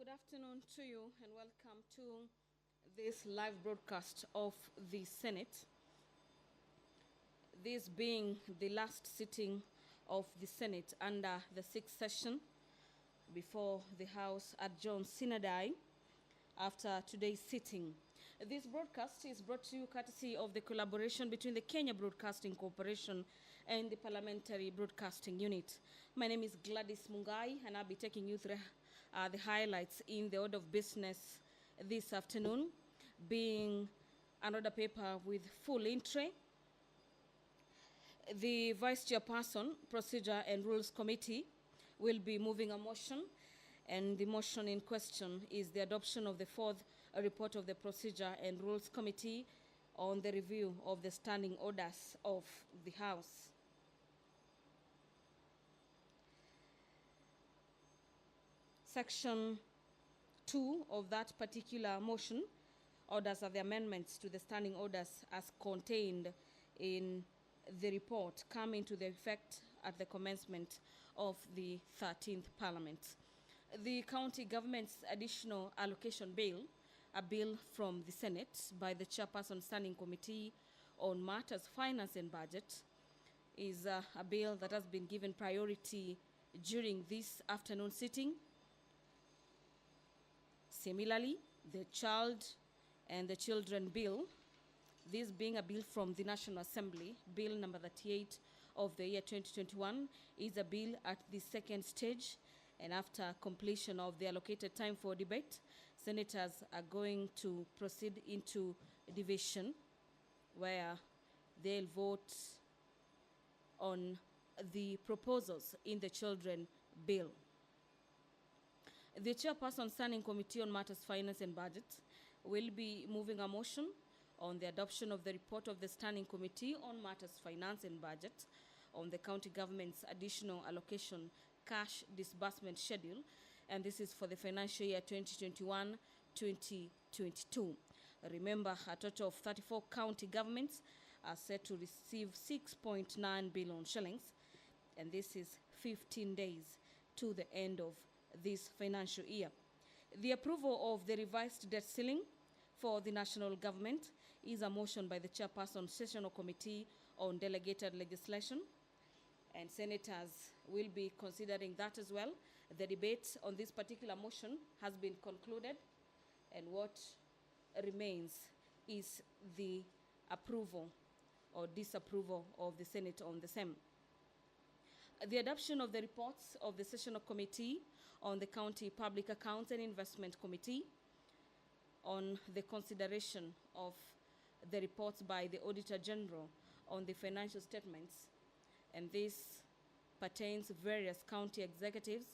Good afternoon to you and welcome to this live broadcast of the Senate. This being the last sitting of the Senate under the sixth session before the House adjourns sine die after today's sitting. This broadcast is brought to you courtesy of the collaboration between the Kenya Broadcasting Corporation and the Parliamentary Broadcasting Unit. My name is Gladys Mungai, and I'll be taking you through the highlights in the order of business this afternoon, being another paper with full entry. The Vice Chairperson, Procedure and Rules Committee, will be moving a motion, and the motion in question is the adoption of the fourth report of the Procedure and Rules Committee on the review of the standing orders of the House. Section 2 of that particular motion orders are the amendments to the standing orders as contained in the report come into the effect at the commencement of the 13th Parliament. The County Government's Additional Allocation Bill, a bill from the Senate by the Chairperson Standing Committee on Matters Finance and Budget, is a bill that has been given priority during this afternoon sitting. Similarly, the Child and the Children Bill, this being a bill from the National Assembly, Bill number 38 of the year 2021, is a bill at the second stage, and after completion of the allocated time for debate, senators are going to proceed into division, where they'll vote on the proposals in the Children Bill. The Chairperson Standing Committee on Matters Finance and Budget will be moving a motion on the adoption of the report of the Standing Committee on Matters Finance and Budget on the county government's additional allocation cash disbursement schedule, and this is for the financial year 2021-2022. Remember, a total of 34 county governments are set to receive 6.9 billion shillings, and this is 15 days to the end of this financial year. The approval of the revised debt ceiling for the national government is a motion by the Chairperson Sessional Committee on Delegated Legislation, and senators will be considering that as well. The debate on this particular motion has been concluded, and what remains is the approval or disapproval of the Senate on the same. The adoption of the reports of the Sessional Committee on the County Public Accounts and Investment Committee on the consideration of the reports by the Auditor General on the financial statements, and this pertains to various county executives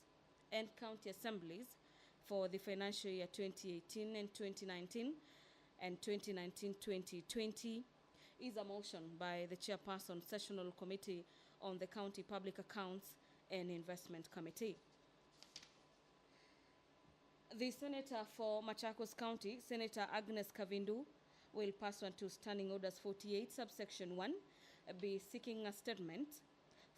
and county assemblies for the financial year 2018 and 2019 and 2019-2020, is a motion by the Chairperson Sessional Committee on the County Public Accounts and Investment Committee. The Senator for Machakos County, Senator Agnes Kavindu, will, pursuant to Standing Orders 48, subsection 1, be seeking a statement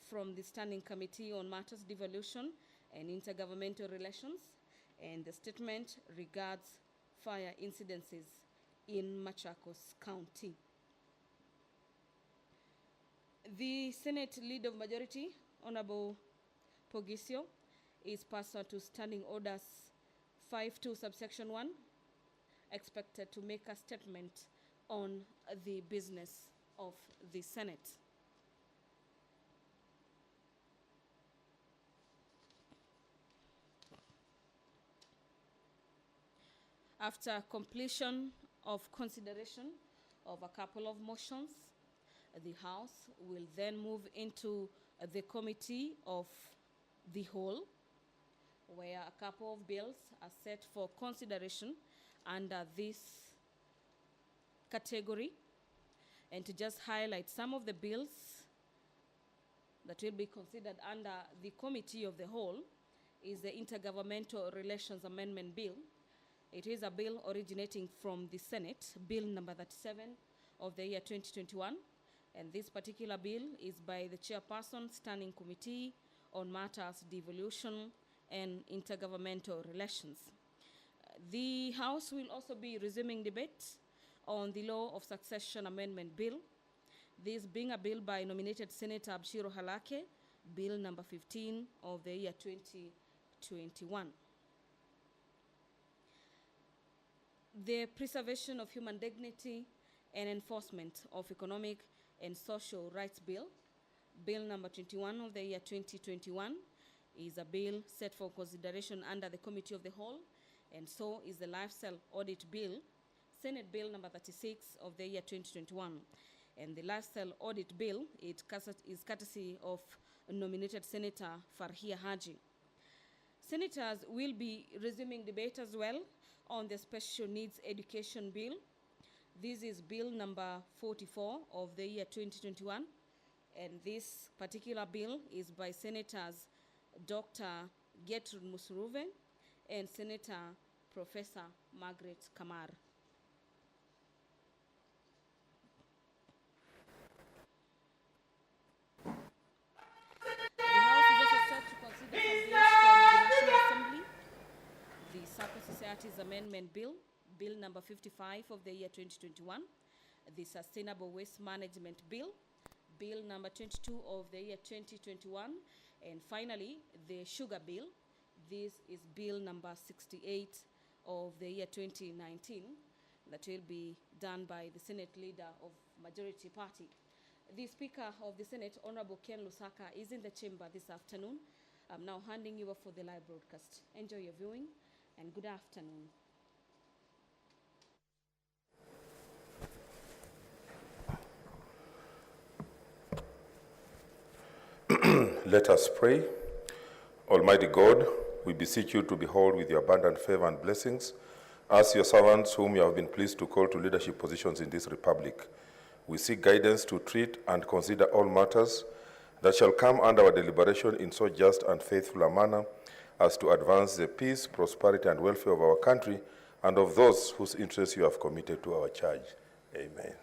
from the Standing Committee on Matters Devolution and Intergovernmental Relations, and the statement regards fire incidences in Machakos County. The Senate Leader of Majority, Honorable Pogisio, is, pursuant to Standing Orders 5.2 subsection 1, expected to make a statement on the business of the Senate. After completion of consideration of a couple of motions, the House will then move into the Committee of the Whole, where a couple of bills are set for consideration under this category. And to just highlight some of the bills that will be considered under the Committee of the Whole is the Intergovernmental Relations Amendment Bill. It is a bill originating from the Senate, Bill number 37 of the year 2021. And this particular bill is by the Chairperson Standing Committee on Matters Devolution and Intergovernmental Relations. The House will also be resuming debate on the Law of Succession Amendment Bill, this being a bill by nominated Senator Abshiro Halake, Bill number 15 of the year 2021. The Preservation of Human Dignity and Enforcement of Economic and Social Rights Bill, Bill number 21 of the year 2021, is a bill set for consideration under the Committee of the Whole, and so is the Lifestyle Audit Bill, Senate Bill number 36 of the year 2021. And the Lifestyle Audit Bill is courtesy of nominated Senator Farhia Haji. Senators will be resuming debate as well on the Special Needs Education Bill. This is Bill number 44 of the year 2021, and this particular bill is by Senators Dr. Gertrude Musuruve and Senator Professor Margaret Kamar. The House is also set to consider some bills from the National Assembly. The Circle Societies Amendment Bill, Bill number 55 of the year 2021, the Sustainable Waste Management Bill, Bill number 22 of the year 2021, and finally, the Sugar Bill. This is Bill number 68 of the year 2019 that will be done by the Senate Leader of Majority Party. The Speaker of the Senate, Honorable Ken Lusaka, is in the chamber this afternoon. I'm now handing you over for the live broadcast. Enjoy your viewing and good afternoon. Let us pray. Almighty God, we beseech you to behold with your abundant favor and blessings us, your servants, whom you have been pleased to call to leadership positions in this republic. We seek guidance to treat and consider all matters that shall come under our deliberation in so just and faithful a manner as to advance the peace, prosperity, and welfare of our country and of those whose interests you have committed to our charge. Amen.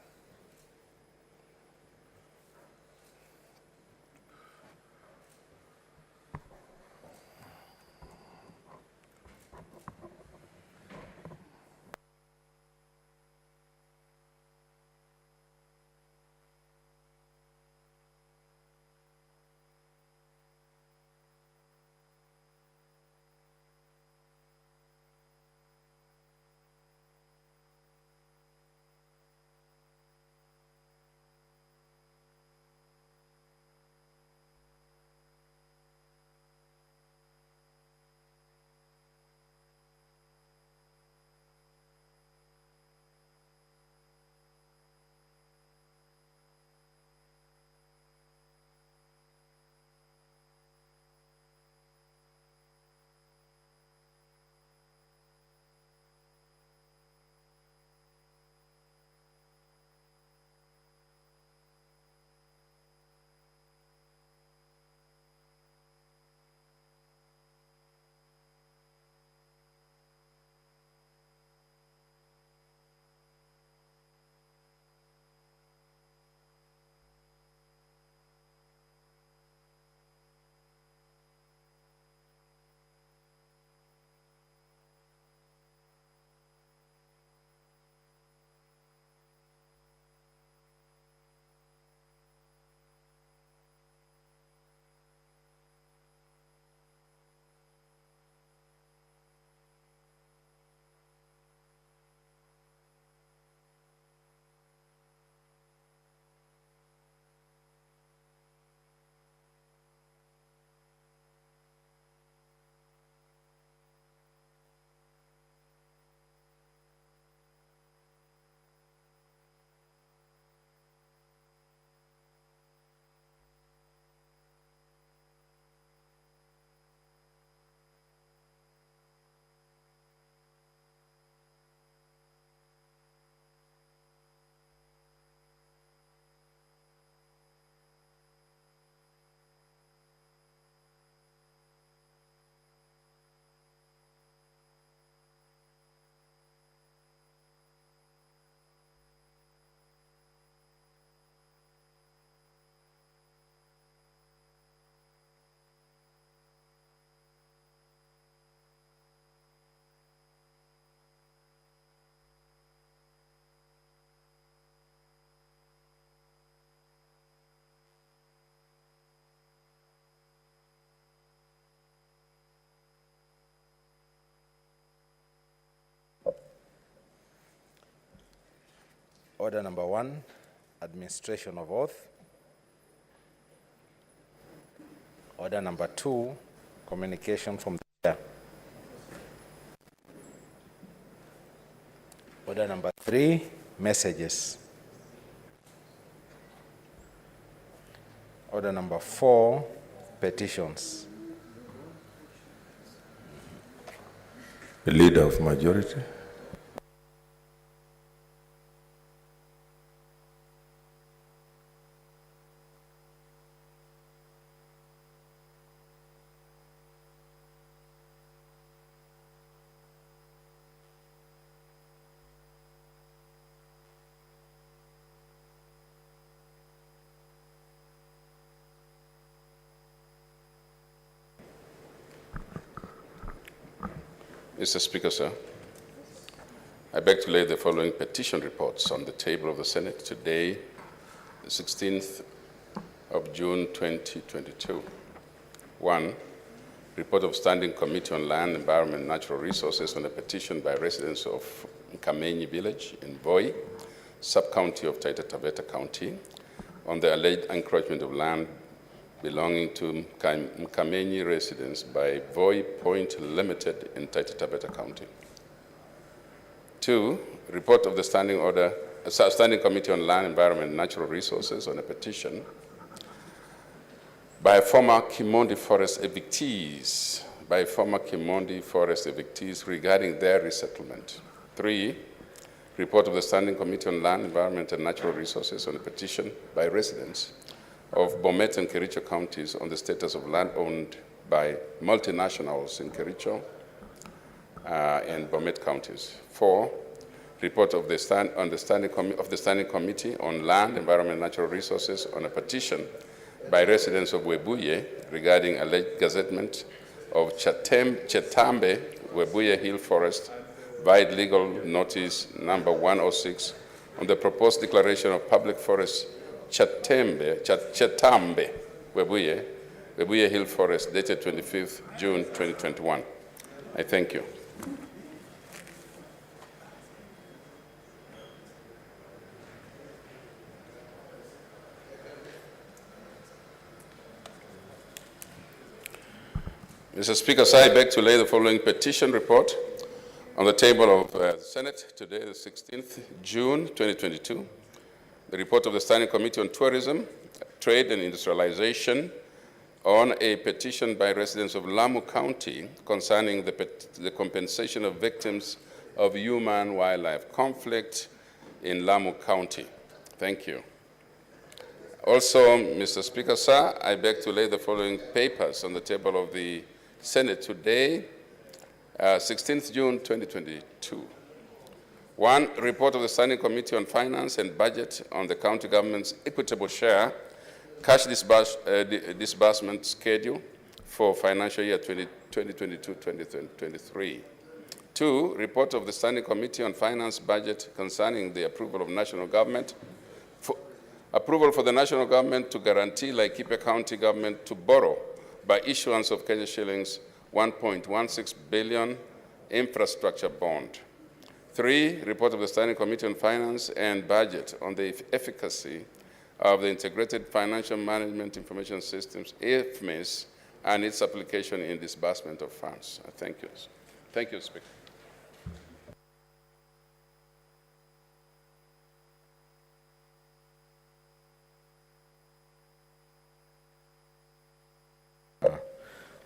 Order number 1, administration of oath. Order number 2, communication from the chair. Order number 3, messages. Order number 4, petitions. The leader of majority. Mr. Speaker, sir, I beg to lay the following petition reports on the table of the Senate today, the 16th of June 2022. 1. Report of Standing Committee on Land, Environment, and Natural Resources on a petition by residents of Mkamenyi Village in Voi, sub-county of Taita Taveta County, on the alleged encroachment of land belonging to Mkamenyi residents by Voi Point Limited in Taita Taveta County. 2. Report of the Standing Committee on Land, Environment, and Natural Resources on a petition by former Kimondi Forest evictees regarding their resettlement. 3. Report of the Standing Committee on Land, Environment, and Natural Resources on a petition by residents of Bomet and Kericho counties on the status of land owned by multinationals in Kericho and Bomet counties. 4. Report of the Standing Committee on Land, Environment, and Natural Resources on a petition by residents of Webuye regarding alleged gazettement of Chetambe, Webuye Hill Forest, vide legal notice number 106 on the proposed declaration of public forest Chetambe, Webuye Hill Forest, dated 25th June 2021. I thank you. Mr. Speaker, sir, I beg to lay the following petition report on the table of the Senate today, the 16th June 2022. The report of the Standing Committee on Tourism, Trade and Industrialization on a petition by residents of Lamu County concerning the compensation of victims of human-wildlife conflict in Lamu County. Thank you. Also, Mr. Speaker, sir, I beg to lay the following papers on the table of the Senate today, 16th June 2022. 1. Report of the Standing Committee on Finance and Budget on the county government's equitable share cash disbursement schedule for financial year 2022-2023. 2. Report of the Standing Committee on Finance Budget concerning the approval of national government approval for the national government to guarantee Laikipia County government to borrow by issuance of Kenya shillings 1.16 billion infrastructure bond. 3. Report of the Standing Committee on Finance and Budget on the efficacy of the Integrated Financial Management Information Systems, IFMIS, and its application in disbursement of funds. Thank you. Thank you, Speaker.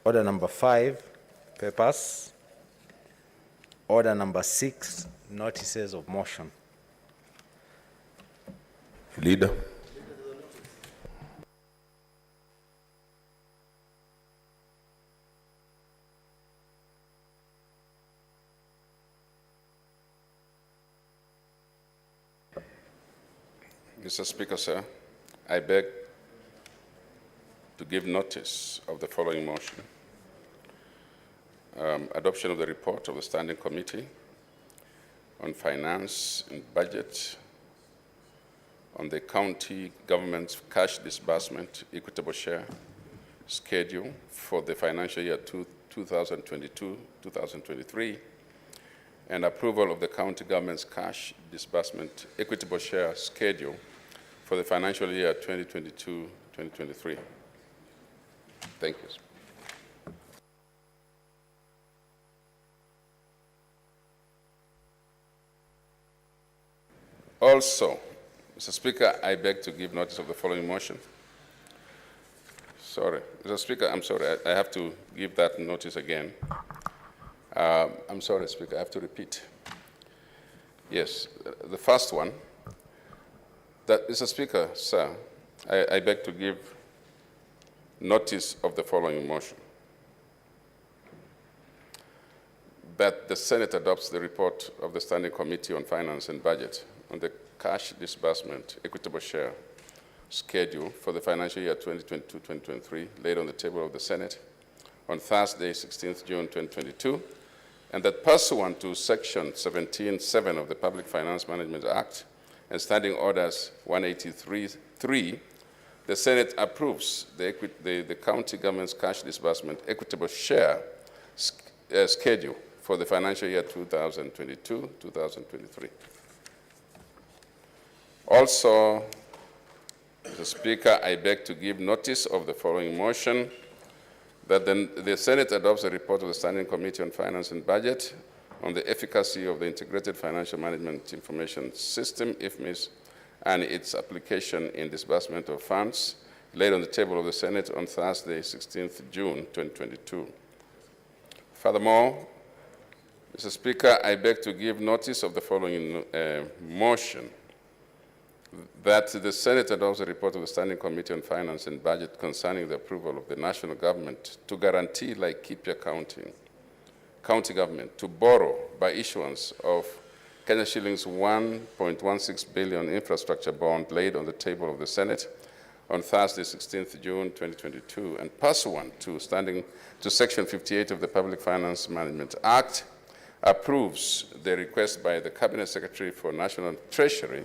Order number 5, papers. Order number 6, notices of motion. Leader. Mr. Speaker, sir, I beg to give notice of the following motion. Adoption of the report of the Standing Committee on Finance and Budget on the county government's cash disbursement equitable share schedule for the financial year 2022-2023, and approval of the county government's cash disbursement equitable share schedule for the financial year 2022-2023. Thank you. Also, Mr. Speaker, I beg to give notice of the following motion. Sorry, Mr. Speaker, I'm sorry, I have to give that notice again. I'm sorry, Speaker, I have to repeat. Yes, the first one, that, Mr. Speaker, sir, I beg to give notice of the following motion. That the Senate adopts the report of the Standing Committee on Finance and Budget on the cash disbursement equitable share schedule for the financial year 2022-2023 laid on the table of the Senate on Thursday, 16th June 2022, and that pursuant to Section 17(7) of the Public Finance Management Act and Standing Orders 183(3), the Senate approves the county government's cash disbursement equitable share schedule for the financial year 2022-2023. Also, Mr. Speaker, I beg to give notice of the following motion, that the Senate adopts a report of the Standing Committee on Finance and Budget on the efficacy of the Integrated Financial Management Information System, IFMIS, and its application in disbursement of funds, laid on the table of the Senate on Thursday, 16th June 2022. Furthermore, Mr. Speaker, I beg to give notice of the following motion, that the Senate adopts a report of the Standing Committee on Finance and Budget concerning the approval of the national government to guarantee Laikipia County government to borrow by issuance of Kenya shillings 1.16 billion infrastructure bond laid on the table of the Senate on Thursday, 16th June 2022, and pursuant to Section 58 of the Public Finance Management Act, approves the request by the Cabinet Secretary for National Treasury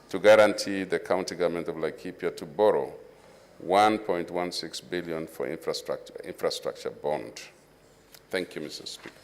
to guarantee the county government of Laikipia to borrow 1.16 billion for infrastructure bond. Thank you, Mr. Speaker.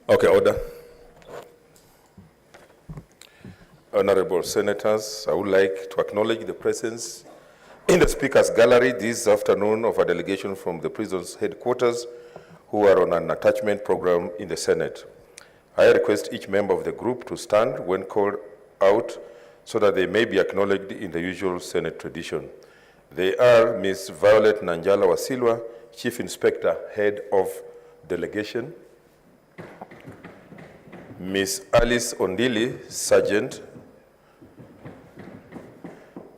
Okay, order. Honorable Senators, I would like to acknowledge the presence in the Speaker's Gallery this afternoon of a delegation from the prison's headquarters who are on an attachment program in the Senate. I request each member of the group to stand when called out so that they may be acknowledged in the usual Senate tradition. They are Ms. Violet Nanjala Wasilwa, Chief Inspector, Head of Delegation; Ms. Alice Ondili, Sergeant;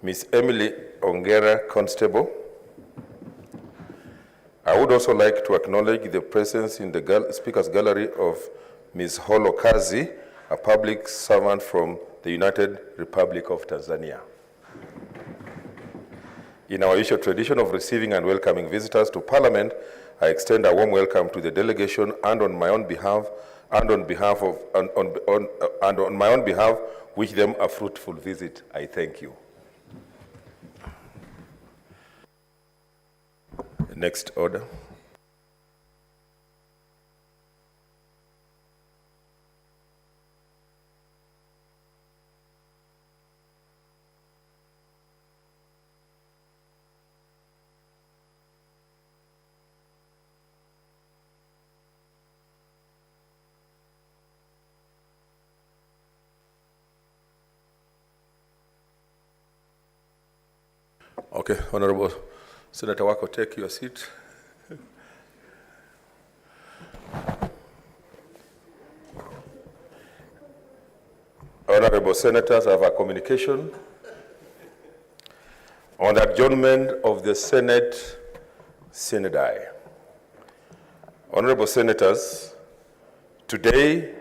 Ms. Emily Ongera, Constable. I would also like to acknowledge the presence in the Speaker's Gallery of Ms. Holo Kazi, a public servant from the United Republic of Tanzania. In our usual tradition of receiving and welcoming visitors to Parliament, I extend a warm welcome to the delegation and on my own behalf, wish them a fruitful visit. I thank you. Next order. Okay, Honorable Senator Wako, take your seat. Honorable Senators, I have a communication on the adjournment of the Senate Synodi. Honorable Senators, today,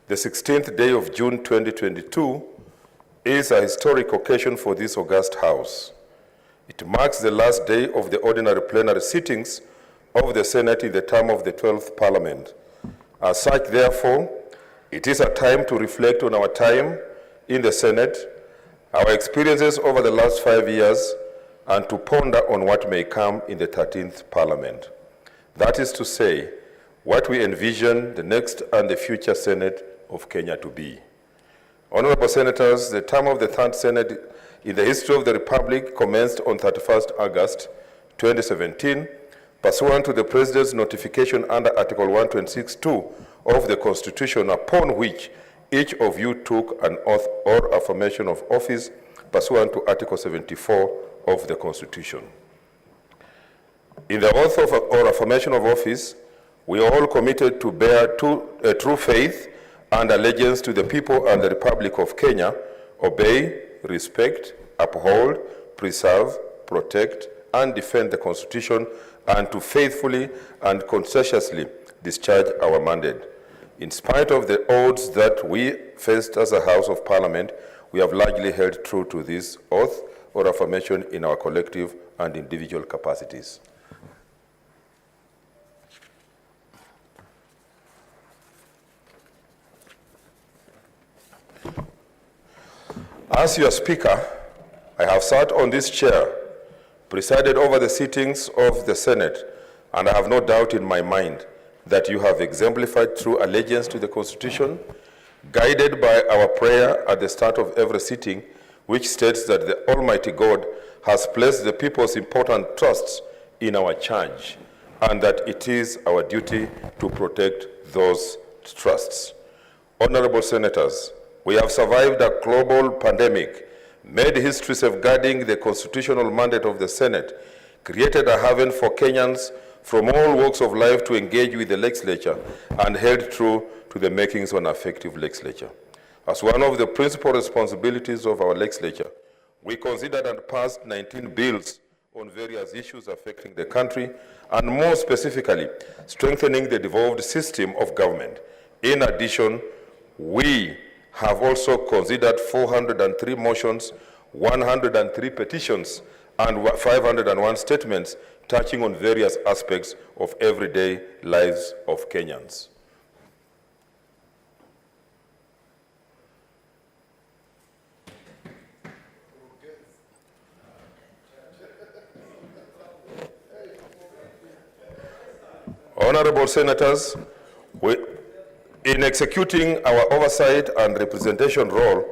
the 16th day of June 2022, is a historic occasion for this august House. It marks the last day of the ordinary plenary sittings of the Senate in the term of the 12th Parliament. As such, therefore, it is a time to reflect on our time in the Senate, our experiences over the last 5 years, and to ponder on what may come in the 13th Parliament. That is to say, what we envision the next and the future Senate of Kenya to be. Honorable Senators, the term of the Third Senate in the history of the Republic commenced on 31st August 2017, pursuant to the President's notification under Article 126(2) of the Constitution, upon which each of you took an oath or affirmation of office pursuant to Article 74 of the Constitution. In the oath or affirmation of office, we are all committed to bear true faith and allegiance to the people and the Republic of Kenya, obey, respect, uphold, preserve, protect, and defend the Constitution, and to faithfully and conscientiously discharge our mandate. In spite of the odds that we faced as a House of Parliament, we have largely held true to this oath or affirmation in our collective and individual capacities. As your Speaker, I have sat on this chair, presided over the sittings of the Senate, and I have no doubt in my mind that you have exemplified true allegiance to the Constitution, guided by our prayer at the start of every sitting, which states that the Almighty God has placed the people's important trusts in our charge, and that it is our duty to protect those trusts. Honorable Senators, we have survived a global pandemic, made history safeguarding the constitutional mandate of the Senate, created a haven for Kenyans from all walks of life to engage with the legislature, and held true to the makings of an effective legislature. As one of the principal responsibilities of our legislature, we considered and passed 19 bills on various issues affecting the country, and more specifically, strengthening the devolved system of government. In addition, we have also considered 403 motions, 103 petitions, and 501 statements touching on various aspects of everyday lives of Kenyans. Honorable Senators, in executing our oversight and representation role,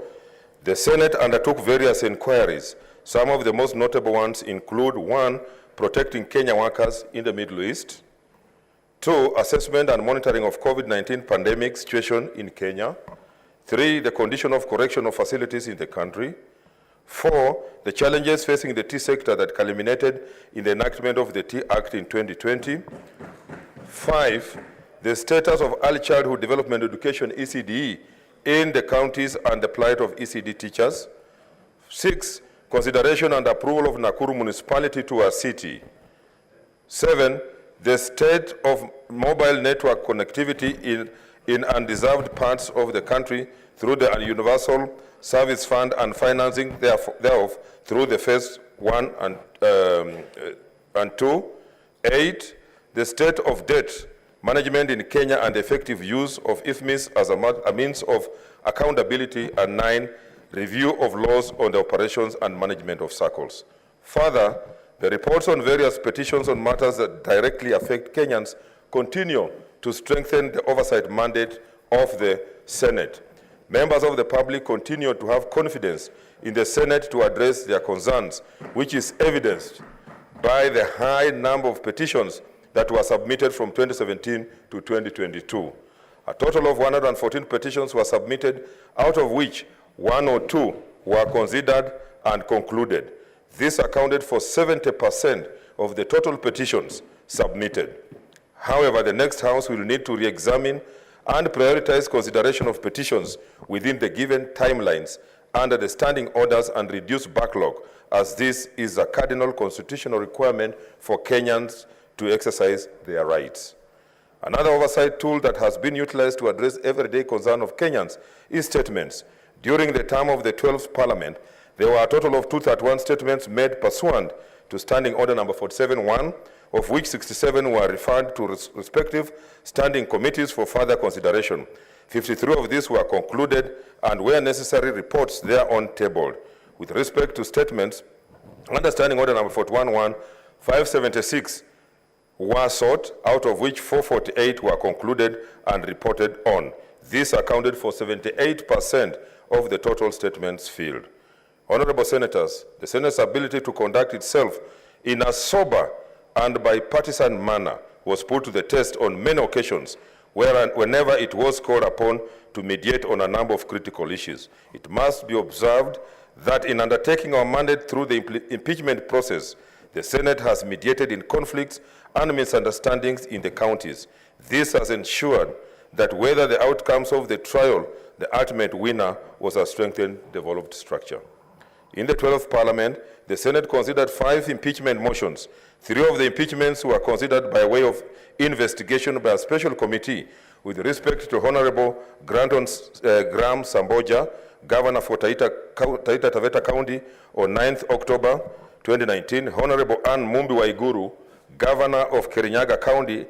The Senate undertook various inquiries. Some of the most notable ones include: 1, protecting Kenya workers in the Middle East; 2, assessment and monitoring of COVID-19 pandemic situation in Kenya; 3, the condition of correctional facilities in the country; 4, the challenges facing the tea sector that culminated in the enactment of the Tea Act in 2020; 5, the status of early childhood development education (ECDE) in the counties and the plight of ECD teachers; 6, consideration and approval of Nakuru municipality to a city; 7, the state of mobile network connectivity in undeserved parts of the country through the Universal Service Fund and financing thereof through the phase 1 and 2; 8, the state of debt management in Kenya and effective use of IFMIS as a means of accountability; and 9, review of laws on the operations and management of circles. Further, the reports on various petitions on matters that directly affect Kenyans continue to strengthen the oversight mandate of the Senate. Members of the public continue to have confidence in the Senate to address their concerns, which is evidenced by the high number of petitions that were submitted from 2017 to 2022. A total of 114 petitions were submitted, out of which 102 were considered and concluded. This accounted for 70% of the total petitions submitted. However, the next House will need to re-examine and prioritize consideration of petitions within the given timelines under the standing orders and reduce backlog, as this is a cardinal constitutional requirement for Kenyans to exercise their rights. Another oversight tool that has been utilized to address everyday concern of Kenyans is statements. During the term of the 12th Parliament, there were a total of 231 statements made pursuant to Standing Order number 47-1, of which 67 were referred to respective standing committees for further consideration. 53 of these were concluded, and where necessary, reports thereon tabled. With respect to statements, under Standing Order number 41-1, 576 were sought, out of which 448 were concluded and reported on. This accounted for 78% of the total statements filed. Honorable Senators, the Senate's ability to conduct itself in a sober and bipartisan manner was put to the test on many occasions, whenever it was called upon to mediate on a number of critical issues. It must be observed that in undertaking our mandate through the impeachment process, the Senate has mediated in conflicts and misunderstandings in the counties. This has ensured that whether the outcomes of the trial, the ultimate winner was a strengthened, developed structure. In the 12th Parliament, the Senate considered 5 impeachment motions. 3 of the impeachments were considered by way of investigation by a special committee with respect to Honorable Graham Samboja, Governor for Taita Taveta County, on 9th October 2019, Honorable Ann Mumbi Waiguru, Governor of Kirinyaga County,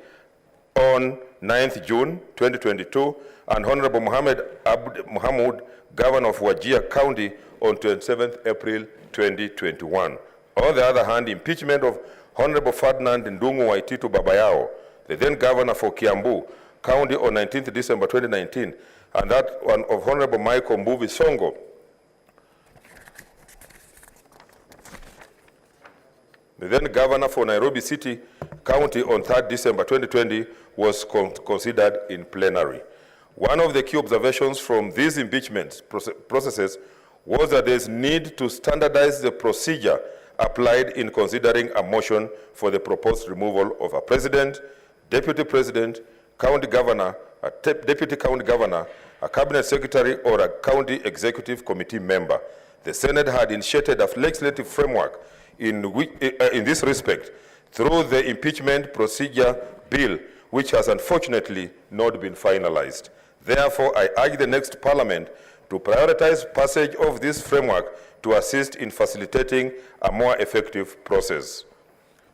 on 9th June 2022, and Honorable Mohamud, Governor of Wajir County, on 27th April 2021. On the other hand, impeachment of Honorable Ferdinand Ndungu Waititu Babayao, the then Governor for Kiambu County, on 19th December 2019, and that one of Honorable Michael Mbuvi Songo, the then Governor for Nairobi City County, on 3rd December 2020, was considered in plenary. One of the key observations from these impeachment processes was that there is need to standardize the procedure applied in considering a motion for the proposed removal of a president, deputy president, county governor, a deputy county governor, a cabinet secretary, or a county executive committee member. The Senate had initiated a legislative framework in this respect through the impeachment procedure bill, which has unfortunately not been finalized. Therefore, I urge the next Parliament to prioritize passage of this framework to assist in facilitating a more effective process.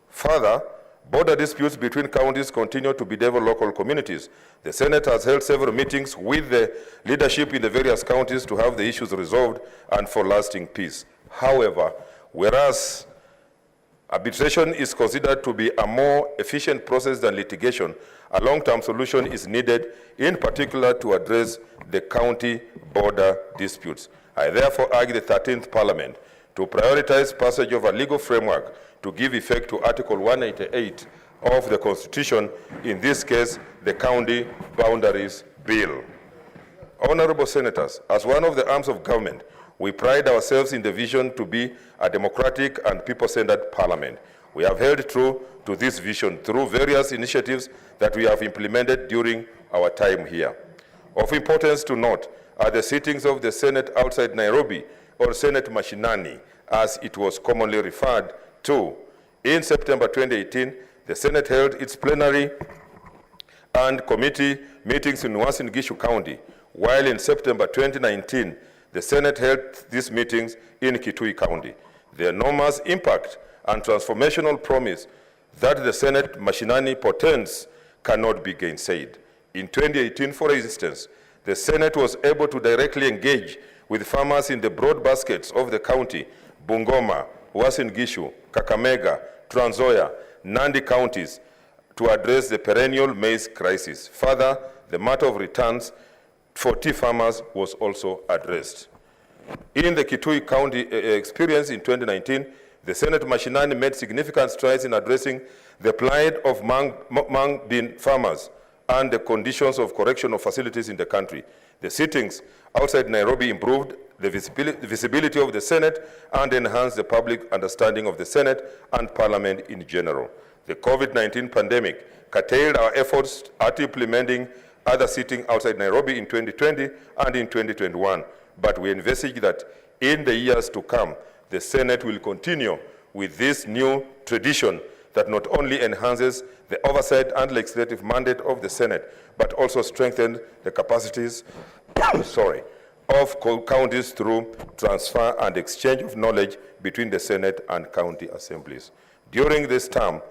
Further, border disputes between counties continue to bedevil local communities. The Senate has held several meetings with the leadership in the various counties to have the issues resolved and for lasting peace. However, whereas arbitration is considered to be a more efficient process than litigation, a long-term solution is needed, in particular to address the county border disputes. I therefore urge the 13th Parliament to prioritize passage of a legal framework to give effect to Article 188 of the Constitution, in this case, the County Boundaries Bill. Honorable Senators, as one of the arms of government, we pride ourselves in the vision to be a democratic and people-centered parliament. We have held true to this vision through various initiatives that we have implemented during our time here. Of importance to note are the sittings of the Senate outside Nairobi, or Senate Mashinani, as it was commonly referred to. In September 2018, the Senate held its plenary and committee meetings in Uasin Gishu County, while in September 2019, the Senate held these meetings in Kitui County. The enormous impact and transformational promise that the Senate Mashinani portends cannot be gainsaid. In 2018, for instance, the Senate was able to directly engage with farmers in the broad baskets of the county, Bungoma, Uasin Gishu, Kakamega, Trans Nzoia, Nandi counties, to address the perennial maize crisis. Further, the matter of returns for tea farmers was also addressed. In the Kitui County experience in 2019, the Senate Mashinani made significant strides in addressing the plight of mung bean farmers and the conditions of correctional facilities in the country. The sittings outside Nairobi improved the visibility of the Senate and enhanced the public understanding of the Senate and Parliament in general. The COVID-19 pandemic curtailed our efforts at implementing other sitting outside Nairobi in 2020 and in 2021, but we envisage that in the years to come, the Senate will continue with this new tradition that not only enhances the oversight and legislative mandate of the Senate, but also strengthens the capacities of counties through transfer and exchange of knowledge between the Senate and county assemblies. During this term,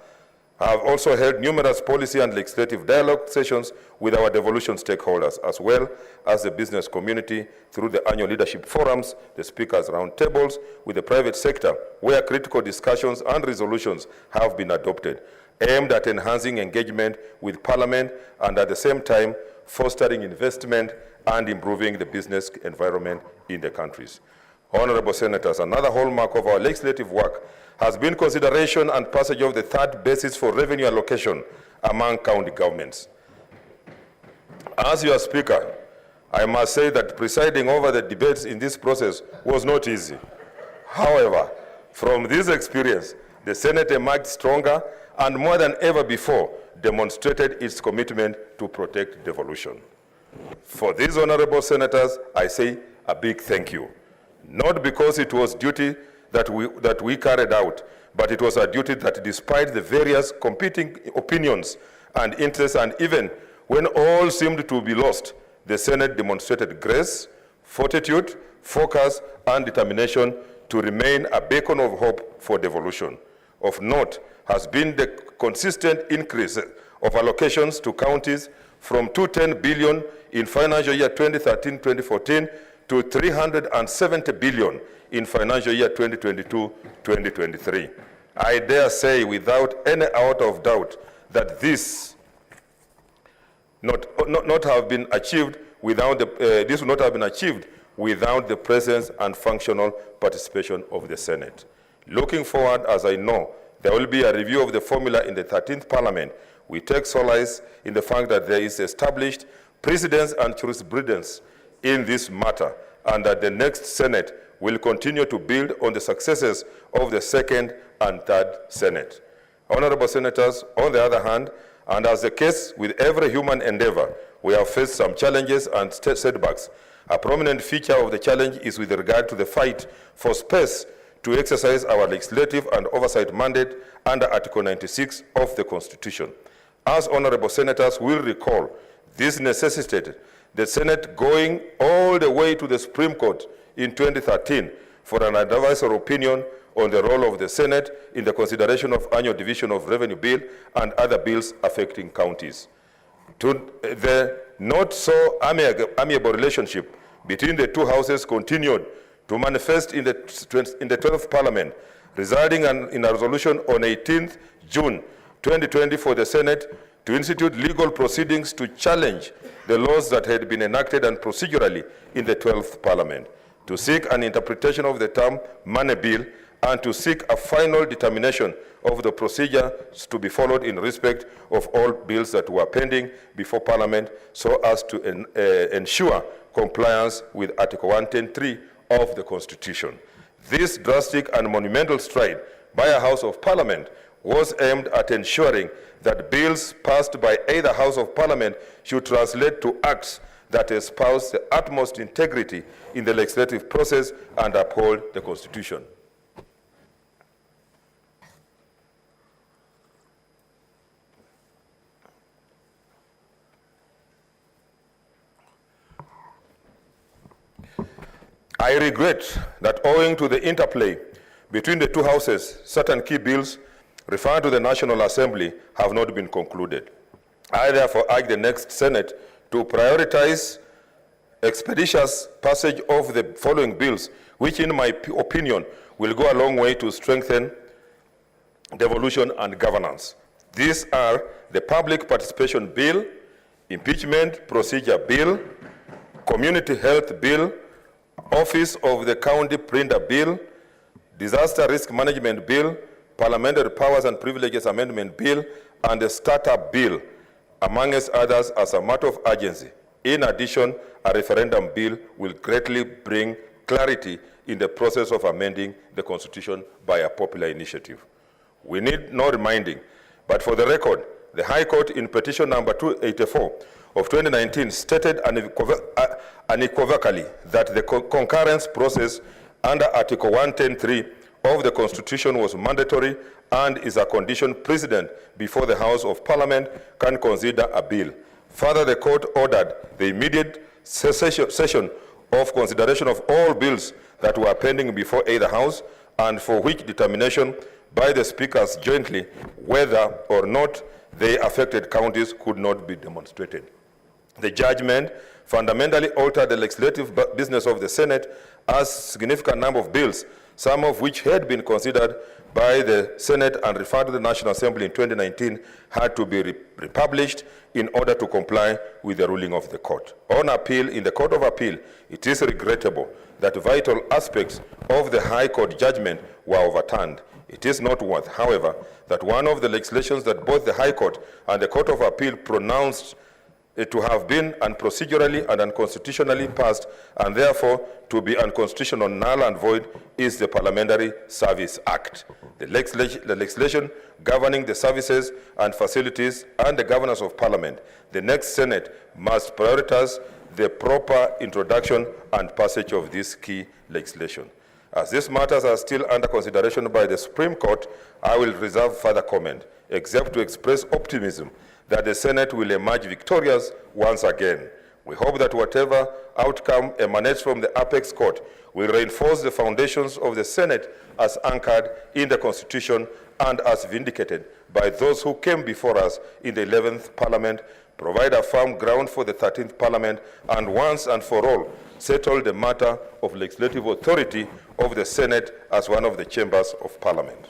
I have also held numerous policy and legislative dialogue sessions with our devolution stakeholders, as well as the business community through the annual leadership forums, the speakers' roundtables with the private sector, where critical discussions and resolutions have been adopted, aimed at enhancing engagement with Parliament and at the same time fostering investment and improving the business environment in the countries. Honorable Senators, another hallmark of our legislative work has been consideration and passage of the third basis for revenue allocation among county governments. As your Speaker, I must say that presiding over the debates in this process was not easy. However, from this experience, the Senate emerged stronger and more than ever before demonstrated its commitment to protect devolution. For these honorable senators, I say a big thank you. Not because it was duty that we carried out, but it was a duty that, despite the various competing opinions and interests, and even when all seemed to be lost, the Senate demonstrated grace, fortitude, focus, and determination to remain a beacon of hope for devolution. Of note has been the consistent increase of allocations to counties from 210 billion in financial year 2013-2014 to 370 billion in financial year 2022-2023. I dare say without any out of doubt that this not have been achieved without this would not have been achieved without the presence and functional participation of the Senate. Looking forward, as I know there will be a review of the formula in the 13th Parliament, we take solace in the fact that there is established precedence and jurisprudence in this matter, and that the next Senate will continue to build on the successes of the second and third Senate. Honorable Senators, on the other hand, and as the case with every human endeavor, we have faced some challenges and setbacks. A prominent feature of the challenge is with regard to the fight for space to exercise our legislative and oversight mandate under Article 96 of the Constitution. As honorable senators will recall, this necessitated the Senate going all the way to the Supreme Court in 2013 for an advisory opinion on the role of the Senate in the consideration of annual division of revenue bill and other bills affecting counties. The not so amiable relationship between the two houses continued to manifest in the 12th Parliament, resulting in a resolution on 18th June 2020 for the Senate to institute legal proceedings to challenge the laws that had been enacted and procedurally in the 12th Parliament. to seek an interpretation of the term money bill, and to seek a final determination of the procedure to be followed in respect of all bills that were pending before Parliament, so as to ensure compliance with Article 110(3) of the Constitution. This drastic and monumental stride by a House of Parliament was aimed at ensuring that bills passed by either House of Parliament should translate to acts that espouse the utmost integrity in the legislative process and uphold the Constitution. I regret that owing to the interplay between the two houses, certain key bills referred to the National Assembly have not been concluded. I therefore urge the next Senate to prioritize expeditious passage of the following bills, which in my opinion will go a long way to strengthen devolution and governance. These are the Public Participation Bill, Impeachment Procedure Bill, Community Health Bill, Office of the County Printer Bill, Disaster Risk Management Bill, Parliamentary Powers and Privileges Amendment Bill, and the Startup Bill, amongst others, as a matter of urgency. In addition, a referendum bill will greatly bring clarity in the process of amending the Constitution by a popular initiative. We need no reminding, but for the record, the High Court in petition number 284 of 2019 stated unequivocally that the concurrence process under Article 110(3) of the Constitution was mandatory and is a condition precedent before the House of Parliament can consider a bill. Further, the court ordered the immediate cessation of consideration of all bills that were pending before either House, and for which determination by the speakers jointly whether or not they affected counties could not be demonstrated. The judgment fundamentally altered the legislative business of the Senate, as a significant number of bills, some of which had been considered by the Senate and referred to the National Assembly in 2019, had to be republished in order to comply with the ruling of the court. On appeal, in the Court of Appeal, it is regrettable that vital aspects of the High Court judgment were overturned. It is noteworthy, however, that one of the legislations that both the High Court and the Court of Appeal pronounced to have been unprocedurally and unconstitutionally passed, and therefore to be unconstitutional, null and void, is the Parliamentary Service Act. The legislation governing the services and facilities and the governance of Parliament. The next Senate must prioritize the proper introduction and passage of this key legislation. As these matters are still under consideration by the Supreme Court, I will reserve further comment, except to express optimism that the Senate will emerge victorious once again. We hope that whatever outcome emanates from the Apex Court will reinforce the foundations of the Senate as anchored in the Constitution and as vindicated by those who came before us in the 11th Parliament, provide a firm ground for the 13th Parliament, and once and for all settle the matter of legislative authority of the Senate as one of the chambers of Parliament.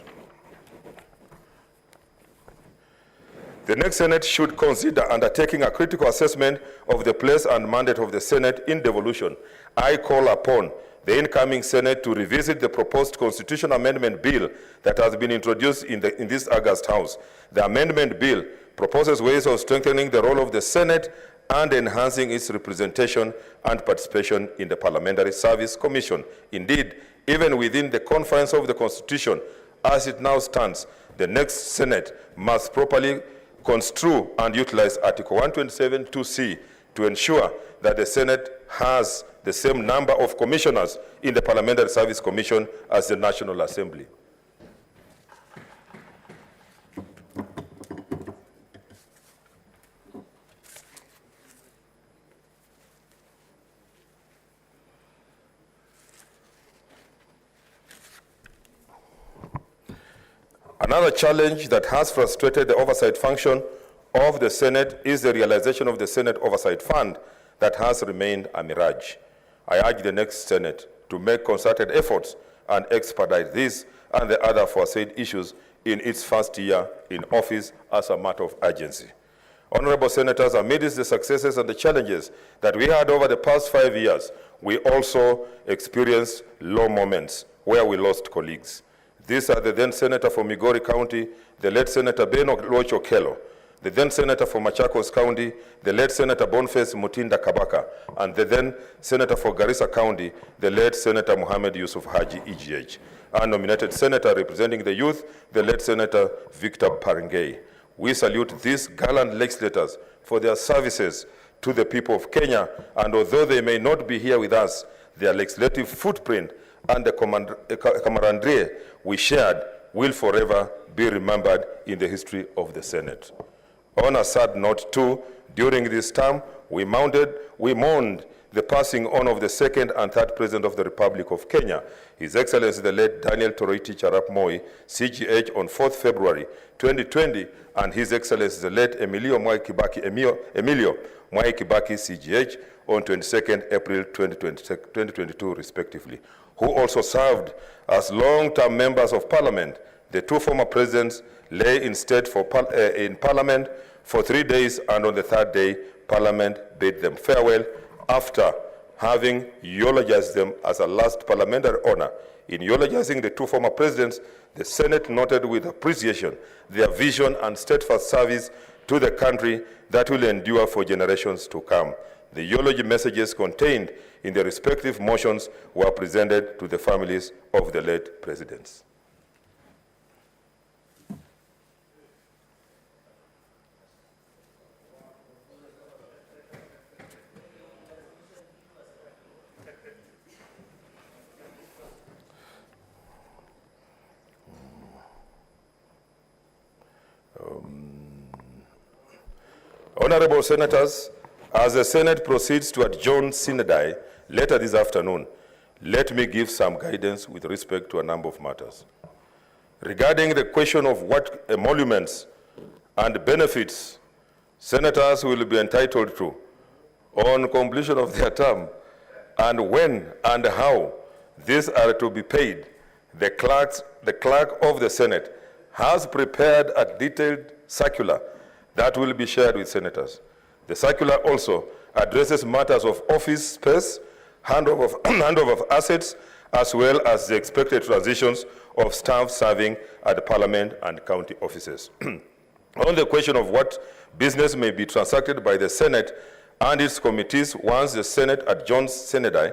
The next Senate should consider undertaking a critical assessment of the place and mandate of the Senate in devolution. I call upon the incoming Senate to revisit the proposed Constitution Amendment Bill that has been introduced in this August House. The amendment bill proposes ways of strengthening the role of the Senate and enhancing its representation and participation in the Parliamentary Service Commission. Indeed, even within the confines of the Constitution, as it now stands, the next Senate must properly construe and utilize Article 127(2)(c) to ensure that the Senate has the same number of commissioners in the Parliamentary Service Commission as the National Assembly. Another challenge that has frustrated the oversight function of the Senate is the realization of the Senate Oversight Fund that has remained a mirage. I urge the next Senate to make concerted efforts and expedite this and the other foresaid issues in its first year in office as a matter of urgency. Honorable Senators, amidst the successes and the challenges that we had over the past 5 years, we also experienced low moments where we lost colleagues. These are the then Senator for Migori County, the late Senator Beno Locho Kello, the then Senator for Machakos County, the late Senator Boniface Mutinda Kabaka, and the then Senator for Garissa County, the late Senator Mohamed Yusuf Haji EGH. Our nominated Senator representing the youth, the late Senator Victor Parengei. We salute these gallant legislators for their services to the people of Kenya, and although they may not be here with us, their legislative footprint and the camaraderie we shared will forever be remembered in the history of the Senate. On a sad note too, during this term, we mourned the passing on of the second and third President of the Republic of Kenya, His Excellency the late Daniel Toroitich Arap Moi, CGH, on 4th February 2020, and His Excellency the late Emilio Mwai Kibaki, CGH, on 22nd April 2022, respectively, who also served as long-term members of Parliament. The two former presidents lay in state in Parliament for 3 days, and on the third day, Parliament bade them farewell after having eulogized them as a last parliamentary honor. In eulogizing the two former presidents, the Senate noted with appreciation their vision and steadfast service to the country that will endure for generations to come. The eulogy messages contained in the respective motions were presented to the families of the late presidents. Honorable Senators, as the Senate proceeds to adjourn Synodi later this afternoon, let me give some guidance with respect to a number of matters. Regarding the question of what emoluments and benefits Senators will be entitled to on completion of their term, and when and how these are to be paid, the clerk of the Senate has prepared a detailed circular that will be shared with Senators. The circular also addresses matters of office space, handover of assets, as well as the expected transitions of staff serving at Parliament and county offices. On the question of what business may be transacted by the Senate and its committees once the Senate adjourns Synodi,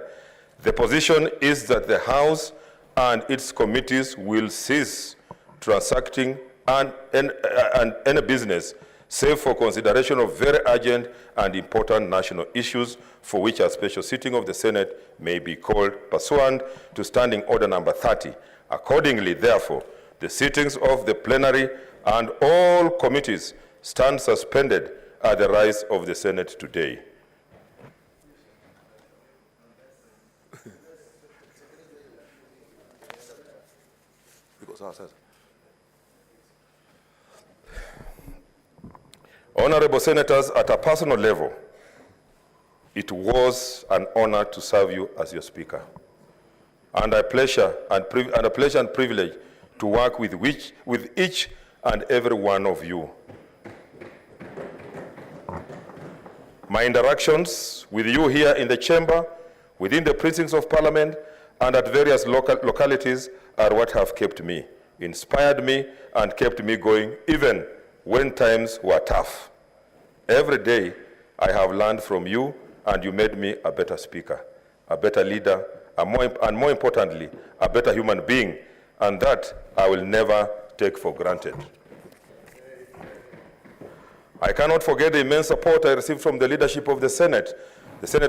the position is that the House and its committees will cease transacting any business save for consideration of very urgent and important national issues for which a special sitting of the Senate may be called pursuant to Standing Order number 30. Accordingly, therefore, the sittings of the plenary and all committees stand suspended at the rise of the Senate today. Honorable Senators, at a personal level, it was an honor to serve you as your Speaker, and a pleasure and privilege to work with each and every one of you. My interactions with you here in the chamber, within the precincts of Parliament, and at various localities are what have kept me, inspired me, and kept me going even when times were tough. Every day I have learned from you, and you made me a better speaker, a better leader, and more importantly, a better human being, and that I will never take for granted. I cannot forget the immense support I received from the leadership of the Senate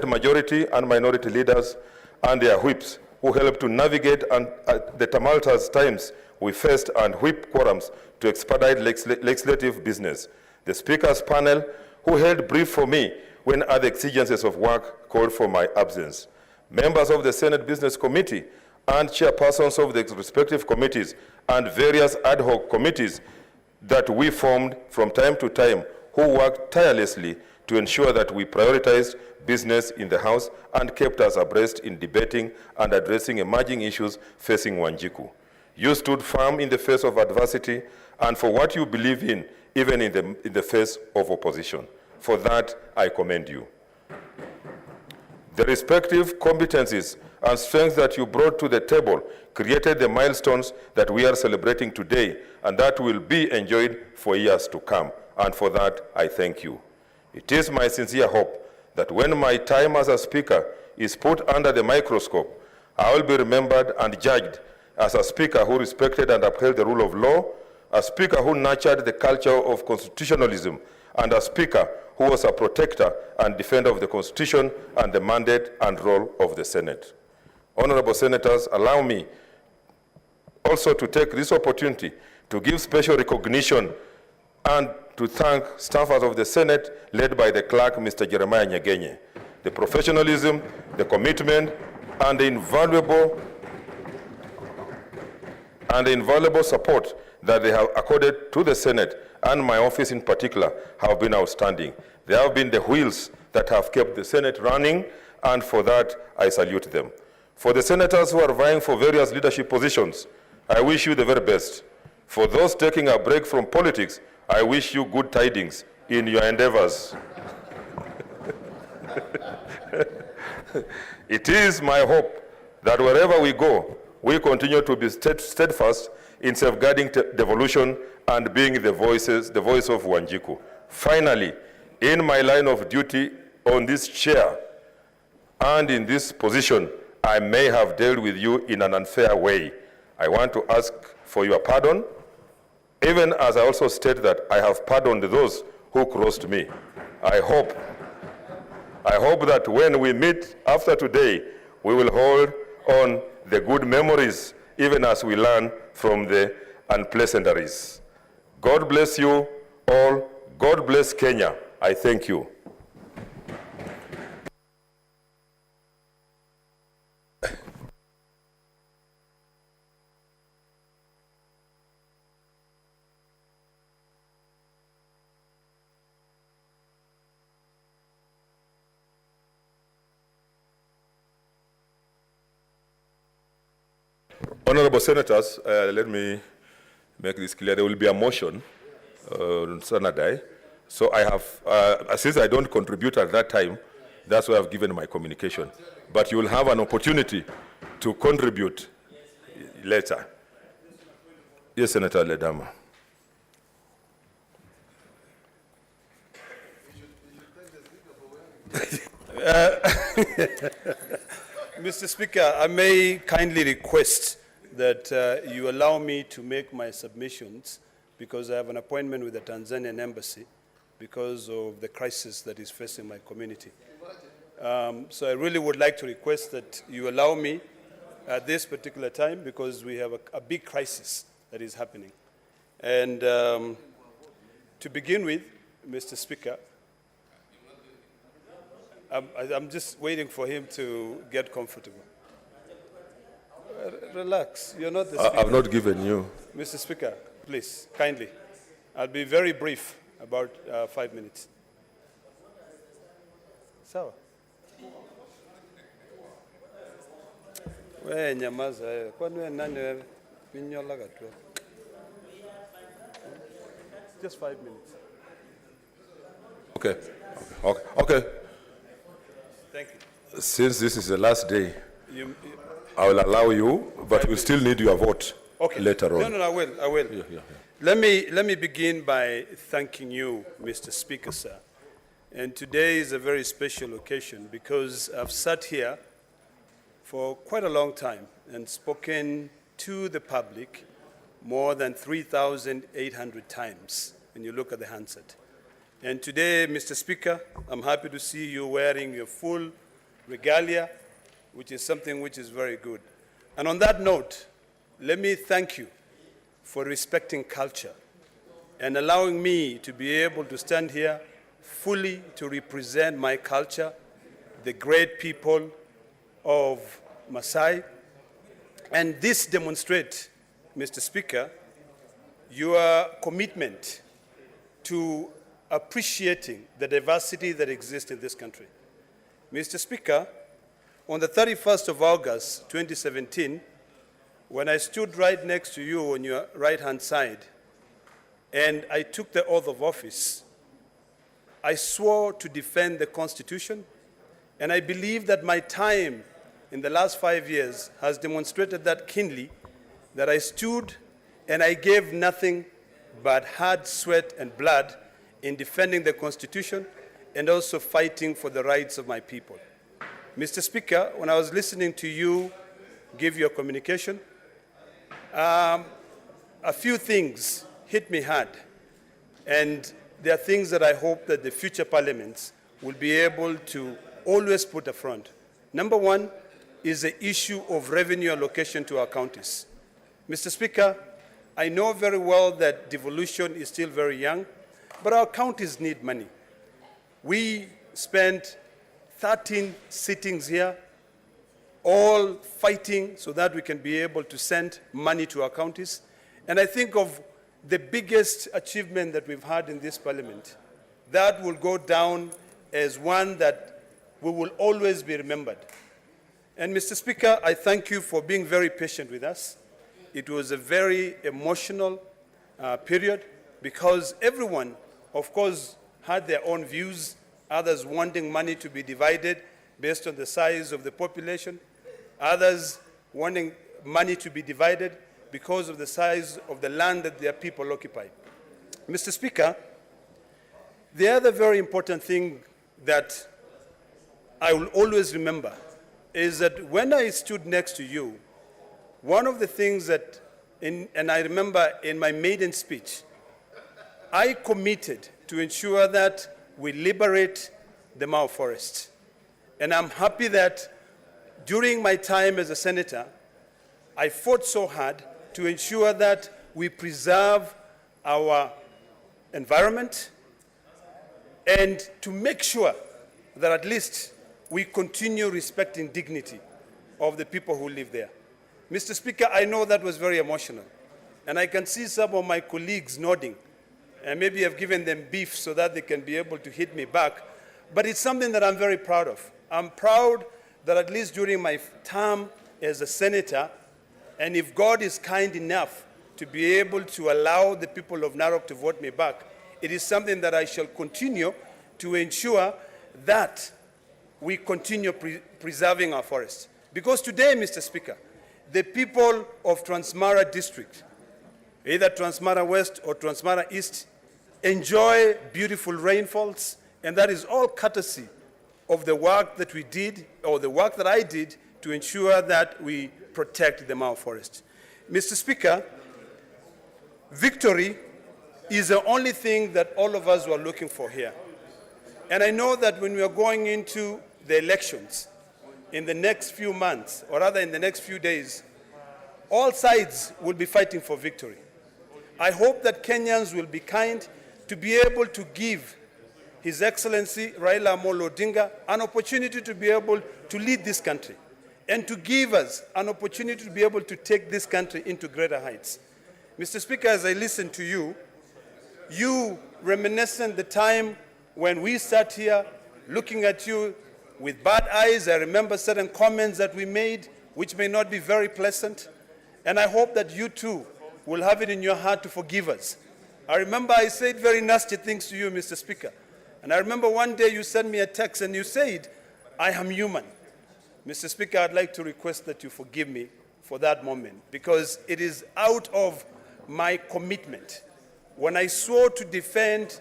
majority and minority leaders, and their whips, who helped to navigate the tumultuous times we faced and whip quorums to expedite legislative business. The Speaker's panel, who held brief for me when other exigencies of work called for my absence. Members of the Senate Business Committee and chairpersons of the respective committees and various ad hoc committees that we formed from time to time, who worked tirelessly to ensure that we prioritized business in the House and kept us abreast in debating and addressing emerging issues facing Wanjiku. You stood firm in the face of adversity and for what you believe in, even in the face of opposition. For that, I commend you. The respective competencies and strengths that you brought to the table created the milestones that we are celebrating today and that will be enjoyed for years to come. And for that, I thank you. It is my sincere hope that when my time as a speaker is put under the microscope, I will be remembered and judged as a speaker who respected and upheld the rule of law, a speaker who nurtured the culture of constitutionalism, and a speaker who was a protector and defender of the Constitution and the mandate and role of the Senate. Honorable Senators, allow me also to take this opportunity to give special recognition and to thank staffers of the Senate led by the clerk, Mr. Jeremiah Nyegenye. The professionalism, the commitment, and the invaluable support that they have accorded to the Senate and my office in particular have been outstanding. They have been the wheels that have kept the Senate running, and for that, I salute them. For the senators who are vying for various leadership positions, I wish you the very best. For those taking a break from politics, I wish you good tidings in your endeavors. It is my hope that wherever we go, we continue to be steadfast in safeguarding devolution and being the voice of Wanjiku. Finally, in my line of duty on this chair and in this position, I may have dealt with you in an unfair way. I want to ask for your pardon, even as I also state that I have pardoned those who crossed me. I hope that when we meet after today, we will hold on the good memories, even as we learn from the unpleasantries. God bless you all. God bless Kenya. I thank you. Honorable Senators, let me make this clear. There will be a motion on Saturday. So I have, since I don't contribute at that time, that's why I've given my communication. But you will have an opportunity to contribute later. Yes, Senator Ledama. Mr. Speaker, I may kindly request that you allow me to make my submissions because I have an appointment with the Tanzanian embassy because of the crisis that is facing my community. So I really would like to request that you allow me at this particular time because we have a big crisis that is happening. And to begin with, Mr. Speaker, I'm just waiting for him to get comfortable. Relax, you're not the speaker. I've not given you. Mr. Speaker, please, kindly. I'll be very brief, about 5 minutes. Sawa. We nyamaza wewe. Kwani wewe nani wewe? Pinyola gatwa. Just 5 minutes. Okay. Okay. Thank you. Since this is the last day, I will allow you, but we'll still need your vote later on. No, I will. Yeah. Let me begin by thanking you, Mr. Speaker, sir. And today is a very special occasion because I've sat here for quite a long time and spoken to the public more than 3,800 times when you look at the handset. And today, Mr. Speaker, I'm happy to see you wearing your full regalia, which is something which is very good. And on that note, let me thank you for respecting culture and allowing me to be able to stand here fully to represent my culture, the great people of Maasai. And this demonstrates, Mr. Speaker, your commitment to appreciating the diversity that exists in this country. Mr. Speaker, on the 31st of August, 2017, when I stood right next to you on your right-hand side, and I took the oath of office, I swore to defend the Constitution, and I believe that my time in the last 5 years has demonstrated that keenly, that I stood and I gave nothing but hard sweat and blood in defending the Constitution and also fighting for the rights of my people. Mr. Speaker, when I was listening to you give your communication, a few things hit me hard, and there are things that I hope that the future parliaments will be able to always put up front. Number one is the issue of revenue allocation to our counties. Mr. Speaker, I know very well that devolution is still very young, but our counties need money. We spent 13 sittings here, all fighting so that we can be able to send money to our counties. And I think of the biggest achievement that we've had in this parliament, that will go down as one that we will always be remembered. And Mr. Speaker, I thank you for being very patient with us. It was a very emotional period because everyone, of course, had their own views, others wanting money to be divided based on the size of the population, others wanting money to be divided because of the size of the land that their people occupy. Mr. Speaker, the other very important thing that I will always remember is that when I stood next to you, one of the things that, and I remember in my maiden speech, I committed to ensure that we liberate the Mau Forest. And I'm happy that during my time as a senator, I fought so hard to ensure that we preserve our environment and to make sure that at least we continue respecting dignity of the people who live there. Mr. Speaker, I know that was very emotional, and I can see some of my colleagues nodding, and maybe I've given them beef so that they can be able to hit me back, but it's something that I'm very proud of. I'm proud that at least during my term as a senator, and if God is kind enough to be able to allow the people of Narok to vote me back, it is something that I shall continue to ensure that we continue preserving our forests. Because today, Mr. Speaker, the people of Transmara District, either Transmara West or Transmara East, enjoy beautiful rainfalls, and that is all courtesy of the work that we did, or the work that I did, to ensure that we protect the Mau Forest. Mr. Speaker, victory is the only thing that all of us were looking for here. And I know that when we are going into the elections in the next few months, or rather in the next few days, all sides will be fighting for victory. I hope that Kenyans will be kind to be able to give His Excellency Raila Amolo Odinga an opportunity to be able to lead this country and to give us an opportunity to be able to take this country into greater heights. Mr. Speaker, as I listen to you, you reminiscent the time when we sat here looking at you with bad eyes. I remember certain comments that we made which may not be very pleasant, and I hope that you too will have it in your heart to forgive us. I remember I said very nasty things to you, Mr. Speaker, and I remember one day you sent me a text and you said, I am human. Mr. Speaker, I'd like to request that you forgive me for that moment, because it is out of my commitment. When I swore to defend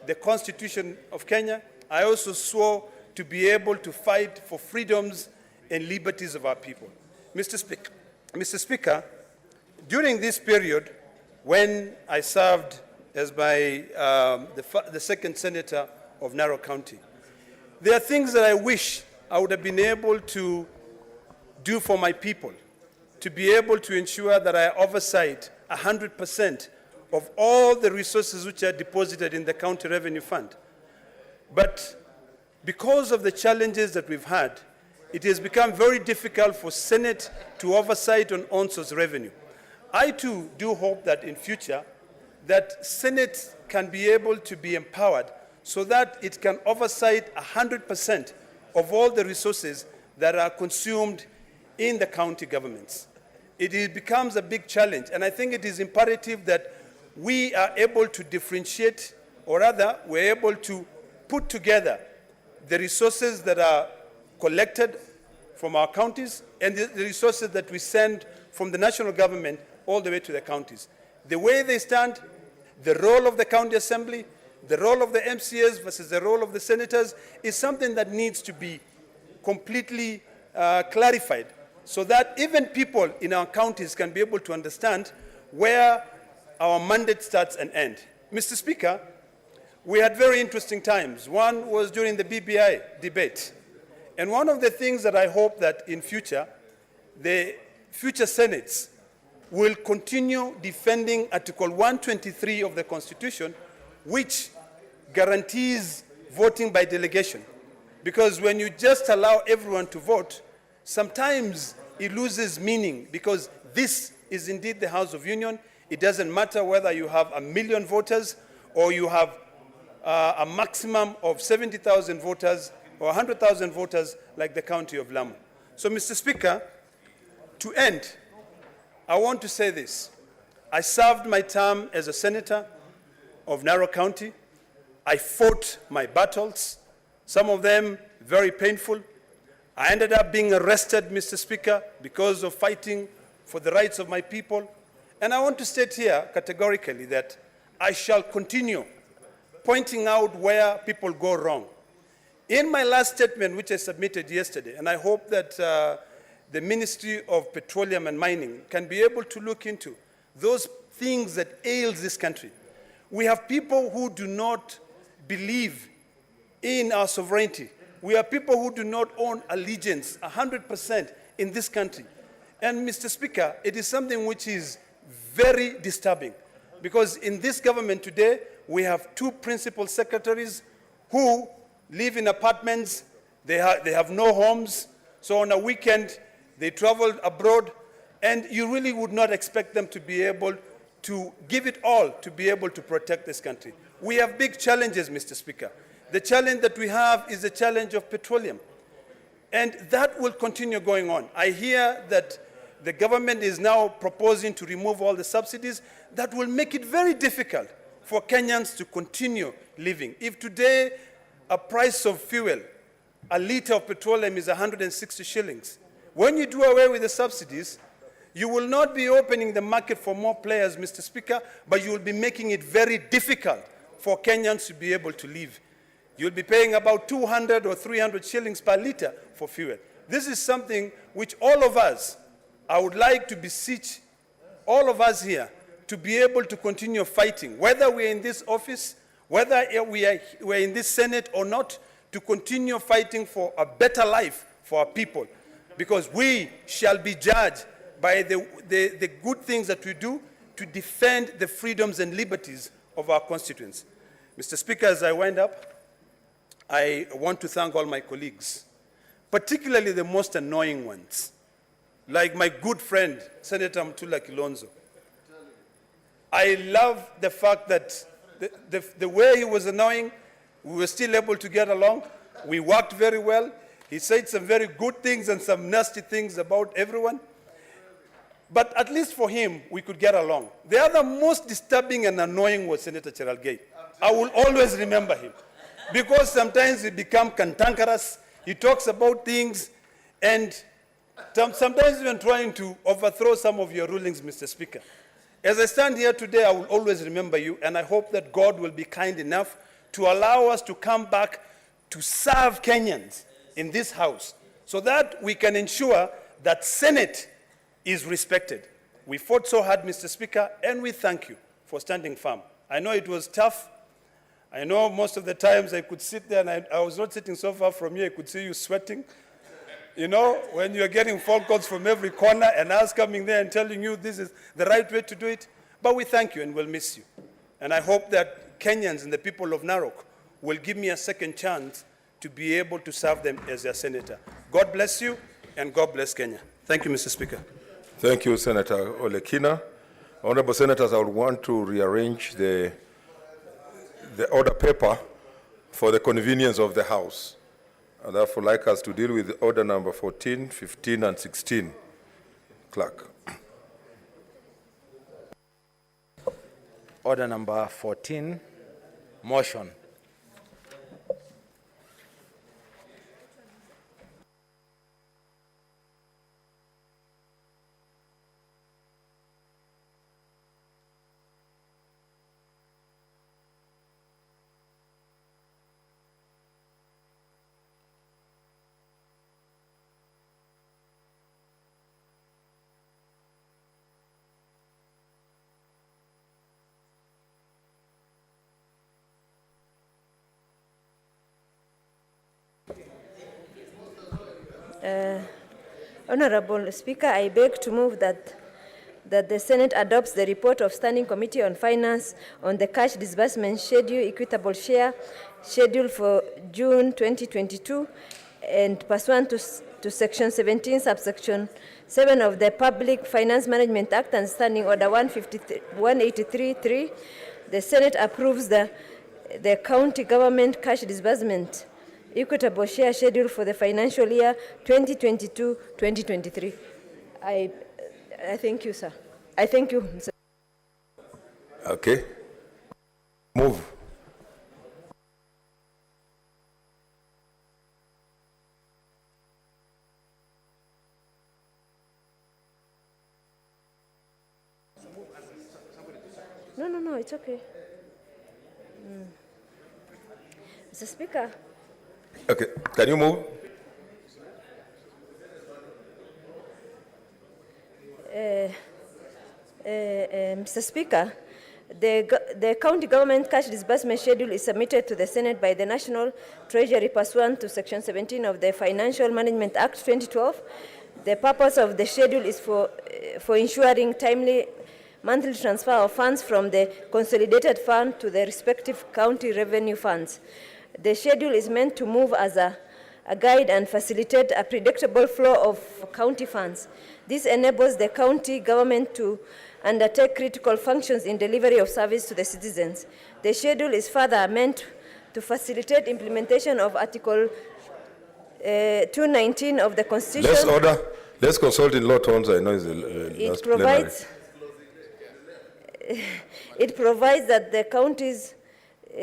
the Constitution of Kenya, I also swore to be able to fight for freedoms and liberties of our people. Mr. Speaker, during this period, when I served as the second senator of Narok County, there are things that I wish I would have been able to do for my people, to be able to ensure that I oversight 100% of all the resources which are deposited in the county revenue fund. But because of the challenges that we've had, it has become very difficult for Senate to oversight on on-source revenue. I too do hope that in future that Senate can be able to be empowered so that it can oversight 100% of all the resources that are consumed in the county governments. It becomes a big challenge, and I think it is imperative that we are able to differentiate, or rather, we're able to put together the resources that are collected from our counties and the resources that we send from the national government all the way to the counties. The way they stand, the role of the county assembly, the role of the MCAs versus the role of the senators is something that needs to be completely clarified so that even people in our counties can be able to understand where our mandate starts and ends. Mr. Speaker, we had very interesting times. One was during the BBI debate. And one of the things that I hope that in future, the future Senates will continue defending Article 123 of the Constitution, which guarantees voting by delegation. Because when you just allow everyone to vote, sometimes it loses meaning because this is indeed the House of Union. It doesn't matter whether you have 1 million voters or you have a maximum of 70,000 voters or 100,000 voters like the county of Lamu. So, Mr. Speaker, to end, I want to say this. I served my term as a senator of Narok County. I fought my battles, some of them very painful. I ended up being arrested, Mr. Speaker, because of fighting for the rights of my people. And I want to state here categorically that I shall continue pointing out where people go wrong. In my last statement, which I submitted yesterday, and I hope that the Ministry of Petroleum and Mining can be able to look into those things that ails this country. We have people who do not believe in our sovereignty. We have people who do not own allegiance 100% in this country. And Mr. Speaker, it is something which is very disturbing because in this government today, we have 2 principal secretaries who live in apartments. They have no homes. So on a weekend, they travel abroad. And you really would not expect them to be able to give it all to be able to protect this country. We have big challenges, Mr. Speaker. The challenge that we have is the challenge of petroleum. And that will continue going on. I hear that the government is now proposing to remove all the subsidies. That will make it very difficult for Kenyans to continue living. If today a price of fuel, a liter of petroleum is 160 shillings, when you do away with the subsidies, you will not be opening the market for more players, Mr. Speaker, but you will be making it very difficult for Kenyans to be able to live. You'll be paying about 200 or 300 shillings per liter for fuel. This is something which all of us, I would like to beseech all of us here to be able to continue fighting, whether we're in this office, whether we're in this Senate or not, to continue fighting for a better life for our people. Because we shall be judged by the good things that we do to defend the freedoms and liberties of our constituents. Mr. Speaker, as I wind up, I want to thank all my colleagues, particularly the most annoying ones, like my good friend, Senator Mtula Kilonzo. I love the fact that the way he was annoying, we were still able to get along. We worked very well. He said some very good things and some nasty things about everyone. But at least for him, we could get along. The other most disturbing and annoying was Senator Cherargei. I will always remember him because sometimes he becomes cantankerous. He talks about things and sometimes even trying to overthrow some of your rulings, Mr. Speaker. As I stand here today, I will always remember you, and I hope that God will be kind enough to allow us to come back to serve Kenyans in this House so that we can ensure that Senate is respected. We fought so hard, Mr. Speaker, and we thank you for standing firm. I know it was tough. I know most of the times I could sit there, and I was not sitting so far from you, I could see you sweating. You know, when you're getting phone calls from every corner and us coming there and telling you this is the right way to do it. But we thank you and we'll miss you. And I hope that Kenyans and the people of Narok will give me a second chance to be able to serve them as their senator. God bless you and God bless Kenya. Thank you, Mr. Speaker. Thank you, Senator Olekina. Honorable Senators, I would want to rearrange the order paper for the convenience of the House. I'd therefore like us to deal with order number 14, 15, and 16. Clerk. Order number 14, motion. Honorable Speaker, I beg to move that the Senate adopts the report of Standing Committee on Finance on the cash disbursement schedule, equitable share schedule for June 2022, and pursuant to Section 17, subsection 7 of the Public Finance Management Act and Standing Order 183.3, the Senate approves the county government cash disbursement equitable share schedule for the financial year 2022-2023. I thank you, sir. I thank you, sir. Okay. Move. No, it's okay. Mr. Speaker. Okay, can you move? Mr. Speaker, the county government cash disbursement schedule is submitted to the Senate by the National Treasury pursuant to Section 17 of the Financial Management Act 2012. The purpose of the schedule is for ensuring timely monthly transfer of funds from the consolidated fund to the respective county revenue funds. The schedule is meant to move as a guide and facilitate a predictable flow of county funds. This enables the county government to undertake critical functions in delivery of service to the citizens. The schedule is further meant to facilitate implementation of Article 219 of the Constitution. Let's order. Let's consult in low tones. I know it's the last plenary. It provides that the county's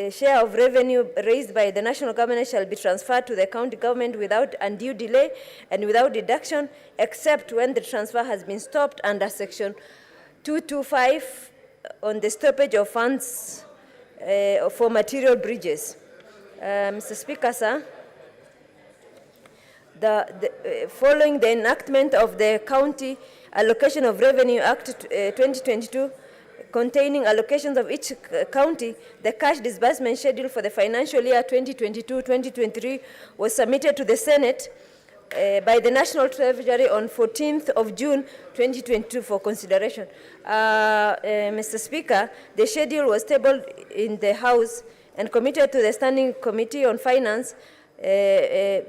share of revenue raised by the national government shall be transferred to the county government without undue delay and without deduction, except when the transfer has been stopped under Section 225 on the stoppage of funds for material breaches. Mr. Speaker, sir, following the enactment of the County Allocation of Revenue Act 2022, containing allocations of each county, the cash disbursement schedule for the financial year 2022-2023 was submitted to the Senate by the National Treasury on 14th of June 2022 for consideration. Mr. Speaker, the schedule was tabled in the House and committed to the Standing Committee on Finance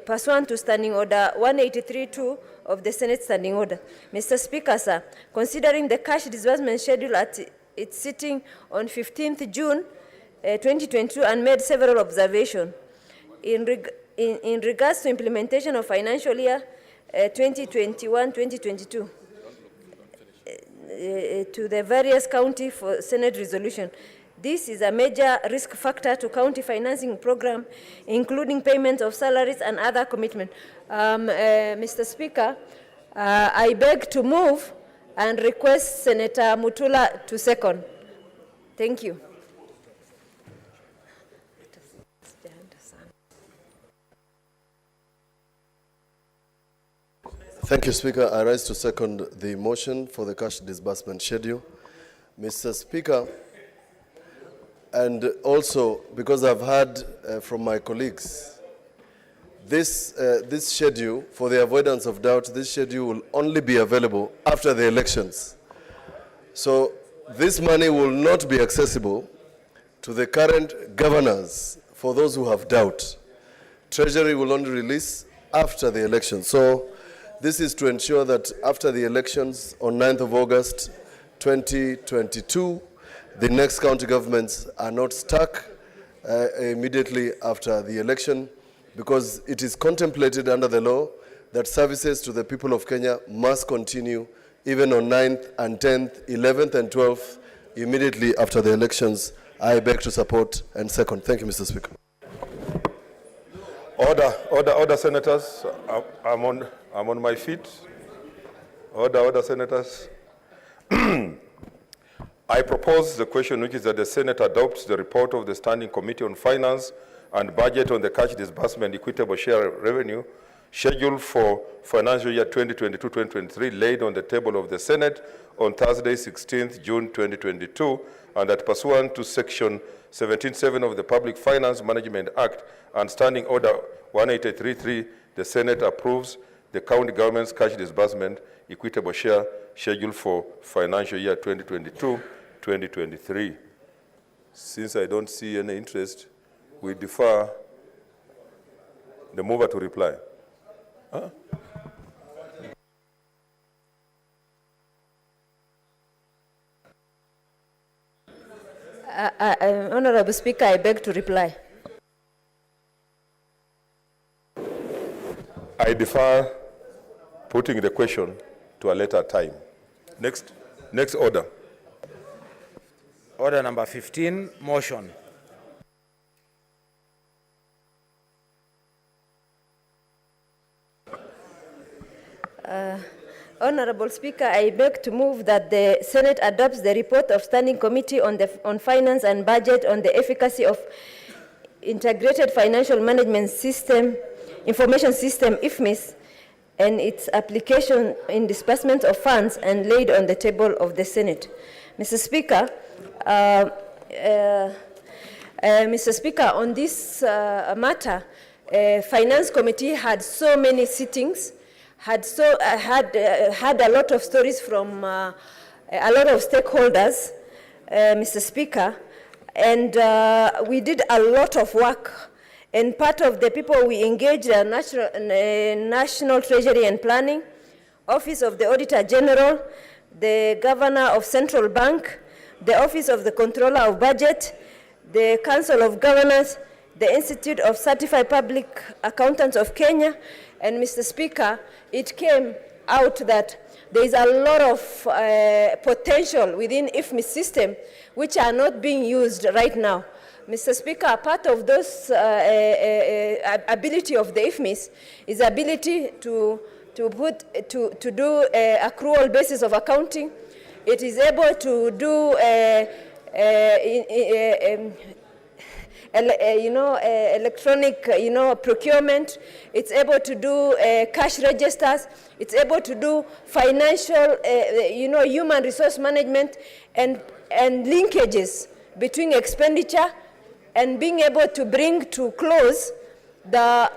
pursuant to Standing Order 183.2 of the Senate Standing Order. Mr. Speaker, sir, considering the cash disbursement schedule at its sitting on 15th June 2022 and made several observations. In regards to implementation of financial year 2021-2022 to the various county for Senate resolution. This is a major risk factor to county financing program, including payment of salaries and other commitments. Mr. Speaker, I beg to move and request Senator Mutula to second. Thank you. Thank you, Speaker. I rise to second the motion for the cash disbursement schedule. Mr. Speaker, and also because I've heard from my colleagues, this schedule, for the avoidance of doubt, this schedule will only be available after the elections. So this money will not be accessible to the current governors for those who have doubt. Treasury will only release after the election. So this is to ensure that after the elections on 9th of August 2022, the next county governments are not stuck immediately after the election, because it is contemplated under the law that services to the people of Kenya must continue even on 9th and 10th, 11th and 12th immediately after the elections. I beg to support and second. Thank you, Mr. Speaker. Order, senators. I'm on my feet. Order, senators. I propose the question, which is that the Senate adopts the report of the Standing Committee on Finance and Budget on the cash disbursement equitable share revenue scheduled for financial year 2022-2023 laid on the table of the Senate on Thursday, 16th June 2022, and that pursuant to Section 17(7) of the Public Finance Management Act and Standing Order 183.3, the Senate approves the county government's cash disbursement equitable share scheduled for financial year 2022-2023. Since I don't see any interest, we defer the mover to reply. Huh? Honorable Speaker, I beg to reply. I defer putting the question to a later time. Next order. Order number 15, motion. Honorable Speaker, I beg to move that the Senate adopts the report of Standing Committee on Finance and Budget on the efficacy of Integrated Financial Management System, Information System, IFMIS, and its application in disbursement of funds and laid on the table of the Senate. Mr. Speaker, on this matter, Finance Committee had so many sittings, had a lot of stories from a lot of stakeholders, Mr. Speaker, and we did a lot of work. And part of the people we engaged are National Treasury and Planning, Office of the Auditor General, the Governor of Central Bank, the Office of the Controller of Budget, the Council of Governors, the Institute of Certified Public Accountants of Kenya, and Mr. Speaker, it came out that there is a lot of potential within IFMIS system which are not being used right now. Mr. Speaker, part of those ability of the IFMIS is ability to do accrual basis of accounting. It is able to do electronic, procurement. It's able to do cash registers. It's able to do financial, human resource management and linkages between expenditure and being able to bring to close the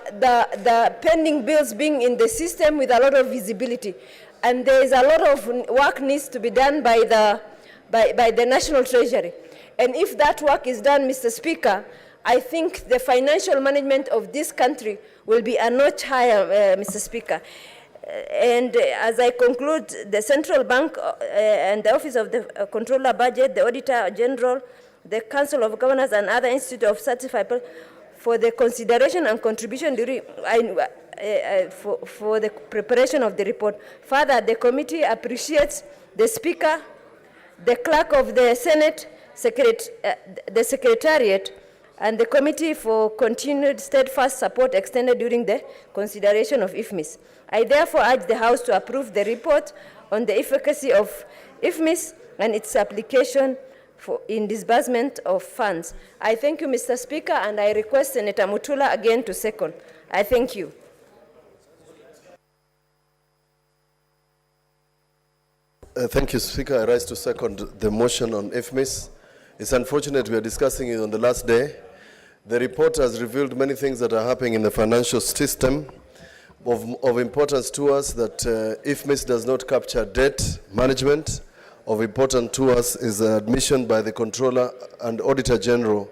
pending bills being in the system with a lot of visibility. And there is a lot of work needs to be done by the National Treasury. And if that work is done, Mr. Speaker, I think the financial management of this country will be a notch higher, Mr. Speaker. And as I conclude, the Central Bank and the Office of the Controller Budget, the Auditor General, the Council of Governors and other Institute of Certified for the consideration and contribution during, for the preparation of the report. Further, the committee appreciates the Speaker, the Clerk of the Senate, the Secretariat, and the committee for continued steadfast support extended during the consideration of IFMIS. I therefore urge the House to approve the report on the efficacy of IFMIS and its application in disbursement of funds. I thank you, Mr. Speaker, and I request Senator Mutula again to second. I thank you. Thank you, Speaker. I rise to second the motion on IFMIS. It's unfortunate we are discussing it on the last day. The report has revealed many things that are happening in the financial system of importance to us, that IFMIS does not capture debt management. Of importance to us is admission by the Controller and Auditor General,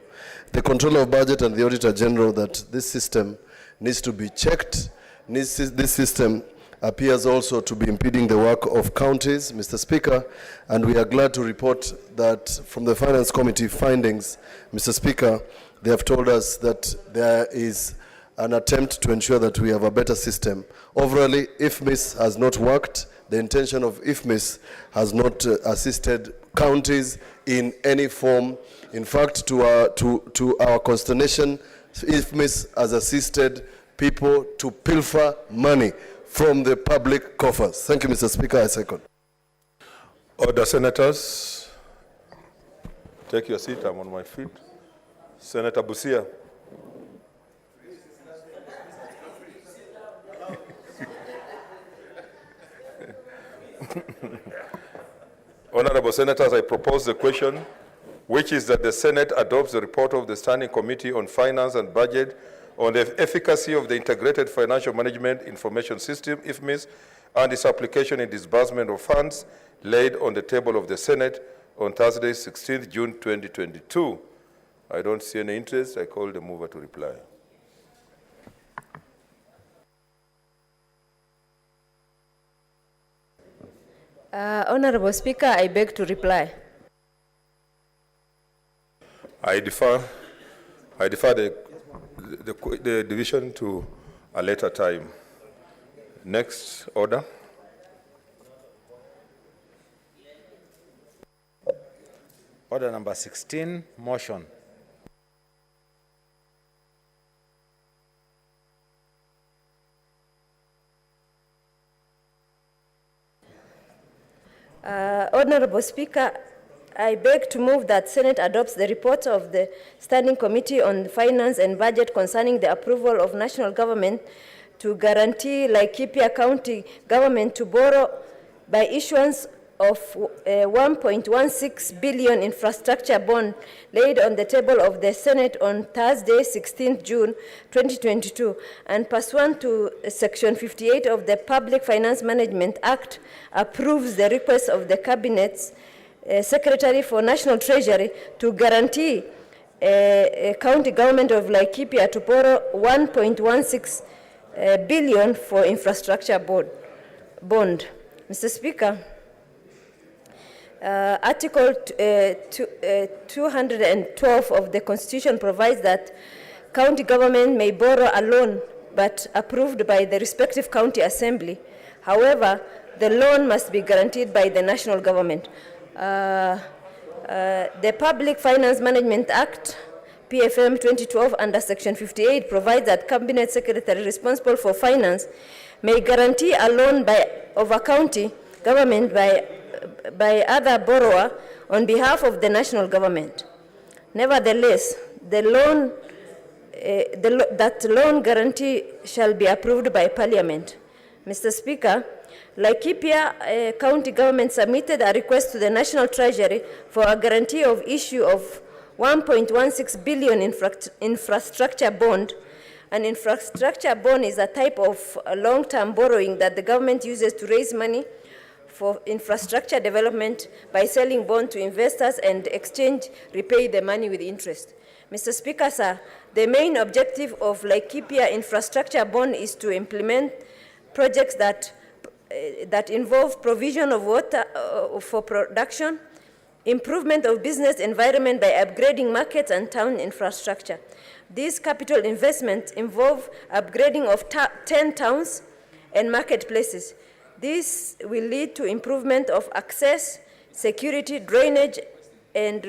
the Controller of Budget and the Auditor General, that this system needs to be checked. This system appears also to be impeding the work of counties, Mr. Speaker, and we are glad to report that from the Finance Committee findings, Mr. Speaker, they have told us that there is an attempt to ensure that we have a better system. Overall, IFMIS has not worked. the intention of IFMIS has not assisted counties in any form. In fact, to our consternation, IFMIS has assisted people to pilfer money from the public coffers. Thank you, Mr. Speaker. I second. Order, senators. Take your seat. I'm on my feet. Senator Busia. Honorable senators, I propose the question, which is that the Senate adopts the report of the Standing Committee on Finance and Budget on the efficacy of the Integrated Financial Management Information System, IFMIS, and its application and disbursement of funds laid on the table of the Senate on Thursday, 16th June 2022. I don't see any interest. I call the mover to reply. Honorable Speaker, I beg to reply. I defer the division to a later time. Next order. Order number 16, motion. Honorable Speaker, I beg to move that Senate adopts the report of the Standing Committee on Finance and Budget concerning the approval of national government to guarantee Laikipia County government to borrow by issuance of 1.16 billion infrastructure bond laid on the table of the Senate on Thursday, 16th June 2022, and pursuant to Section 58 of the Public Finance Management Act, approves the request of the Cabinet's Secretary for National Treasury to guarantee county government of Laikipia to borrow 1.16 billion for infrastructure bond. Mr. Speaker, Article 212 of the Constitution provides that county government may borrow a loan but approved by the respective county assembly. However, the loan must be guaranteed by the national government. The Public Finance Management Act, PFM 2012, under Section 58, provides that Cabinet Secretary responsible for finance may guarantee a loan of a county government by other borrower on behalf of the national government. Nevertheless, that loan guarantee shall be approved by Parliament. Mr. Speaker, Laikipia County government submitted a request to the National Treasury for a guarantee of issue of 1.16 billion infrastructure bond. An infrastructure bond is a type of long-term borrowing that the government uses to raise money for infrastructure development by selling bond to investors and repay the money with interest. Mr. Speaker, sir, the main objective of Laikipia infrastructure bond is to implement projects that involve provision of water for production, improvement of business environment by upgrading markets and town infrastructure. These capital investments involve upgrading of 10 towns and marketplaces. This will lead to improvement of access, security, drainage, and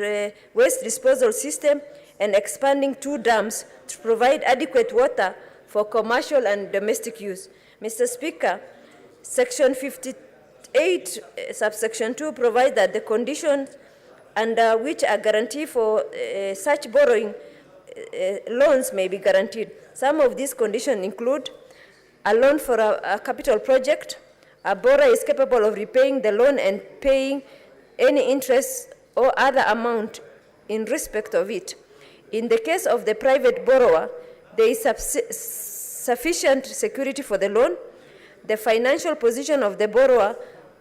waste disposal system, and expanding 2 dams to provide adequate water for commercial and domestic use. Mr. Speaker, Section 58, subsection 2 provides that the conditions under which a guarantee for such borrowing loans may be guaranteed. Some of these conditions include a loan for a capital project, a borrower is capable of repaying the loan and paying any interest or other amount in respect of it. In the case of the private borrower, there is sufficient security for the loan. The financial position of the borrower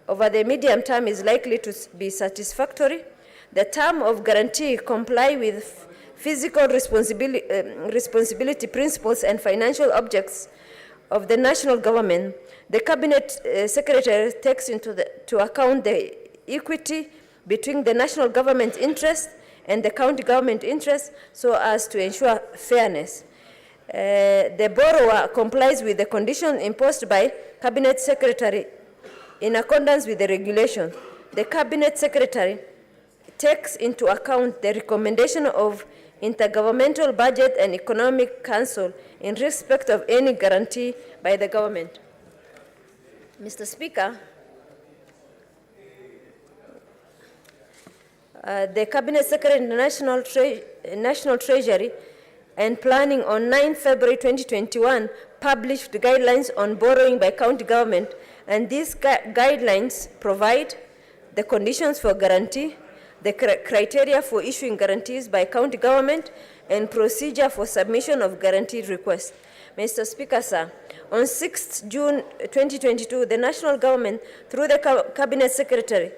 over the medium term is likely to be satisfactory. The term of guarantee comply with physical responsibility principles and financial objects of the national government. The Cabinet Secretary takes to account the equity between the national government interest and the county government interest so as to ensure fairness. The borrower complies with the condition imposed by Cabinet Secretary In accordance with the regulation, the Cabinet Secretary takes into account the recommendation of Intergovernmental Budget and Economic Council in respect of any guarantee by the government. Mr. Speaker, the Cabinet Secretary in the National Treasury and Planning on 9 February 2021 published guidelines on borrowing by county government, and these guidelines provide the conditions for guarantee, the criteria for issuing guarantees by county government, and procedure for submission of guaranteed requests. Mr. Speaker, sir, on 6 June 2022, the national government, through the Cabinet Secretary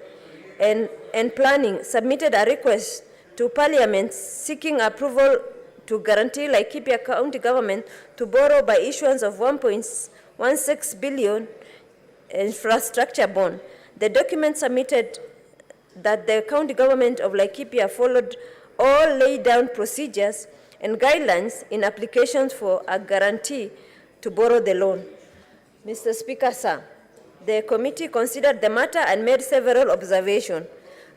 and Planning, submitted a request to Parliament seeking approval to guarantee Laikipia County Government to borrow by issuance of 1.16 billion infrastructure bond. The document submitted that the county government of Laikipia followed all laid down procedures and guidelines in applications for a guarantee to borrow the loan. Mr. Speaker, sir, the committee considered the matter and made several observations.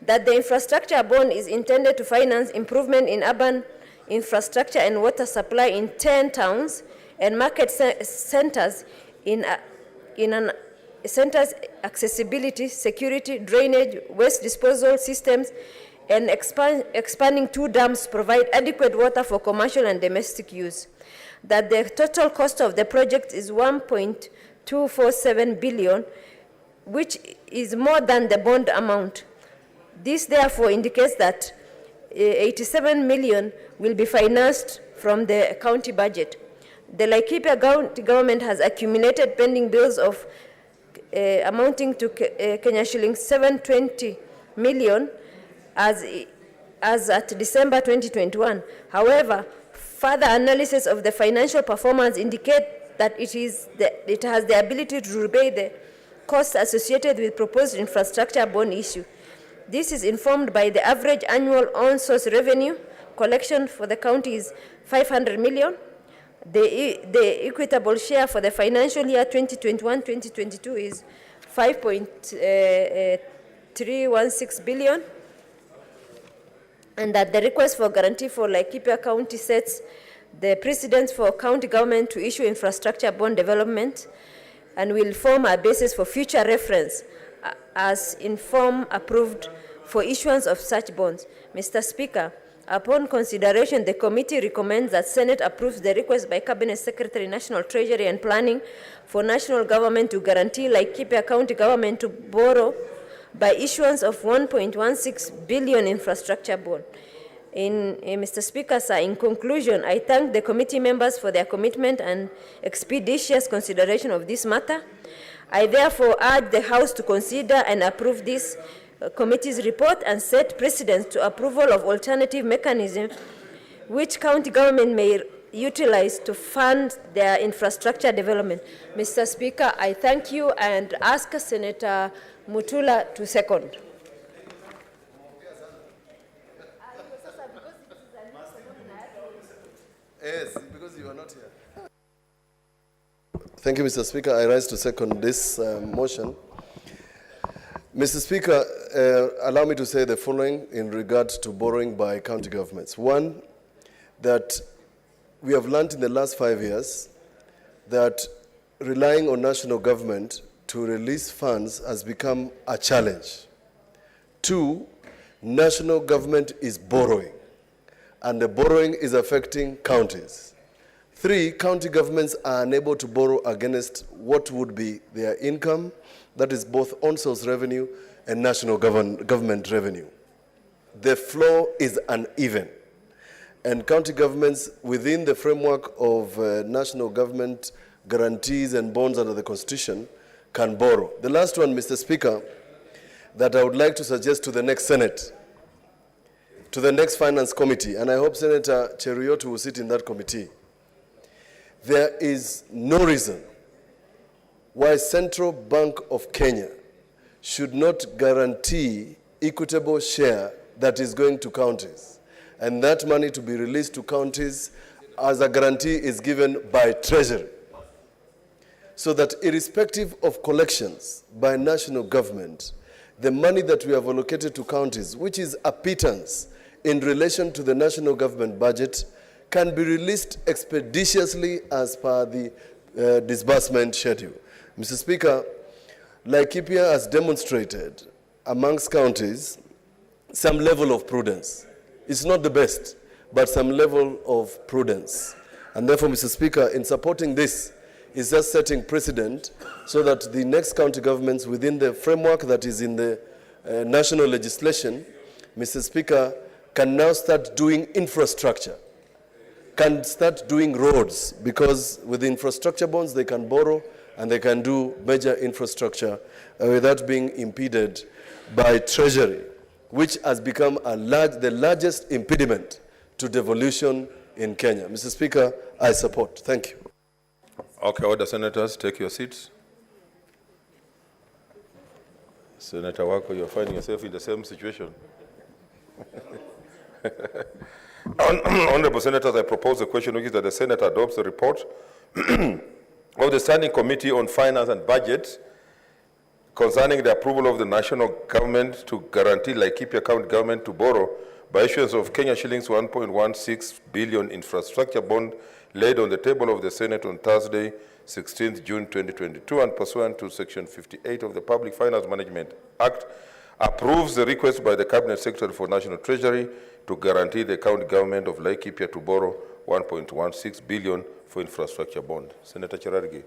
That the infrastructure bond is intended to finance improvement in urban infrastructure and water supply in 10 towns and market centers centers accessibility, security, drainage, waste disposal systems, and expanding 2 dams provide adequate water for commercial and domestic use. That the total cost of the project is 1.247 billion, which is more than the bond amount. This therefore indicates that 87 million will be financed from the county budget. The Laikipia County government has accumulated pending bills of amounting to Kenya shillings 720 million as at December 2021. However, further analysis of the financial performance indicate that it has the ability to repay the costs associated with proposed infrastructure bond issue. This is informed by the average annual on-source revenue collection for the county is 500 million. The equitable share for the financial year 2021-2022 is 5.316 billion. And that the request for guarantee for Laikipia County sets the precedent for county government to issue infrastructure bond development and will form a basis for future reference as in form approved for issuance of such bonds. Mr. Speaker, upon consideration, the committee recommends that Senate approves the request by Cabinet Secretary, National Treasury and Planning for national government to guarantee Laikipia County government to borrow by issuance of 1.16 billion infrastructure bond. Mr. Speaker, sir, in conclusion, I thank the committee members for their commitment and expeditious consideration of this matter. I therefore urge the House to consider and approve this committee's report and set precedents to approval of alternative mechanisms which county government may utilize to fund their infrastructure development. Mr. Speaker, I thank you and ask Senator Mutula to second. Yes, because you are not here. Thank you, Mr. Speaker. I rise to second this motion. Mr. Speaker, allow me to say the following in regard to borrowing by county governments. One, that we have learned in the last 5 years that relying on national government to release funds has become a challenge. Two, national government is borrowing, and the borrowing is affecting counties. Three, county governments are unable to borrow against what would be their income, that is both on-source revenue and national government revenue. The flow is uneven, and county governments within the framework of national government guarantees and bonds under the Constitution can borrow. The last one, Mr. Speaker, that I would like to suggest to the next Senate, to the next Finance Committee, and I hope Senator Cheruiyot will sit in that committee. There is no reason why Central Bank of Kenya should not guarantee equitable share that is going to counties, and that money to be released to counties as a guarantee is given by Treasury. so that irrespective of collections by national government, the money that we have allocated to counties, which is a pittance in relation to the national government budget, can be released expeditiously as per the disbursement schedule. Mr. Speaker, Laikipia has demonstrated amongst counties some level of prudence. It's not the best, but some level of prudence. And therefore, Mr. Speaker, in supporting this, is just setting precedent so that the next county governments within the framework that is in the national legislation, Mr. Speaker, can now start doing infrastructure, can start doing roads, because with the infrastructure bonds they can borrow and they can do major infrastructure without being impeded by Treasury, which has become the largest impediment to devolution in Kenya. Mr. Speaker, I support. Thank you. Okay, order, senators, take your seats. Senator Wako, you're finding yourself in the same situation. Honorable senators, I propose a question which is that the Senate adopts the report of the Standing Committee on Finance and Budget concerning the approval of the national government to guarantee Laikipia County government to borrow by issuance of Kenya shillings 1.16 billion infrastructure bond laid on the table of the Senate on Thursday, 16th June 2022, and pursuant to Section 58 of the Public Finance Management Act, approves the request by the Cabinet Secretary for National Treasury to guarantee the county government of Laikipia to borrow 1.16 billion for infrastructure bond. Senator Cherargei.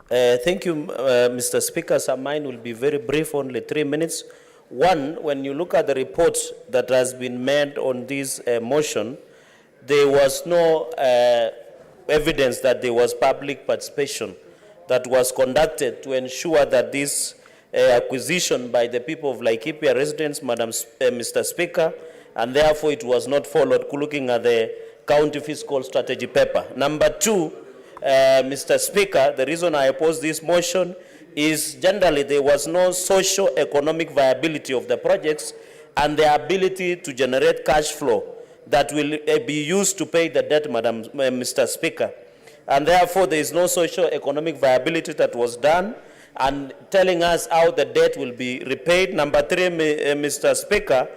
Thank you, Mr. Speaker. So mine will be very brief, only 3 minutes. One, when you look at the report that has been made on this motion, there was no evidence that there was public participation that was conducted to ensure that this acquisition by the people of Laikipia residents, Mr. Speaker, and therefore it was not followed looking at the county fiscal strategy paper. Number two, Mr. Speaker, the reason I oppose this motion is generally there was no socio-economic viability of the projects and the ability to generate cash flow that will be used to pay the debt, Mr. Speaker. And therefore there is no socio-economic viability that was done and telling us how the debt will be repaid. Number three, Mr. Speaker,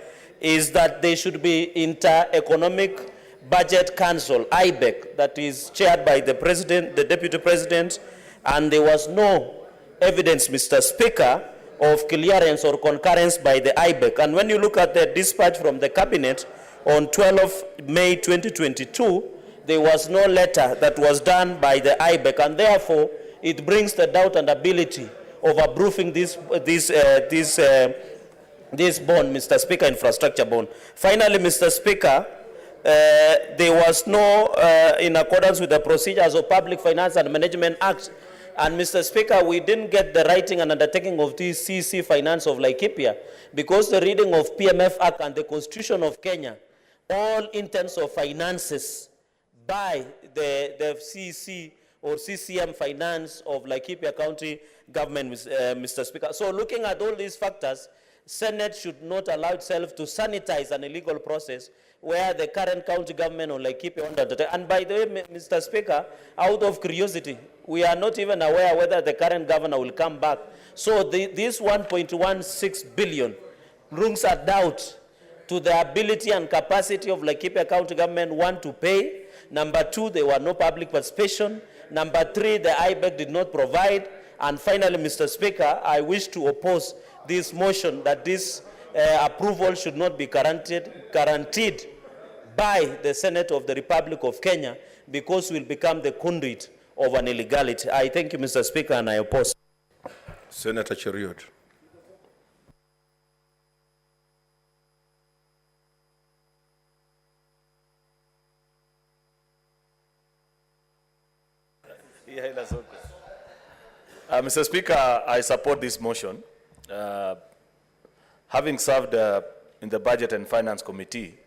is that there should be inter-economic budget council, IBEC, that is chaired by the president, the deputy president, and there was no evidence, Mr. Speaker, of clearance or concurrence by the IBEC. And when you look at the dispatch from the cabinet on 12 May 2022, there was no letter that was done by the IBEC, and therefore it brings the doubt and ability of approving this bond, Mr. Speaker, infrastructure bond. Finally, Mr. Speaker, there was no, in accordance with the procedures of Public Finance and Management Act, and Mr. Speaker, we didn't get the writing and undertaking of the CC Finance of Laikipia, because the reading of PMF Act and the Constitution of Kenya, all intents of finances by the CC or CCM finance of Laikipia County government, Mr. Speaker. So looking at all these factors, Senate should not allow itself to sanitize an illegal process where the current county government on Laikipia under. And by the way, Mr. Speaker, out of curiosity, we are not even aware whether the current governor will come back. So this 1.16 billion brings a doubt to the ability and capacity of Laikipia County government, one, to pay. Number two, there were no public participation. Number three, the IBEC did not provide. And finally, Mr. Speaker, I wish to oppose this motion that this approval should not be guaranteed by the Senate of the Republic of Kenya, because we'll become the conduit of an illegality. I thank you, Mr. Speaker, and I oppose. Senator Cheriot. Mr. Speaker, I support this motion. Having served in the Budget and Finance Committee,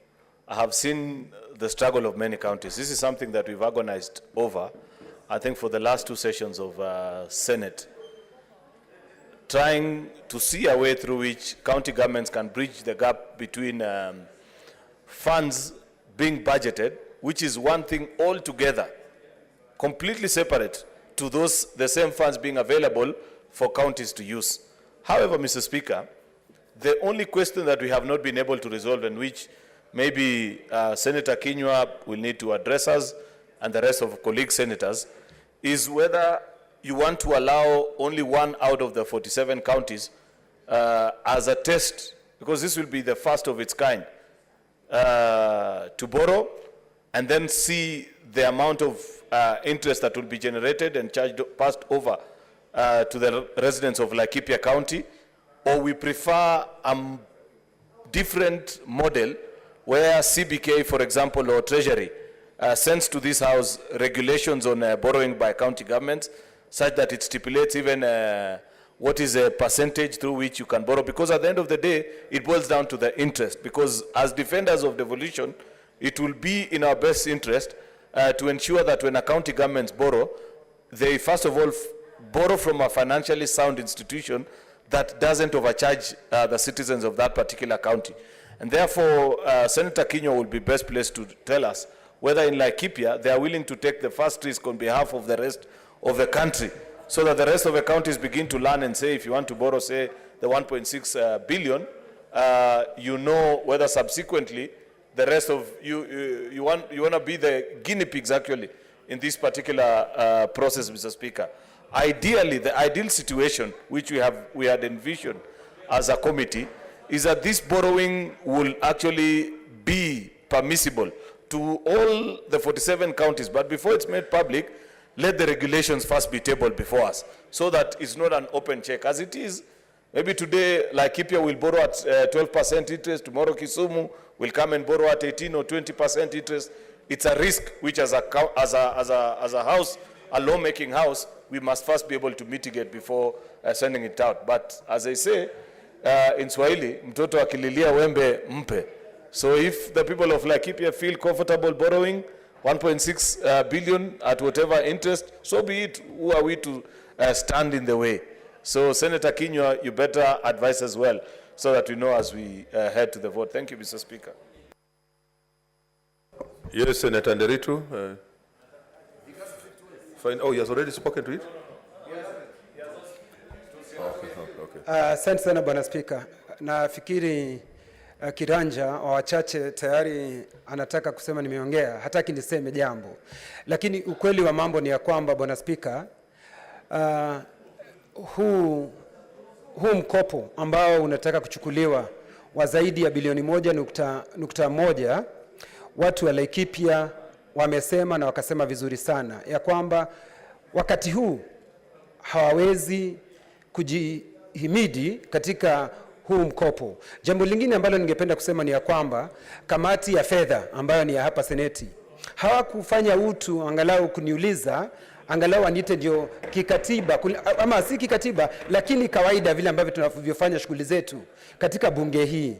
I have seen the struggle of many counties. This is something that we've agonized over, I think, for the last two sessions of Senate, trying to see a way through which county governments can bridge the gap between funds being budgeted which is one thing altogether, completely separate to those, the same funds being available for counties to use. However, Mr. Speaker, the only question that we have not been able to resolve, and which maybe Senator Kinyua will need to address us and the rest of colleague senators, is whether you want to allow only one out of the 47 counties as a test, because this will be the first of its kind, to borrow and then see the amount of interest that will be generated and passed over to the residents of Laikipia County, or we prefer a different model where CBK, for example, or Treasury sends to this House regulations on borrowing by county governments, such that it stipulates even what is a percentage through which you can borrow, because at the end of the day, it boils down to the interest, because as defenders of devolution, it will be in our best interest to ensure that when a county governments borrow, they first of all borrow from a financially sound institution that doesn't overcharge the citizens of that particular county. And therefore, Senator Kinyua will be best placed to tell us whether in Laikipia they are willing to take the first risk on behalf of the rest of the country, so that the rest of the counties begin to learn and say, if you want to borrow, say, the 1.6 billion, you know whether subsequently the rest of you want to be the guinea pigs actually in this particular process, Mr. Speaker. Ideally, the ideal situation which we had envisioned as a committee is that this borrowing will actually be permissible to all the 47 counties, but before it's made public, let the regulations first be tabled before us, so that it's not an open check. As it is, maybe today, Laikipia will borrow at 12% interest, tomorrow Kisumu will come and borrow at 18 or 20% interest. It's a risk which as a house, a lawmaking house, we must first be able to mitigate before sending it out. But as I say, in Swahili, mtoto akililia wembe mpe. So if the people of Laikipia feel comfortable borrowing 1.6 billion at whatever interest, so be it. Who are we to stand in the way? So Senator Kinyua, you better advise as well, so that we know as we head to the vote. Thank you, Mr. Speaker. Yes, Senator Nderitu. Fine. Oh, he has already spoken to it? Okay. Asante sana Bwana Spika. Nafikiri Kiranja wa wachache tayari anataka kusema nimeongea, hataki niseme jambo. Lakini ukweli wa mambo ni ya kwamba Bwana Spika, huu mkopo ambao unataka kuchukuliwa wa zaidi ya bilioni 1.1, watu wa Laikipia wamesema na wakasema vizuri sana ya kwamba wakati huu hawawezi kujihimidi katika huu mkopo. Jambo lingine ambalo ningependa kusema ni ya kwamba kamati ya fedha ambayo ni ya hapa Seneti hawakufanya utu angalau kuniuliza, angalau aniite ndio kikatiba, ama si kikatiba lakini kawaida vile ambavyo tunavyofanya shughuli zetu katika bunge hii.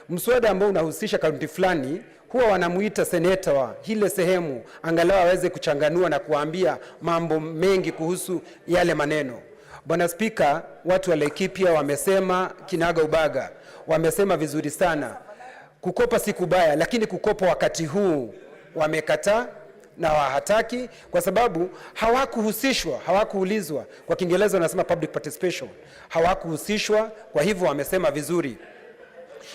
Mswada ambao unahusisha kaunti fulani huwa wanamuita seneta wa ile sehemu angalau aweze kuchanganua na kuambia mambo mengi kuhusu yale maneno. Bwana Spika, watu wa Laikipia wamesema kinaga ubaga, wamesema vizuri sana. Kukopa si kubaya, lakini kukopa wakati huu wamekataa na hataki, kwa sababu hawakuhusishwa, hawakuulizwa. Kwa Kiingereza wanasema public participation. Hawakuhusishwa, kwa hivyo wamesema vizuri.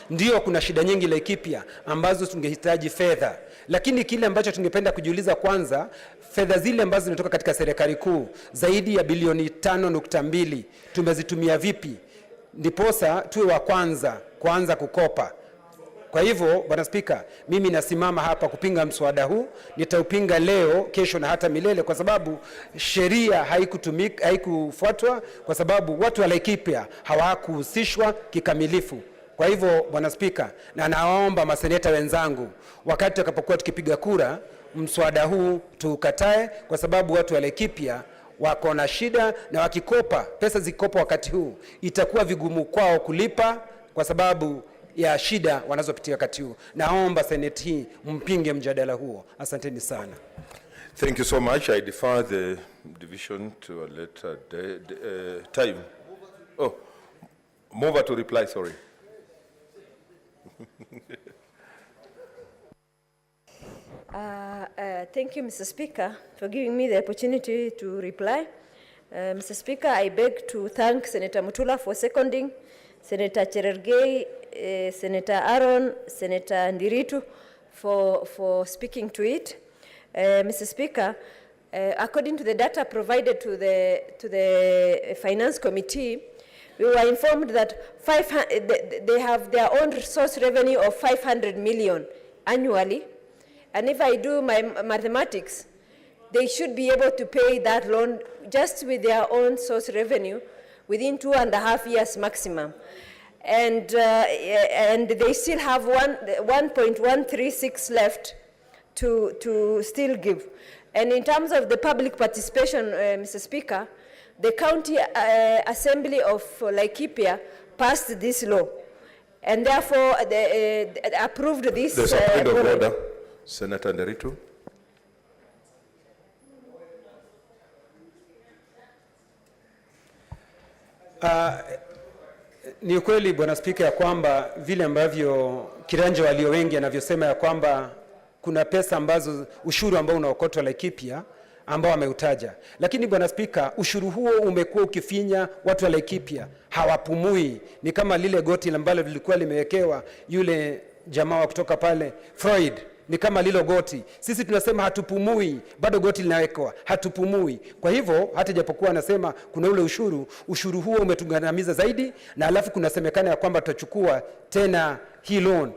Ndio kuna shida nyingi Laikipia ambazo tungehitaji fedha, lakini kile ambacho tungependa kujiuliza kwanza, fedha zile ambazo zinatoka katika serikali kuu zaidi ya bilioni 5.2 tumezitumia vipi? Ndiposa tuwe wa kwanza kukopa. Kwa hivyo Bwana Spika, mimi nasimama hapa kupinga mswada huu. Nitaupinga leo, kesho na hata milele, kwa sababu sheria haikufuatwa, kwa sababu watu wa Laikipia hawakuhusishwa kikamilifu. Kwa hivyo Bwana Spika, na naomba maseneta wenzangu, wakati tutakapokuwa tukipiga kura, mswada huu tukatae, kwa sababu watu wa Laikipia wako na shida, na wakikopa, pesa zikopa wakati huu, itakuwa vigumu kwao kulipa kwa sababu ya shida wanazopitia wakati huu. Naomba Senate hii mpinge mjadala huo. Asanteni sana. Thank you so much. I defer the division to a later time. Oh, mover to reply, sorry. Thank you, Mr. Speaker, for giving me the opportunity to reply. Mr. Speaker, I beg to thank Senator Mutula for seconding, Senator Cherargei, Senator Aaron, Senator Ndiritu for speaking to it. Mr. Speaker, according to the data provided to the Finance Committee, we were informed that they have their own source revenue of 500 million annually. And if I do my mathematics, they should be able to pay that loan just with their own source revenue within 2.5 years maximum. And they still have 1.136 left to still give. And in terms of the public participation, Mr. Speaker, the County Assembly of Laikipia passed this law, and therefore they approved this. There's a point of order. Senator Nderitu. Ni ukweli Bwana Spika ya kwamba vile ambavyo kiranja walio wengi anavyosema ya kwamba kuna pesa ambazo ushuru ambao unaokotwa Laikipia ambao ameutaja. Lakini Bwana Spika, ushuru huo umekuwa ukifinya watu wa Laikipia, hawapumui. Ni kama lile goti ambalo lilikuwa limewekewa yule jamaa wa kutoka pale Freud. Ni kama lilo goti. Sisi tunasema hatupumui, bado goti linawekwa, hatupumui. Kwa hivyo hata japokuwa anasema kuna ule ushuru huo umetugandamiza zaidi, na alafu kunasemekana ya kwamba tutachukua tena hii loan.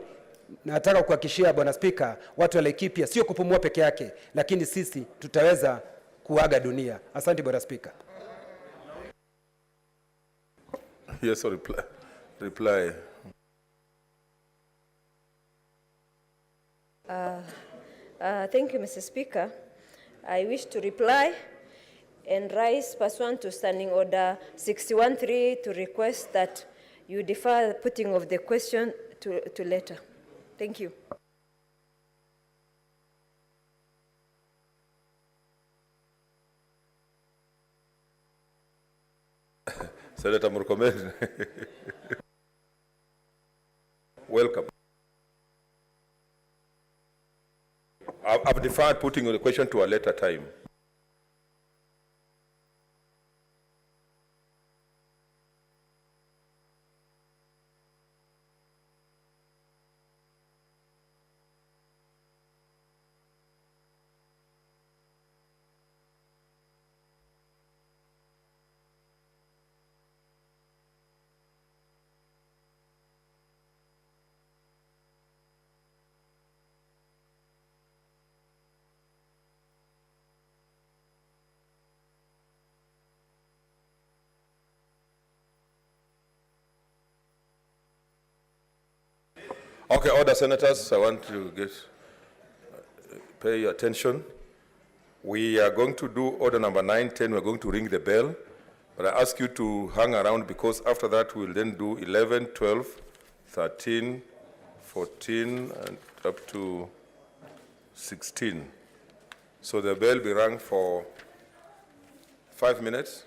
Nataka kuhakikishia Bwana Spika, watu wa Laikipia sio kupumua peke yake, lakini sisi tutaweza kuaga dunia. Asante Bwana Spika. Yes, reply. Thank you, Mr. Speaker. I wish to reply and rise pursuant to Standing Order 61.3 to request that you defer the putting of the question to later. Thank you. Senator Murkomen. Welcome. I've deferred putting the question to a later time. Okay, order, senators. I want to pay your attention. We are going to do order number 9, 10. We're going to ring the bell. But I ask you to hang around because after that we'll then do 11, 12, 13, 14, and up to 16. So the bell will be rung for 5 minutes.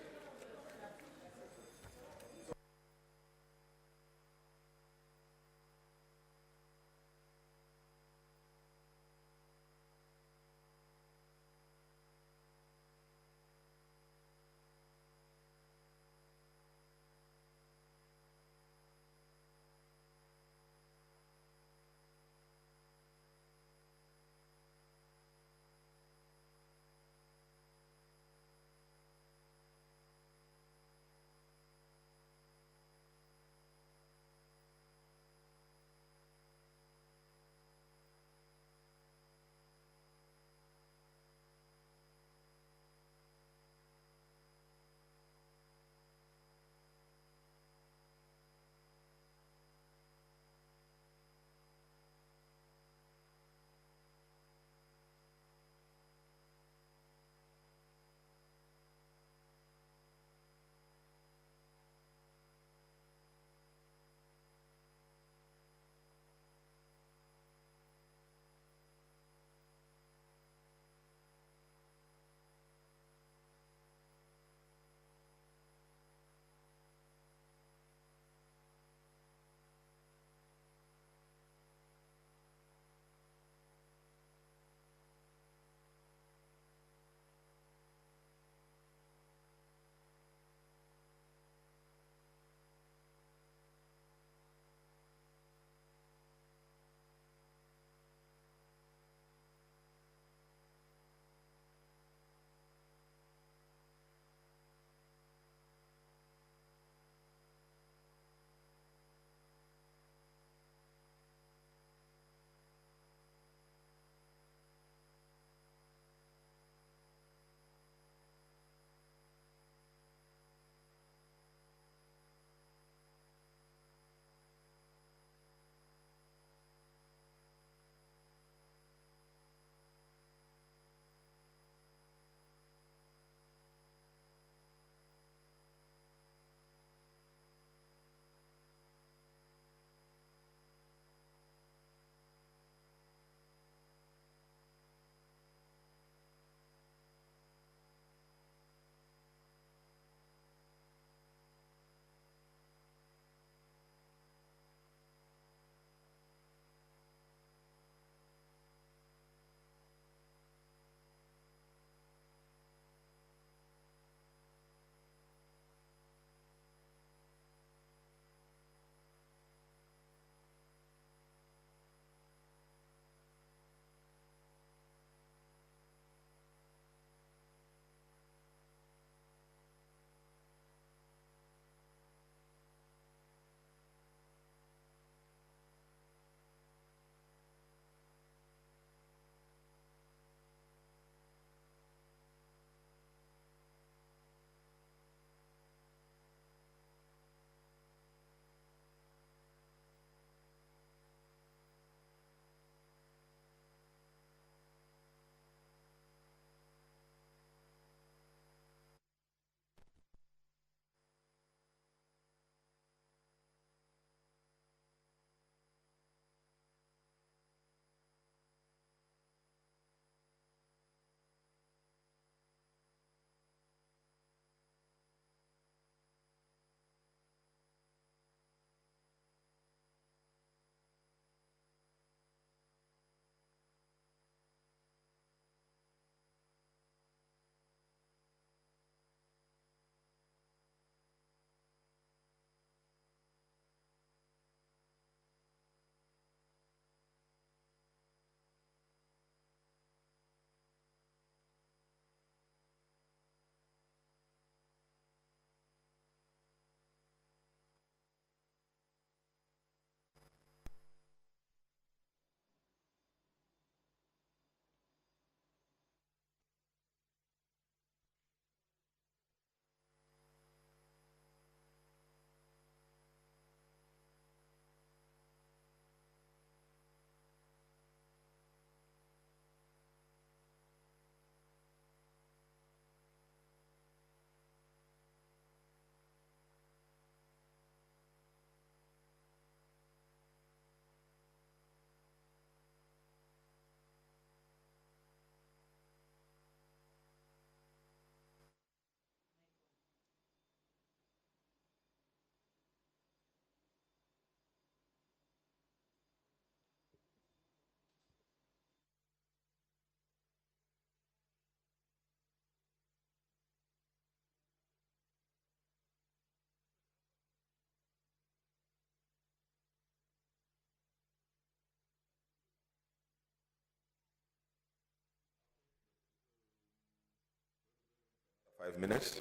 5 minutes.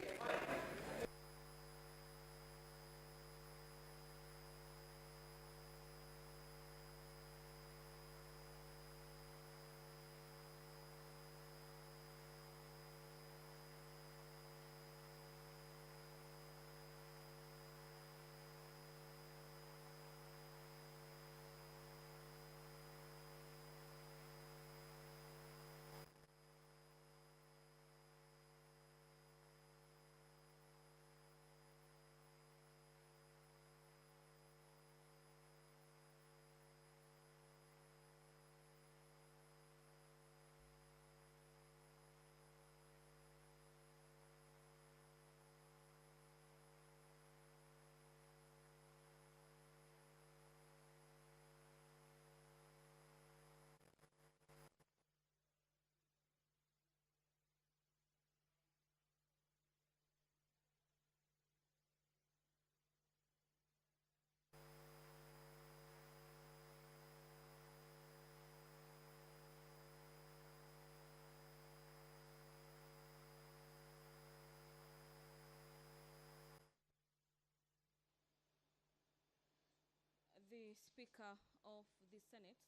The Speaker of the Senate,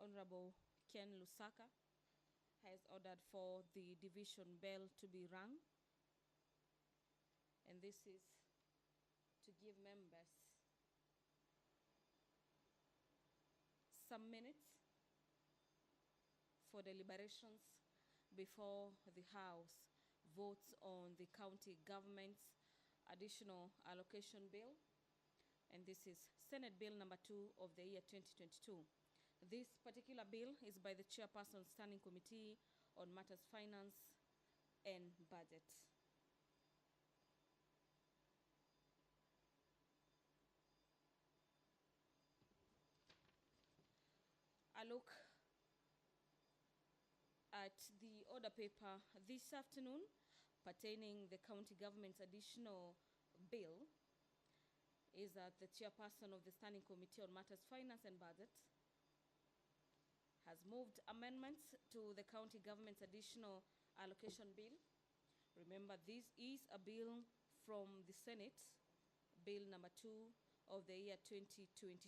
Honorable Ken Lusaka, has ordered for the division bell to be rung. And this is to give members some minutes for deliberations before the House votes on the county government's additional allocation bill. And this is Senate Bill number 2 of the year 2022. This particular bill is by the Chairperson Standing Committee on Matters Finance and Budget. A look at the order paper this afternoon pertaining the county government's additional bill is that the Chairperson of the Standing Committee on Matters Finance and Budget has moved amendments to the county government's additional allocation bill. Remember, this is a bill from the Senate, Bill number 2 of the year 2022.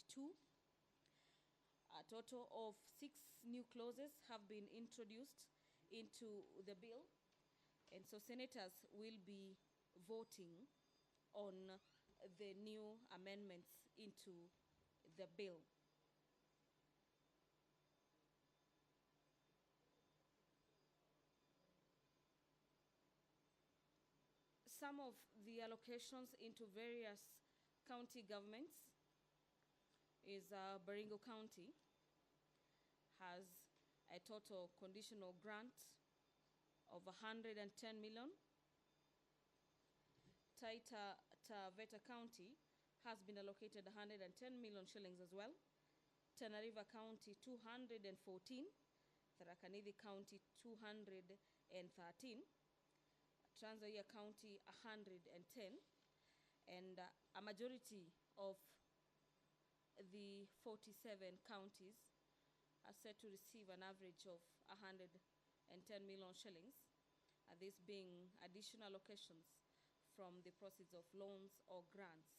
A total of 6 new clauses have been introduced into the bill, and so senators will be voting on the new amendments into the bill. Some of the allocations into various county governments is Baringo County has a total conditional grant of 110 million. Taita Taveta County has been allocated 110 million shillings as well. Tana River County 214, Tharaka Nithi County 213, Trans Nzoia County 110, and a majority of the 47 counties are set to receive an average of 110 million shillings, this being additional allocations from the proceeds of loans or grants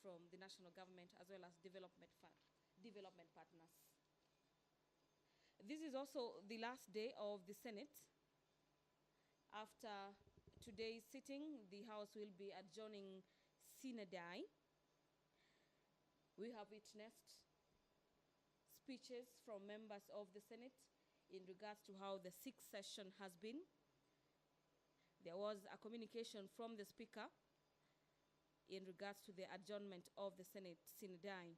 from the national government as well as development partners. This is also the last day of the Senate. After today's sitting, the House will be adjourning sine die. We have witnessed speeches from members of the Senate in regards to how the 6th session has been. There was a communication from the Speaker in regards to the adjournment of the Senate sine die.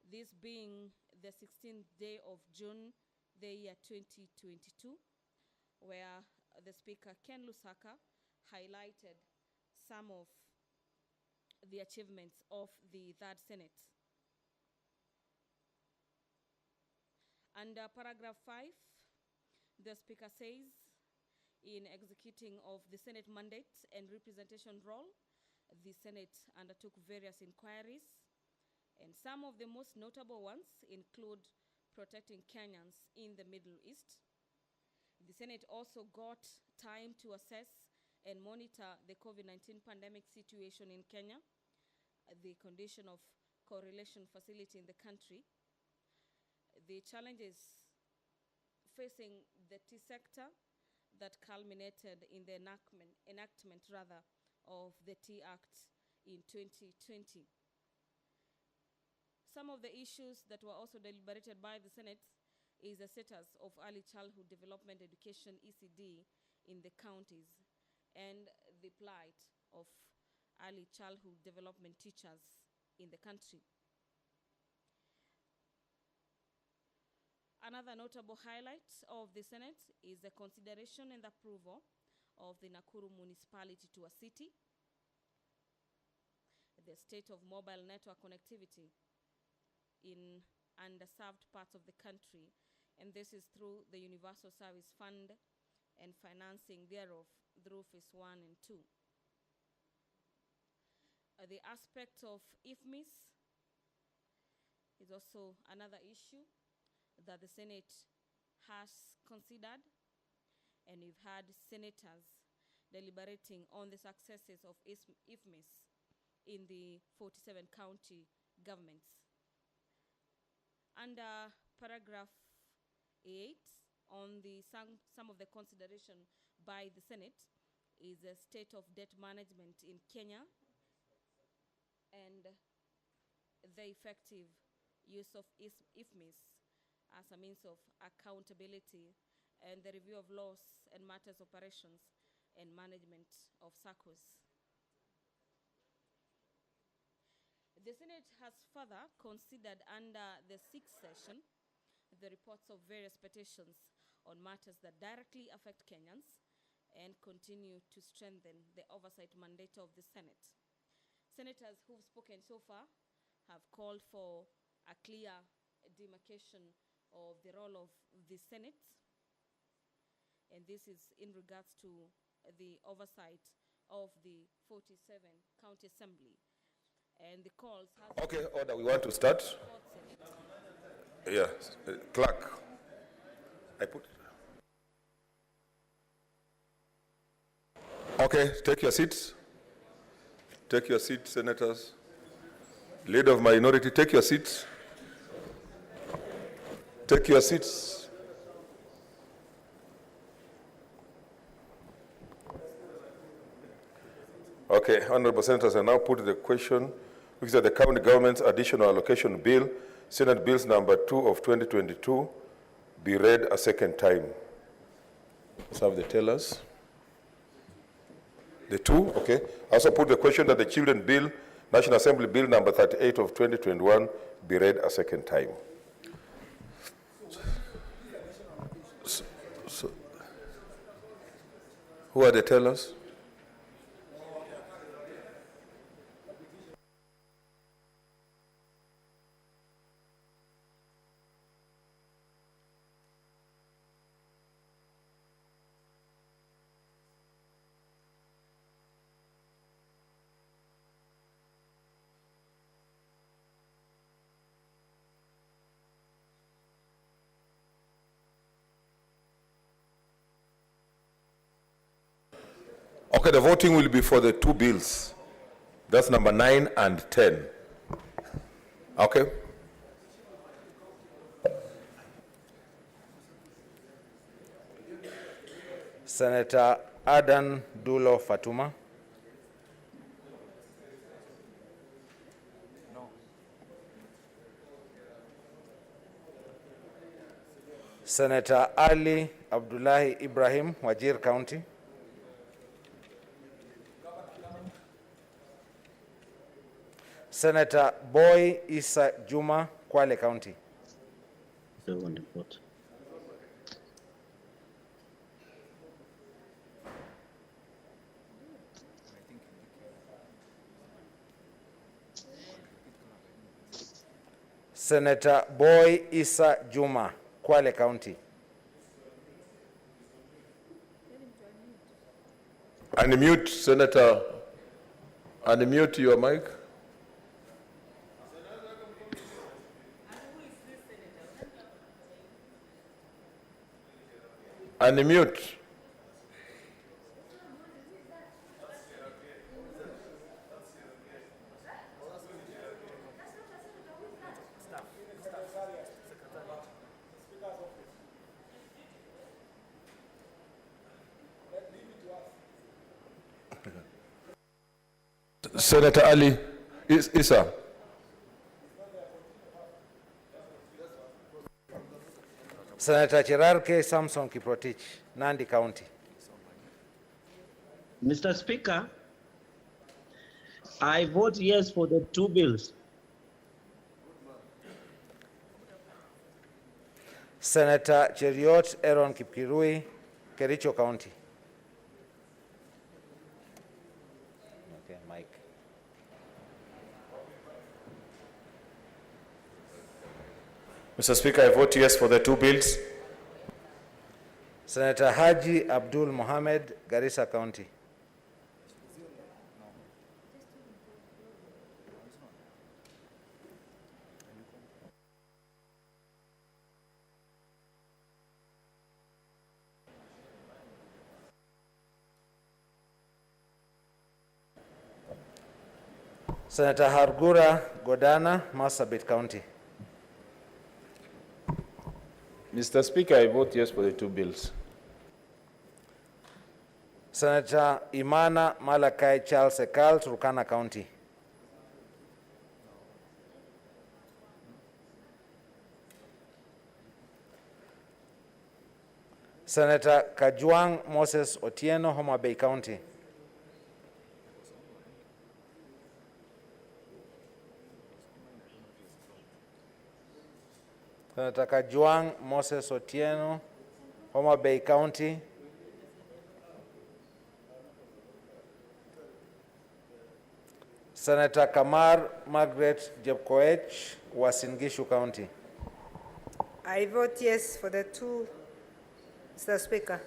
This being the 16th day of June, the year 2022, where the Speaker, Ken Lusaka, highlighted some of the achievements of the 3rd Senate. Under paragraph 5, the Speaker says, in executing of the Senate mandate and representation role, the Senate undertook various inquiries, and some of the most notable ones include protecting Kenyans in the Middle East, The Senate also got time to assess and monitor the COVID-19 pandemic situation in Kenya, the condition of correlation facility in the country, the challenges facing the tea sector that culminated in the enactment of the Tea Act in 2020. Some of the issues that were also deliberated by the Senate is the status of early childhood development education, ECD, in the counties, and the plight of early childhood development teachers in the country. Another notable highlight of the Senate is the consideration and approval of the Nakuru municipality to a city, the state of mobile network connectivity in underserved parts of the country, and this is through the Universal Service Fund and financing thereof through Phase 1 and 2. The aspect of IFMIS is also another issue that the Senate has considered, and we've had senators deliberating on the successes of IFMIS in the 47 county governments. Under paragraph 8, on the some of the consideration by the Senate is the state of debt management in Kenya and the effective use of IFMIS as a means of accountability and the review of laws and matters operations and management of SACCOs. The Senate has further considered under the 6th session the reports of various petitions on matters that directly affect Kenyans and continue to strengthen the oversight mandate of the Senate. Senators who've spoken so far have called for a clear demarcation of the role of the Senate, and this is in regards to the oversight of the 47 county assembly. And the calls has Okay, order, we want to start. Yes, clerk. I put. Okay, take your seats. Take your seats, senators. Leader of minority, take your seats. Take your seats. Okay, honorable senators, I now put the question, which is that the county government's additional allocation bill, Senate Bills number 2 of 2022, be read a second time. Serve the tellers. The 2, okay. I also put the question that the Children Bill, National Assembly Bill number 38 of 2021, be read a second time. So, who are the tellers? Okay, the voting will be for the 2 bills. That's number 9 and 10. Okay. Senator Adan Dulo Fatuma. No. Senator Ali Abdullahi Ibrahim, Wajir County. Senator Boy Isa Juma, Kwale County. Senator Boy Isa Juma, Kwale County. Unmute, Senator. Unmute your mic. Unmute. Senator Ali Issa. Senator Cherarke Samson Kiprotich, Nandi County. Mr. Speaker, I vote yes for the two bills. Senator Cheriot Aaron Kipkirui, Kericho County. Okay, Mike. Mr. Speaker, I vote yes for the two bills. Senator Haji Abdul Mohamed, Garissa County. Senator Hargura Godana, Marsabit County. Mr. Speaker, I vote yes for the two bills. Senator Imana Malakai Charles Ekal, Turkana County. Senator Kajwang Moses Otieno, Homa Bay County. Senator Kajwang Moses Otieno, Homa Bay County. Senator Kamar Margaret Jepkoech, Uasin Gishu County. I vote yes for the two, Mr. Speaker.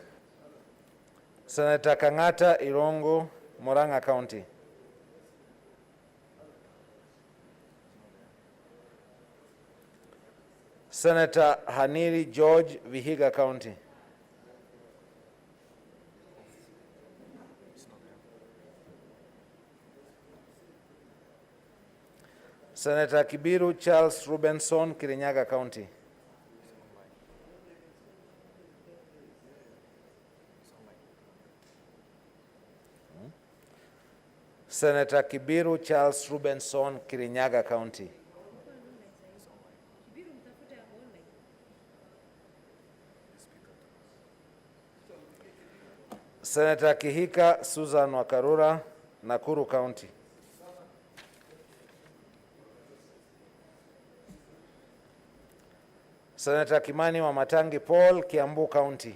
Senator Kangata Irongo, Moranga County. Senator Haniri George, Vihiga County. Senator Kibiru Charles Rubenson, Kirinyaga County. Senator Kibiru Charles Rubenson, Kirinyaga County. Senator Kihika Susan Wakarura, Nakuru County. Senator Kimani Wamatangi Paul, Kiambu County.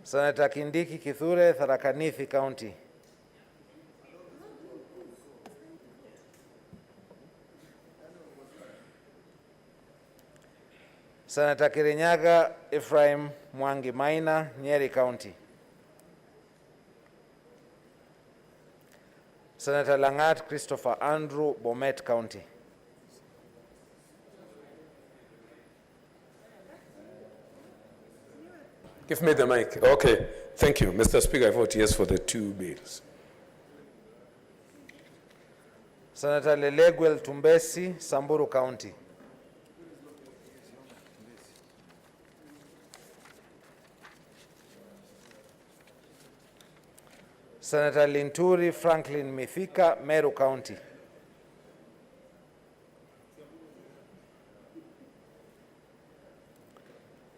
Senator Kindiki Kithure, Tharaka Nithi County. Senator Kirinyaga Ephraim Mwangi Maina, Nyeri County. Senator Langat Christopher Andrew, Bomet County. Give me the mic. Okay, thank you. Mr. Speaker, I vote yes for the two bills. Senator Leleguel Tumbesi, Samburu County. Senator Linturi Franklin Mithika, Meru County.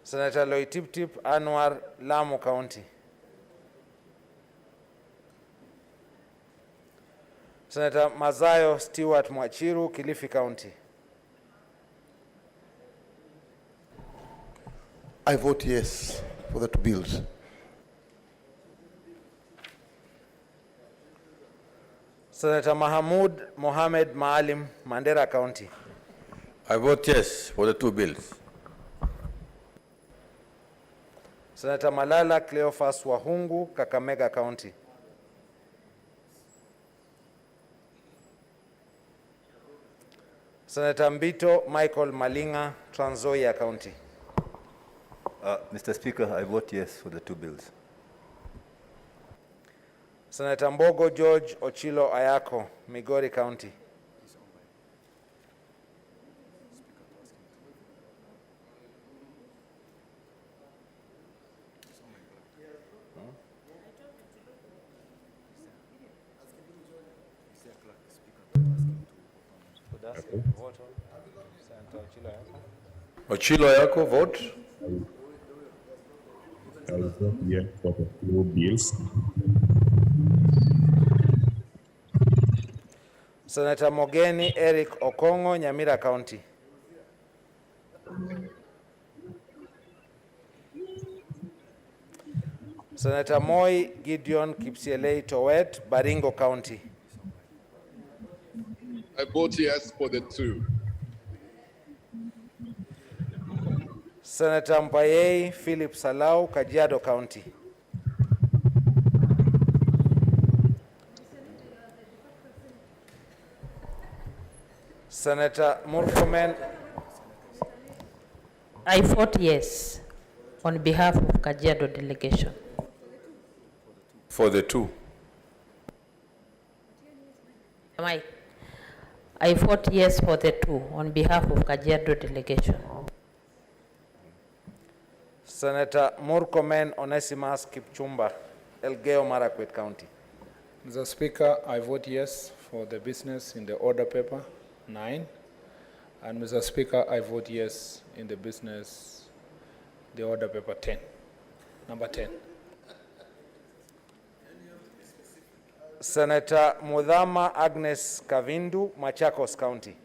Senator Loitiptip Anwar, Lamu County. Senator Mazayo Stewart Mwachiru, Kilifi County. I vote yes for the two bills. Senator Mahamud Mohamed Maalim, Mandera County. I vote yes for the two bills. Senator Malala Cleophas Wahungu, Kakamega County. Senator Mbito Michael Malinga, Trans Nzoia County. Mr. Speaker, I vote yes for the two bills. Senator Mbogo George Ochilo Ayako, Migori County. Ochilo Ayako, vote. I vote yes for the two bills. Senator Mogeni Eric Okongo, Nyamira County. Senator Moi Gideon Kipsielei Towet, Baringo County. I vote yes for the two. Senator Mpayei Philip Salau, Kajiado County. Senator Murkomen. I vote yes on behalf of Kajiado delegation. For the two. I vote yes for the two on behalf of Kajiado delegation. Senator Murkomen Onesimus Kipchumba, Elgeyo Marakwet County. Mr. Speaker, I vote yes for the business in the order paper 9. And Mr. Speaker, I vote yes in the business, the order paper 10, number 10. Senator Mudhama Agnes Kavindu, Machakos County.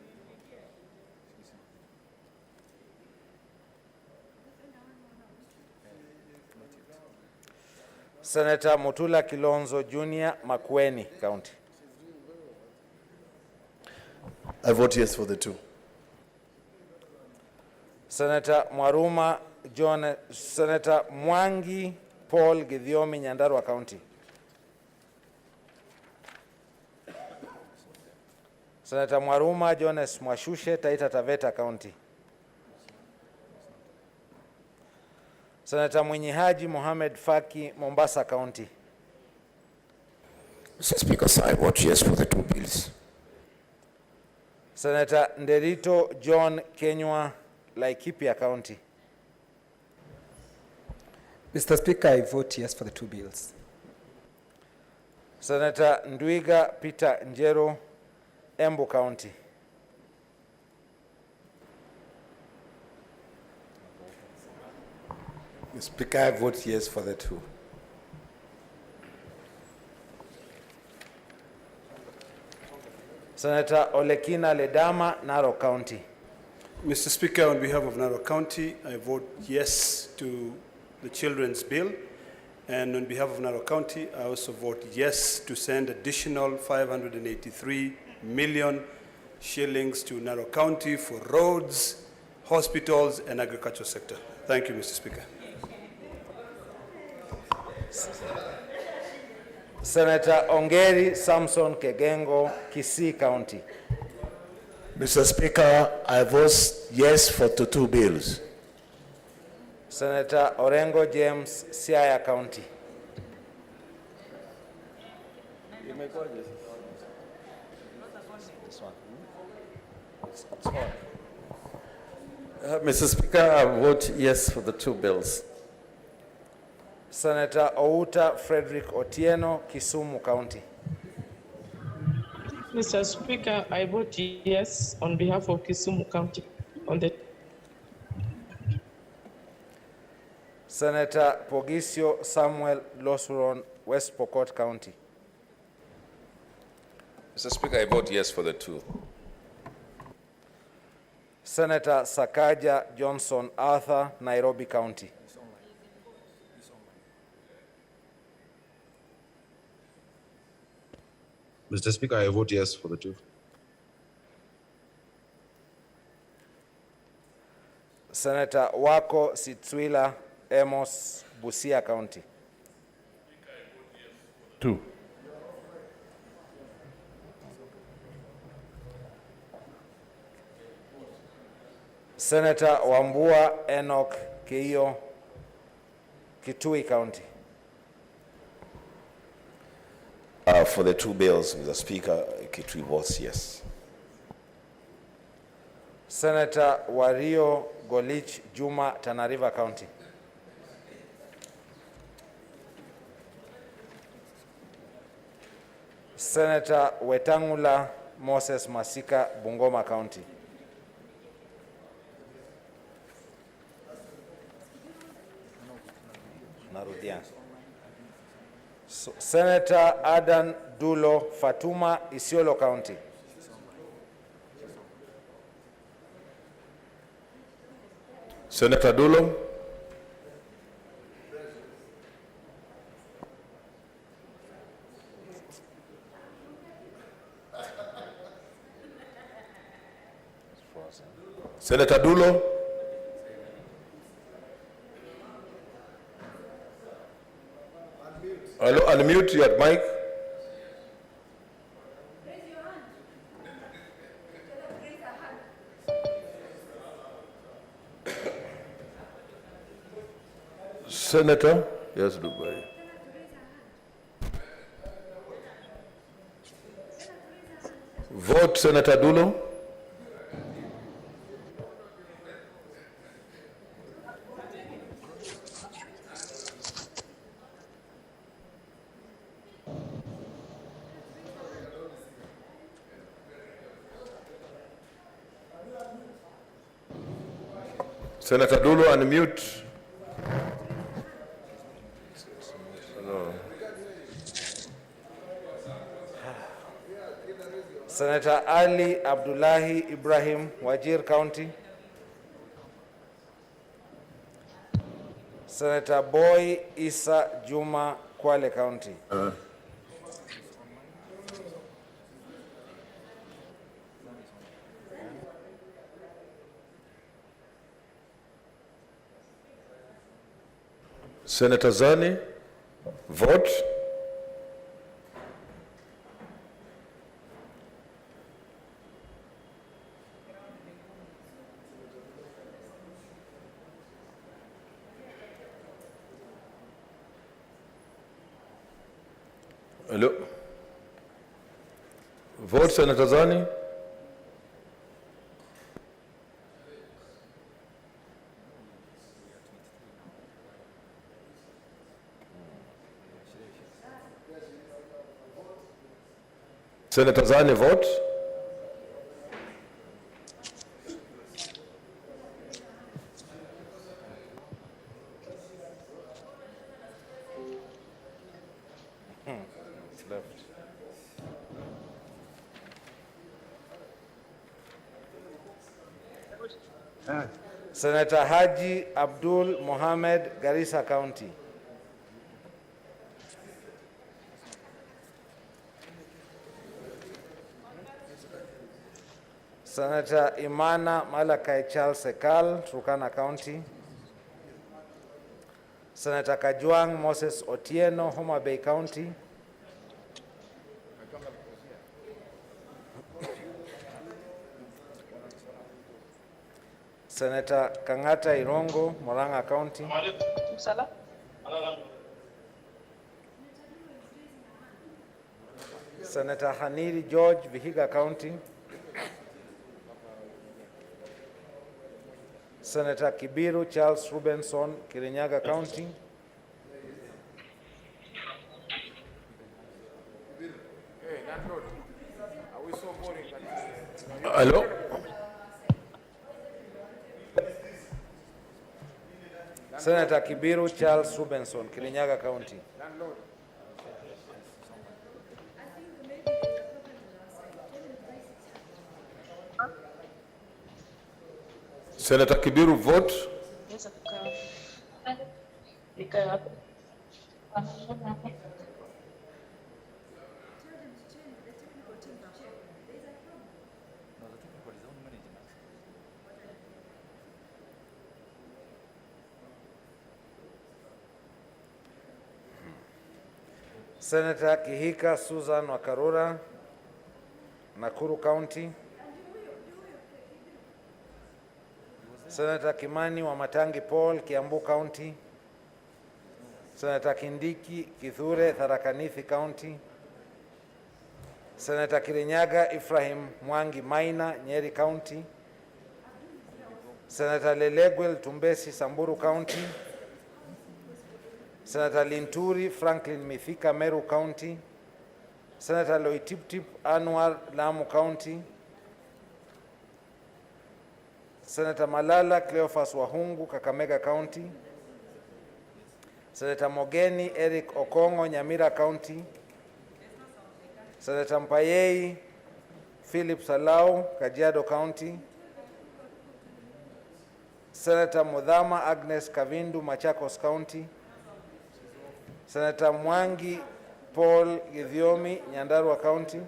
Senator Mutula Kilonzo Jr., Makueni County. I vote yes for the two. Senator Mwaruma John, Senator Mwangi Paul Githiomi, Nyandarua County. Senator Mwaruma Jones Mwashushe, Taita Taveta County. Senator Mwinyihaji Mohamed Faki, Mombasa County. Mr. Speaker, I vote yes for the two bills. Senator Nderito John Kenywa, Laikipia County. Mr. Speaker, I vote yes for the two bills. Senator Ndwiga Peter Njero, Embu County. Mr. Speaker, I vote yes for the two. Senator Olekina Ledama, Narok County. Mr. Speaker, on behalf of Narok County, I vote yes to the children's bill. And on behalf of Narok County, I also vote yes to send additional 583 million shillings to Narok County for roads, hospitals, and agricultural sector. Thank you, Mr. Speaker. Senator Ongeri Samson Kegengo, Kisii County. Mr. Speaker, I vote yes for the two bills. Senator Orengo James, Siaya County. Mr. Speaker, I vote yes for the two bills. Senator Outa Frederick Otieno, Kisumu County. Mr. Speaker, I vote yes on behalf of Kisumu County on the Senator Pogisio Samuel Losuron, West Pokot County. Mr. Speaker, I vote yes for the two. Senator Sakaja Johnson Arthur, Nairobi County. Mr. Speaker, I vote yes for the two. Senator Wako Sitswila Amos, Busia County. Two. Senator Wambua Enoch Keio, Kitui County. For the two bills, Mr. Speaker, Kitui votes yes. Senator Wario Golich Juma, Tana River County. Senator Wetangula Moses Masika, Bungoma County. Narudia. Senator Adan Dulo Fatuma, Isiolo County. Senator Dulo. Senator Dulo. Hello, unmute your mic. Senator, yes, Dubai. Vote Senator Dulo. Senator Dulo, unmute. No. Senator Ali Abdullahi Ibrahim, Wajir County. Senator Boy Isa Juma, Kwale County. Senator Zani, vote. Hello. Vote Senator Zani. Senator Zani, vote. It's left. Senator Haji Abdul Mohammed, Garissa County. Senator Imana Malakai Charles Sekal, Turkana County. Senator Kajwang Moses Otieno, Homa Bay County. Senator Kangata Irongo, Moranga County. Senator Haniri George, Vihiga County. Senator Kibiru Charles Rubenson, Kirinyaga County. Hello. Senator Kibiru Charles Rubenson, Kirinyaga County. Senator Kibiru, vote. Senator Kihika Susan Wakarura, Nakuru County. Senator Kimani Wamatangi Paul, Kiambu County. Senator Kindiki Kithure, Tharaka Nithi County. Senator Kirinyaga Ephraim Mwangi Maina, Nyeri County. Senator Lelegwel Tumbesi, Samburu County. Senator Linturi Franklin Mithika, Meru County. Senator Loitiptip Anwar, Lamu County. Senator Malala Cleophas Wahungu, Kakamega County. Senator Mogeni Eric Okongo, Nyamira County. Senator Mpayei Philip Salau, Kajiado County. Senator Mudhama Agnes Kavindu, Machakos County. Senator Mwangi Paul Githiomi, Nyandarua County.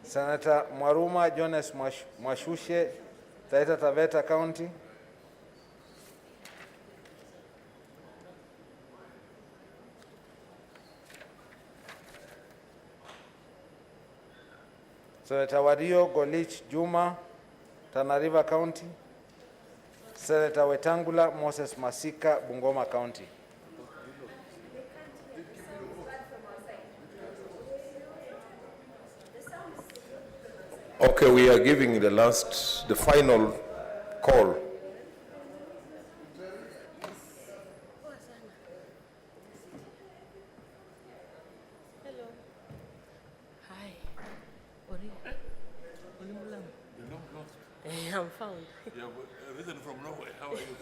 Senator Mwaruma Jones Mwashushe, Taita Taveta County. Senator Wario Golich Juma, Tana River County. Senator Wetangula Moses Masika, Bungoma County. Okay, we are giving the final call. I'm found. You have risen from nowhere. How are you?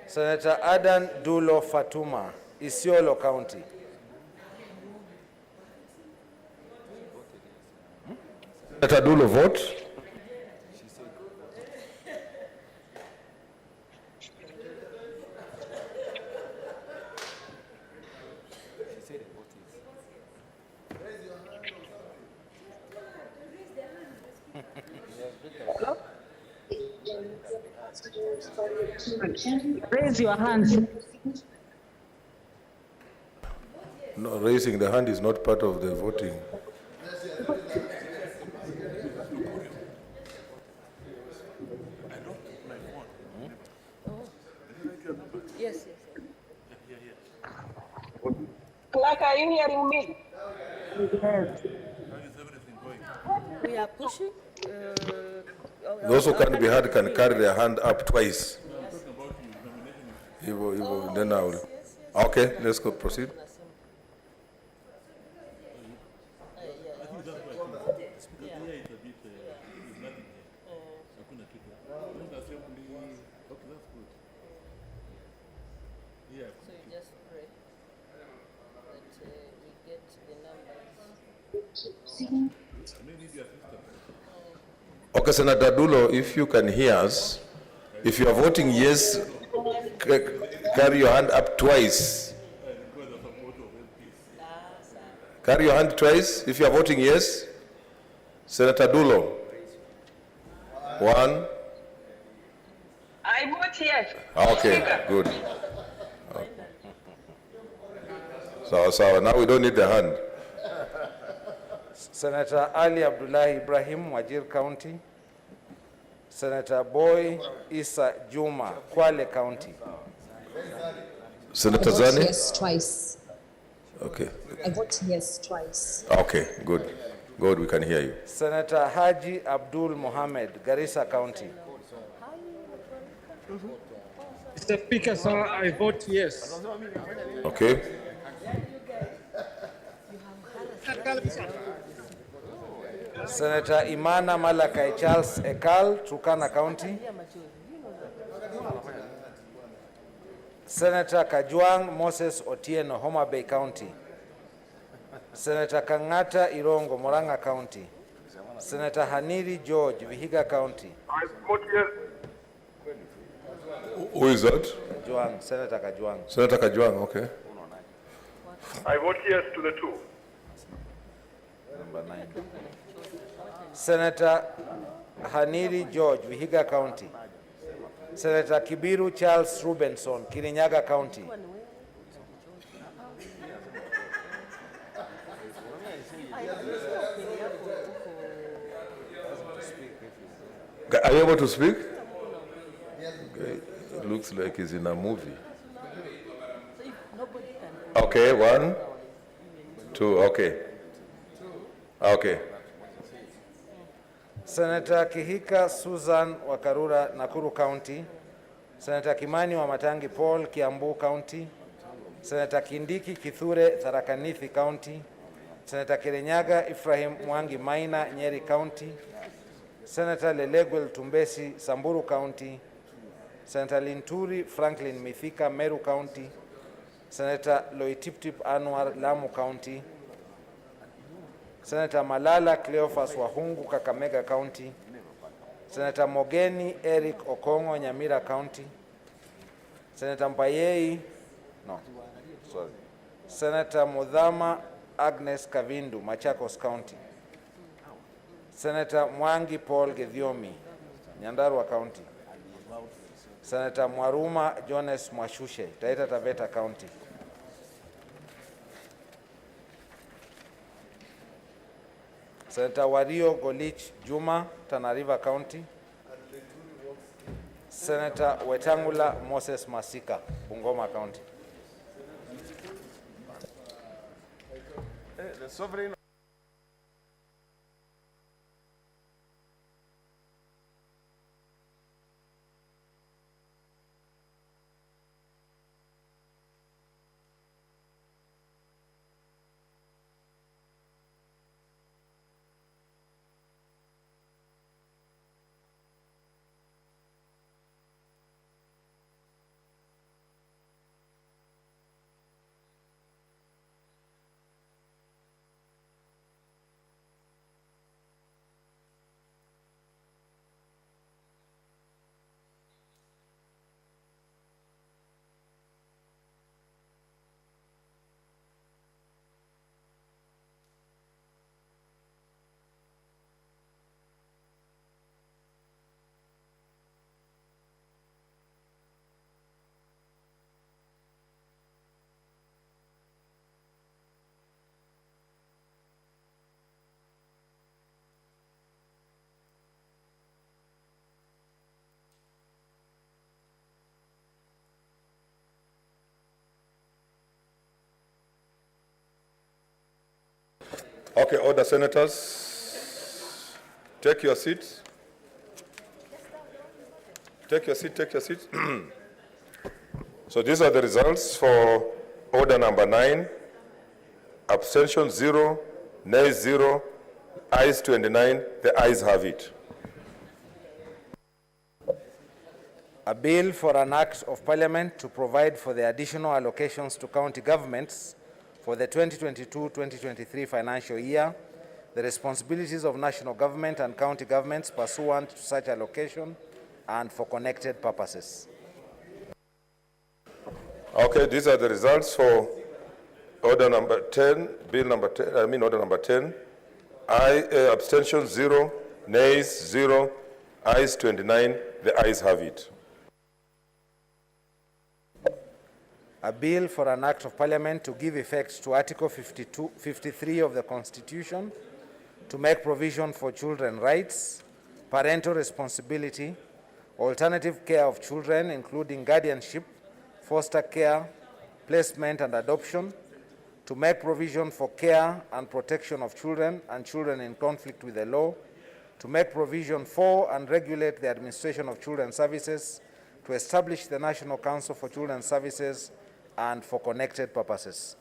Senator Adan Dulo Fatuma, Isiolo County. Senator Dulo, vote. Raise your hands. No, raising the hand is not part of the voting. Yes, yes. Clark, are you hearing me? Yes. We are pushing. Those who can't be heard can carry their hand up twice. Then I will. Okay, let's go proceed. So you just pray that we get the numbers. Okay, Senator Dulo, if you can hear us, if you are voting yes, carry your hand up twice. Carry your hand twice if you are voting yes. Senator Dulo. 1. I vote yes. Okay, good. So now we don't need the hand. Senator Ali Abdullahi Ibrahim, Wajir County. Senator Boy Isa Juma, Kwale County. Senator I vote Zani? yes twice. Okay. I vote yes twice. Okay, good. Good, we can hear you. Senator Haji Abdul Mohammed, Garissa County. Mr. Speaker, sir, I vote yes. Okay. Senator Imana Malakai Charles Ekal, Turkana County. Senator Kajwang Moses Otieno, Homa Bay County. Senator Kangata Irongo, Moranga County. Senator Haniri George, Vihiga County. I vote yes. Who is that? Kajwang, Senator Kajwang. Senator Kajwang, okay. I vote yes to the 2. Number 9. Senator Haniri George, Vihiga County. Senator Kibiru Charles Rubenson, Kirinyaga County. Are you able to speak? Okay. It looks like he's in a movie. Okay, 1, 2, okay. Okay. Senator Kihika Susan Wakarura, Nakuru County. Senator Kimani Wamatangi Paul, Kiambu County. Senator Kindiki Kithure, Tharaka Nithi County. Senator Kirinyaga Ephraim Mwangi Maina, Nyeri County. Senator Lelegwel Tumbesi, Samburu County. Senator Linturi Franklin Mithika, Meru County. Senator Loitiptip Anwar, Lamu County. Senator Malala Cleophas Wahungu, Kakamega County. Senator Mogeni Eric Okongo, Nyamira County. Senator Senator Mudhama Agnes Kavindu, Machakos County. Senator Mwangi Paul Gedhiomi, Nyandarua County. Senator Mwaruma Jones Mwashushe, Taita Taveta County. Senator Wario Golich Juma, Tana River County. Senator Wetangula Moses Masika, Bungoma County. The sovereign Okay, order, senators. Take your seats. Take your seat, take your seat. So these are the results for order number 9. Abstention 0, nays 0, ayes 29. The ayes have it. A bill for an act of parliament to provide for the additional allocations to county governments for the 2022-2023 financial year, the responsibilities of national government and county governments pursuant to such allocation and for connected purposes. Okay, these are the results for order number 10, bill number 10, order number 10. Abstention 0, nays 0, ayes 29. The ayes have it. A bill for an act of parliament to give effect to Article 53 of the Constitution to make provision for children's rights, parental responsibility, alternative care of children, including guardianship, foster care, placement and adoption, to make provision for care and protection of children and children in conflict with the law, to make provision for and regulate the administration of children's services, to establish the National Council for Children's Services, and for connected purposes.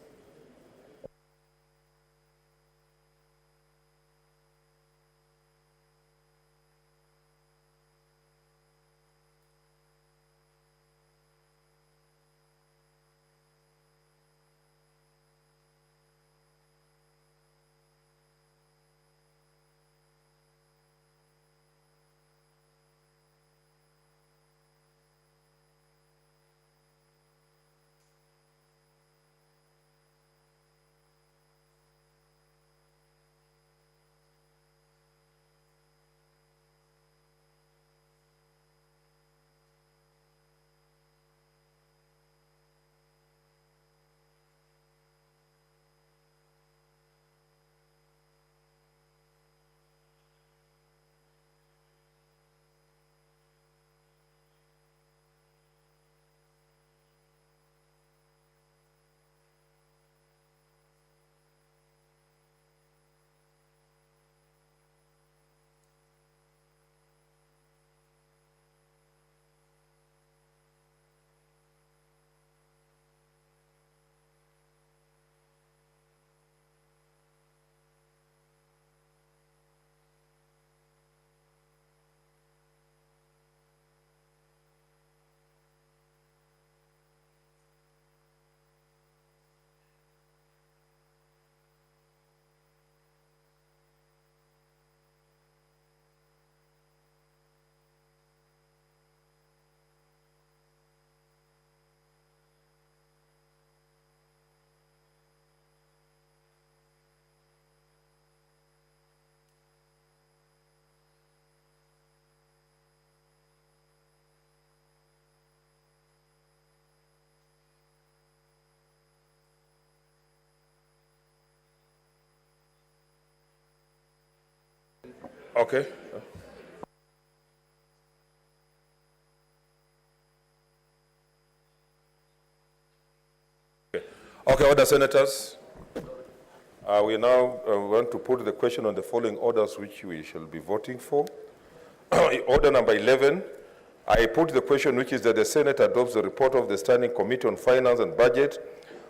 Okay. Okay, order, senators. We now want to put the question on the following orders which we shall be voting for. Order number 11, I put the question which is that the Senate adopts the report of the Standing Committee on Finance and Budget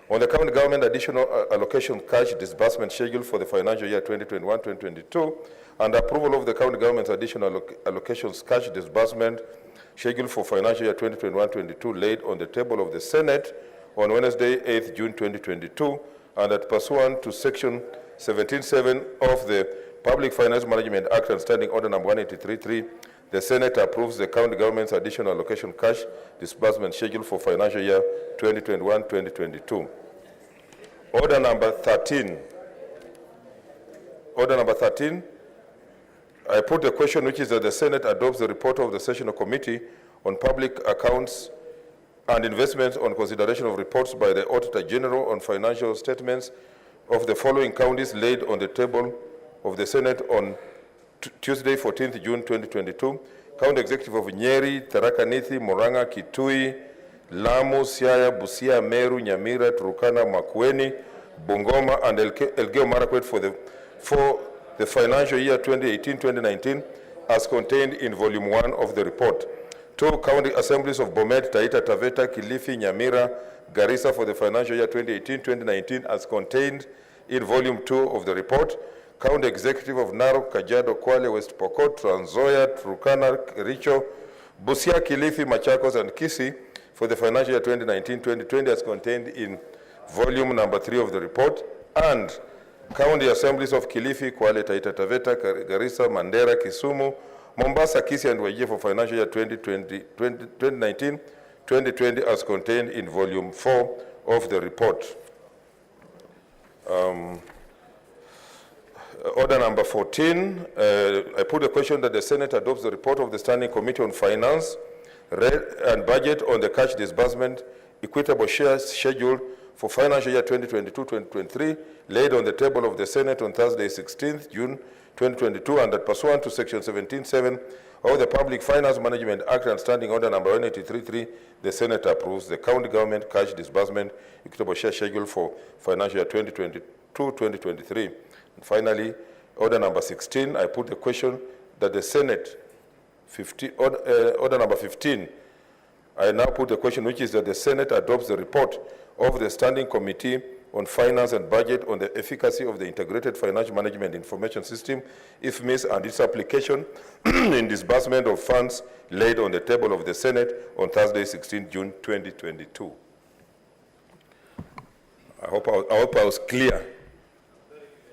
on the county government additional allocation cash disbursement schedule for the financial year 2021-2022 and approval of the county government's additional allocations cash disbursement schedule for financial year 2021-22 laid on the table of the Senate on Wednesday, 8th June 2022, and that pursuant to Section 17.7 of the Public Finance Management Act and Standing Order number 183.3, the Senate approves the county government's additional allocation cash disbursement schedule for financial year 2021-2022. Order number 13. Order number 13. I put the question which is that the Senate adopts the report of the Sessional Committee on Public Accounts and Investments on consideration of reports by the Auditor General on financial statements of the following counties laid on the table of the Senate on Tuesday, 14th June 2022. County Executive of Nyeri, Tharaka Nithi, Murang'a, Kitui, Lamu, Siaya, Busia, Meru, Nyamira, Turkana, Makueni, Bungoma, and Elgeyo Marakwet for the financial year 2018-2019 as contained in Volume 1 of the report. 2 county assemblies of Bomet, Taita Taveta, Kilifi, Nyamira, Garissa for the financial year 2018-2019 as contained in Volume 2 of the report. County Executive of Narok, Kajiado, Kwale, West Pokot, Trans Nzoia, Turkana, Kericho, Busia, Kilifi, Machakos, and Kisii for the financial year 2019-2020 as contained in Volume number 3 of the report. And County Assemblies of Kilifi, Kwale, Taita Taveta, Garissa, Mandera, Kisumu, Mombasa, Kisii, and Wajir for financial year 2019-2020 as contained in Volume 4 of the report. Order number 14, I put a question that the Senate adopts the report of the Standing Committee on Finance and Budget on the cash disbursement equitable share schedule for financial year 2022-2023 laid on the table of the Senate on Thursday, 16th June 2022, and that pursuant to Section 17.7 of the Public Finance Management Act and Standing Order number 183.3, the Senate approves the county government cash disbursement equitable share schedule for financial year 2022-2023. And finally, order number 16, I put the question that the Senate, order number 15, I now put the question which is that the Senate adopts the report of the Standing Committee on Finance and Budget on the efficacy of the Integrated Financial Management Information System, IFMIS, and its application in disbursement of funds laid on the table of the Senate on Thursday, 16 June 2022. I hope I was clear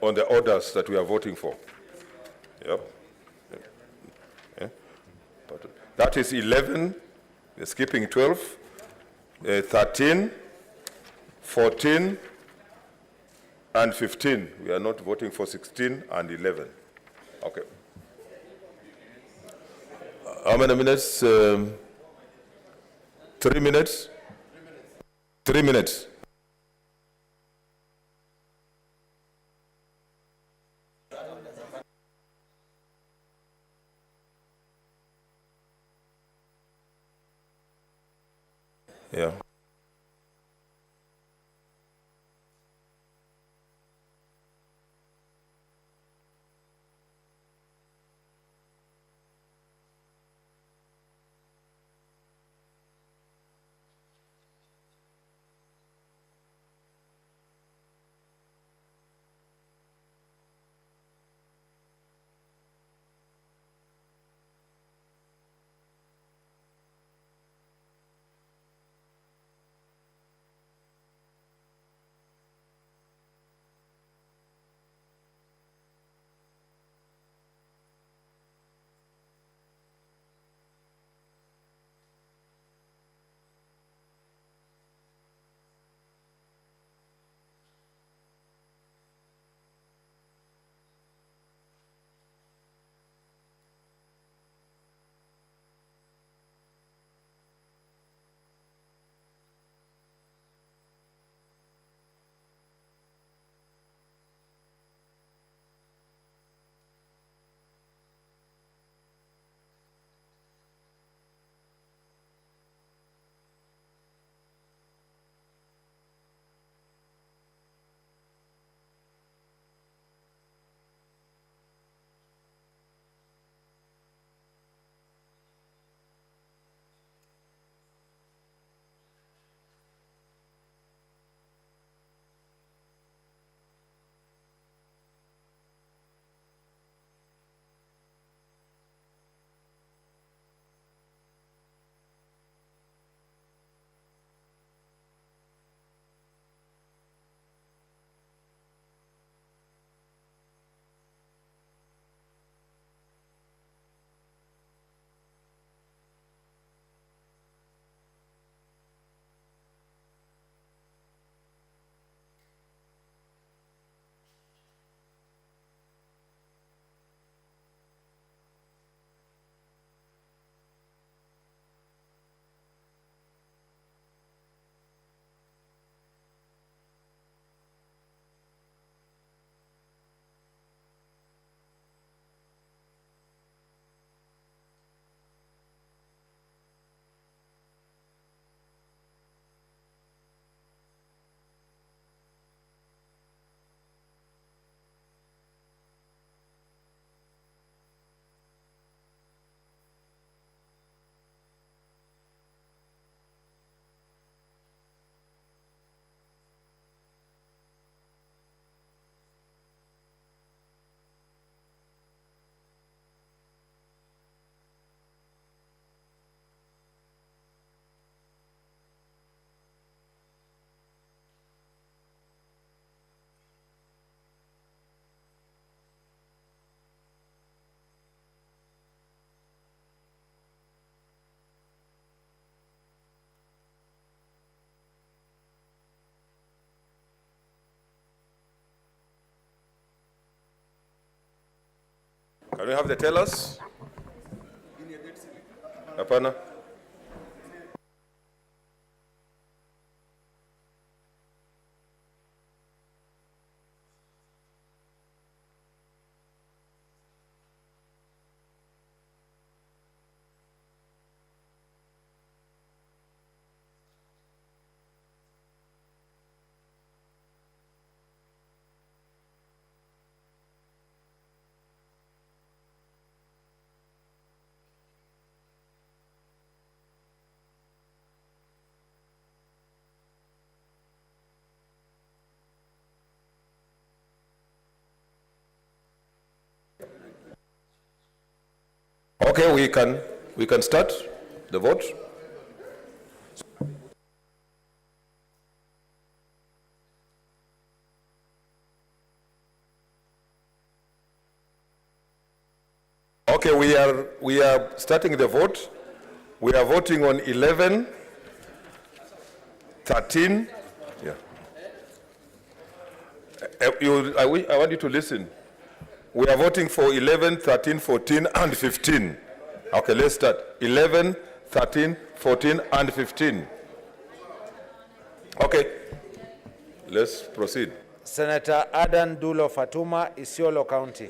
on the orders that we are voting for. Yep. Yeah. That is 11, we're skipping 12, 13, 14, and 15. We are not voting for 16 and 11. Okay. How many minutes? 3 minutes? 3 minutes. Yeah. Can we have the tellers? Hapana. Okay, we can start the vote. Okay, we are starting the vote. We are voting on 11, 13. Yeah. I want you to listen. We are voting for 11, 13, 14, and 15. Okay, let's start. 11, 13, 14, and 15. Okay, let's proceed. Senator Adan Dulo Fatuma, Isiolo County.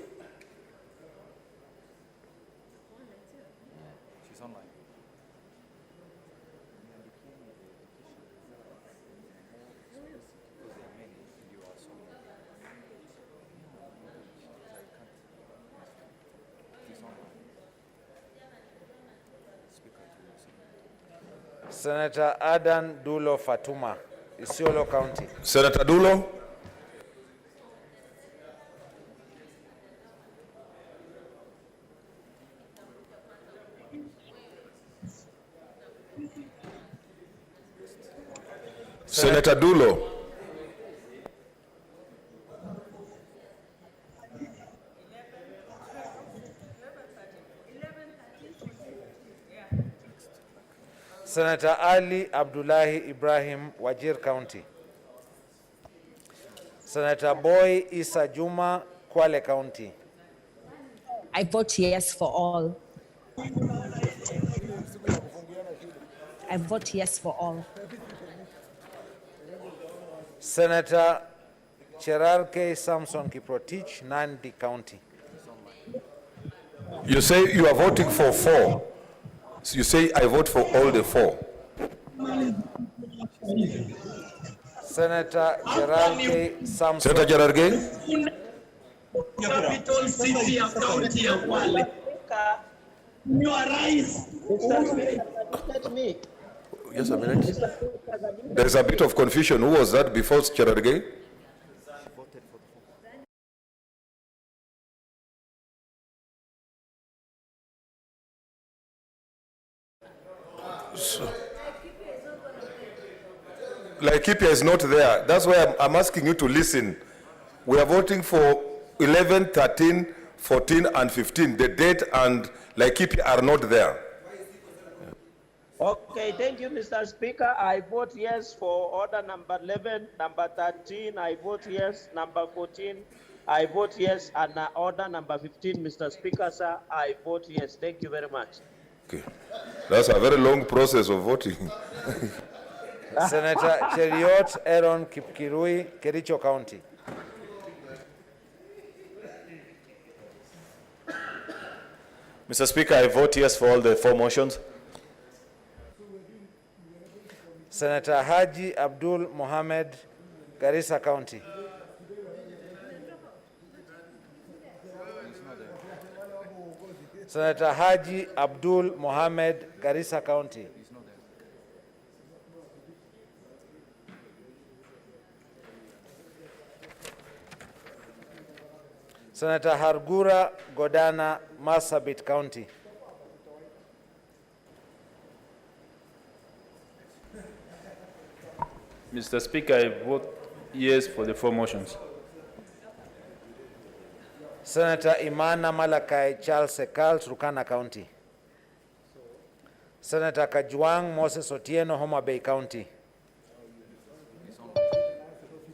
Senator Adan Dulo Fatuma, Isiolo County. Senator Dulo. Senator Dulo. Senator Ali Abdullahi Ibrahim, Wajir County. Senator Boy Isa Juma, Kwale County. I vote yes for all. I vote yes for all. Senator Cherarke Samson Kiprotich, Nandi County. You say you are voting for 4. So you say I vote for all the 4. Senator Cherarke Samson. Senator Cherarke. Capital City of County of Kwale. You arise. Just a minute. There's a bit of confusion. Who was that before Cherarke? So, Laikipia is not there. That's why I'm asking you to listen. We are voting for 11, 13, 14, and 15. The date and Laikipia are not there. Okay, thank you, Mr. Speaker. I vote yes for order number 11, number 13. I vote yes. Number 14. I vote yes. And order number 15, Mr. Speaker, sir, I vote yes. Thank you very much. Okay. That's a very long process of voting. Senator Cheriot Aaron Kipkirui, Kericho County. Mr. Speaker, I vote yes for all the 4 motions. Senator Haji Abdul Mohammed, Garissa County. Senator Haji Abdul Mohammed, Garissa County. Senator Hargura Godana, Marsabit County. Mr. Speaker, I vote yes for the 4 motions. Senator Imana Malakai Charles Sekal, Turkana County. Senator Kajwang Moses Otieno, Homa Bay County.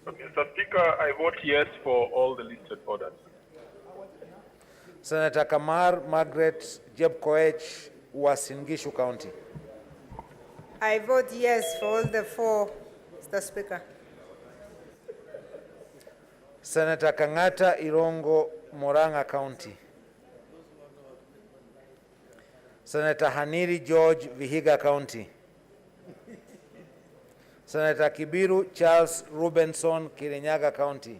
Mr. Speaker, I vote yes for all the listed orders. Senator Kamar Margaret Jebkoech, Uasin Gishu County. I vote yes for all the 4, Mr. Speaker. Senator Kangata Irongo, Moranga County. Senator Haniri George, Vihiga County. Senator Kibiru Charles Rubenson, Kirinyaga County.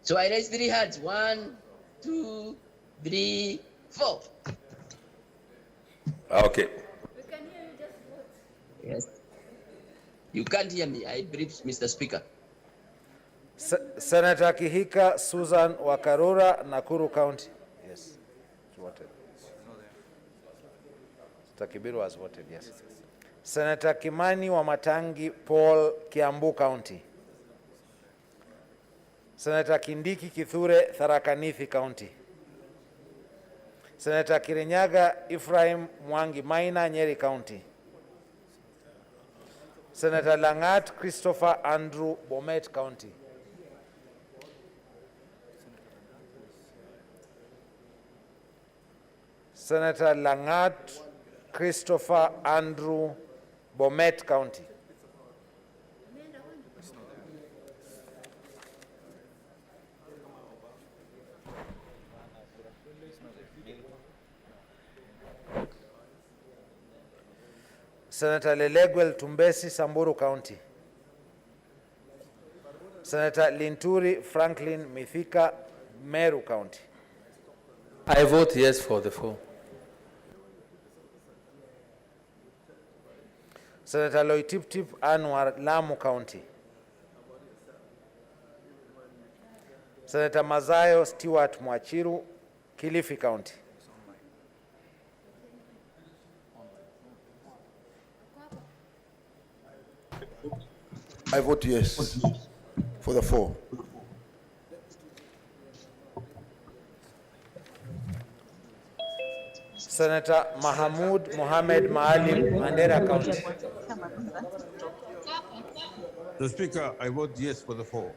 So I raise 3 hands. 1, 2, 3, 4. Okay. We can hear you, just vote. Yes. You can't hear me. I brief Mr. Speaker. Senator Kihika Susan Wakarura, Nakuru County. Yes. Voted. Senator Kibiru has voted, yes. Senator Kimani Wamatangi Paul, Kiambu County. Senator Kindiki Kithure, Tharaka Nithi County. Senator Kirinyaga Ephraim Mwangi Maina, Nyeri County. Senator Langat Christopher Andrew, Bomet County. Senator Langat Christopher Andrew, Bomet County. Senator Leleguel Tumbesi, Samburu County. Senator Linturi Franklin Mithika, Meru County. I vote yes for the 4. Senator Loitiptip Anwar, Lamu County. Senator Mazayo Stewart Mwachiru, Kilifi County. I vote yes for the 4. Senator Mahamud Mohamed Maalim, Mandera County. Mr. Speaker, I vote yes for the 4.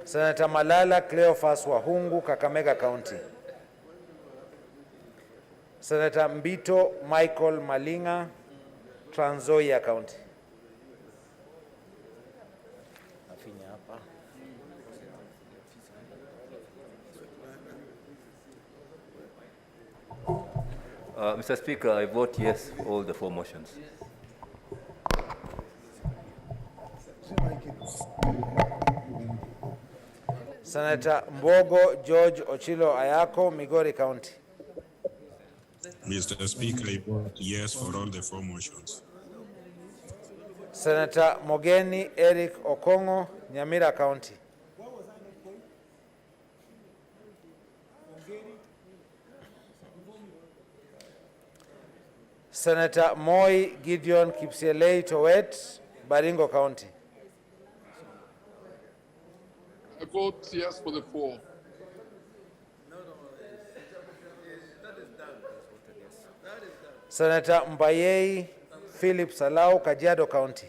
Senator Malala Cleophas Wahungu, Kakamega County. Senator Mbito Michael Malinga, Trans Nzoia County. Mr. Speaker, I vote yes for all the 4 motions. Senator Mbogo George Ochilo Ayako, Migori County. Mr. Speaker, I vote yes for all the 4 motions. Senator Mogeni Eric Okongo, Nyamira County. Senator Moi Gideon Kipsielei Towet, Baringo County. I vote yes for the 4. Senator Mbayei Philip Salau, Kajiado County.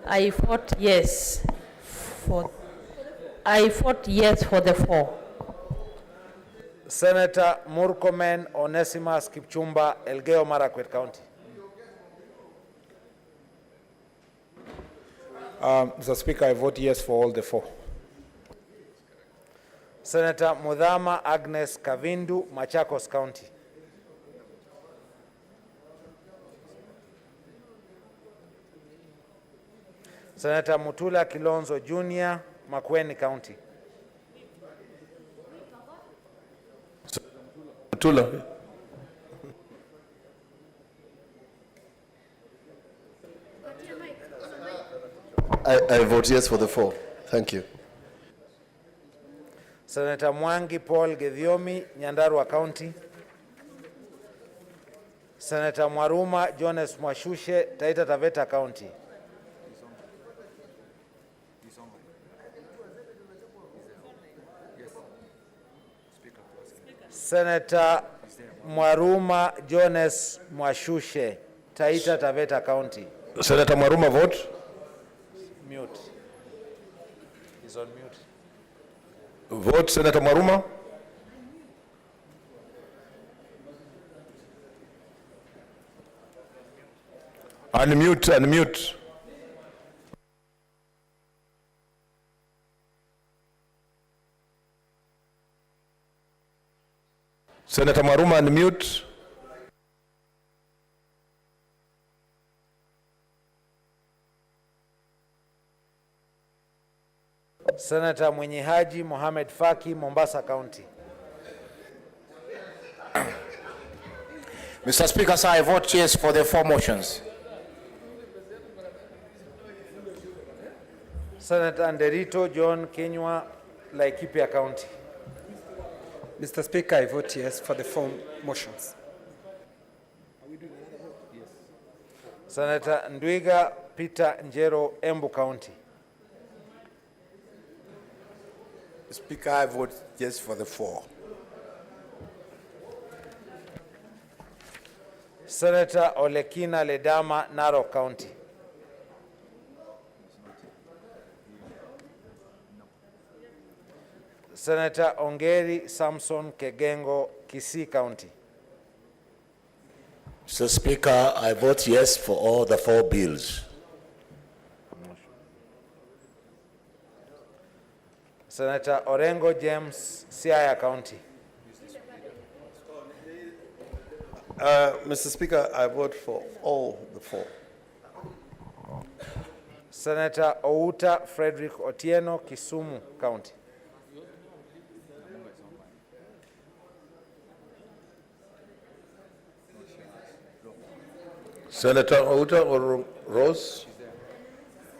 I vote yes for the 4. Senator Murkomen Onesimus Kipchumba, Elgeyo Marakwet County. Mr. Speaker, I vote yes for all the 4. Senator Mudhama Agnes Kavindu, Machakos County. Senator Mutula Kilonzo Jr., Makueni County. Mutula. I vote yes for the 4. Thank you. Senator Mwangi Paul Gedhiomi, Nyandarua County. Senator Mwaruma Jones Mwashushe, Taita Taveta County. Senator Mwaruma Jones Mwashushe, Taita Taveta County. Senator Mwaruma vote. Mute. He's on mute. Vote Senator Maruma. Unmute, unmute. Senator Maruma, unmute. Senator Mwenye Haji Mohamed Faki, Mombasa County. Mr. Speaker, sir, I vote yes for the 4 motions. Senator Anderito John Kenywa, Laikipia County. Mr. Speaker, I vote yes for the 4 motions. Senator Ndwiga Peter Njero, Embu County. Speaker, I vote yes for the 4. Senator Olekina Ledama, Narok County. Senator Ongeri Samson Kegengo, Kisii County. Mr. Speaker, I vote yes for all the 4 bills. Senator Orengo James, Siaya County. Mr. Speaker, I vote for all the 4. Senator Outa Frederick Otieno, Kisumu County. Senator Outa or Rose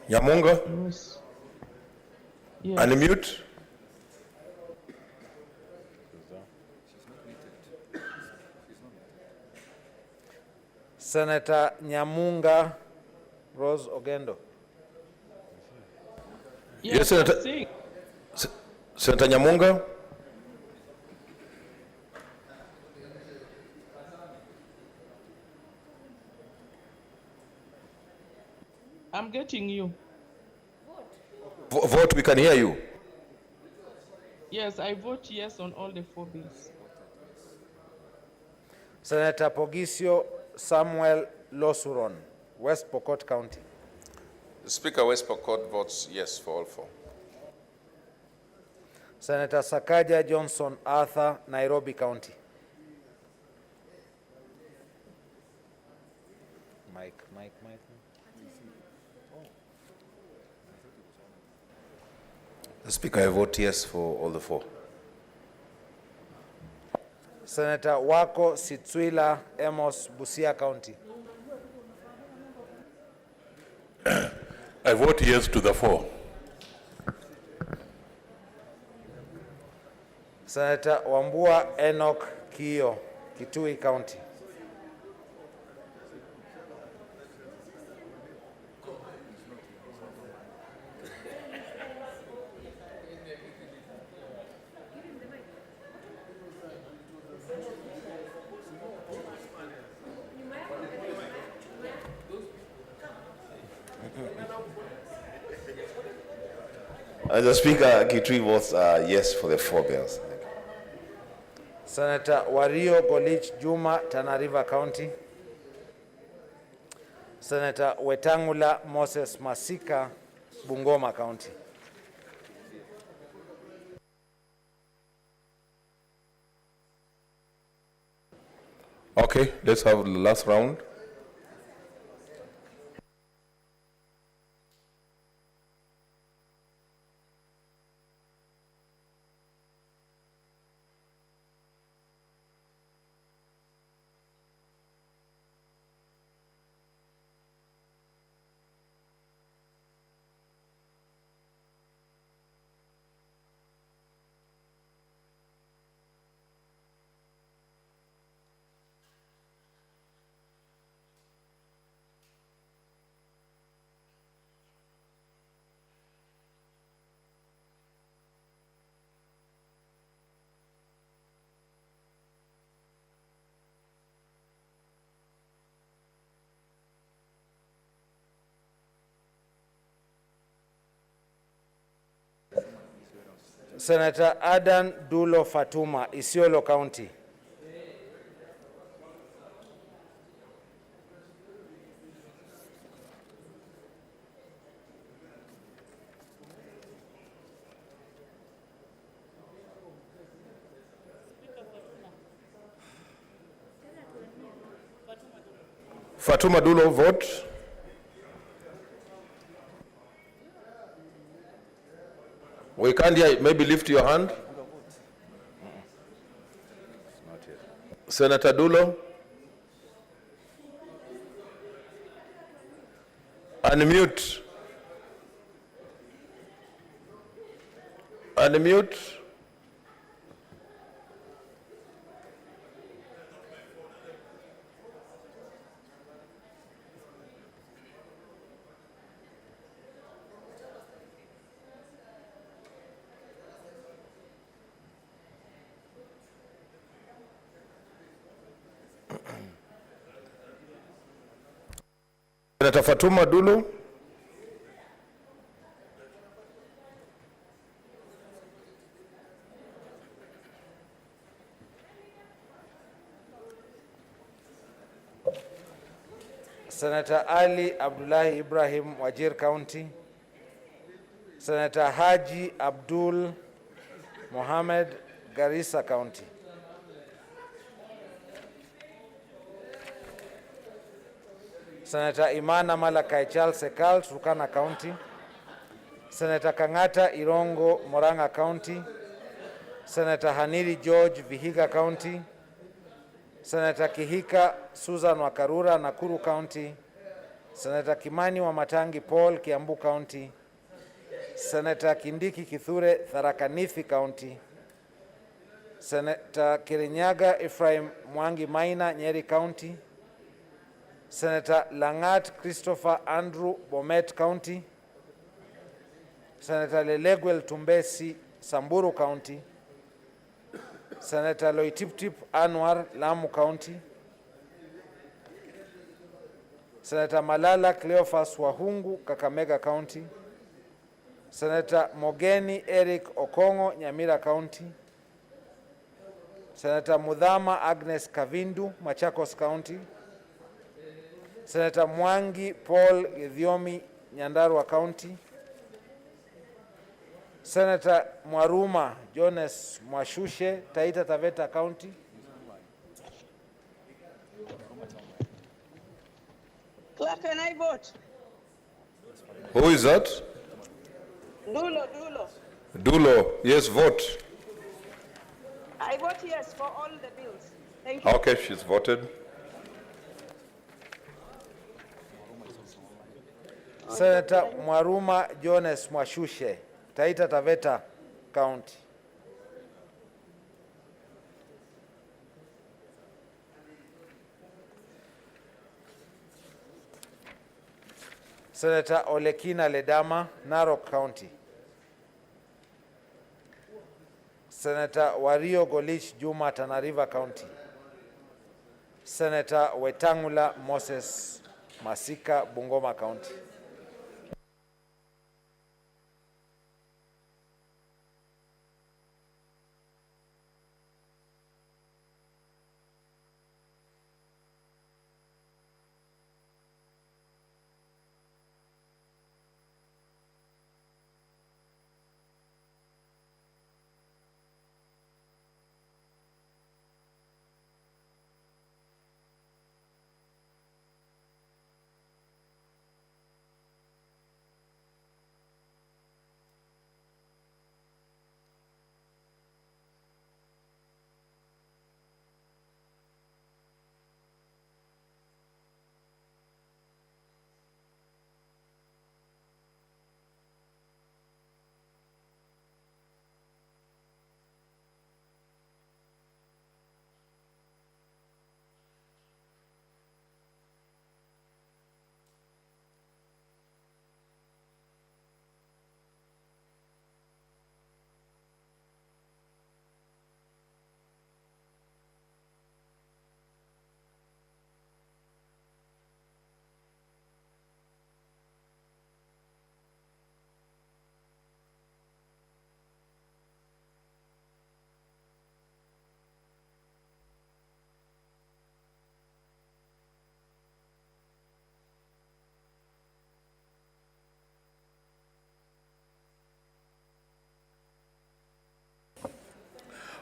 Nyamunga. Yes. Unmute. Senator Nyamunga Rose Ogendo. Yes, Senator. Senator Nyamunga. I'm getting you. Vote, we can hear you. Yes, I vote yes on all the 4 bills. Senator Pogisio Samuel Losuron, West Pokot County. The Speaker, West Pokot votes yes for all 4. Senator Sakaja Johnson Arthur, Nairobi County. Mike. The Speaker, I vote yes for all the 4. Senator Wako Sitswila Amos, Busia County. I vote yes to the 4. Senator Wambua Enoch Kio, Kitui County. The Speaker, Kitui votes yes for the 4 bills. Senator Wario Golich Juma, Tana River County. Senator Wetangula Moses Masika, Bungoma County. Okay, let's have the last round. Senator Adan Dulo Fatuma, Isiolo County. Fatuma Dulo, vote. We can't hear. Maybe lift your hand. Senator Dulo. Unmute. Unmute. Senator Fatuma Dulo. Senator Ali Abdullahi Ibrahim, Wajir County. Senator Haji Abdul Mohammed, Garissa County. Senator Imana Malakai Charles Sekal, Turkana County. Senator Kangata Irongo, Moranga County. Senator Haniri George, Vihiga County. Senator Kihika Susan Wakarura, Nakuru County. Senator Kimani Wamatangi Paul, Kiambu County. Senator Kindiki Kithure, Tharaka Nithi County. Senator Kirinyaga Ephraim Mwangi Maina, Nyeri County. Senator Langat Christopher Andrew, Bomet County. Senator Leleguel Tumbesi, Samburu County. Senator Loitiptip Anwar, Lamu County. Senator Malala Cleophas Wahungu, Kakamega County. Senator Mogeni Eric Okongo, Nyamira County. Senator Mudhama Agnes Kavindu, Machakos County. Senator Mwangi Paul Githiomi, Nyandarua County. Senator Mwaruma Jones Mwashushe, Taita Taveta County. Clerk, can I vote? Who is that? Dulo. Dulo, yes, vote. I vote yes for all the bills. Thank you. Okay, she's voted. Senator Mwaruma Jones Mwashushe, Taita Taveta County. Senator Olekina Ledama, Narok County. Senator Wario Golich Juma, Tana River County. Senator Wetangula Moses Masika, Bungoma County.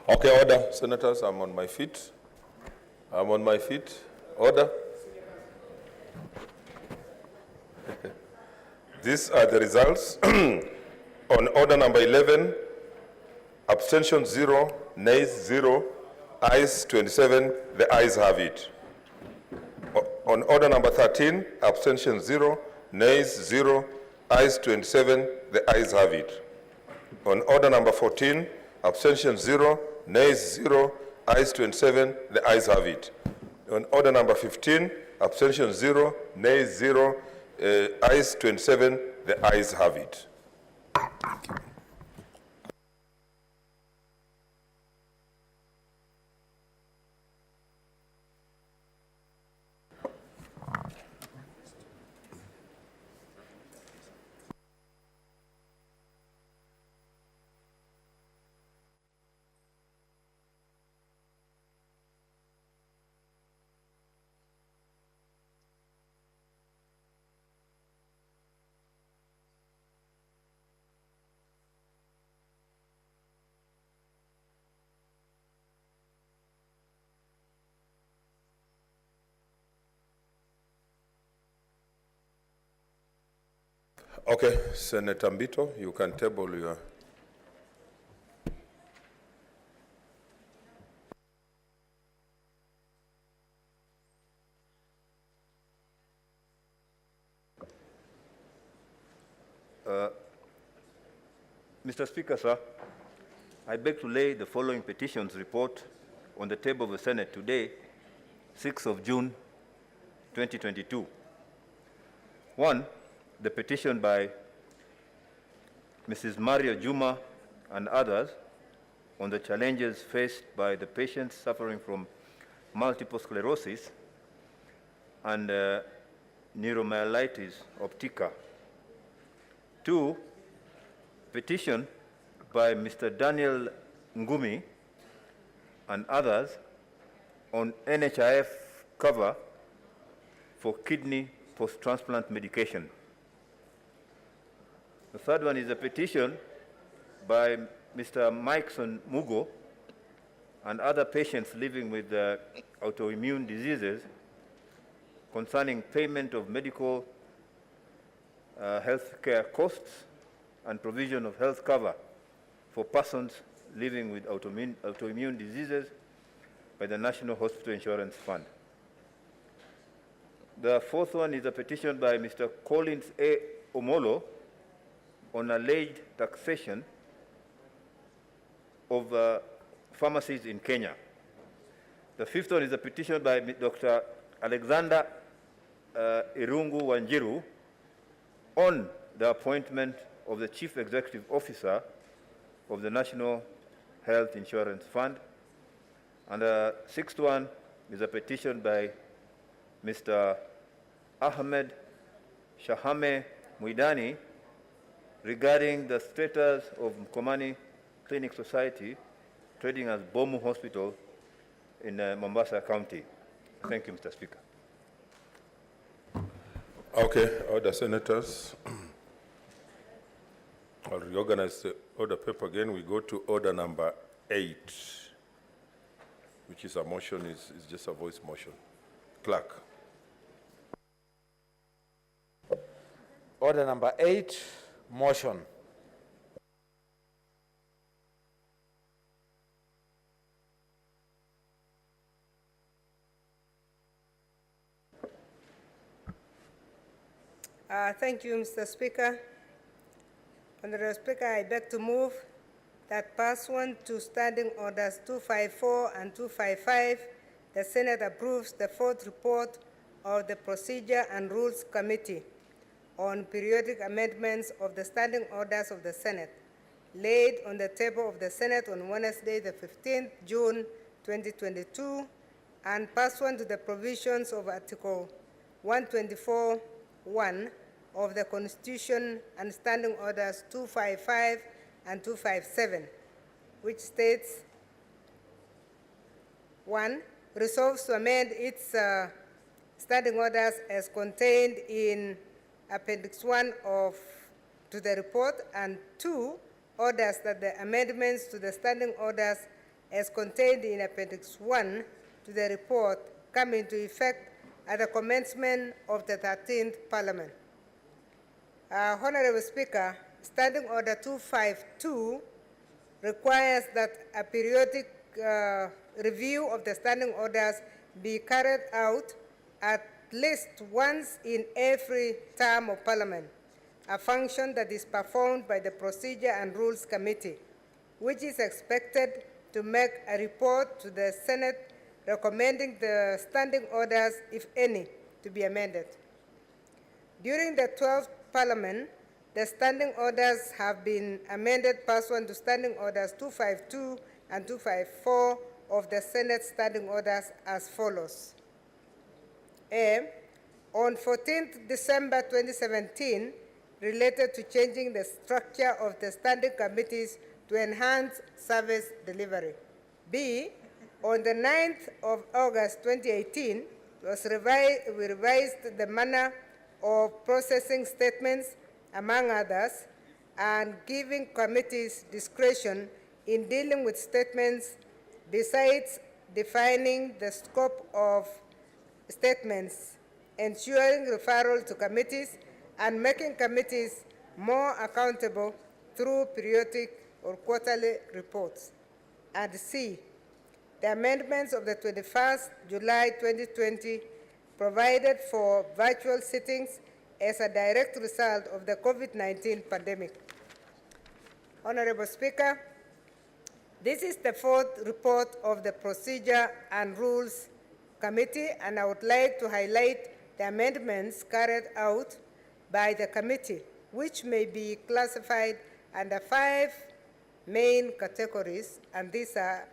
Okay, order. Senators, I'm on my feet. I'm on my feet. Order. These are the results. On order number 11, abstention 0, nays 0, ayes 27, the ayes have it. On order number 13, abstention 0, nays 0, ayes 27, the ayes have it. On order number 14, abstention 0, nays 0, ayes 27, the ayes have it. On order number 15, abstention 0, nays 0, ayes 27, the ayes have it. Okay, Senator Mbito, you can table your... Mr. Speaker, sir, I beg to lay the following petitions report on the table of the Senate today, 6th of June, 2022. 1, the petition by Mrs. Maria Juma and others on the challenges faced by the patients suffering from multiple sclerosis and neuromyelitis optica. 2, petition by Mr. Daniel Ngumi and others on NHIF cover for kidney post-transplant medication. The third one is a petition by Mr. Mikeson Mugo and other patients living with autoimmune diseases concerning payment of medical health care costs and provision of health cover for persons living with autoimmune diseases by the National Hospital Insurance Fund. The fourth one is a petition by Mr. Collins A. Omolo on alleged taxation of pharmacies in Kenya. The fifth one is a petition by Dr. Alexander Irungu Wanjiru on the appointment of the Chief Executive Officer of the National Health Insurance Fund. And the sixth one is a petition by Mr. Ahmed Shahame Muidani regarding the status of Mkomani Clinic Society trading as Bomu Hospital in Mombasa County. Thank you, Mr. Speaker. Okay, order, senators. I'll reorganize the order paper again. We go to order number 8, which is a motion, is just a voice motion. Clerk. Order number 8, motion. Thank you, Mr. Speaker. Honorable Speaker, I beg to move that pursuant to Standing Orders 254 and 255, the Senate approves the fourth report of the Procedure and Rules Committee on periodic amendments of the Standing Orders of the Senate, laid on the table of the Senate on Wednesday, the 15th June 2022, and pursuant to the provisions of Article 124(1) of the Constitution and Standing Orders 255 and 257, which states, 1, resolves to amend its standing orders as contained in Appendix 1 to the report, and 2, orders that the amendments to the standing orders as contained in Appendix 1 to the report come into effect at the commencement of the 13th Parliament. Honorable Speaker, Standing Order 252 requires that a periodic review of the standing orders be carried out at least once in every term of Parliament, a function that is performed by the Procedure and Rules Committee, which is expected to make a report to the Senate recommending the standing orders, if any, to be amended. During the 12th Parliament, the standing orders have been amended pursuant to Standing Orders 252 and 254 of the Senate Standing Orders as follows. A, on 14th December 2017, related to changing the structure of the standing committees to enhance service delivery. B, on the 9th of August 2018, we revised the manner of processing statements, among others, and giving committees discretion in dealing with statements, besides defining the scope of statements, ensuring referral to committees, and making committees more accountable through periodic or quarterly reports. And C, the amendments of the 21st July 2020 provided for virtual sittings as a direct result of the COVID-19 pandemic. Honorable Speaker, this is the fourth report of the Procedure and Rules Committee, and I would like to highlight the amendments carried out by the committee, which may be classified under 5 main categories, and these are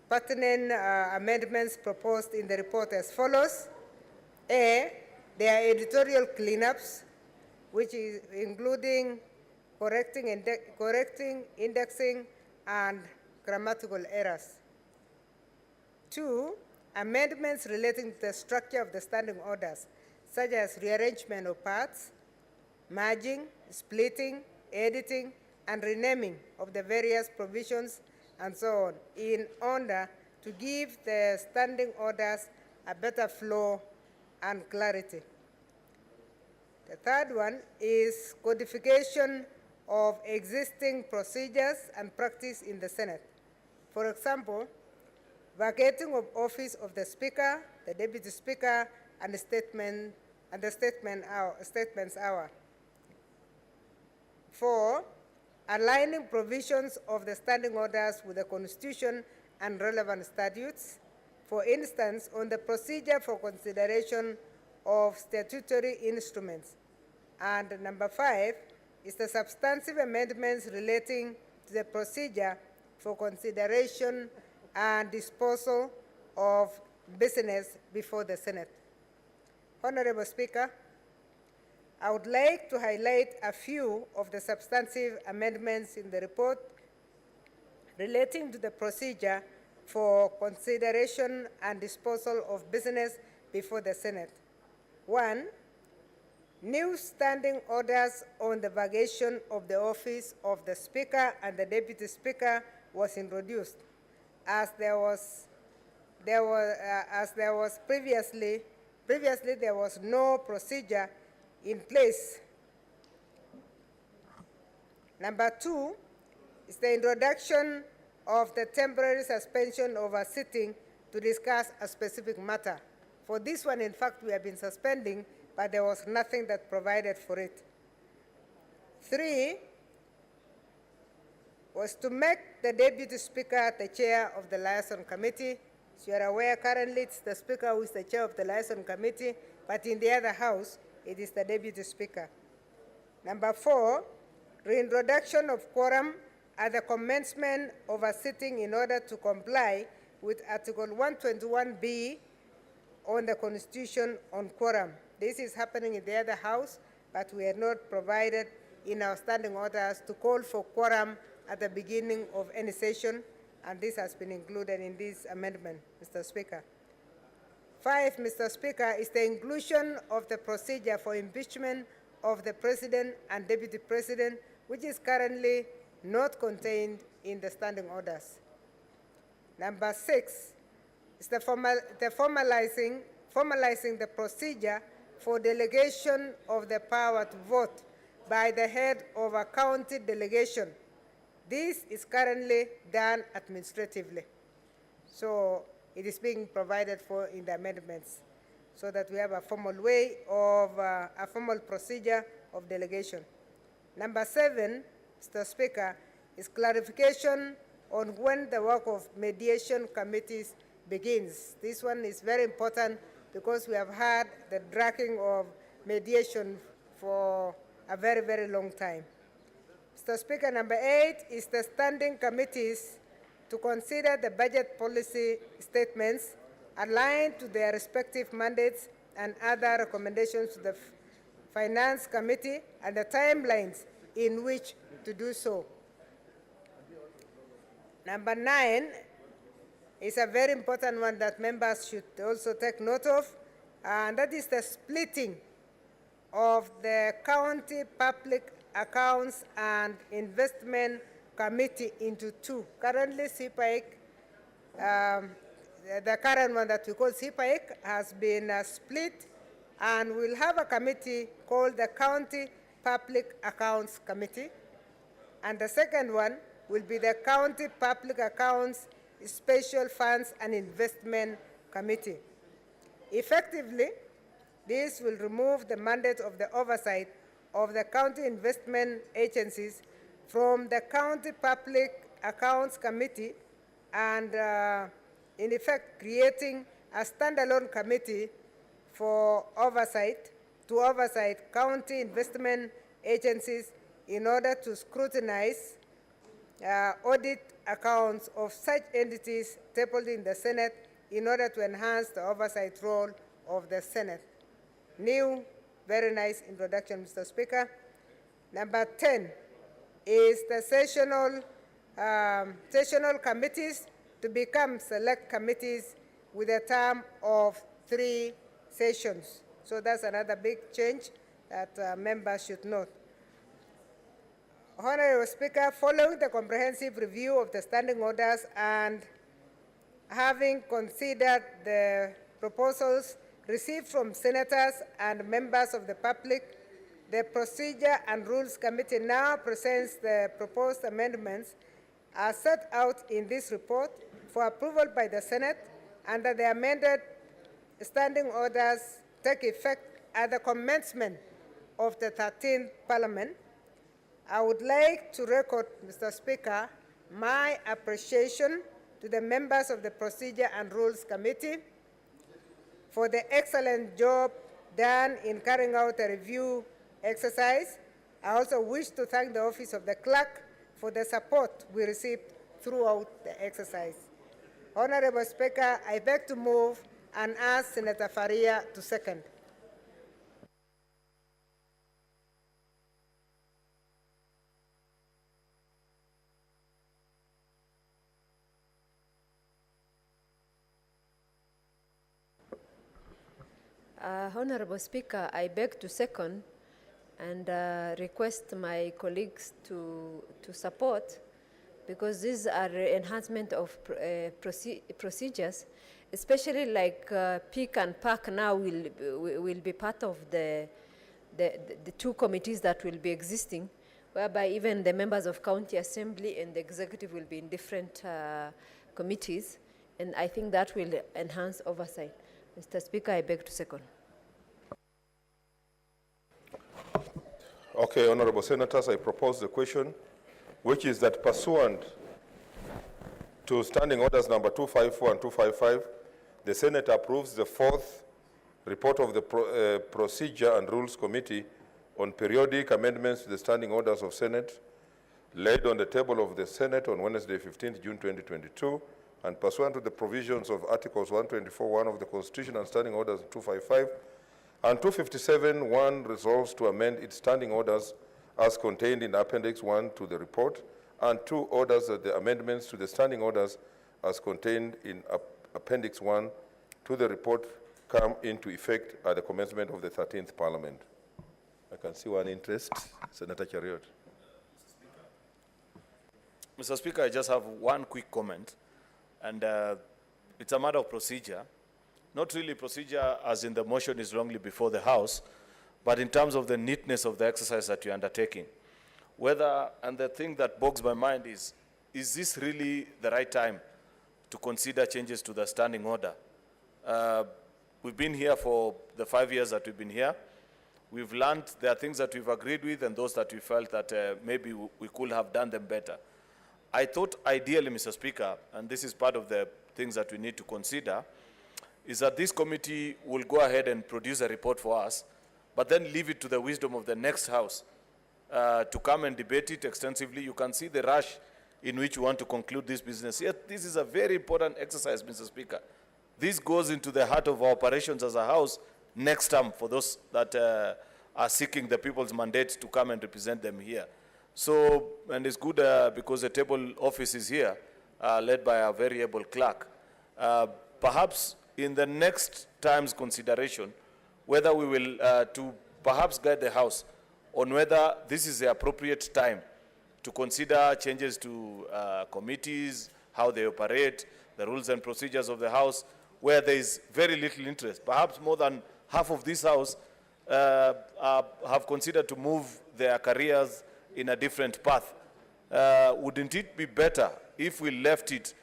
pertinent amendments proposed in the report as follows. A, there are editorial cleanups, which is including correcting, indexing, and grammatical errors. 2, amendments relating to the structure of the standing orders, such as rearrangement of parts, merging, splitting, editing, and renaming of the various provisions, and so on, in order to give the standing orders a better flow and clarity. The third one is codification of existing procedures and practice in the Senate. For example, vacating of office of the Speaker, the Deputy Speaker, and the statements hour. 4, aligning provisions of the standing orders with the Constitution and relevant statutes. For instance, on the procedure for consideration of statutory instruments. And number 5 is the substantive amendments relating to the procedure for consideration and disposal of business before the Senate. Honorable Speaker, I would like to highlight a few of the substantive amendments in the report relating to the procedure for consideration and disposal of business before the Senate. 1, new standing orders on the vacation of the office of the Speaker and the Deputy Speaker was introduced, as there was previously there was no procedure in place. Number 2 is the introduction of the temporary suspension of a sitting to discuss a specific matter. For this one, in fact, we have been suspending, but there was nothing that provided for it. 3 was to make the Deputy Speaker the chair of the Liaison Committee. As you are aware, currently it's the Speaker who is the chair of the Liaison Committee, but in the other House, it is the Deputy Speaker. Number 4, reintroduction of quorum at the commencement of a sitting in order to comply with Article 121B on the Constitution on quorum. This is happening in the other House, but we are not provided in our standing orders to call for quorum at the beginning of any session, and this has been included in this amendment, Mr. Speaker. 5, Mr. Speaker, is the inclusion of the procedure for impeachment of the President and Deputy President, which is currently not contained in the standing orders. Number 6 is formalizing the procedure for delegation of the power to vote by the head of a county delegation. This is currently done administratively. So it is being provided for in the amendments so that we have a formal way of a formal procedure of delegation. Number 7, Mr. Speaker, is clarification on when the work of mediation committees begins. This one is very important because we have had the dragging of mediation for a very, very long time. Mr. Speaker, number 8 is the standing committees to consider the budget policy statements aligned to their respective mandates and other recommendations to the Finance Committee and the timelines in which to do so. Number 9 is a very important one that members should also take note of, and that is the splitting of the County Public Accounts and Investment Committee into two. Currently, CPAIC, the current one that we call CPAIC, has been split, and we'll have a committee called the County Public Accounts Committee, and the second one will be the County Public Accounts Special Funds and Investment Committee. Effectively, this will remove the mandate of the oversight of the county investment agencies from the County Public Accounts Committee and, in effect, creating a standalone committee for oversight, to oversight county investment agencies in order to scrutinize audit accounts of such entities tabled in the Senate in order to enhance the oversight role of the Senate. New, very nice introduction, Mr. Speaker. Number 10 is the sessional committees to become select committees with a term of 3 sessions. So that's another big change that members should note. Honorable Speaker, following the comprehensive review of the standing orders and having considered the proposals received from senators and members of the public, the Procedure and Rules Committee now presents the proposed amendments as set out in this report for approval by the Senate, and that the amended standing orders take effect at the commencement of the 13th Parliament. I would like to record, Mr. Speaker, my appreciation to the members of the Procedure and Rules Committee for the excellent job done in carrying out a review exercise. I also wish to thank the Office of the Clerk for the support we received throughout the exercise. Honorable Speaker, I beg to move and ask Senator Faria to second. Honorable Speaker, I beg to second and request my colleagues to support, because these are enhancement of procedures, especially like PIC and PAC now will be part of the 2 committees that will be existing, whereby even the members of County Assembly and the executive will be in different committees, and I think that will enhance oversight. Mr. Speaker, I beg to second. Okay, honorable senators, I propose the question, which is that pursuant to standing orders number 254 and 255, the Senate approves the 4th report of the Procedure and Rules Committee on periodic amendments to the standing orders of Senate, laid on the table of the Senate on Wednesday, 15th June 2022, and pursuant to the provisions of Articles 124(1) of the Constitution and Standing Orders 255 and 257(1) resolves to amend its standing orders as contained in Appendix 1 to the report, and 2 orders that the amendments to the standing orders as contained in Appendix 1 to the report come into effect at the commencement of the 13th Parliament. I can see one interest. Senator Chariot. Mr. Speaker, I just have one quick comment, and it's a matter of procedure. Not really procedure as in the motion is wrongly before the House, but in terms of the neatness of the exercise that you're undertaking. Whether, and the thing that bogs my mind is this really the right time to consider changes to the standing order? We've been here for the 5 years that we've been here. We've learned there are things that we've agreed with and those that we felt that maybe we could have done them better. I thought ideally, Mr. Speaker, and this is part of the things that we need to consider, is that this committee will go ahead and produce a report for us, but then leave it to the wisdom of the next House to come and debate it extensively. You can see the rush in which we want to conclude this business. Yet this is a very important exercise, Mr. Speaker. This goes into the heart of our operations as a House next term for those that are seeking the people's mandate to come and represent them here. So, and it's good because the table office is here, led by a very able clerk. Perhaps in the next time's consideration, whether we will to perhaps guide the House on whether this is the appropriate time to consider changes to committees, how they operate, the rules and procedures of the House, where there is very little interest. Perhaps more than half of this House have considered to move their careers in a different path. Wouldn't it be better if we left it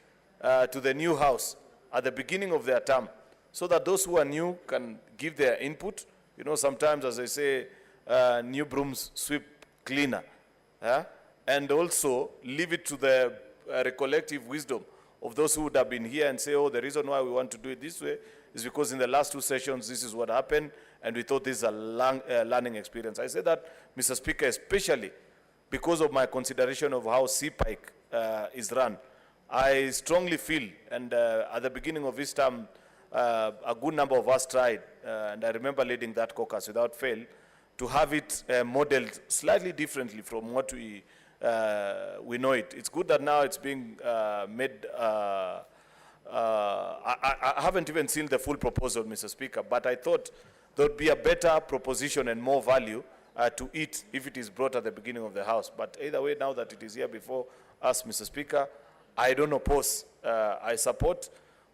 to the new House at the beginning of their term, so that those who are new can give their input? You know, sometimes, as I say, new brooms sweep cleaner. And also leave it to the recollective wisdom of those who would have been here and say, oh, the reason why we want to do it this way is because in the last 2 sessions, this is what happened, and we thought this is a learning experience. I say that, Mr. Speaker, especially because of my consideration of how CPIC is run. I strongly feel, and at the beginning of this term, a good number of us tried, and I remember leading that caucus without fail, to have it modeled slightly differently from what we know it. It's good that now it's being made. I haven't even seen the full proposal, Mr. Speaker, but I thought there would be a better proposition and more value to it if it is brought at the beginning of the House. But either way, now that it is here before us, Mr. Speaker, I don't oppose. I support,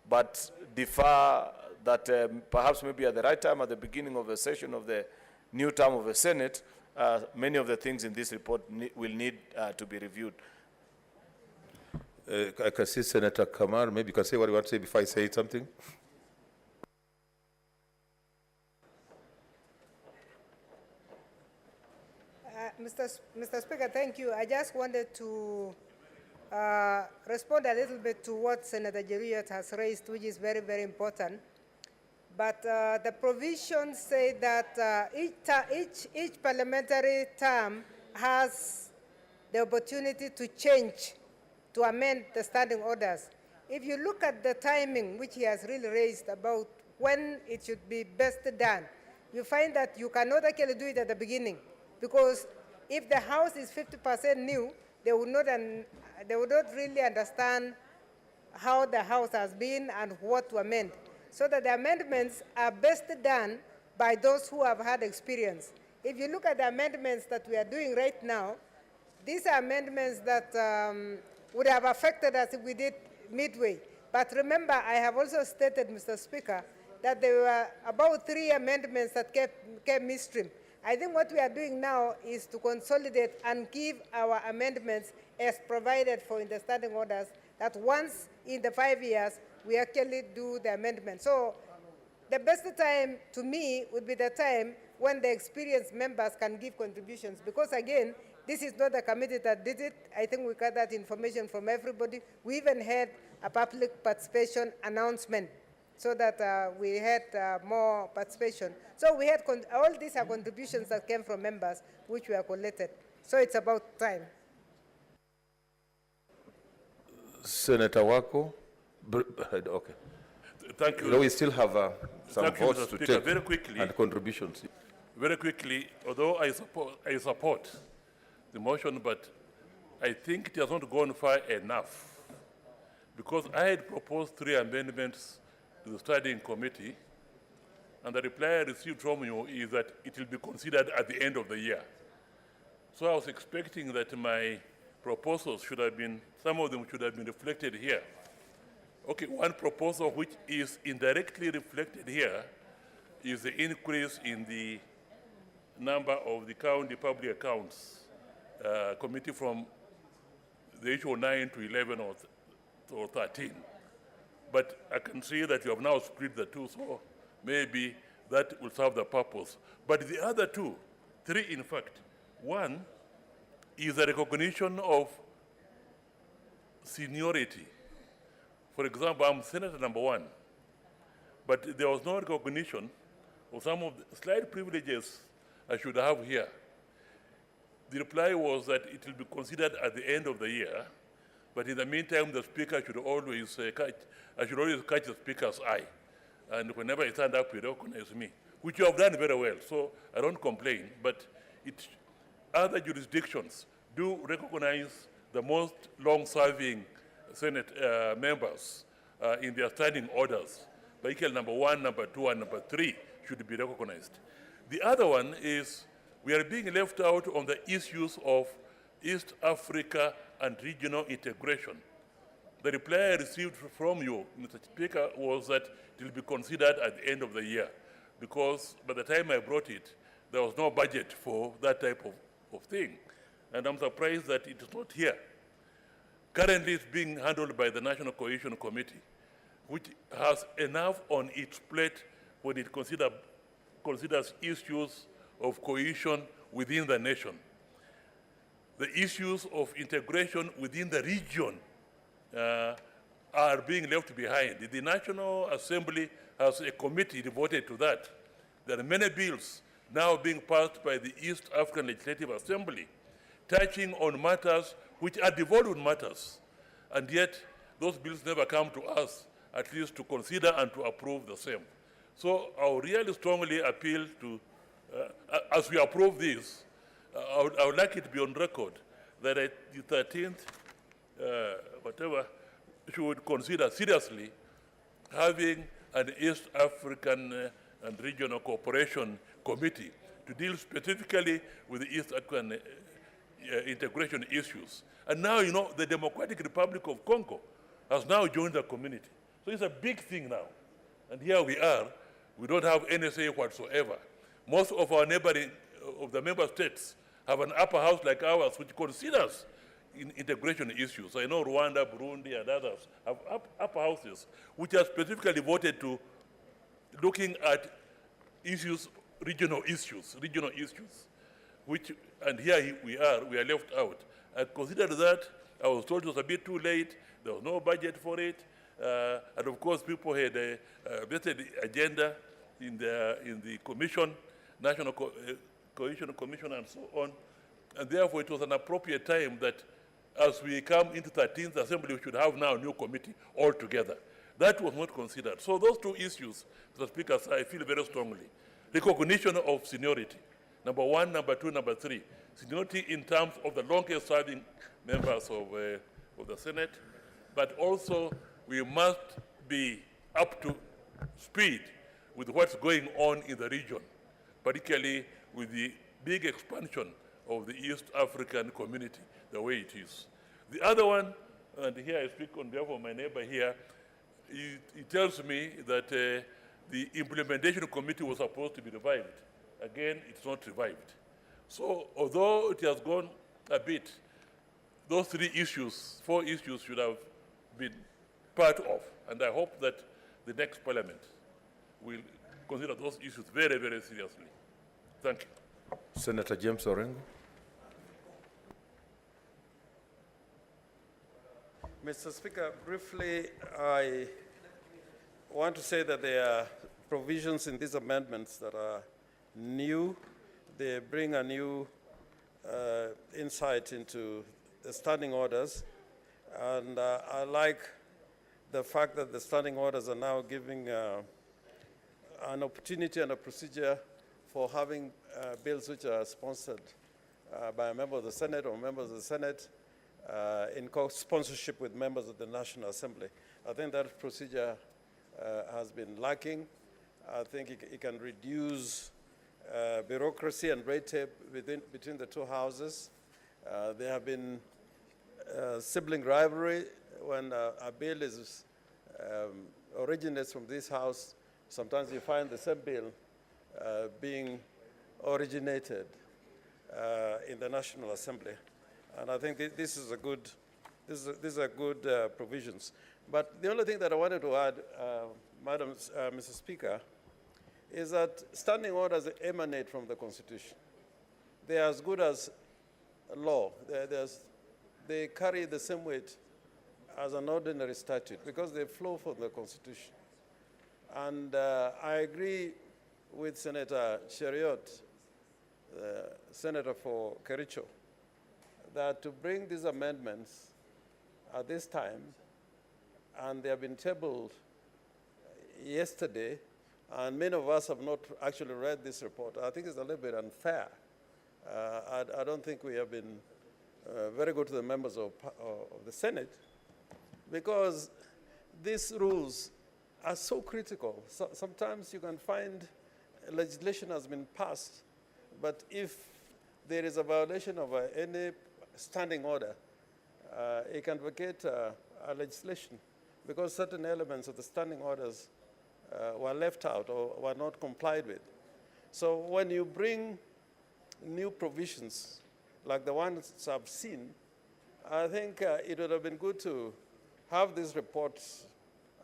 but defer that perhaps maybe at the right time, at the beginning of the session of the new term of the Senate, many of the things in this report will need to be reviewed. I can see Senator Kamar. Maybe you can say what you want to say before I say something. Mr. Speaker, thank you. I just wanted to respond a little bit to what Senator Jeruyot has raised, which is very, very important. But the provisions say that each parliamentary term has the opportunity to change, to amend the standing orders. If you look at the timing, which he has really raised about when it should be best done, you find that you cannot actually do it at the beginning, because if the House is 50% new, they would not really understand how the House has been and what to amend. So that the amendments are best done by those who have had experience. If you look at the amendments that we are doing right now, these are amendments that would have affected us if we did midway. But remember, I have also stated, Mr. Speaker, that there were about 3 amendments that came midstream. I think what we are doing now is to consolidate and give our amendments as provided for in the standing orders, that once in the 5 years, we actually do the amendment. So the best time to me would be the time when the experienced members can give contributions, because again, this is not a committee that did it. I think we got that information from everybody. We even had a public participation announcement so that we had more participation. So we had, all these are contributions that came from members which were collected. So it's about time. Senator Wako. Okay. Thank you. No, we still have some votes to take very quickly, and contributions. Very quickly, although I support the motion, but I think it has not gone far enough, because I had proposed 3 amendments to the studying committee, and the reply I received from you is that it will be considered at the end of the year. So I was expecting that my proposals should have been, some of them should have been reflected here. Okay, one proposal which is indirectly reflected here is the increase in the number of the county public accounts committee from the issue 9 to 11 or 13. But I can see that you have now split the two, so maybe that will serve the purpose. But the other two, three in fact, one is the recognition of seniority. For example, I'm Senator number 1, but there was no recognition of some of the slight privileges I should have here. The reply was that it will be considered at the end of the year, but in the meantime, the speaker should always I should always catch the speaker's eye. And whenever I stand up, he recognizes me, which you have done very well, so I don't complain. But other jurisdictions do recognize the most long-serving Senate members in their standing orders. Vehicle number 1, number 2, and number 3 should be recognized. The other one is we are being left out on the issues of East Africa and regional integration. The reply I received from you, Mr. Speaker, was that it will be considered at the end of the year, because by the time I brought it, there was no budget for that type of thing. And I'm surprised that it is not here. Currently, it's being handled by the National Cohesion Committee, which has enough on its plate when it considers issues of cohesion within the nation. The issues of integration within the region are being left behind. The National Assembly has a committee devoted to that. There are many bills now being passed by the East African Legislative Assembly touching on matters which are devolved matters, and yet those bills never come to us, at least to consider and to approve the same. So I would really strongly appeal to, as we approve this, I would like it to be on record that at the 13th, whatever, should consider seriously having an East African and Regional Cooperation Committee to deal specifically with the East African integration issues. And now, you know, the Democratic Republic of Congo has now joined the community. So it's a big thing now. And here we are, we don't have any say whatsoever. Most of our neighboring, of the member states have an upper house like ours, which considers integration issues. I know Rwanda, Burundi, and others have upper houses, which are specifically devoted to looking at issues, regional issues, which, and here we are left out. I considered that, I was told it was a bit too late, there was no budget for it, and of course people had a vested agenda in the commission, National Cohesion Commission and so on, and therefore it was an appropriate time that as we come into 13th Assembly, we should have now a new committee altogether. That was not considered. So those two issues, Mr. Speaker, I feel very strongly. Recognition of seniority, number 1, number 2, number 3. Seniority in terms of the longest serving members of the Senate, but also we must be up to speed with what's going on in the region, particularly with the big expansion of the East African community, the way it is. The other one, and here I speak on behalf of my neighbor here, he tells me that the implementation committee was supposed to be revived. Again, it's not revived. So although it has gone a bit, those 3 issues, 4 issues should have been part of, and I hope that the next parliament will consider those issues very, very seriously. Thank you. Senator James Orengo. Mr. Speaker, briefly, I want to say that there are provisions in these amendments that are new. They bring a new insight into the standing orders. And I like the fact that the standing orders are now giving an opportunity and a procedure for having bills which are sponsored by a member of the Senate or members of the Senate in co-sponsorship with members of the National Assembly. I think that procedure has been lacking. I think it can reduce bureaucracy and red tape between the two houses. There have been sibling rivalry. When a bill is originates from this House, sometimes you find the same bill being originated in the National Assembly. And I think this is a good, these are good provisions. But the only thing that I wanted to add, Mr. Speaker, is that standing orders emanate from the Constitution. They are as good as law. They carry the same weight as an ordinary statute because they flow from the Constitution. And I agree with Senator Cheriot, Senator for Kericho, that to bring these amendments at this time, and they have been tabled yesterday, and many of us have not actually read this report. I think it's a little bit unfair. I don't think we have been very good to the members of the Senate, because these rules are so critical. Sometimes you can find legislation has been passed, but if there is a violation of any standing order, it can vacate a legislation because certain elements of the standing orders were left out or were not complied with. So when you bring new provisions like the ones I've seen, I think it would have been good to have these reports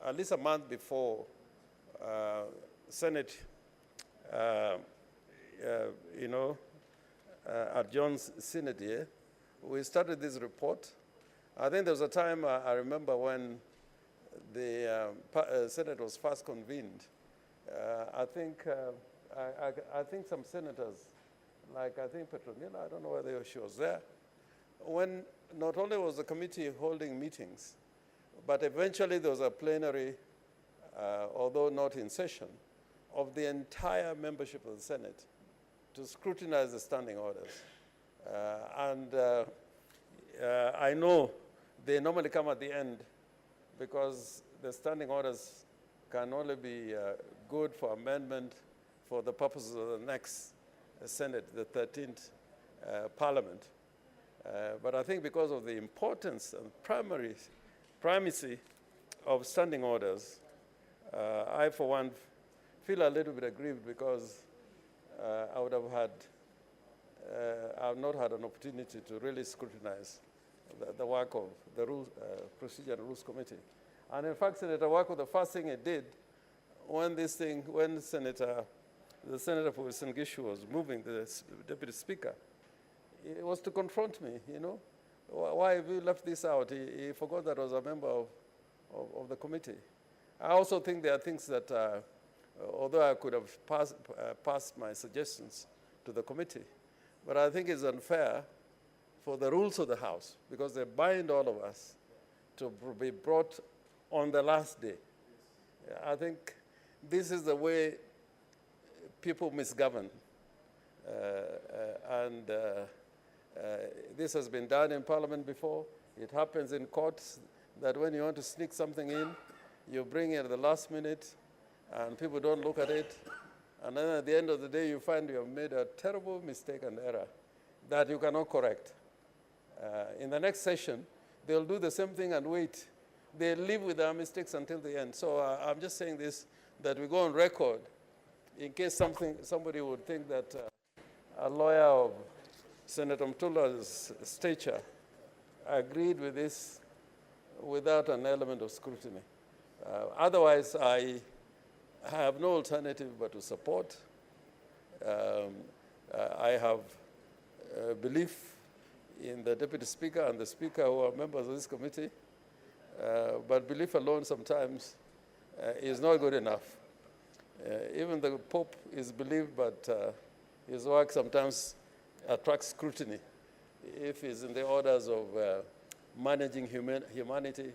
at least a month before Senate, adjourns Senate here. We started this report. I think there was a time I remember when the Senate was first convened. I think some senators, like I think Petronilla, I don't know whether she was there, when not only was the committee holding meetings, but eventually there was a plenary, although not in session, of the entire membership of the Senate to scrutinize the standing orders. I know they normally come at the end because the standing orders can only be good for amendment for the purposes of the next Senate, the 13th Parliament. But I think because of the importance and primacy of standing orders, I, for one, feel a little bit aggrieved because I would have had, I've not had an opportunity to really scrutinize the work of the Procedure and Rules Committee. And in fact, Senator Wako, the first thing he did when the Senator for Sengishu was moving, the Deputy Speaker, it was to confront me, Why have you left this out? He forgot that I was a member of the committee. I also think there are things that, although I could have passed my suggestions to the committee, but I think it's unfair for the rules of the House, because they bind all of us, to be brought on the last day. I think this is the way people misgovern. This has been done in Parliament before. It happens in courts that when you want to sneak something in, you bring it at the last minute, and people don't look at it. And then at the end of the day, you find you have made a terrible mistake and error that you cannot correct. In the next session, they'll do the same thing and wait. They live with their mistakes until the end. So I'm just saying this, that we go on record in case somebody would think that a lawyer of Senator Mtula's stature agreed with this without an element of scrutiny. Otherwise, I have no alternative but to support. I have belief in the Deputy Speaker and the Speaker who are members of this committee, but belief alone sometimes is not good enough. Even the Pope is believed, but his work sometimes attracts scrutiny if he's in the orders of managing humanity,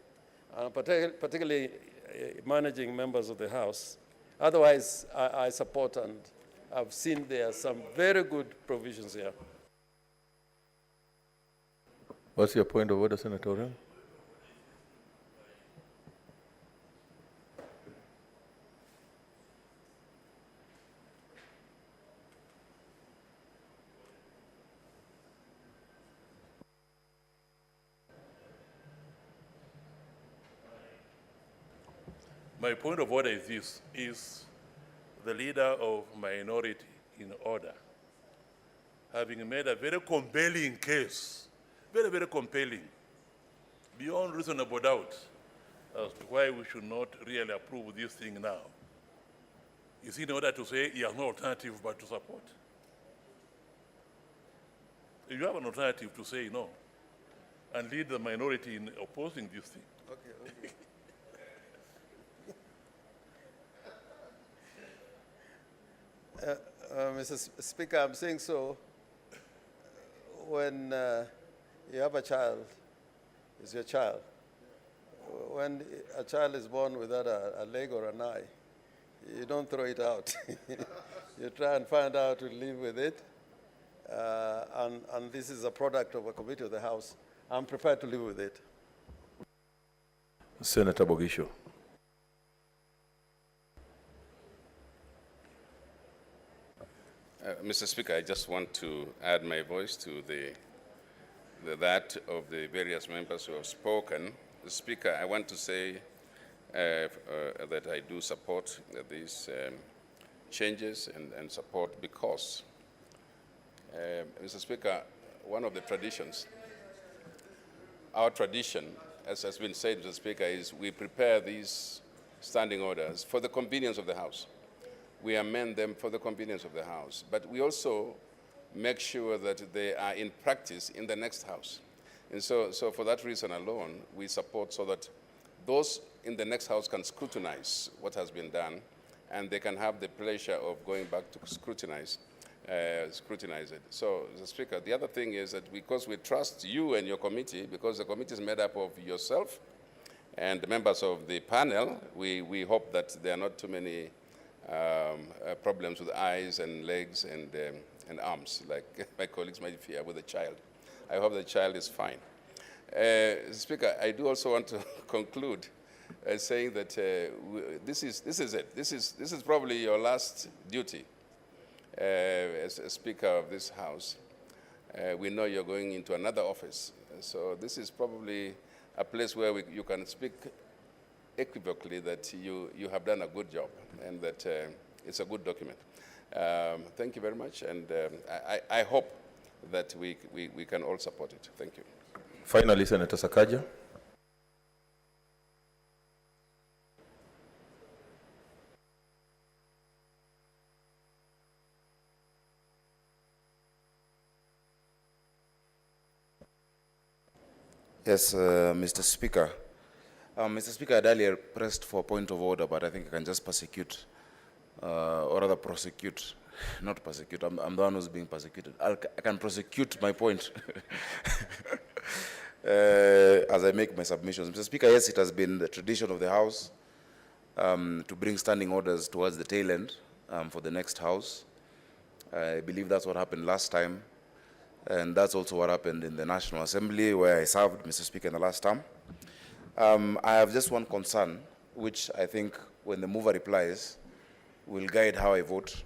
and particularly managing members of the House. Otherwise, I support, and I've seen there are some very good provisions here. What's your point of order, Senatorial? My point of order is this: is the leader of minority in order, having made a very compelling case, very, very compelling, beyond reasonable doubt, as to why we should not really approve this thing now, is in order to say he has no alternative but to support. If you have an alternative to say no and lead the minority in opposing this thing. Okay. Mr. Speaker, I'm saying so when you have a child, it's your child. When a child is born without a leg or an eye, you don't throw it out. You try and find out to live with it. And this is a product of a committee of the House. I'm prepared to live with it. Senator Bogisho. Mr. Speaker, I just want to add my voice to that of the various members who have spoken. Speaker, I want to say that I do support these changes and support because, Mr. Speaker, one of the traditions, our tradition, as has been said, Mr. Speaker, is we prepare these standing orders for the convenience of the House. We amend them for the convenience of the House, but we also make sure that they are in practice in the next House. And so for that reason alone, we support so that those in the next House can scrutinize what has been done, and they can have the pleasure of going back to scrutinize it. So, Mr. Speaker, the other thing is that because we trust you and your committee, because the committee is made up of yourself and the members of the panel, we hope that there are not too many problems with eyes and legs and arms, like my colleagues might fear with the child. I hope the child is fine. Speaker, I do also want to conclude saying that this is it. This is probably your last duty as a Speaker of this House. We know you're going into another office, so this is probably a place where you can speak equivocally that you have done a good job and that it's a good document. Thank you very much, and I hope that we can all support it. Thank you. Finally, Senator Sakaja. Yes, Mr. Speaker. Mr. Speaker, I had earlier pressed for a point of order, but I think I can just persecute, or rather prosecute, not persecute. I'm the one who's being persecuted. I can prosecute my point as I make my submissions. Mr. Speaker, yes, it has been the tradition of the House to bring standing orders towards the tail end for the next House. I believe that's what happened last time. And that's also what happened in the National Assembly, where I served, Mr. Speaker, in the last term. I have just one concern, which I think when the mover replies will guide how I vote.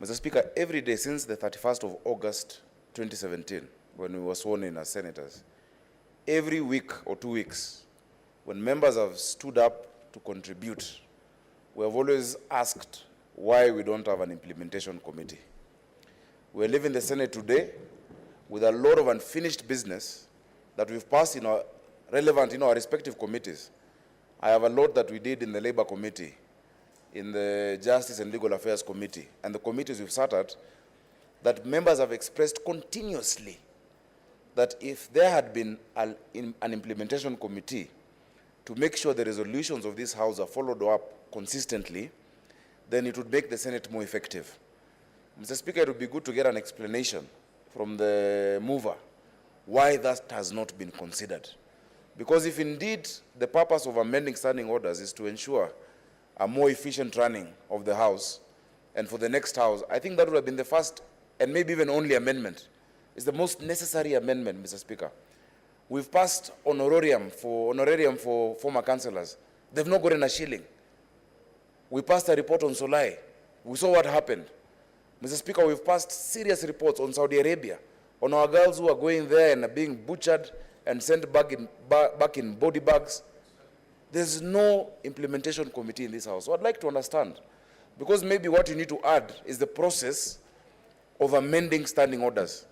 Mr. Speaker, every day since the 31st of August 2017, when we were sworn in as senators, every week or 2 weeks, when members have stood up to contribute, we have always asked why we don't have an implementation committee. We're leaving the Senate today with a lot of unfinished business that we've passed in our relevant in our respective committees. I have a lot that we did in the Labor Committee, in the Justice and Legal Affairs Committee, and the committees we've sat at, that members have expressed continuously that if there had been an implementation committee to make sure the resolutions of this House are followed up consistently, then it would make the Senate more effective. Mr. Speaker, it would be good to get an explanation from the mover why that has not been considered. Because if indeed the purpose of amending standing orders is to ensure a more efficient running of the House, and for the next House, I think that would have been the first and maybe even only amendment. It's the most necessary amendment, Mr. Speaker. We've passed honorarium for former councillors. They've not gotten a shilling. We passed a report on Solai. We saw what happened. Mr. Speaker, we've passed serious reports on Saudi Arabia, on our girls who are going there and are being butchered and sent back in body bags. There's no implementation committee in this house. So I'd like to understand, because maybe what you need to add is the process of amending standing orders.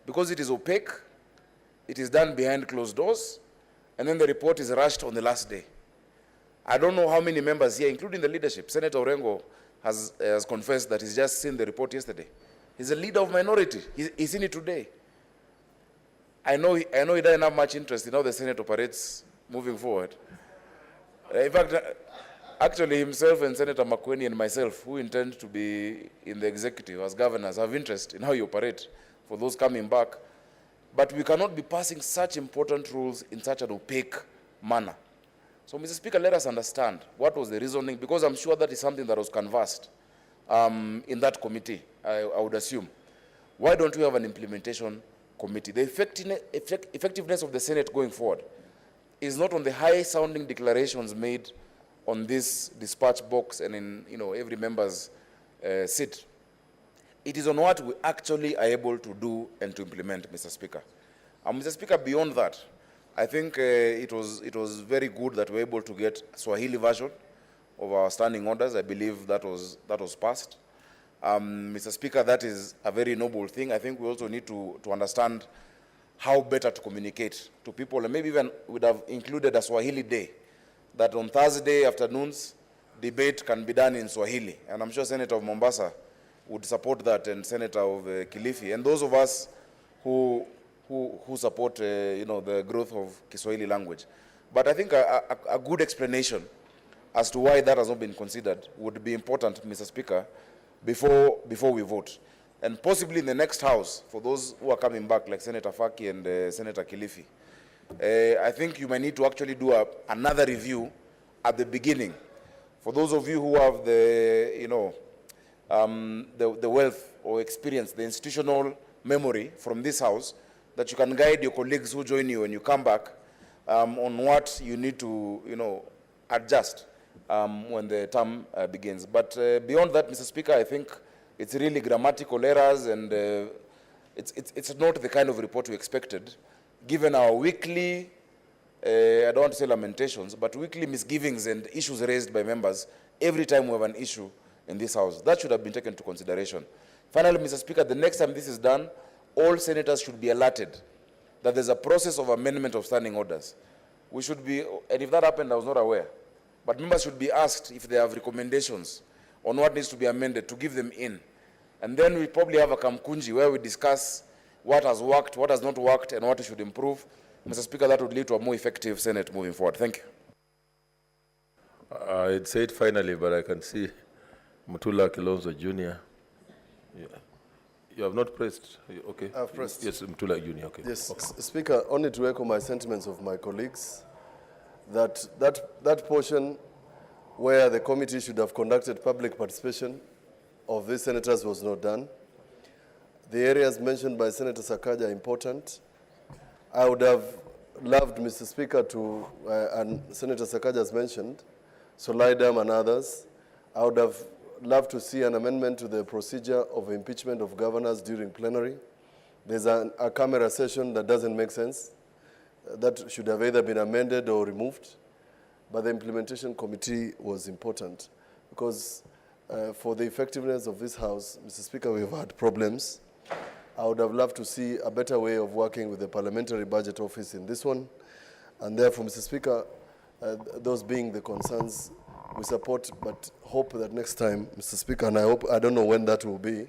Because it is opaque, it is done behind closed doors, and then the report is rushed on the last day. I don't know how many members here, including the leadership. Senator Orengo has confessed that he's just seen the report yesterday. He's a leader of minority. He's seen it today. I know he doesn't have much interest in how the Senate operates moving forward. In fact, actually himself and Senator Makweni and myself, who intend to be in the executive as governors, have interest in how you operate for those coming back. But we cannot be passing such important rules in such an opaque manner. So, Mr. Speaker, let us understand what was the reasoning, because I'm sure that is something that was canvassed in that committee, I would assume. Why don't we have an implementation committee? The effectiveness of the Senate going forward is not on the high-sounding declarations made on this dispatch box and in every member's seat. It is on what we actually are able to do and to implement, Mr. Speaker. And Mr. Speaker, beyond that, I think it was very good that we were able to get Swahili version of our standing orders. I believe that was passed. Mr. Speaker, that is a very noble thing. I think we also need to understand how better to communicate to people, and maybe even would have included a Swahili day, that on Thursday afternoons, debate can be done in Swahili. And I'm sure Senator of Mombasa would support that, and Senator of Kilifi, and those of us who support the growth of Kiswahili language. But I think a good explanation as to why that has not been considered would be important, Mr. Speaker, before we vote. And possibly in the next House, for those who are coming back, like Senator Faki and Senator Kilifi, I think you may need to actually do another review at the beginning. For those of you who have the wealth or experience, the institutional memory from this House, that you can guide your colleagues who join you when you come back on what you need to, adjust when the term begins. But beyond that, Mr. Speaker, I think it's really grammatical errors, and it's not the kind of report we expected, given our weekly, I don't want to say lamentations, but weekly misgivings and issues raised by members every time we have an issue in this House. That should have been taken into consideration. Finally, Mr. Speaker, the next time this is done, all senators should be alerted that there's a process of amendment of standing orders. We should be, and if that happened, I was not aware, but members should be asked if they have recommendations on what needs to be amended to give them in. And then we probably have a kamkunji where we discuss what has worked, what has not worked, and what we should improve. Mr. Speaker, that would lead to a more effective Senate moving forward. Thank you. I'd say it finally, but I can see Mutula Kilonzo Jr. Yeah. You have not pressed? Okay. I've pressed. Yes, Mutula Jr. Okay. Yes, okay. Speaker, only to echo my sentiments of my colleagues, that portion where the committee should have conducted public participation of these senators was not done. The areas mentioned by Senator Sakaja are important. I would have loved, Mr. Speaker, to, and Senator Sakaja has mentioned, Solidum and others, I would have loved to see an amendment to the procedure of impeachment of governors during plenary. There's a camera session that doesn't make sense. That should have either been amended or removed. But the implementation committee was important because for the effectiveness of this House, Mr. Speaker, we've had problems. I would have loved to see a better way of working with the Parliamentary Budget Office in this one. And therefore, Mr. Speaker, those being the concerns, we support, but hope that next time, Mr. Speaker, and I don't know when that will be,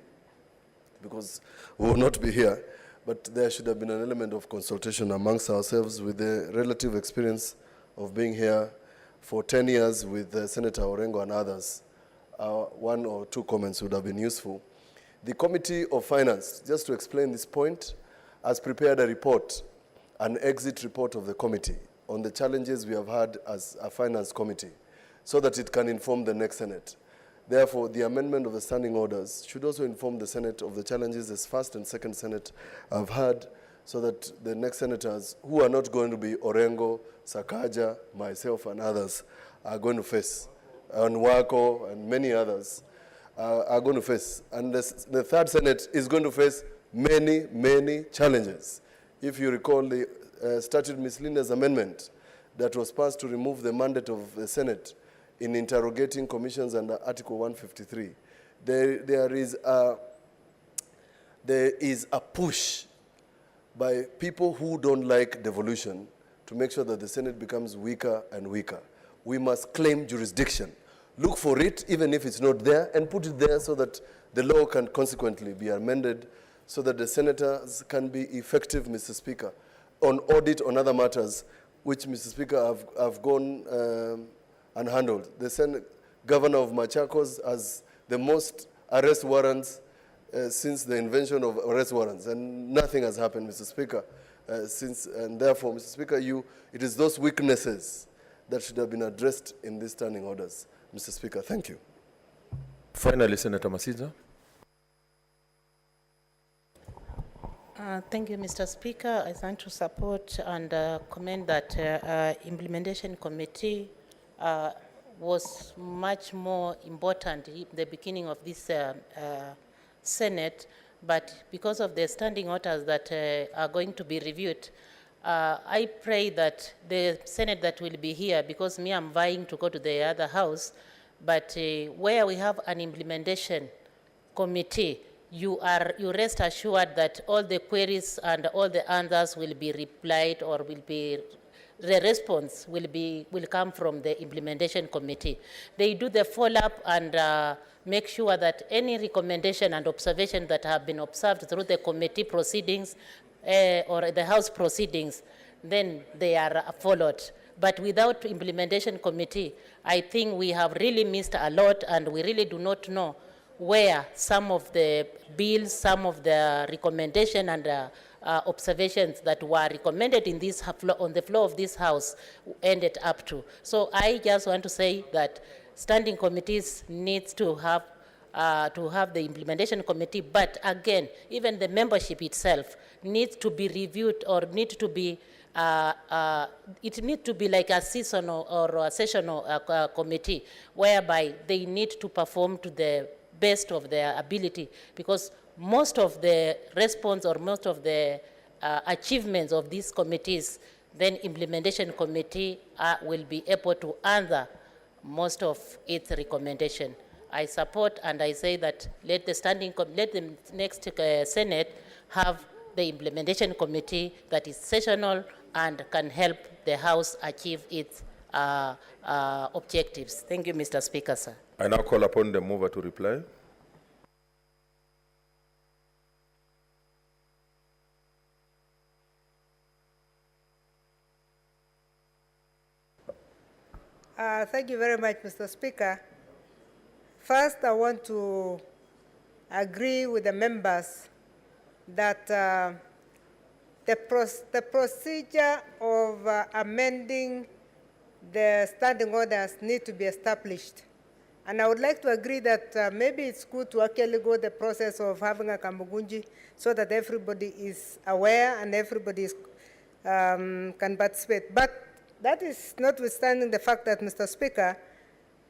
because we will not be here, but there should have been an element of consultation amongst ourselves with the relative experience of being here for 10 years with Senator Orengo and others. One or two comments would have been useful. The Committee of Finance, just to explain this point, has prepared a report, an exit report of the committee on the challenges we have had as a finance committee, so that it can inform the next Senate. Therefore, the amendment of the standing orders should also inform the Senate of the challenges this first and second Senate have had, so that the next senators, who are not going to be Orengo, Sakaja, myself, and others, are going to face, and Wako, and many others, are going to face. And the third Senate is going to face many, many challenges. If you recall the Statute Miscellaneous Amendment, that was passed to remove the mandate of the Senate in interrogating commissions under Article 153. There is a push by people who don't like devolution to make sure that the Senate becomes weaker and weaker. We must claim jurisdiction. Look for it, even if it's not there, and put it there so that the law can consequently be amended so that the senators can be effective, Mr. Speaker, on audit on other matters, which, Mr. Speaker, have gone unhandled. The Senate Governor of Machakos has the most arrest warrants since the invention of arrest warrants, and nothing has happened, Mr. Speaker, and therefore, Mr. Speaker, it is those weaknesses that should have been addressed in these standing orders. Mr. Speaker, thank you. Finally, Senator Masija. Thank you, Mr. Speaker. I thank to support and commend that implementation committee was much more important in the beginning of this Senate, but because of the standing orders that are going to be reviewed, I pray that the Senate that will be here, because me, I'm vying to go to the other house, but where we have an implementation committee, you rest assured that all the queries and all the answers will be replied, or the response will come from the implementation committee. They do the follow-up and make sure that any recommendation and observation that have been observed through the committee proceedings or the House proceedings, then they are followed. But without implementation committee, I think we have really missed a lot, and we really do not know where some of the bills, some of the recommendation and observations that were recommended in this on the floor of this House ended up to. So I just want to say that standing committees needs to have the implementation committee, but again, even the membership itself needs to be reviewed, or need to be it needs to be like a seasonal or a sessional committee, whereby they need to perform to the best of their ability, because most of the response or most of the achievements of these committees, then implementation committee will be able to answer most of its recommendation. I support and I say that let the next Senate have the implementation committee that is sessional and can help the House achieve its objectives. Thank you, Mr. Speaker, sir. I now call upon the mover to reply. Thank you very much, Mr. Speaker. First, I want to agree with the members that the procedure of amending the standing orders need to be established. And I would like to agree that maybe it's good to actually go the process of having a Kamugunji so that everybody is aware and everybody can participate. But that is notwithstanding the fact that, Mr. Speaker,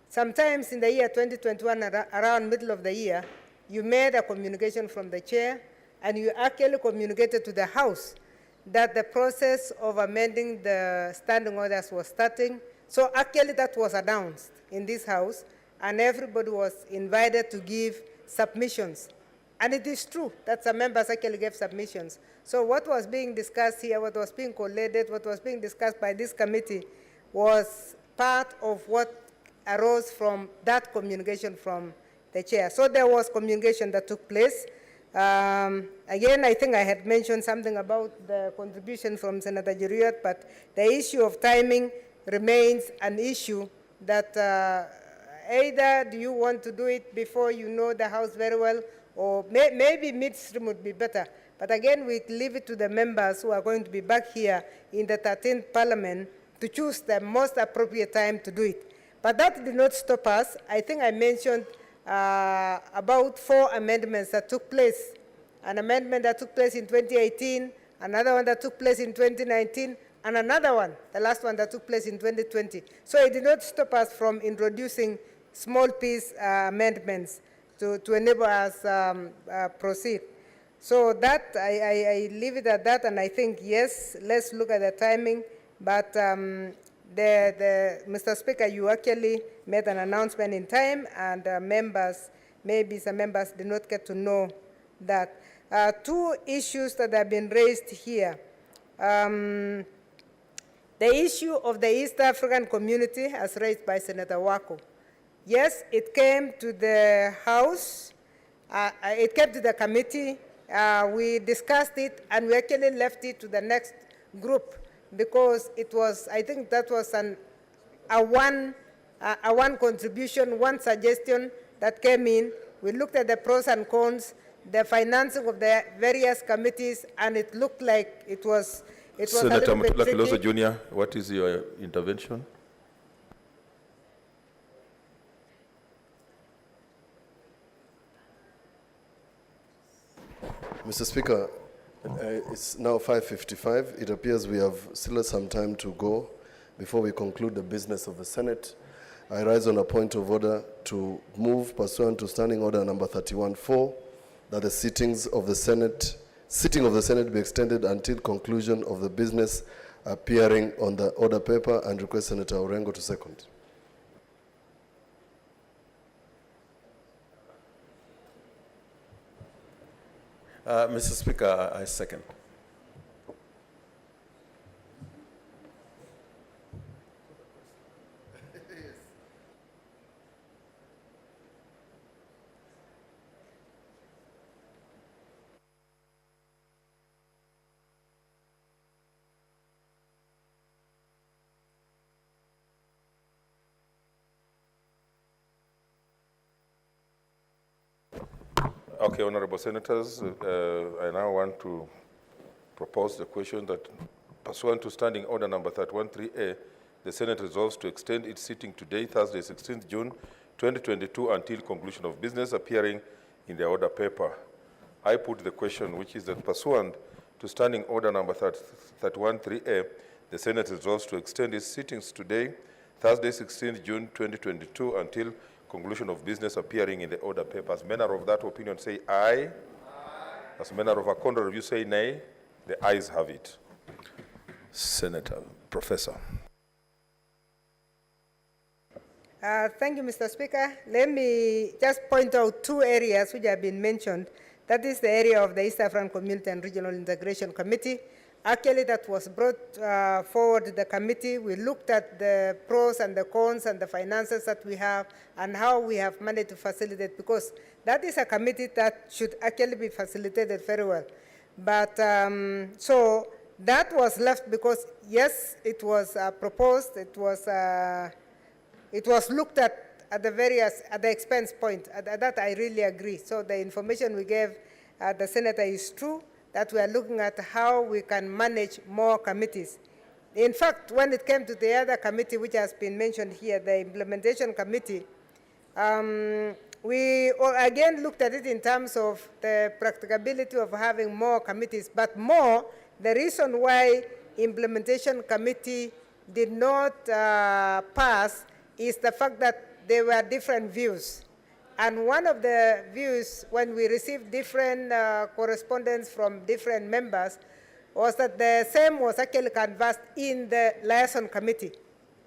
sometimes in the year 2021, around middle of the year, you made a communication from the chair and you actually communicated to the House that the process of amending the standing orders was starting. So actually that was announced in this House, and everybody was invited to give submissions. And it is true that some members actually gave submissions. So what was being discussed here, what was being collated, what was being discussed by this committee was part of what arose from that communication from the chair. So there was communication that took place. Again, I think I had mentioned something about the contribution from Senator Juriat, but the issue of timing remains an issue that either do you want to do it before you know the House very well, or maybe midstream would be better. But again, we leave it to the members who are going to be back here in the 13th Parliament to choose the most appropriate time to do it. But that did not stop us. I think I mentioned about 4 amendments that took place. An amendment that took place in 2018, another one that took place in 2019, and another one, the last one that took place in 2020. So it did not stop us from introducing small piece amendments to enable us proceed. So that, I leave it at that, and I think, yes, let's look at the timing, but Mr. Speaker, you actually made an announcement in time, and maybe some members did not get to know that. Two issues that have been raised here. The issue of the East African community, as raised by Senator Wako. Yes, it came to the House, it came to the committee, we discussed it, and we actually left it to the next group because it was, I think that was a one contribution, one suggestion that came in. We looked at the pros and cons, the financing of the various committees, and it looked like it was Senator a little bit Kiloso tricky. Jr., what is your intervention? Mr. Speaker, it's now 5:55. It appears we have still some time to go before we conclude the business of the Senate. I rise on a point of order to move pursuant to Standing Order number 31-4 that the sitting of the Senate be extended until conclusion of the business appearing on the order paper, and request Senator Orengo to second. Mr. Speaker, I second. Okay, honorable senators, I now want to propose the question that pursuant to Standing Order number 313A, the Senate resolves to extend its sitting today, Thursday, 16th June, 2022, until conclusion of business appearing in the order paper. I put the question, which is that pursuant to Standing Order number 313A, the Senate resolves to extend its sittings today, Thursday, 16th June, 2022, until conclusion of business appearing in the order papers. Manner of that opinion say aye. Aye. As manner of a contrary view say nay. The ayes have it. Senator, Professor. Thank you, Mr. Speaker. Let me just point out two areas which have been mentioned. That is the area of the East African Community and Regional Integration Committee. Actually, that was brought forward to the committee. We looked at the pros and the cons and the finances that we have and how we have managed to facilitate, because that is a committee that should actually be facilitated very well. But so that was left because, yes, it was proposed, it was looked at the expense point. At that I really agree. So the information we gave the senator is true, that we are looking at how we can manage more committees. In fact, when it came to the other committee which has been mentioned here, the implementation committee, we again looked at it in terms of the practicability of having more committees, but more, the reason why implementation committee did not pass is the fact that there were different views. And one of the views, when we received different correspondence from different members, was that the same was actually canvassed in the liaison committee.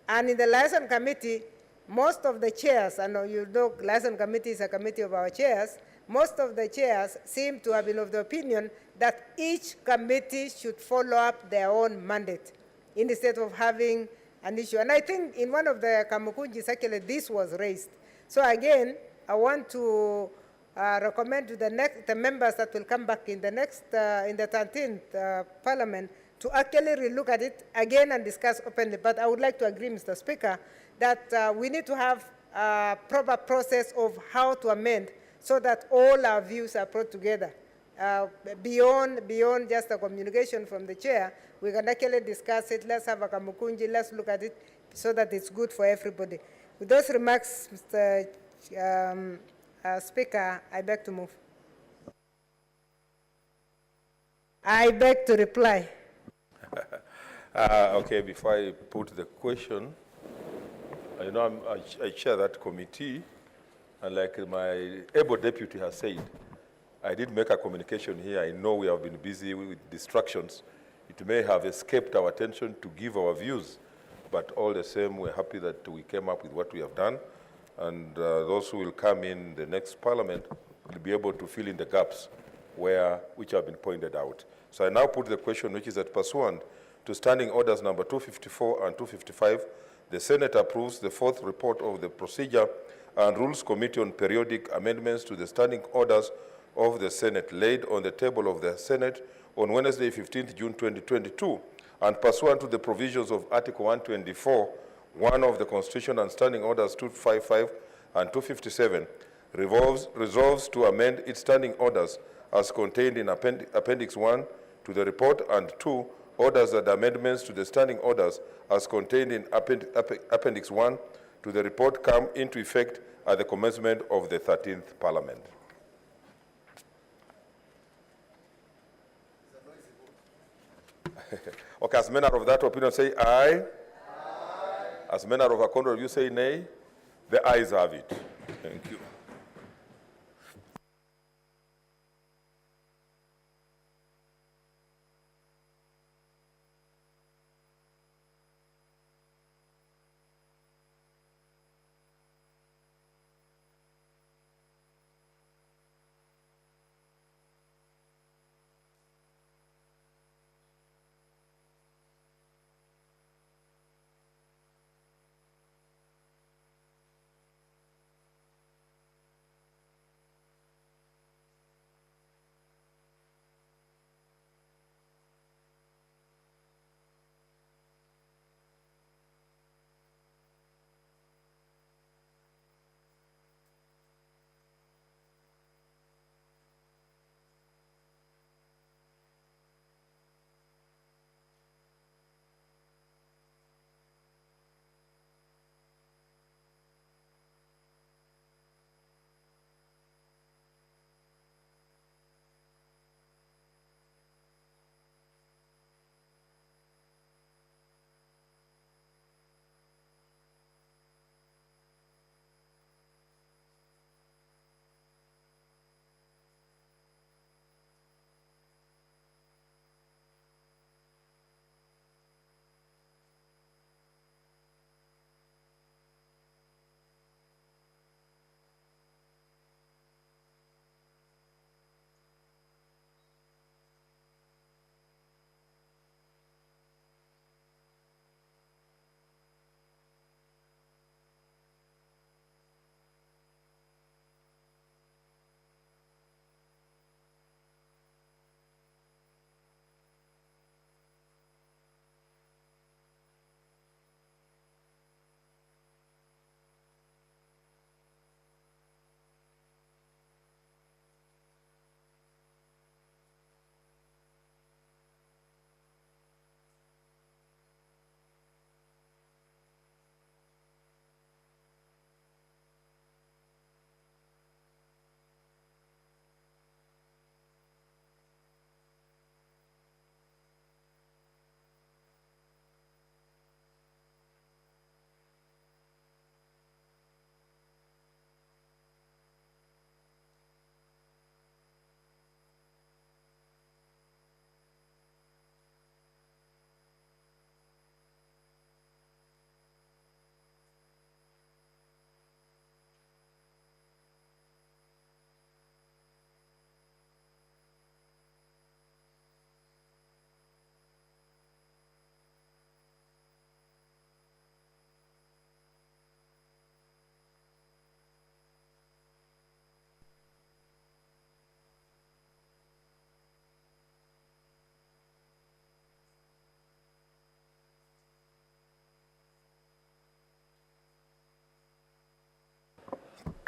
And in the liaison committee, most of the chairs, I know you know liaison committee is a committee of our chairs, most of the chairs seem to have been of the opinion that each committee should follow up their own mandate instead of having an issue. And I think in one of the Kamukunjis, actually, this was raised. So again, I want to recommend to the members that will come back in the next, in the 13th Parliament, to actually relook at it again and discuss openly. But I would like to agree, Mr. Speaker, that we need to have a proper process of how to amend so that all our views are brought together. Beyond just a communication from the chair, we can actually discuss it. Let's have a kamukunji, let's look at it so that it's good for everybody. With those remarks, Mr. Speaker, I beg to move. I beg to reply. Okay, before I put the question, I know I chair that committee, and like my able deputy has said, I did make a communication here. I know we have been busy with distractions. It may have escaped our attention to give our views. but all the same, we're happy that we came up with what we have done, and those who will come in the next parliament will be able to fill in the gaps which have been pointed out. So I now put the question, which is that pursuant to Standing Orders number 254 and 255, the Senate approves the fourth report of the Procedure and Rules Committee on periodic amendments to the Standing Orders of the Senate laid on the table of the Senate on Wednesday, 15th June 2022, and pursuant to the provisions of Article 124(1) of the Constitution and Standing Orders 255 and 257, resolves to amend its standing orders as contained in Appendix 1 to the report, and 2, orders that amendments to the standing orders as contained in Appendix 1 to the report come into effect at the commencement of the 13th Parliament. Okay, as men are of that opinion, say aye. Aye. As men are of a contrary, you say nay. The ayes have it. Thank you.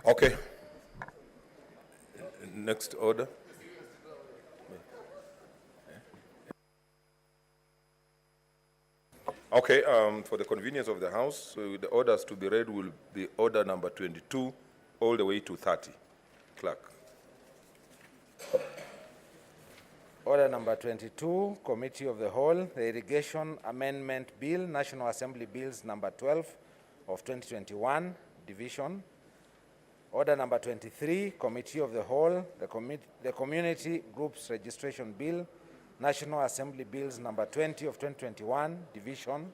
Okay. Next order. Okay, for the convenience of the House, so the orders to be read will be order number 22 all the way to 30. Clerk. Order number 22, Committee of the Whole, the Irrigation Amendment Bill, National Assembly Bills number 12 of 2021, Division. Order number 23, Committee of the Whole, the Community Groups Registration Bill, National Assembly Bills number 20 of 2021, Division.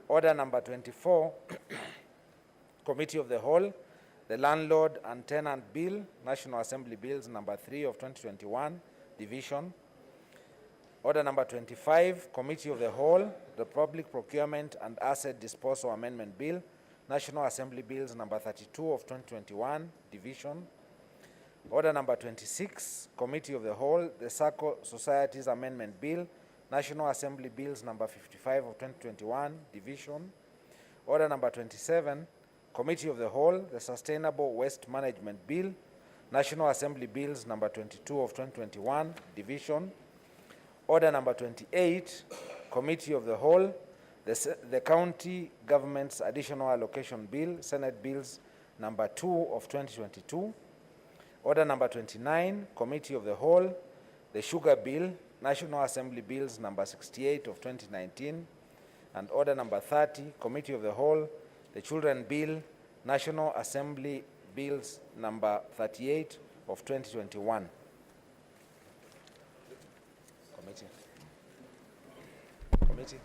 Order number 24, Committee of the Whole, the Landlord and Tenant Bill, National Assembly Bills number 3 of 2021, Division. Order number 25, Committee of the Whole, the Public Procurement and Asset Disposal Amendment Bill, National Assembly Bills number 32 of 2021, Division. Order number 26, Committee of the Whole, the Circle Societies Amendment Bill, National Assembly Bills number 55 of 2021, Division. Order number 27, Committee of the Whole, the Sustainable Waste Management Bill, National Assembly Bills number 22 of 2021, Division. Order number 28, Committee of the Whole, the County Government's Additional Allocation Bill, Senate Bills number 2 of 2022. Order number 29, Committee of the Whole, the Sugar Bill, National Assembly Bills number 68 of 2019. And order number 30, Committee of the Whole, the Children Bill, National Assembly Bills number 38 of 2021. Committee. Committee.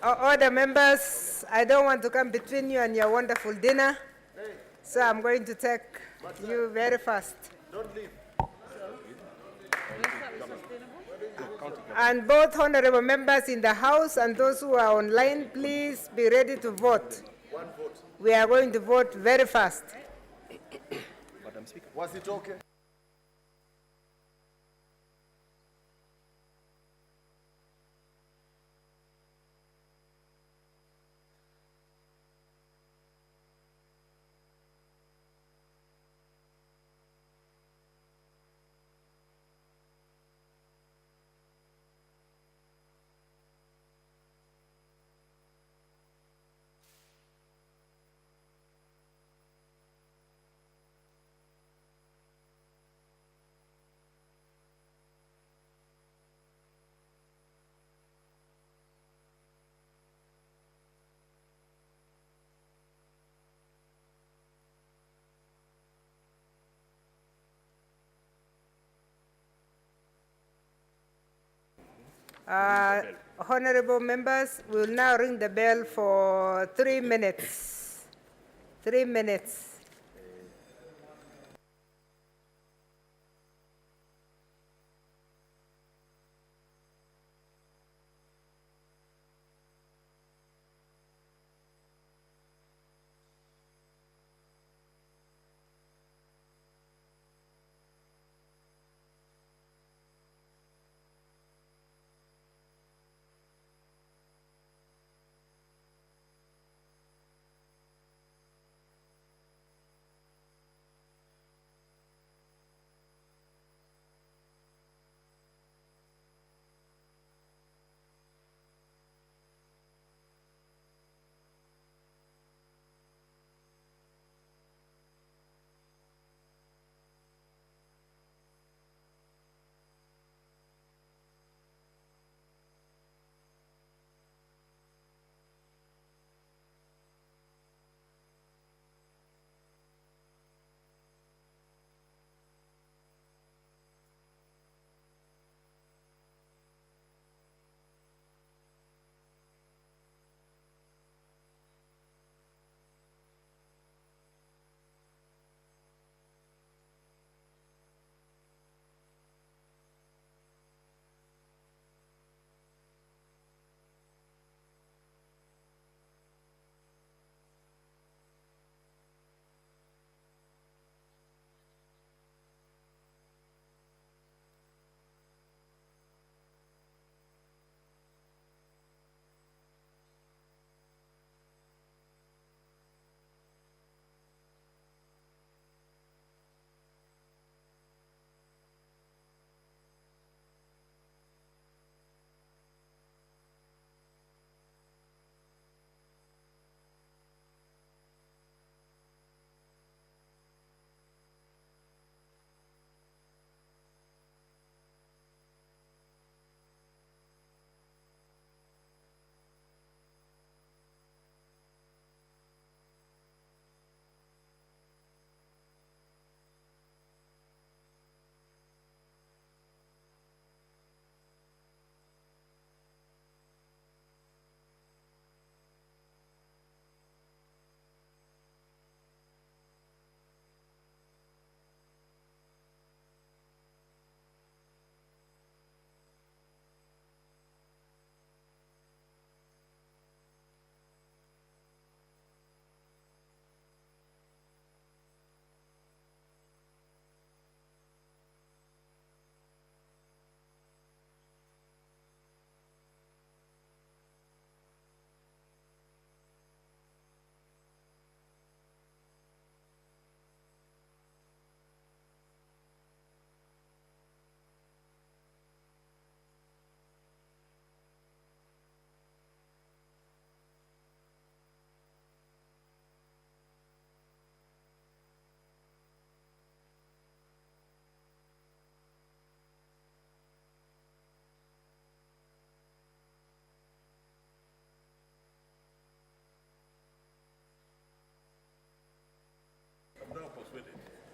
Order, members. I don't want to come between you and your wonderful dinner, so I'm going to take you very fast. Don't leave. And both honorable members in the House and those who are online, please be ready to vote. One vote. We are going to vote very fast. Madam Speaker. Was it okay? Honorable members, we will now ring the bell for 3 minutes. 3 minutes.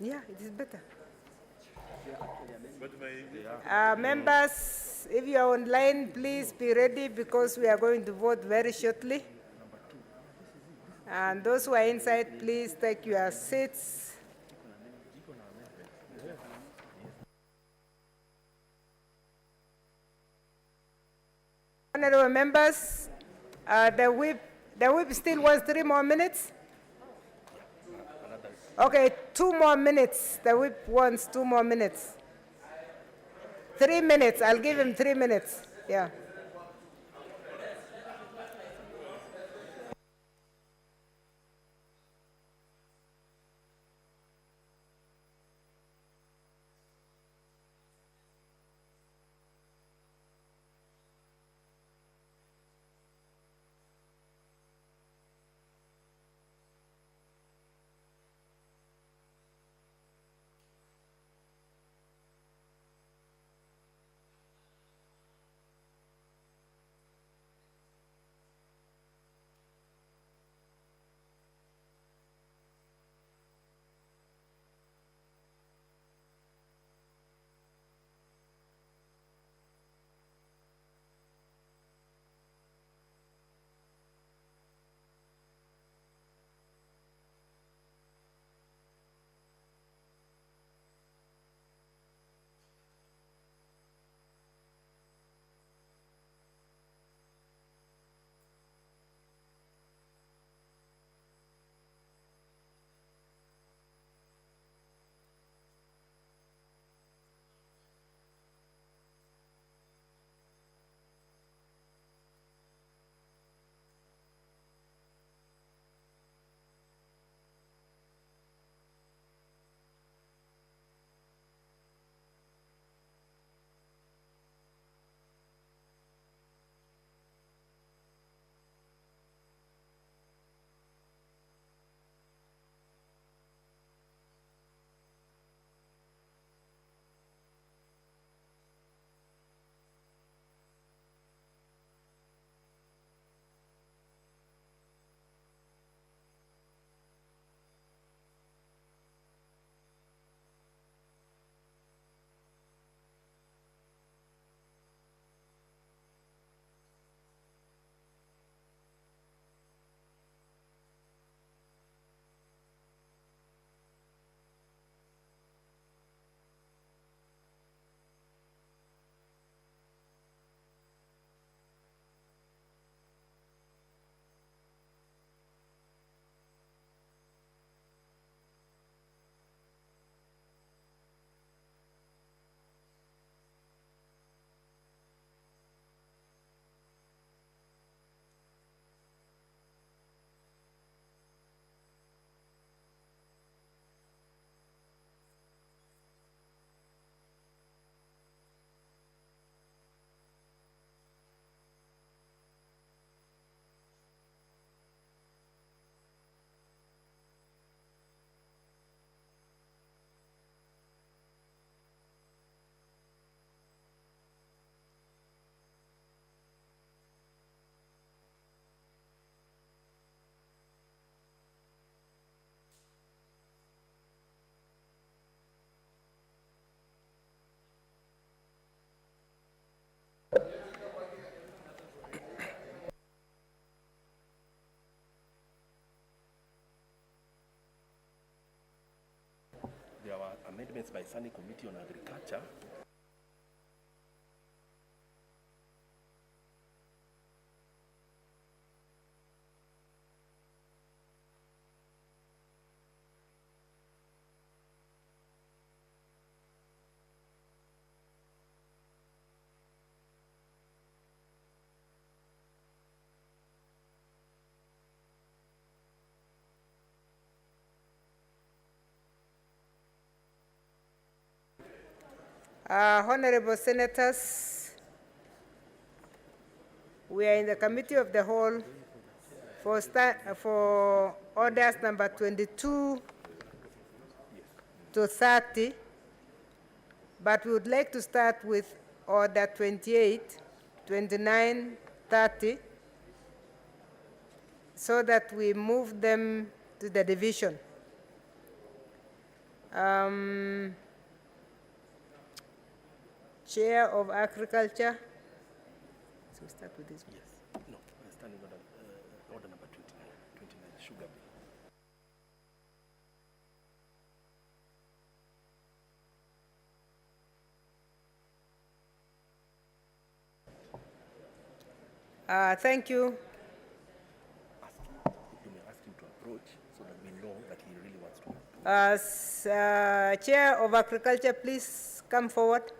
Yeah, it is better. Members, if you are online, please be ready because we are going to vote very shortly. And those who are inside, please take your seats. Honorable members, the whip still wants 3 more minutes. Okay, 2 more minutes. The whip wants 2 more minutes. 3 minutes. I'll give him 3 minutes. Yeah. There were amendments by Standing Committee on Agriculture. Honorable Senators, we are in the Committee of the Whole for orders number 22 to 30, but we would like to start with order 28, 29, 30, so that we move them to the division. Chair of Agriculture. So we start with this one. Yes. No, standing order number 29, sugar bill. Thank you. You may ask him to approach so that we know that he really wants to. Chair of Agriculture, please come forward.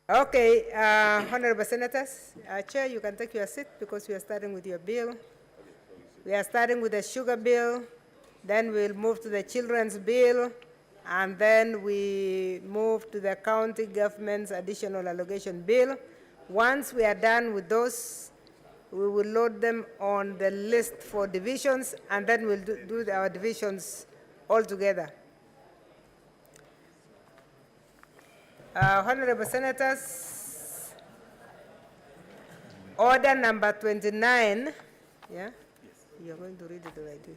Okay, Honorable Senators, Chair, you can take your seat because we are starting with your bill. We are starting with the sugar bill, then we'll move to the children's bill, and then we move to the county government's additional allocation bill. Once we are done with those, we will load them on the list for divisions, and then we'll do our divisions all together. Honorable Senators, order number 29, yeah? Yes. You're going to read it or I do?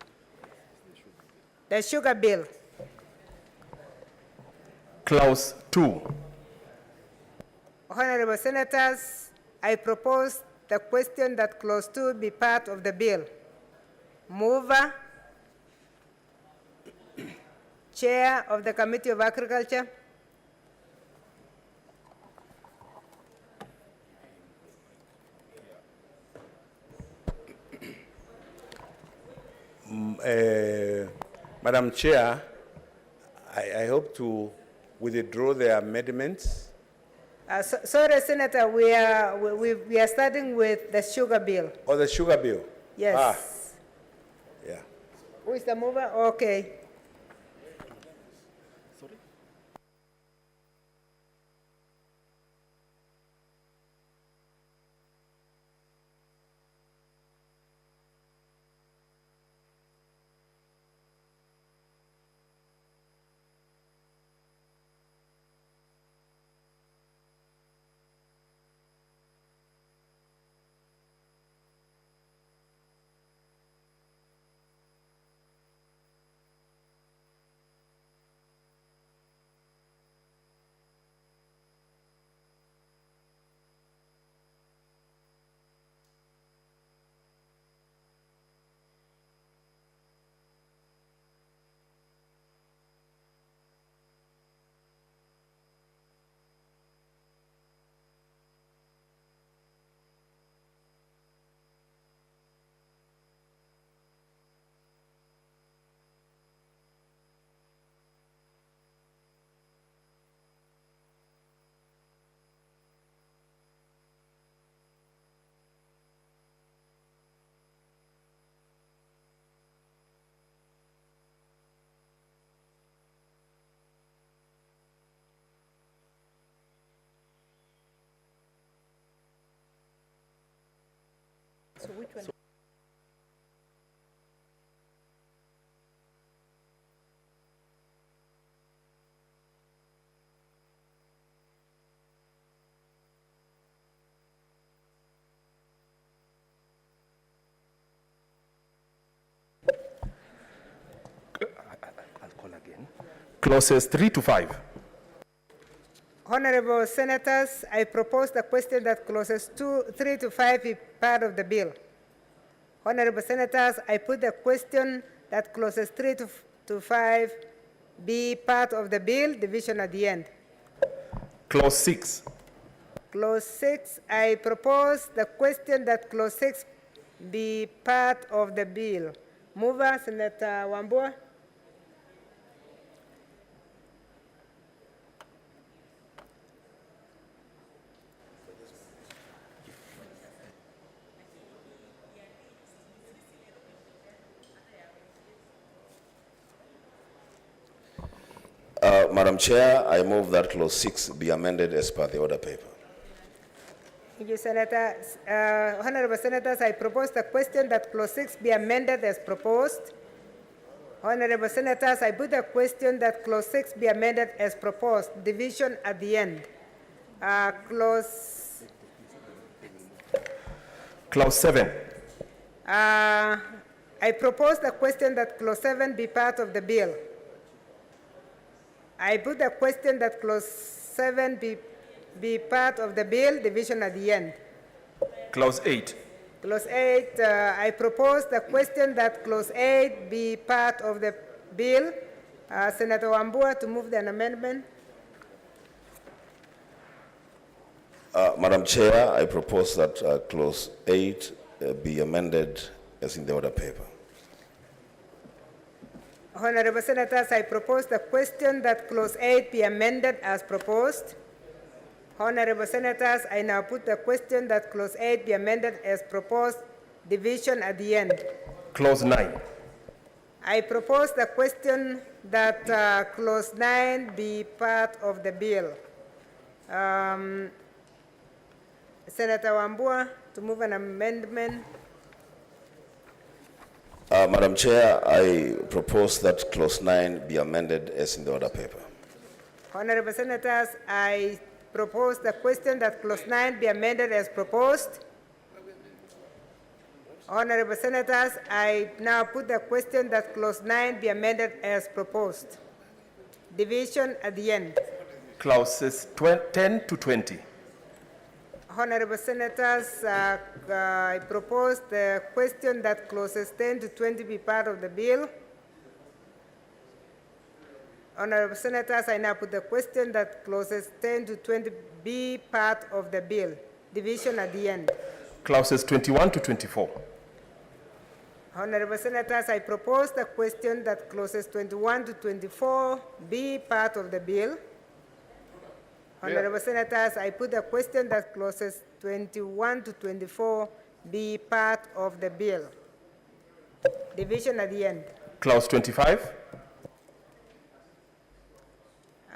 The sugar bill. Clause 2. Honorable Senators, I propose the question that clause 2 be part of the bill. Mover, Chair of the Committee of Agriculture. Madam Chair, I hope to withdraw the amendments. Sorry, Senator, we are starting with the sugar bill. Or the sugar bill? Yes. Yeah. Who is the mover? Okay. Sorry? So which one? I'll call again. Clauses 3 to 5. Honorable Senators, I propose the question that clauses 3 to 5 be part of the bill. Honorable Senators, I put the question that clauses 3 to 5 be part of the bill, division at the end. Clause 6. Clause 6, I propose the question that clause 6 be part of the bill. Mover, Senator Wambua. Madam Chair, I move that clause 6 be amended as per the order paper. Thank you, Senator. Honorable Senators, I propose the question that clause 6 be amended as proposed. Honorable Senators, I put the question that clause 6 be amended as proposed. Division at the end. Clause 7. I propose the question that clause 7 be part of the bill. I put the question that clause 7 be part of the bill, division at the end. Clause 8. Clause 8, I propose the question that clause 8 be part of the bill. Senator Wambua to move an amendment. Madam Chair, I propose that clause 8 be amended as in the order paper. Honorable Senators, I propose the question that clause 8 be amended as proposed. Honorable Senators, I now put the question that clause 8 be amended as proposed, division at the end. Clause 9. I propose the question that clause 9 be part of the bill. Senator Wambua to move an amendment. Madam Chair, I propose that clause 9 be amended as in the order paper. Honorable Senators, I propose the question that clause 9 be amended as proposed. Honorable Senators, I now put the question that clause 9 be amended as proposed. Division at the end. Clauses 10 to 20. Honorable Senators, I propose the question that clauses 10 to 20 be part of the bill. Honorable Senators, I now put the question that clauses 10 to 20 be part of the bill. Division at the end. Clauses 21 to 24. Honorable Senators, I propose the question that clauses 21 to 24 be part of the bill. Honorable Senators, I put the question that clauses 21 to 24 be part of the bill. Division at the end. Clause 25.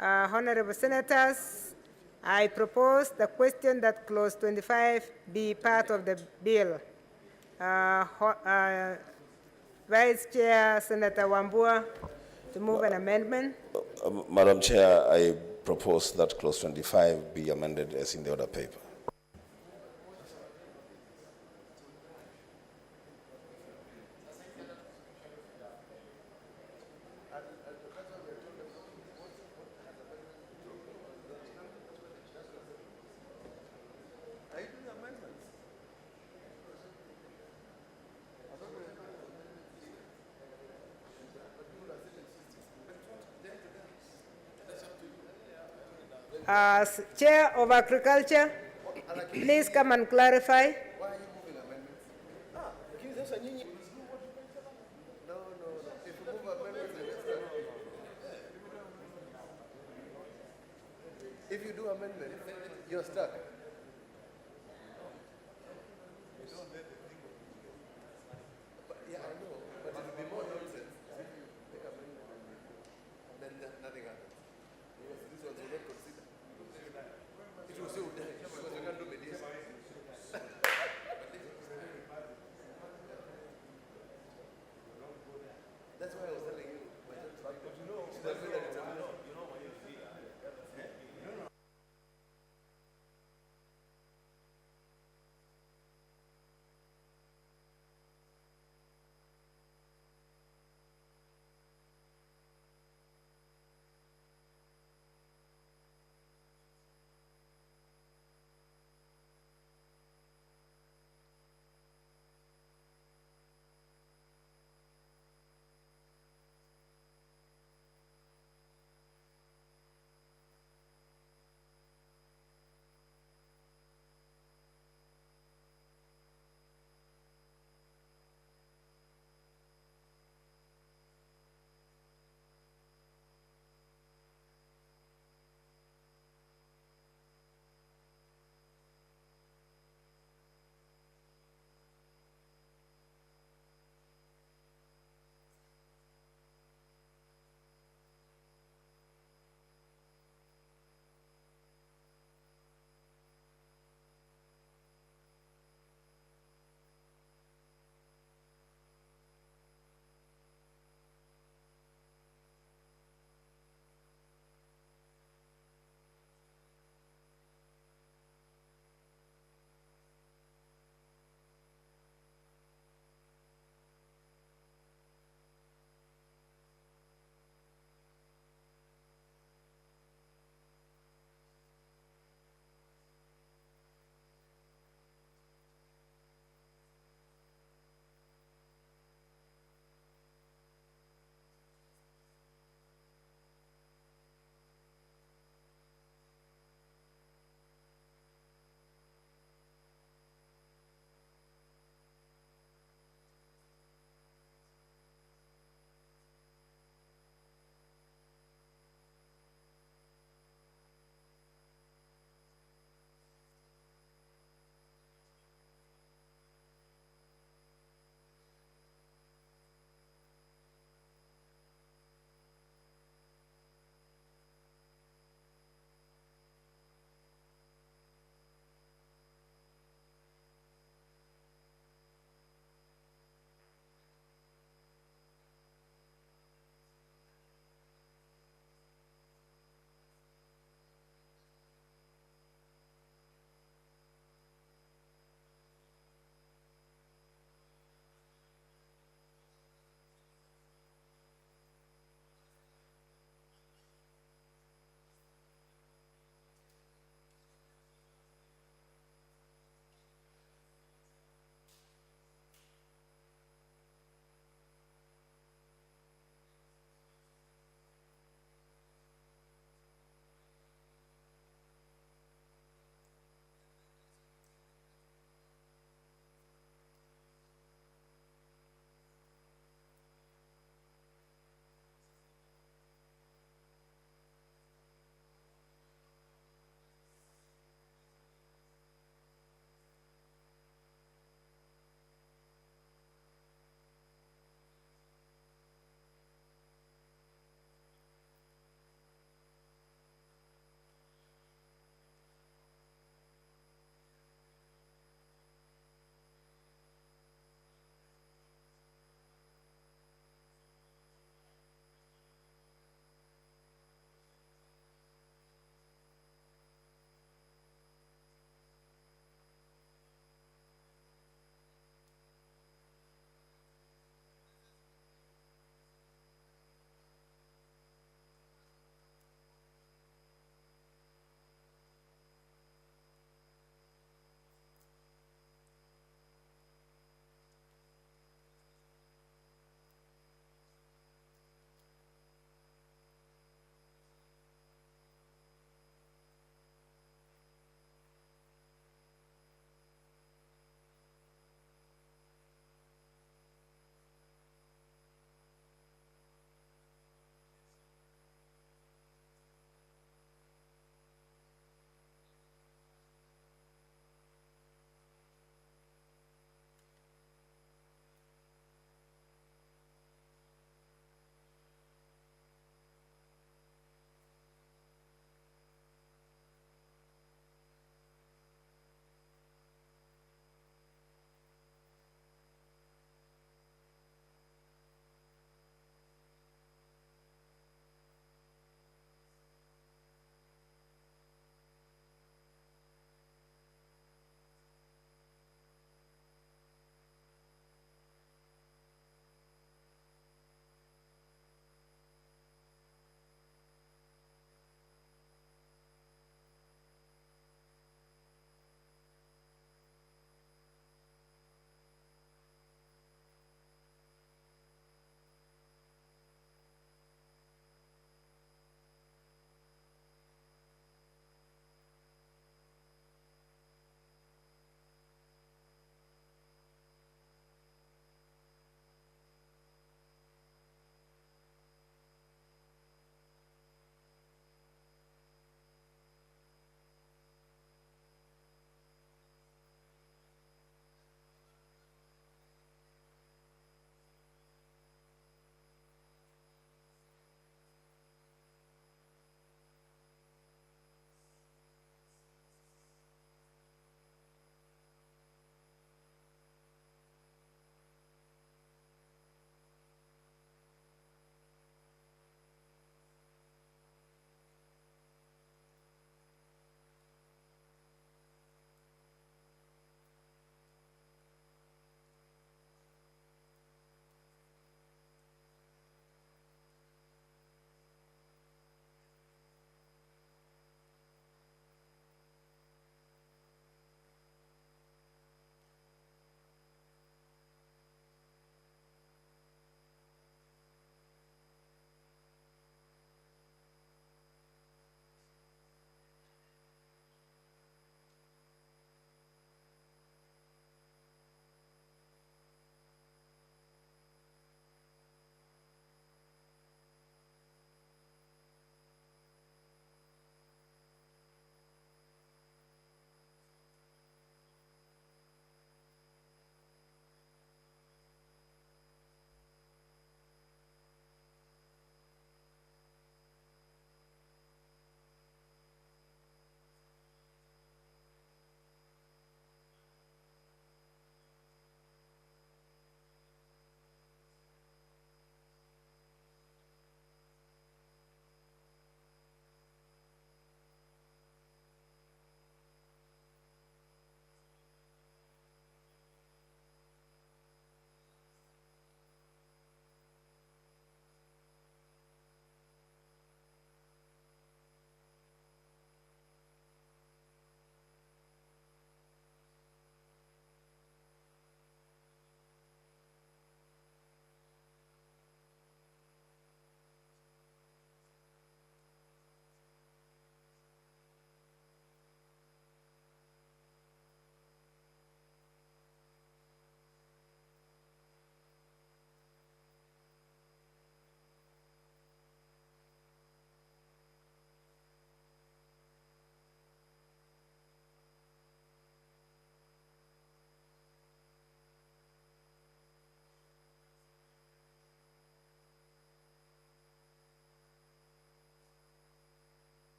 Honorable Senators, I propose the question that clause 25 be part of the bill. Vice Chair Senator Wambua to move an amendment. Madam Chair, I propose that clause 25 be amended as in the order paper. Chair of Agriculture, please come and clarify. If you do amendment, you're stuck. Yeah, I know, but it will be more nonsense if you make amendment and then nothing happens. Because this one will not consider. It will say because you can't do mediation. That's why I was telling you. She doesn't know that it's a law.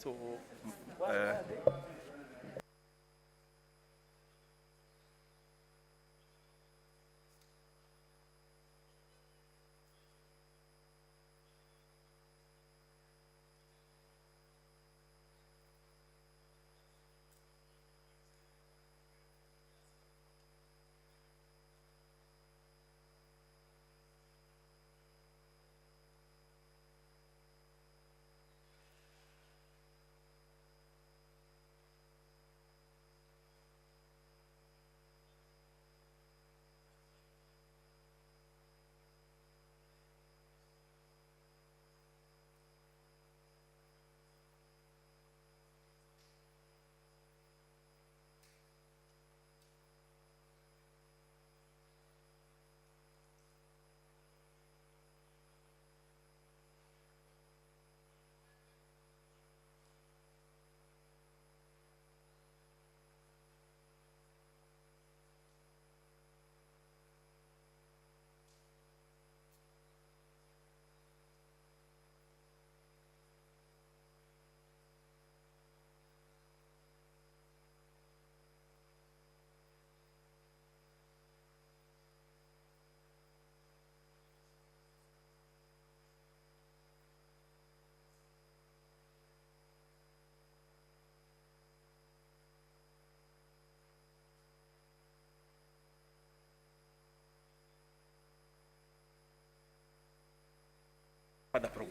So,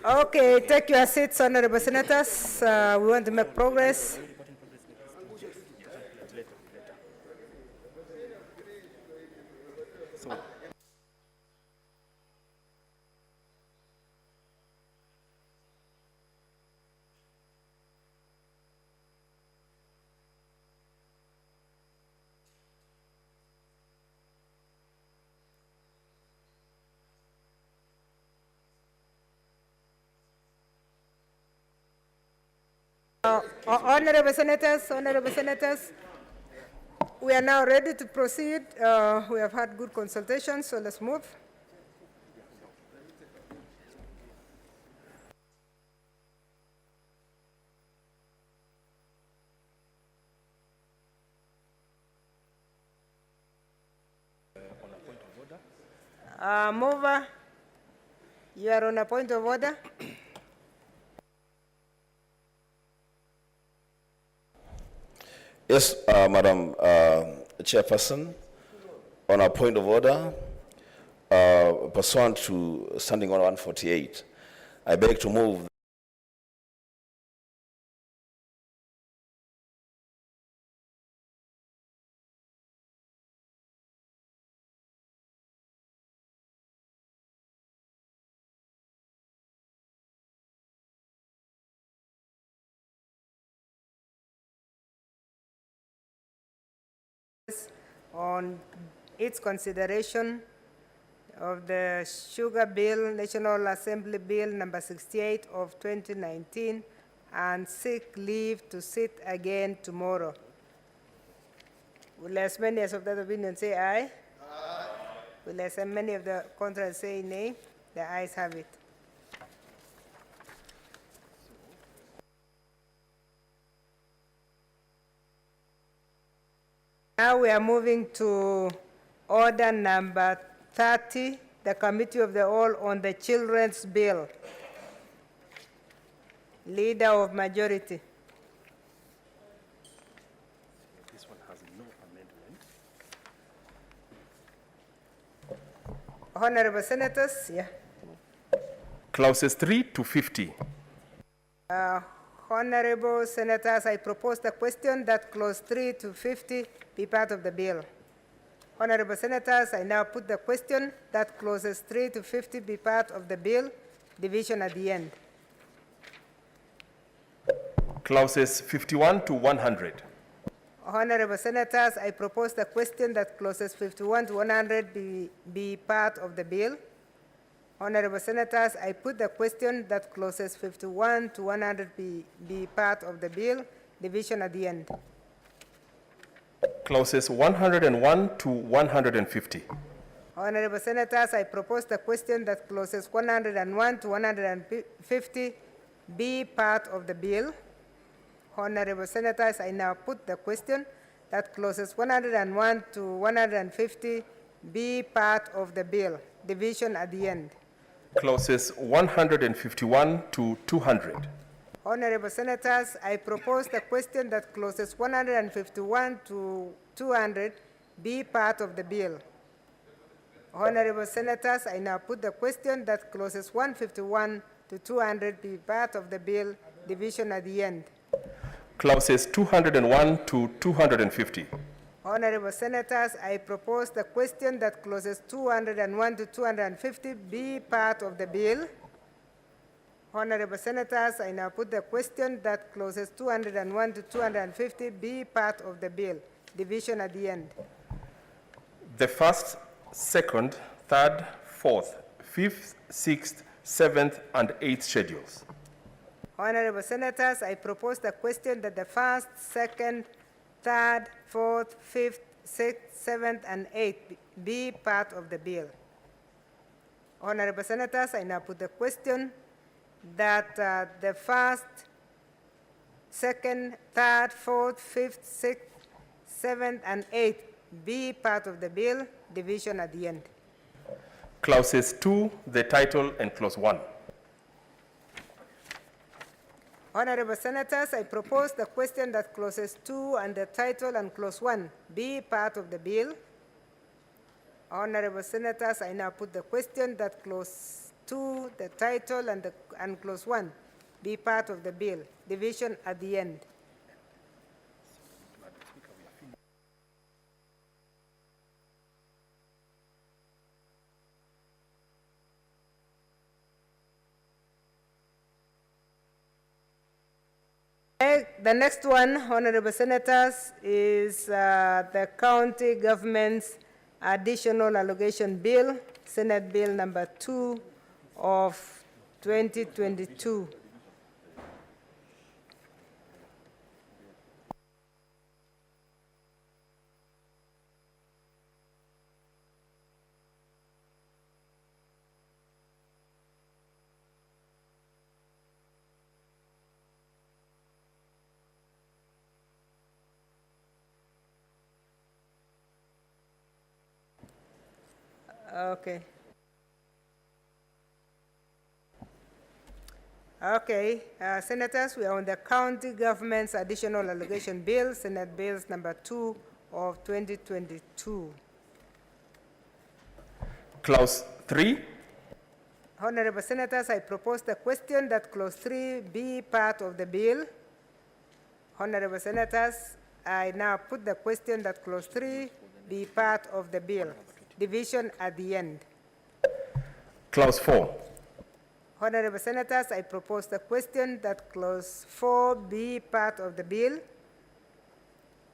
Okay, take your seats, honorable senators. We want to make progress. Honorable senators, we are now ready to proceed. We have had good consultations, so let's move. Mover, you are on a point of order. Yes, Madam Chairperson, on a point of order, pursuant to Standing Order 148, I beg to move on its consideration of the Sugar Bill, National Assembly Bill number 68 of 2019, and seek leave to sit again tomorrow. Will as many as of that opinion say aye? Aye. Will as many of the contrary say nay? The ayes have it. Now we are moving to order number 30, the Committee of the Whole on the Children's Bill. Leader of Majority. This one has no amendment. Honorable Senators, yeah. Clauses 3 to 50. Honorable Senators, I propose the question that clause 3 to 50 be part of the bill. Honorable Senators, I now put the question that clauses 3 to 50 be part of the bill, division at the end. Clauses 51 to 100. Honorable Senators, I propose the question that clauses 51 to 100 be part of the bill. Honorable Senators, I put the question that clauses 51 to 100 be part of the bill, division at the end. Clauses 101 to 150. Honorable Senators, I propose the question that clauses 101 to 150 be part of the bill. Honorable Senators, I now put the question that clauses 101 to 150 be part of the bill, division at the end. Clauses 151 to 200. Honorable Senators, I propose the question that clauses 151 to 200 be part of the bill. Honorable Senators, I now put the question that clauses 151 to 200 be part of the bill, division at the end. Clauses 201 to 250. Honorable Senators, I propose the question that clauses 201 to 250 be part of the bill. Honorable Senators, I now put the question that clauses 201 to 250 be part of the bill, division at the end. The first, second, third, fourth, fifth, sixth, seventh, and eighth schedules. Honorable Senators, I propose the question that the first, second, third, fourth, fifth, sixth, seventh, and eighth be part of the bill. Honorable Senators, I now put the question that the first, second, third, fourth, fifth, sixth, seventh, and eighth be part of the bill, division at the end. Clauses 2, the title, and clause 1. Honorable Senators, I propose the question that clauses 2 and the title and clause 1 be part of the bill. Honorable Senators, I now put the question that clause 2, the title, and clause 1 be part of the bill, division at the end. The next one, Honorable Senators, is the County Government's Additional Allocation Bill, Senate Bill number 2 of 2022. Okay. Okay, Senators, we are on the County Government's Additional Allocation Bill, Senate Bills number 2 of 2022. Clause 3. Honorable Senators, I propose the question that clause 3 be part of the bill. Honorable Senators, I now put the question that clause 3 be part of the bill. Division at the end. Clause 4. Honorable Senators, I propose the question that clause 4 be part of the bill.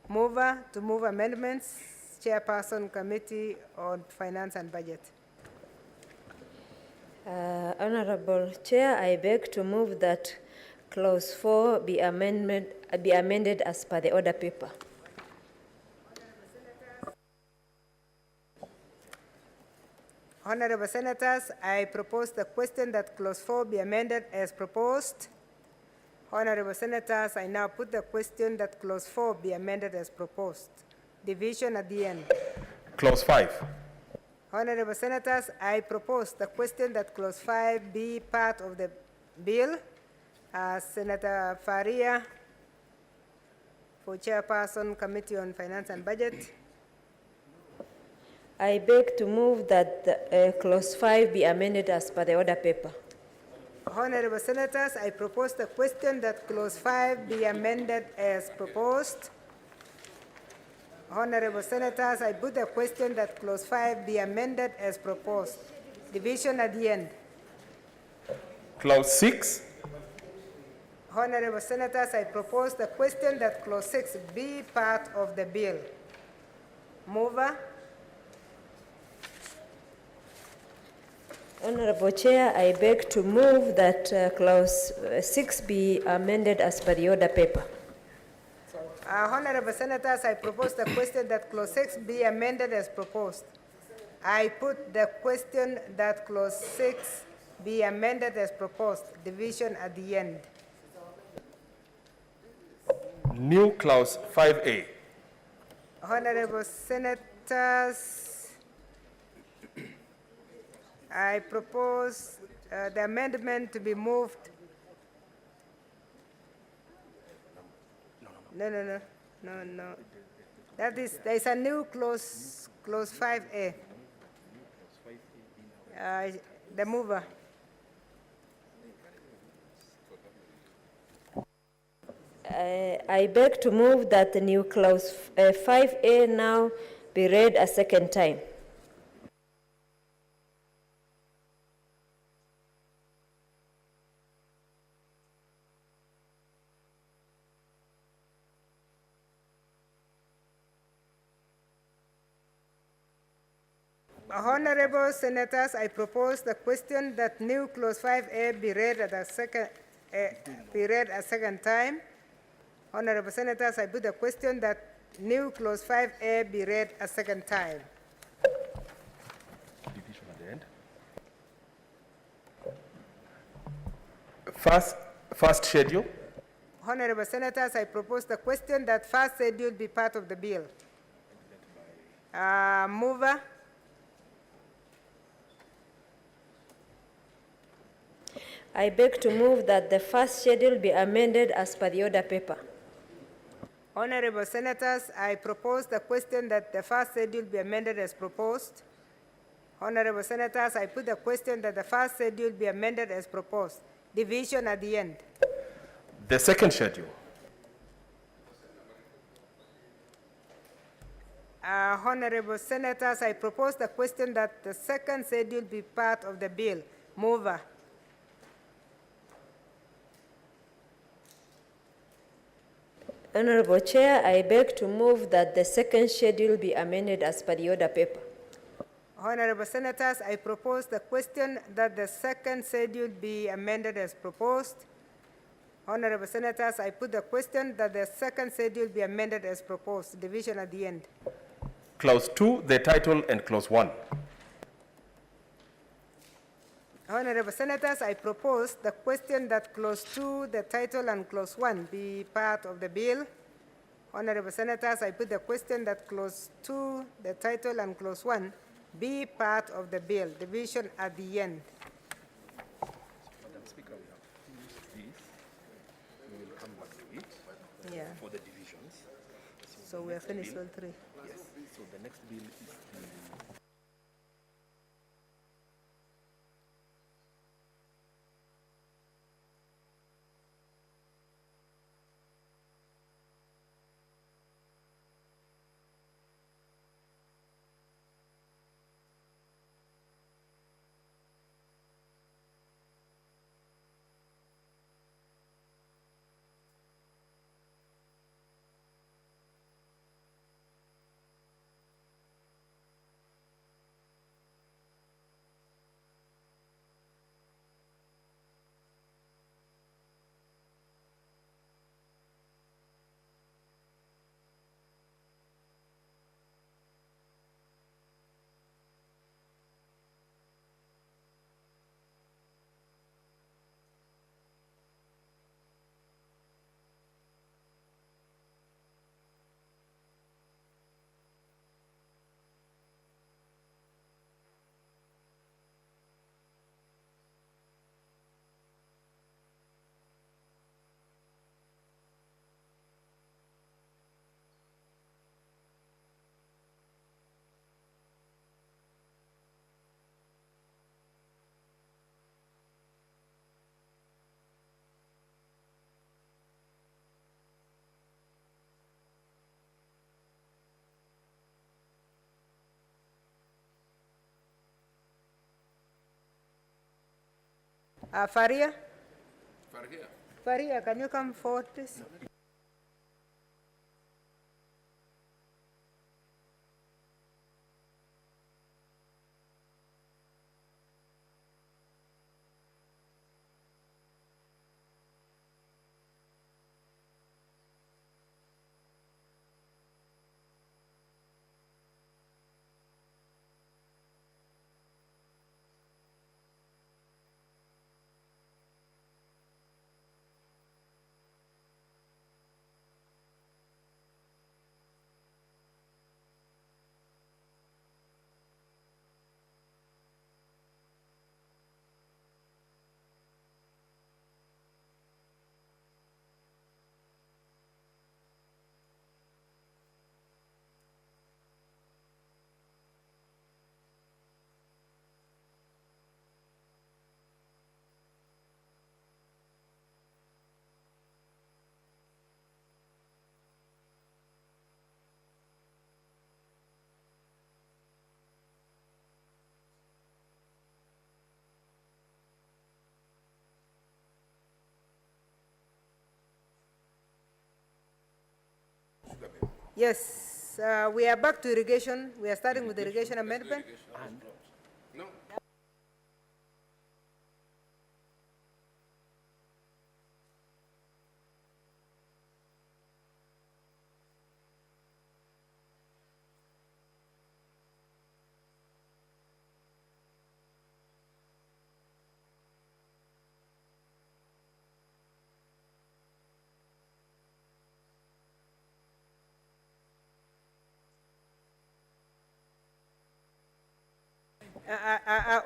Mover to move amendments, Chairperson, Committee on Finance and Budget. Honorable Chair, I beg to move that clause 4 be amended as per the order paper. Honorable Senators, I propose the question that clause 4 be amended as proposed. Honorable Senators, I now put the question that clause 4 be amended as proposed. Division at the end. Clause 5. Honorable Senators, I propose the question that clause 5 be part of the bill. Senator Faria, for Chairperson, Committee on Finance and Budget. I beg to move that clause 5 be amended as per the order paper. Honorable Senators, I propose the question that clause 5 be amended as proposed. Honorable Senators, I put the question that clause 5 be amended as proposed. Division at the end. Clause 6. Honorable Senators, I propose the question that clause 6 be part of the bill. Mover. Honorable Chair, I beg to move that clause 6 be amended as per the order paper. Honorable Senators, I propose the question that clause 6 be amended as proposed. I put the question that clause 6 be amended as proposed. Division at the end. New clause 5A. Honorable Senators, I propose the amendment to be moved. No. That is, there is a new clause 5A. The mover. I beg to move that the new clause 5A now be read a second time. Honorable Senators, I propose the question that new clause 5A be read at a second time. Honorable Senators, I put the question that new clause 5A be read a second time. Division at the end. First schedule. Honorable Senators, I propose the question that first schedule be part of the bill. Mover. I beg to move that the first schedule be amended as per the order paper. Honorable Senators, I propose the question that the first schedule be amended as proposed. Honorable Senators, I put the question that the first schedule be amended as proposed. Division at the end. The second schedule. Honorable Senators, I propose the question that the second schedule be part of the bill. Mover. Honorable Chair, I beg to move that the second schedule be amended as per the order paper. Honorable Senators, I propose the question that the second schedule be amended as proposed. Honorable Senators, I put the question that the second schedule be amended as proposed. Division at the end. Clause 2, the title, and clause 1. Honorable Senators, I propose the question that clause 2, the title, and clause 1 be part of the bill. Honorable Senators, I put the question that clause 2, the title, and clause 1 be part of the bill. Division at the end. Madam Speaker, we have finished this. We will come back to it for the divisions. So we have finished all three. Yes. So the next bill is the Faria? Faria. Faria, can you come forward, please? Yes, we are back to irrigation. We are starting with the irrigation amendment. No.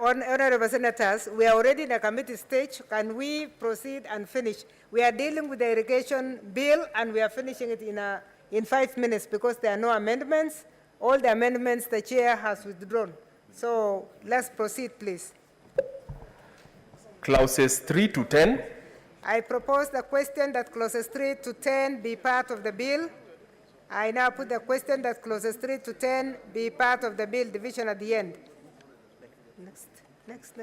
Honorable Senators, we are already in a committee stage. Can we proceed and finish? We are dealing with the irrigation bill and we are finishing it in 5 minutes because there are no amendments. All the amendments the chair has withdrawn. So let's proceed, please. Clauses 3 to 10. I propose the question that clauses 3 to 10 be part of the bill. I now put the question that clauses 3 to 10 be part of the bill, division at the end. Next.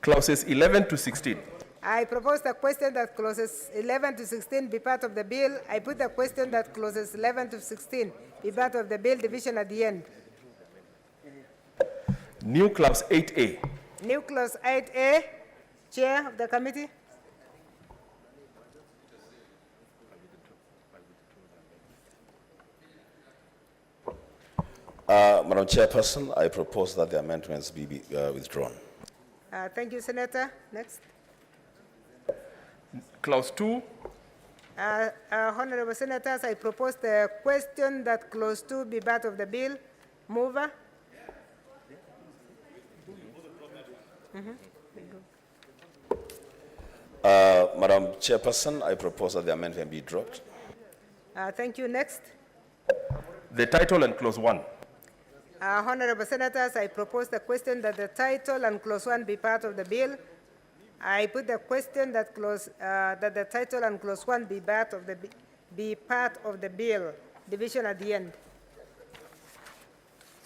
Clauses 11 to 16. I propose the question that clauses 11 to 16 be part of the bill. I put the question that clauses 11 to 16 be part of the bill, division at the end. New clause 8A. New clause 8A. Chair of the committee. Madam Chairperson, I propose that the amendments be withdrawn. Thank you, Senator. Next. Clause 2. Honorable Senators, I propose the question that clause 2 be part of the bill. Mover. Madam Chairperson, I propose that the amendment be dropped. Thank you. Next. The title and clause 1. Honorable Senators, I propose the question that the title and clause 1 be part of the bill. I put the question that that the title and clause 1 be part of the bill. Division at the end.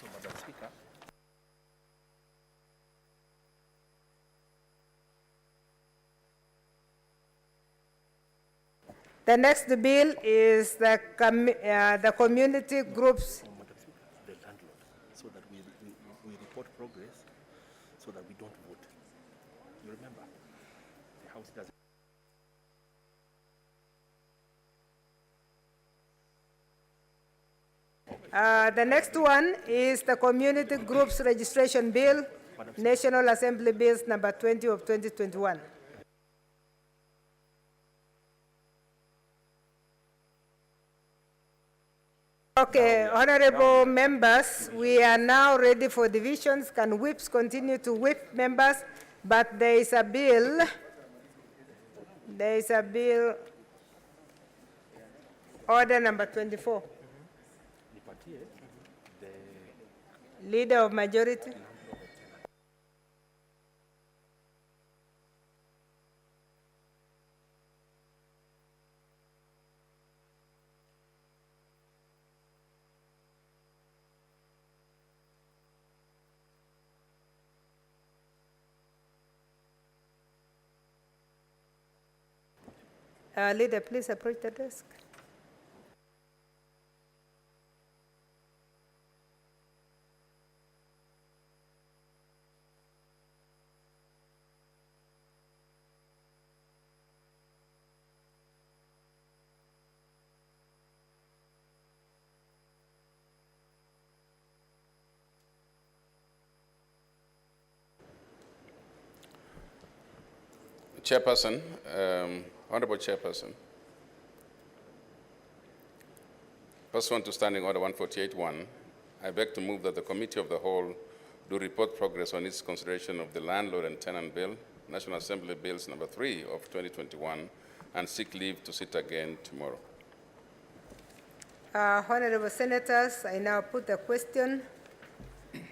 So, Madam Speaker. The next bill is the community groups. The landlord, so that we report progress, so that we don't vote. You remember, the House doesn't. The next one is the community groups registration bill, National Assembly Bills number 20 of 2021. Okay, honorable members, we are now ready for divisions. Can whips continue to whip members? But there is a bill. There is a bill, order number 24. Leader of majority. Leader, please approach the desk. Chairperson, Honorable Chairperson, pursuant to Standing Order 148.1, I beg to move that the Committee of the Whole do report progress on its consideration of the Landlord and Tenant Bill, National Assembly Bills number 3 of 2021, and seek leave to sit again tomorrow. Honorable Senators, I now put the question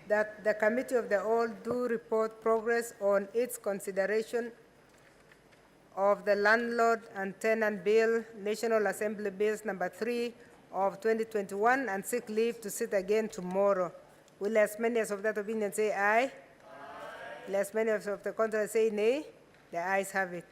that the Committee of the Whole do report progress on its consideration of the Landlord and Tenant Bill, National Assembly Bills number 3 of 2021, and seek leave to sit again tomorrow. Will as many as of that opinion say aye? Aye. Will as many as of the contrary say nay? The ayes have it.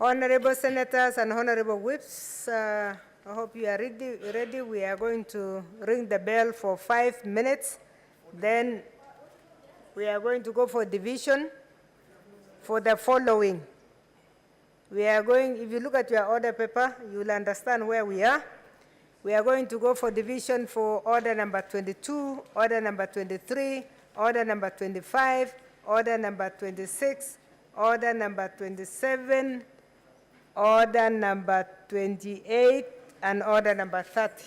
Honorable Senators and Honorable Whips, I hope you are ready. We are going to ring the bell for 5 minutes. Then we are going to go for division for the following. We are going, if you look at your order paper, you will understand where we are. We are going to go for division for order number 22, order number 23, order number 25, order number 26, order number 27, order number 28, and order number 30.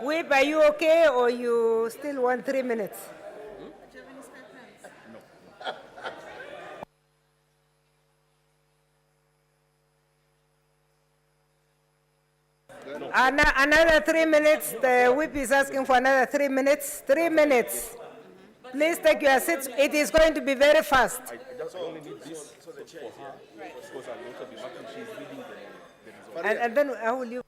Whip, are you okay or you still want 3 minutes? Another 3 minutes. The whip is asking for another 3 minutes. 3 minutes. Please take your seats. It is going to be very fast. I just only need this for her, because I'll also be marking, she's reading the result. And then how will you?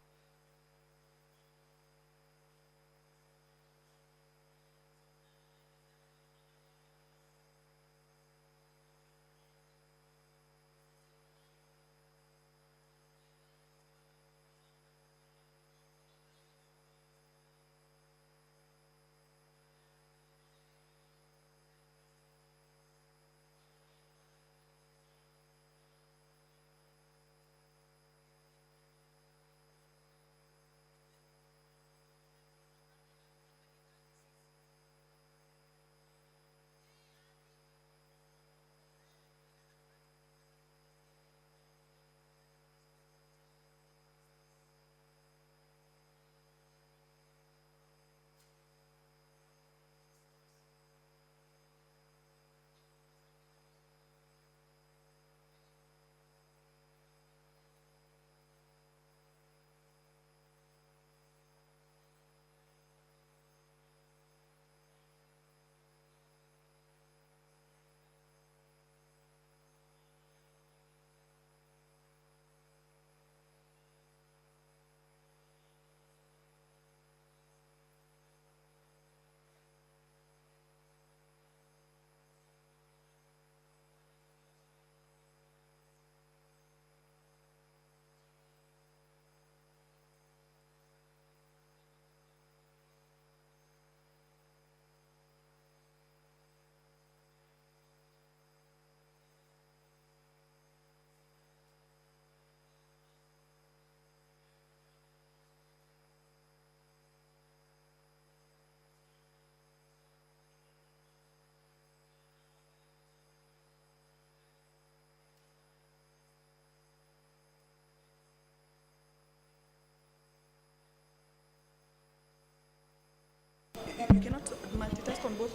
You cannot multitask on both.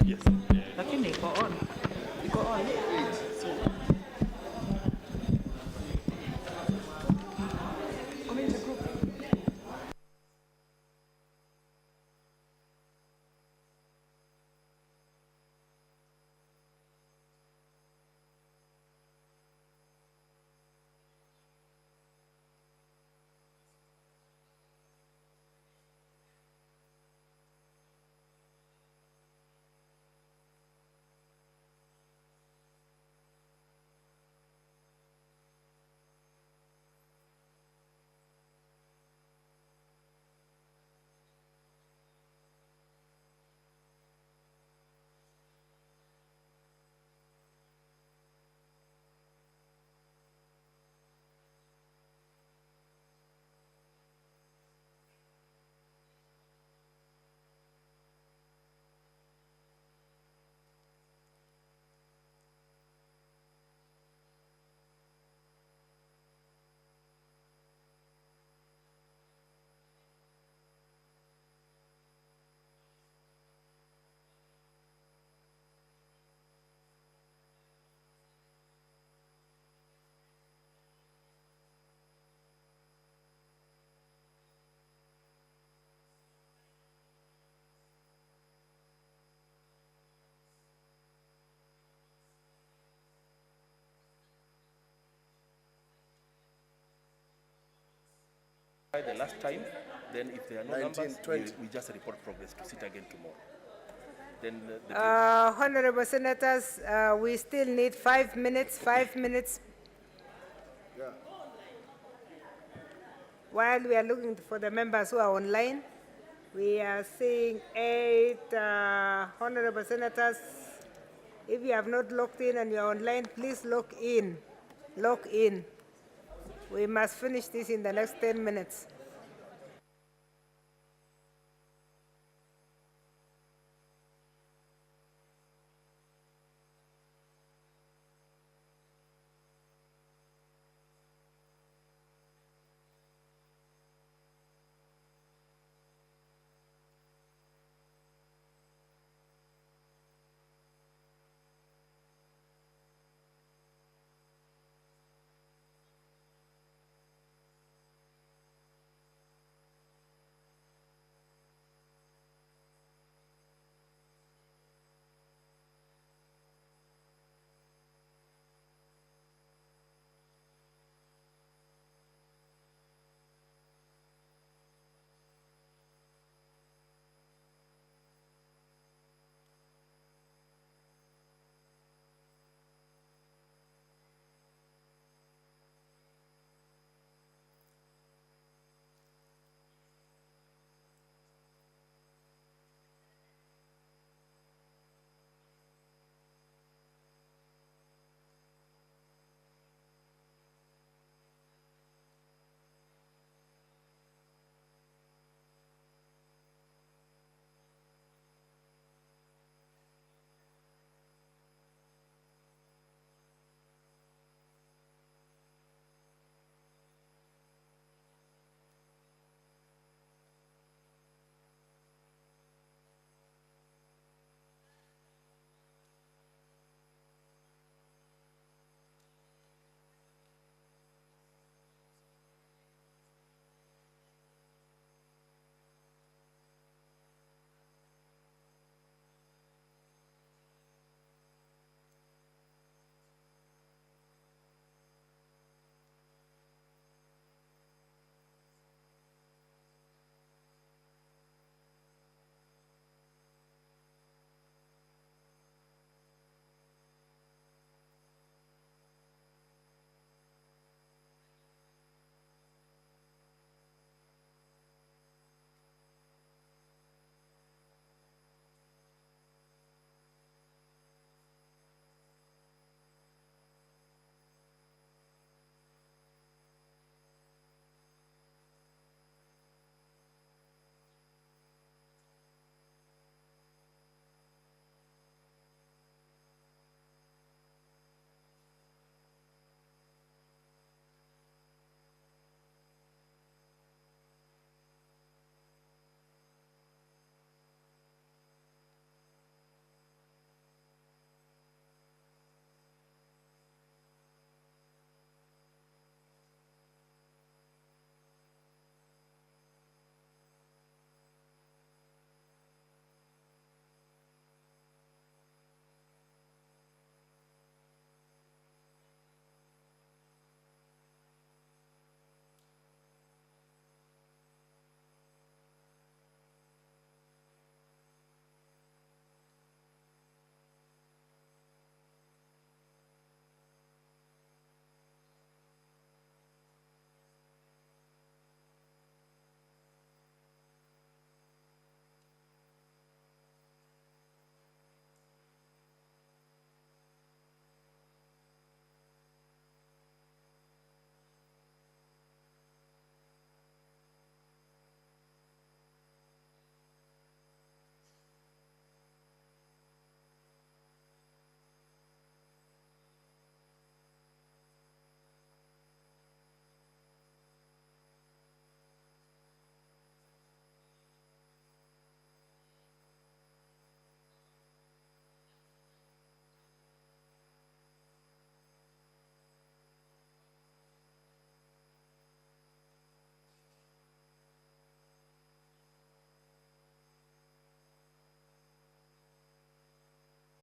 Yes. Lakini iko on. Iko on. So. Come in the group. The last time, then if there are no numbers, we just report progress to sit again tomorrow. Then Honorable Senators, we still need 5 minutes. 5 minutes. Yeah. While we are looking for the members who are online, we are seeing 8 Honorable Senators. If you have not logged in and you are online, please log in. Log in. We must finish this in the next 10 minutes.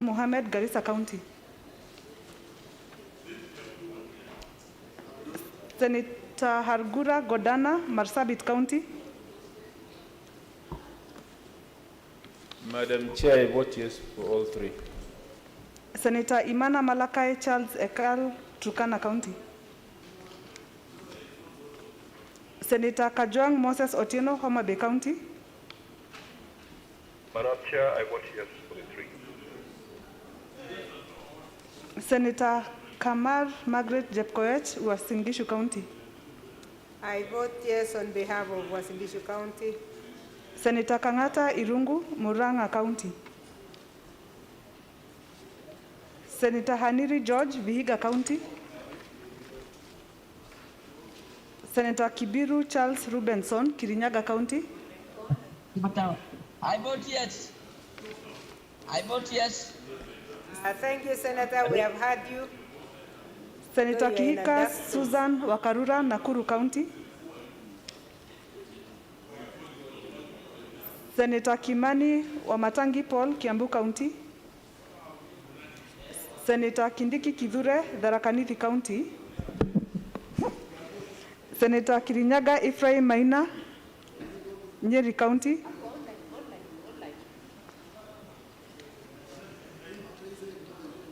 Mohammed, Garissa County. Senator Hargura Godana, Marsabit County. Madam Chair, I vote yes for all three. Senator Imana Malakai Charles Ekal, Turkana County. Senator Kajwang Moses Otieno, Homa Bay County. Madam Chair, I vote yes for the three. Senator Kamar Margaret Jepkoech, Uasin Gishu County. I vote yes on behalf of Uasin Gishu County. Senator Kangata Irungu, Murang'a County. Senator Haniri George, Vihiga County. Senator Kibiru Charles Rubenson, Kirinyaga County. I vote yes. I vote yes. Thank you, Senator. We have heard you. Senator Kihika Susan Wakarura, Nakuru County. Senator Kimani Wamatangi Paul, Kiambu County. Senator Kindiki Kidhure, Tharaka Nithi County. Senator Kirinyaga Ephraim Maina, Nyeri County.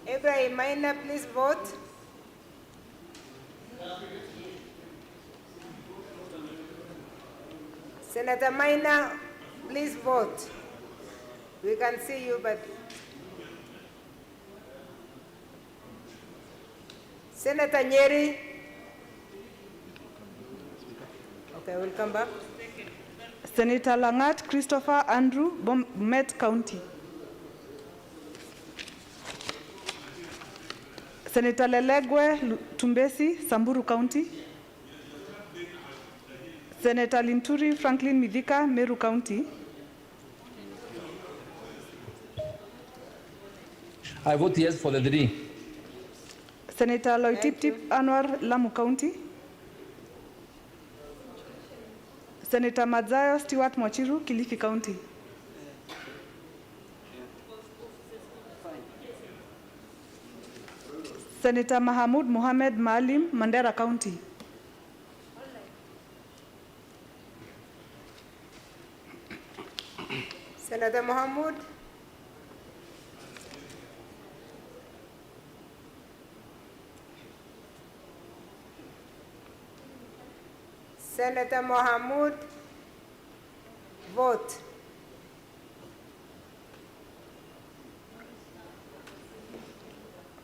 Ephraim Maina, please vote. Senator Maina, please vote. We can see you, but Senator Nyeri. Okay, we'll come back. Senator Langat Christopher Andrew, Bomet County. Senator Lelegwe Tumbesi, Samburu County. Senator Linturi Franklin Midhika, Meru County. I vote yes for the three. Senator Loitip Anwar, Lamu County. Senator Madzayo Stewart Mochiru, Kilifi County. Senator Mahamud Mohamed Maalim, Mandera County. Senator Mahamud. Senator Mohamud, vote.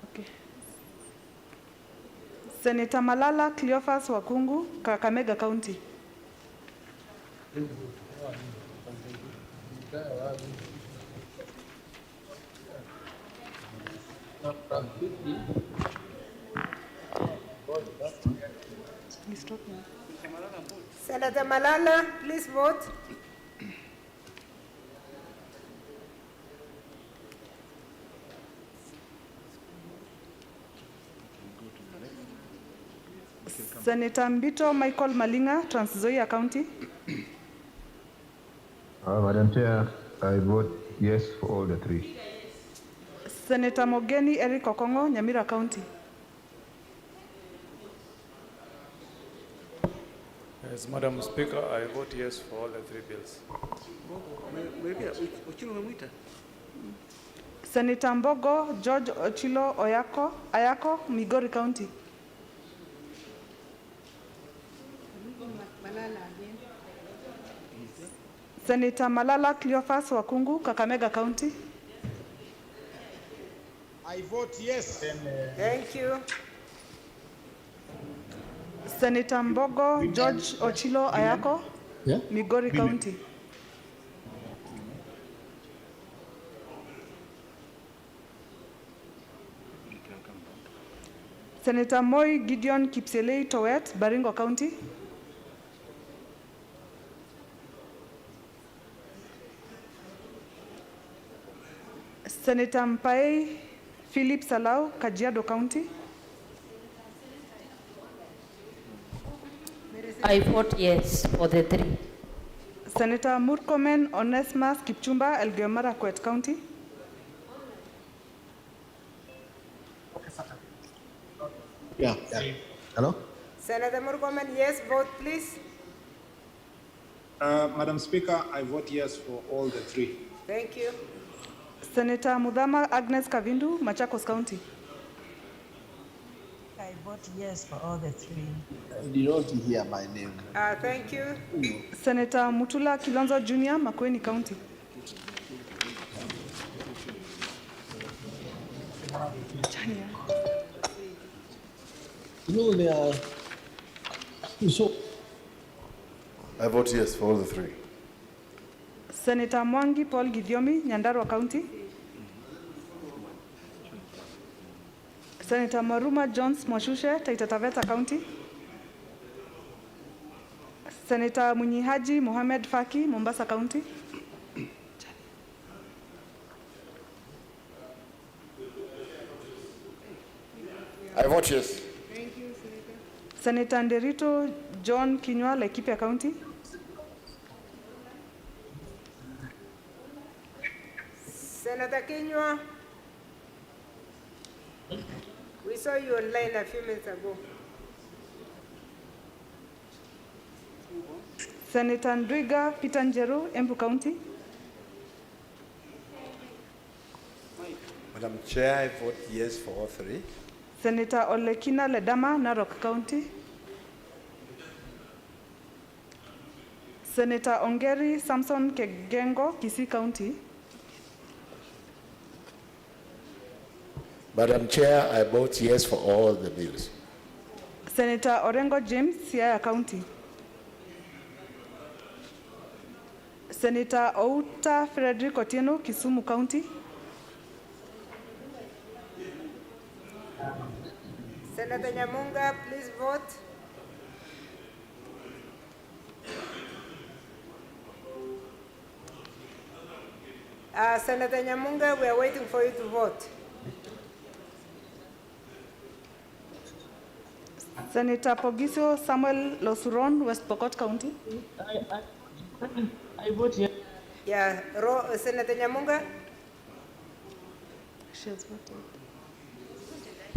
Okay. Senator Malala Cleophas Wakungu, Kakamega County. Senator Malala, please vote. Senator Mbito Michael Malinga, Trans Nzoia County. Madam Chair, I vote yes for all the three. Senator Mogeni Eric Okongo, Nyamira County. Yes, Madam Speaker, I vote yes for all the three bills. Senator Mbogo George Ochilo Ayako, Migori County. Senator Malala Cleophas Wakungu, Kakamega County. I vote yes. Thank you. Senator Mbogo George Ochilo Ayako, Migori County. Senator Moi Gideon Kipselei Towet, Baringo County. Senator Mpai Philip Salau, Kajiado County. I vote yes for the three. Senator Murkomen Onesmus Kipchumba, Elgeyo Marakwet County. Yeah. Hello? Senator Murkomen, yes, vote please. Madam Speaker, I vote yes for all the three. Thank you. Senator Mudhama Agnes Kavindu, Machakos County. I vote yes for all the three. I did not hear my name. Thank you. Senator Mutula Kilonzo Jr., Makueni County. You know, they are so. I vote yes for all the three. Senator Mwangi Paul Githiomi, Nyandarua County. Senator Maruma Jones Mwashushe, Taita Taveta County. Senator Munyihaji Mohamed Faki, Mombasa County. I vote yes. Thank you, Senator. Senator Nderito John Kinyua, Laikipia County. Senator Kinyua, we saw you online a few minutes ago. Senator Ndwiga Peter Njeru, Embu County. Madam Chair, I vote yes for all three. Senator Olekina Ledama, Narok County. Senator Ongeri Samson Kegengo, Kisii County. Madam Chair, I vote yes for all the bills. Senator Orengo James, Siaya County. Senator Outa Frederick Otieno, Kisumu County. Senator Nyamunga, please vote. Senator Nyamunga, we are waiting for you to vote. Senator Pogisio Samuel Losuron, West Pokot County. I vote yes. Yeah, Senator Nyamunga? She has voted.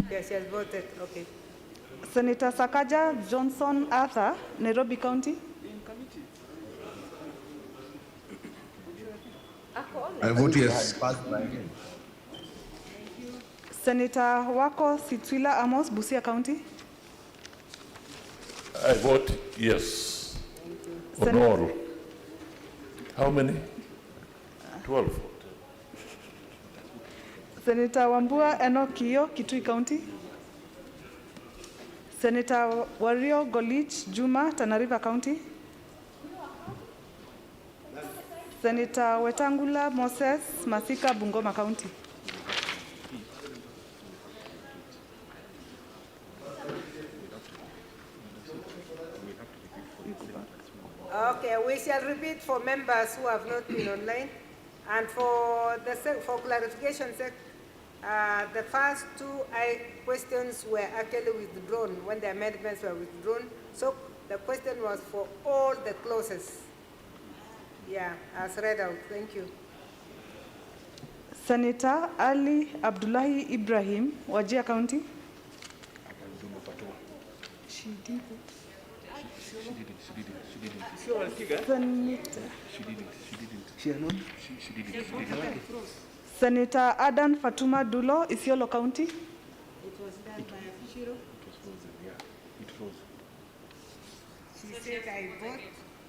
Yes, she has voted. Okay. Senator Sakaja Johnson Arthur, Nairobi County. I vote yes. Senator Wako Sitwila Amos, Busia County. I vote yes on all. How many? 12. Senator Wambua Enokio, Kitui County. Senator Wario Golich Juma, Tana River County. Senator Wetangula Moses Masika, Bungoma County. Okay, we shall repeat for members who have not been online. And for clarification's sake, the first two questions were actually withdrawn when the amendments were withdrawn. So the question was for all the clauses. Yeah, as read out. Thank you. Senator Ali Abdullahi Ibrahim, Wajir County. She did it. Senator Adan Fatuma Dulo, Isiolo County. It was done by Abishiro. It was frozen, yeah. It froze. She said I vote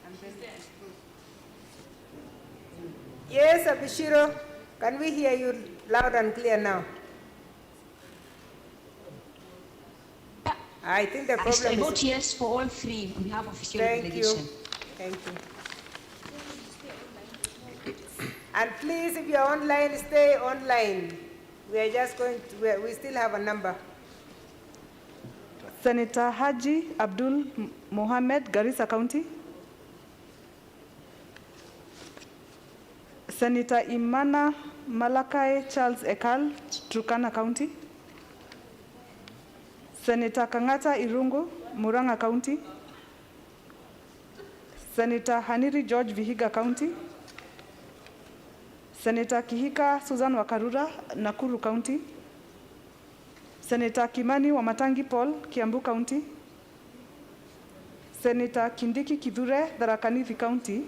and then it froze. Yes, Abishiro, can we hear you loud and clear now? I think the problem I vote yes for all three on behalf of official delegation. Thank you. And please, if you're online, stay online. We are just going to, we still have a number. Senator Haji Abdul Mohamed, Garissa County. Senator Imana Malakai Charles Ekal, Turkana County. Senator Kangata Irungu, Muranga County. Senator Haniri George, Vihiga County. Senator Kihika Susan Wakarura, Nakuru County. Senator Kimani Wamatangi Paul, Kiambu County. Senator Kindiki Kithure, Tharaka Nithi County.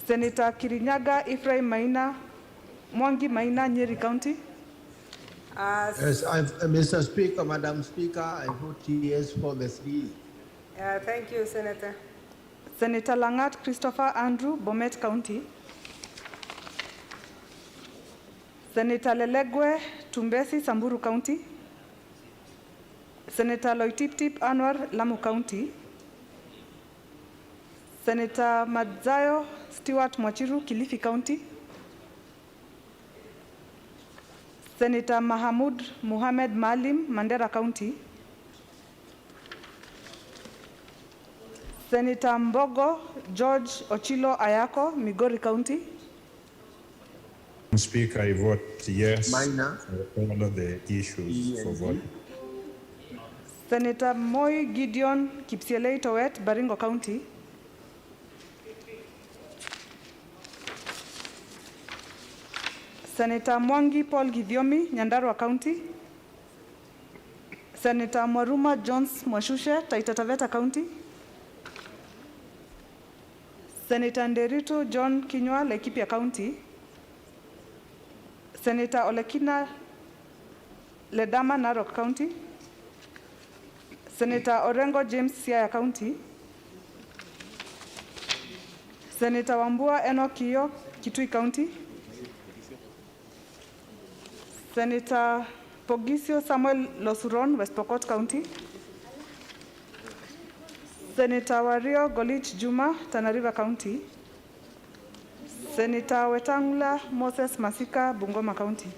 Senator Kirinyaga Ephraim Maina, Mwangi Maina, Nyeri County. Yes, Mr. Speaker, Madam Speaker, I vote yes for the 3. Thank you, Senator. Senator Langat Christopher Andrew, Bomet County. Senator Lelegwe Tumbesi, Samburu County. Senator Loitiptip Anwar, Lamu County. Senator Madzayo Stewart Mwachiru, Kilifi County. Senator Mahamud Muhammad Malim, Mandera County. Senator Mbogo George Ochilo Ayako, Migori County. Speaker, I vote yes Minor. for all of the issues for vote. Senator Moi Gideon Kipsielei Towet, Baringo County. Senator Mwangi Paul Githiomi, Nyandarua County. Senator Mwaruma Jones Mwashushe, Taita Taveta County. Senator Nderitu John Kinyua, Laikipia County. Senator Olekina Ledama, Narok County. Senator Orengo James, Siaya County. Senator Wambua Enoch, Kitui County. Senator Pogisio Samuel Losuron, West Pokot County. Senator Wario Golich Juma, Tana River County. Senator Wetangula Moses Masika, Bungoma County.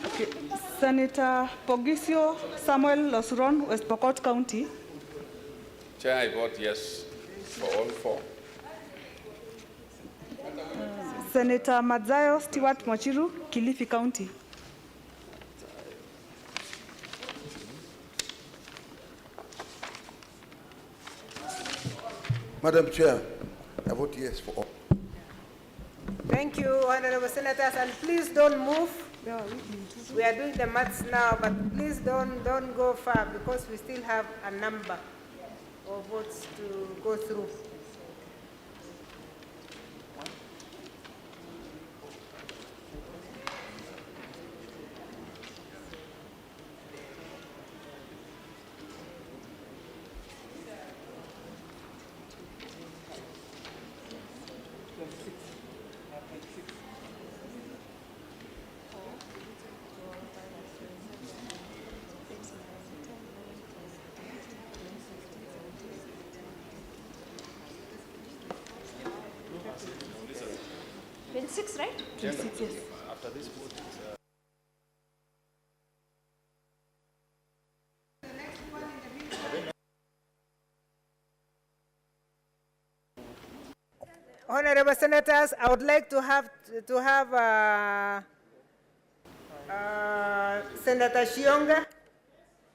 Okay. Senator Pogisio Samuel Losuron, West Pokot County. Chair, I vote yes for all 4. Senator Madzayo Stewart Mwachiru, Kilifi County. Madam Chair, I vote yes for all. Thank you, Honorable Senators, and please don't move. We are doing the maths now, but please don't go far because we still have a number of votes to go through. 26, right? 26, yes. After this vote, it's, Honorable Senators, I would like to have Senator Shionga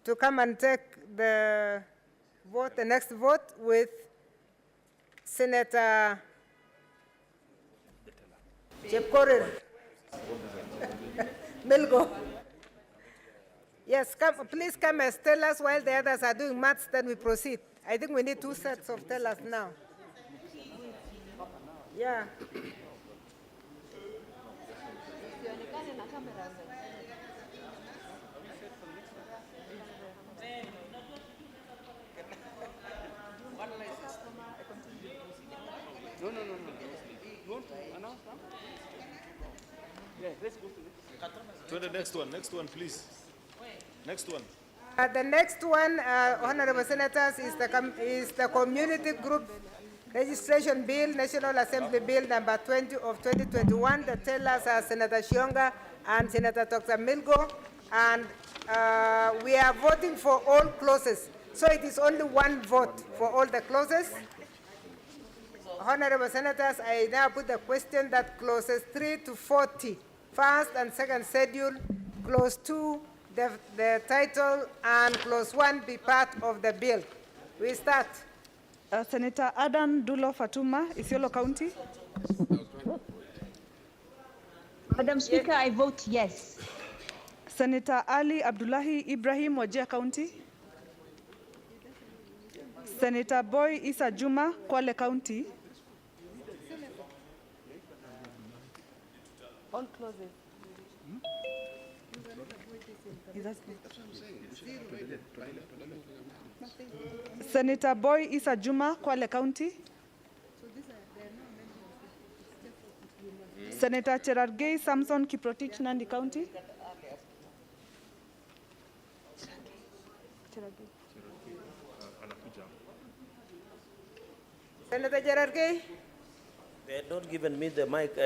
to come and take the vote, the next vote, with Senator Jepkorir Milgo. Yes, please come and tell us while the others are doing maths, then we proceed. I think we need 2 sets of tellers now. Yeah. no. You want to announce now? Yeah, let's go to the next one. Next one, please. Next one. The next one, Honorable Senators, is the Community Group Registration Bill, National Assembly Bill number 20 of 2021. The tellers are Senator Shionga and Senator Dr. Milgo, and we are voting for all clauses. So it is only one vote for all the clauses. Honorable Senators, I now put the question that clauses 3 to 40, first and second schedule, clause 2, the title, and clause 1 be part of the bill. We start. Senator Adan Dulo Fatuma, Isiolo County. Madam Speaker, I vote yes. Senator Ali Abdullahi Ibrahim, Wajir County. Senator Boy Isa Juma, Kwale County. All clauses. Senator Boy Isa Juma, Kwale County. Senator Cherargei Samson Kiprotich, Nandi County. Senator Cherargei? They had not given me the mic.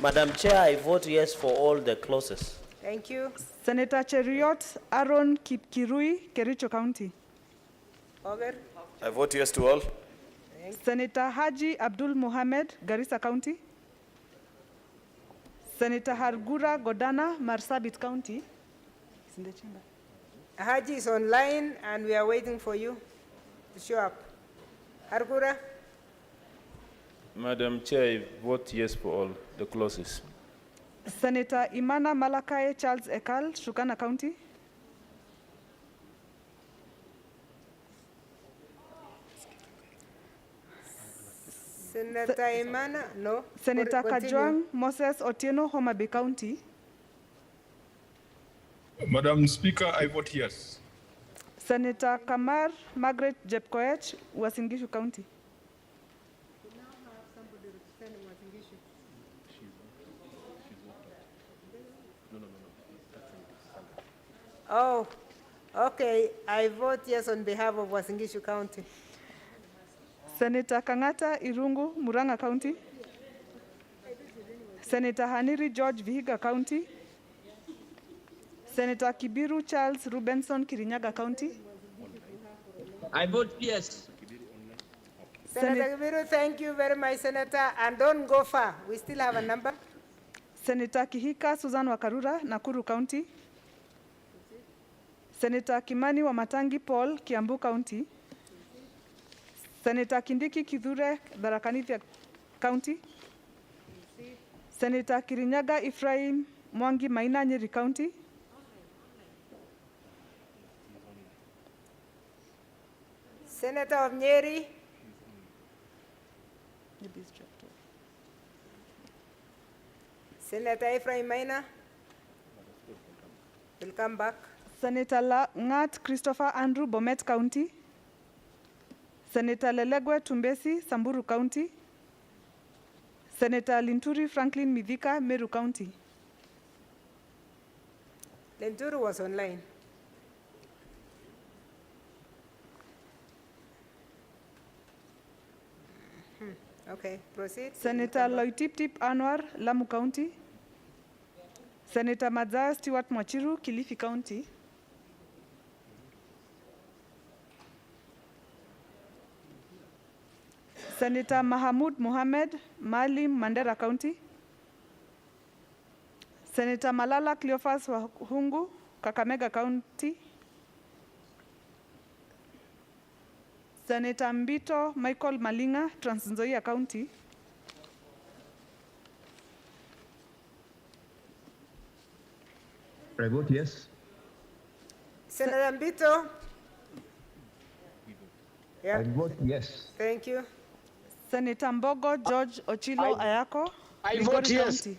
Madam Chair, I vote yes for all the clauses. Thank you. Senator Cheriot Aaron Kipkirui, Kericho County. Over. I vote yes to all. Senator Haji Abdul Mohamed, Garissa County. Senator Hargura Godana, Marsabit County. It's in the chamber. Haji is online and we are waiting for you to show up. Hargura? Madam Chair, I vote yes for all the clauses. Senator Imana Malakai Charles Ekal, Shukana County. Senator Imana? No. Senator Continue. Kajwang Moses Otieno, Homa Bay County. Madam Speaker, I vote yes. Senator Kamar Margaret Jepkoech, Uasin County. Oh, okay. I vote yes on behalf of Uasin Gishu County. Senator Kangata Irungu, Muranga County. Senator Haniri George, Vihiga County. Senator Kibiru Charles Rubenson, Kirinyaga County. I vote yes. Senator Kibiru, thank you very much, Senator. And don't go far. We still have a number. Senator Kihika Susan Wakarura, Nakuru County. Senator Kimani Wamatangi Paul, Kiambu County. Senator Kindiki Kithure, Tharaka County. Senator Kirinyaga Ephraim Mwangi Maina, Nyeri County. Senator of Nyeri. Senator Ephraim Maina. Will come back. Senator Ngat Christopher Andrew, Bomet County. Senator Lelegwe Tumbesi, Samburu County. Senator Linturi Franklin Mithika, Meru County. Linturi was online. Okay, proceed. Senator Loitiptip Anwar, Lamu County. Senator Mazaya Stewart Mwachiru, Kilifi County. Senator Mahamud Mohamed, Malim, Mandera County. Senator Malala Cleophas Wahungu, Kakamega County. Senator Mbito Michael Malinga, Trans Nzoia County. I vote yes. Senator Mbito? I vote yes. Thank you. Senator Mbogo George Ochilo Ayako, I Migori vote yes. County.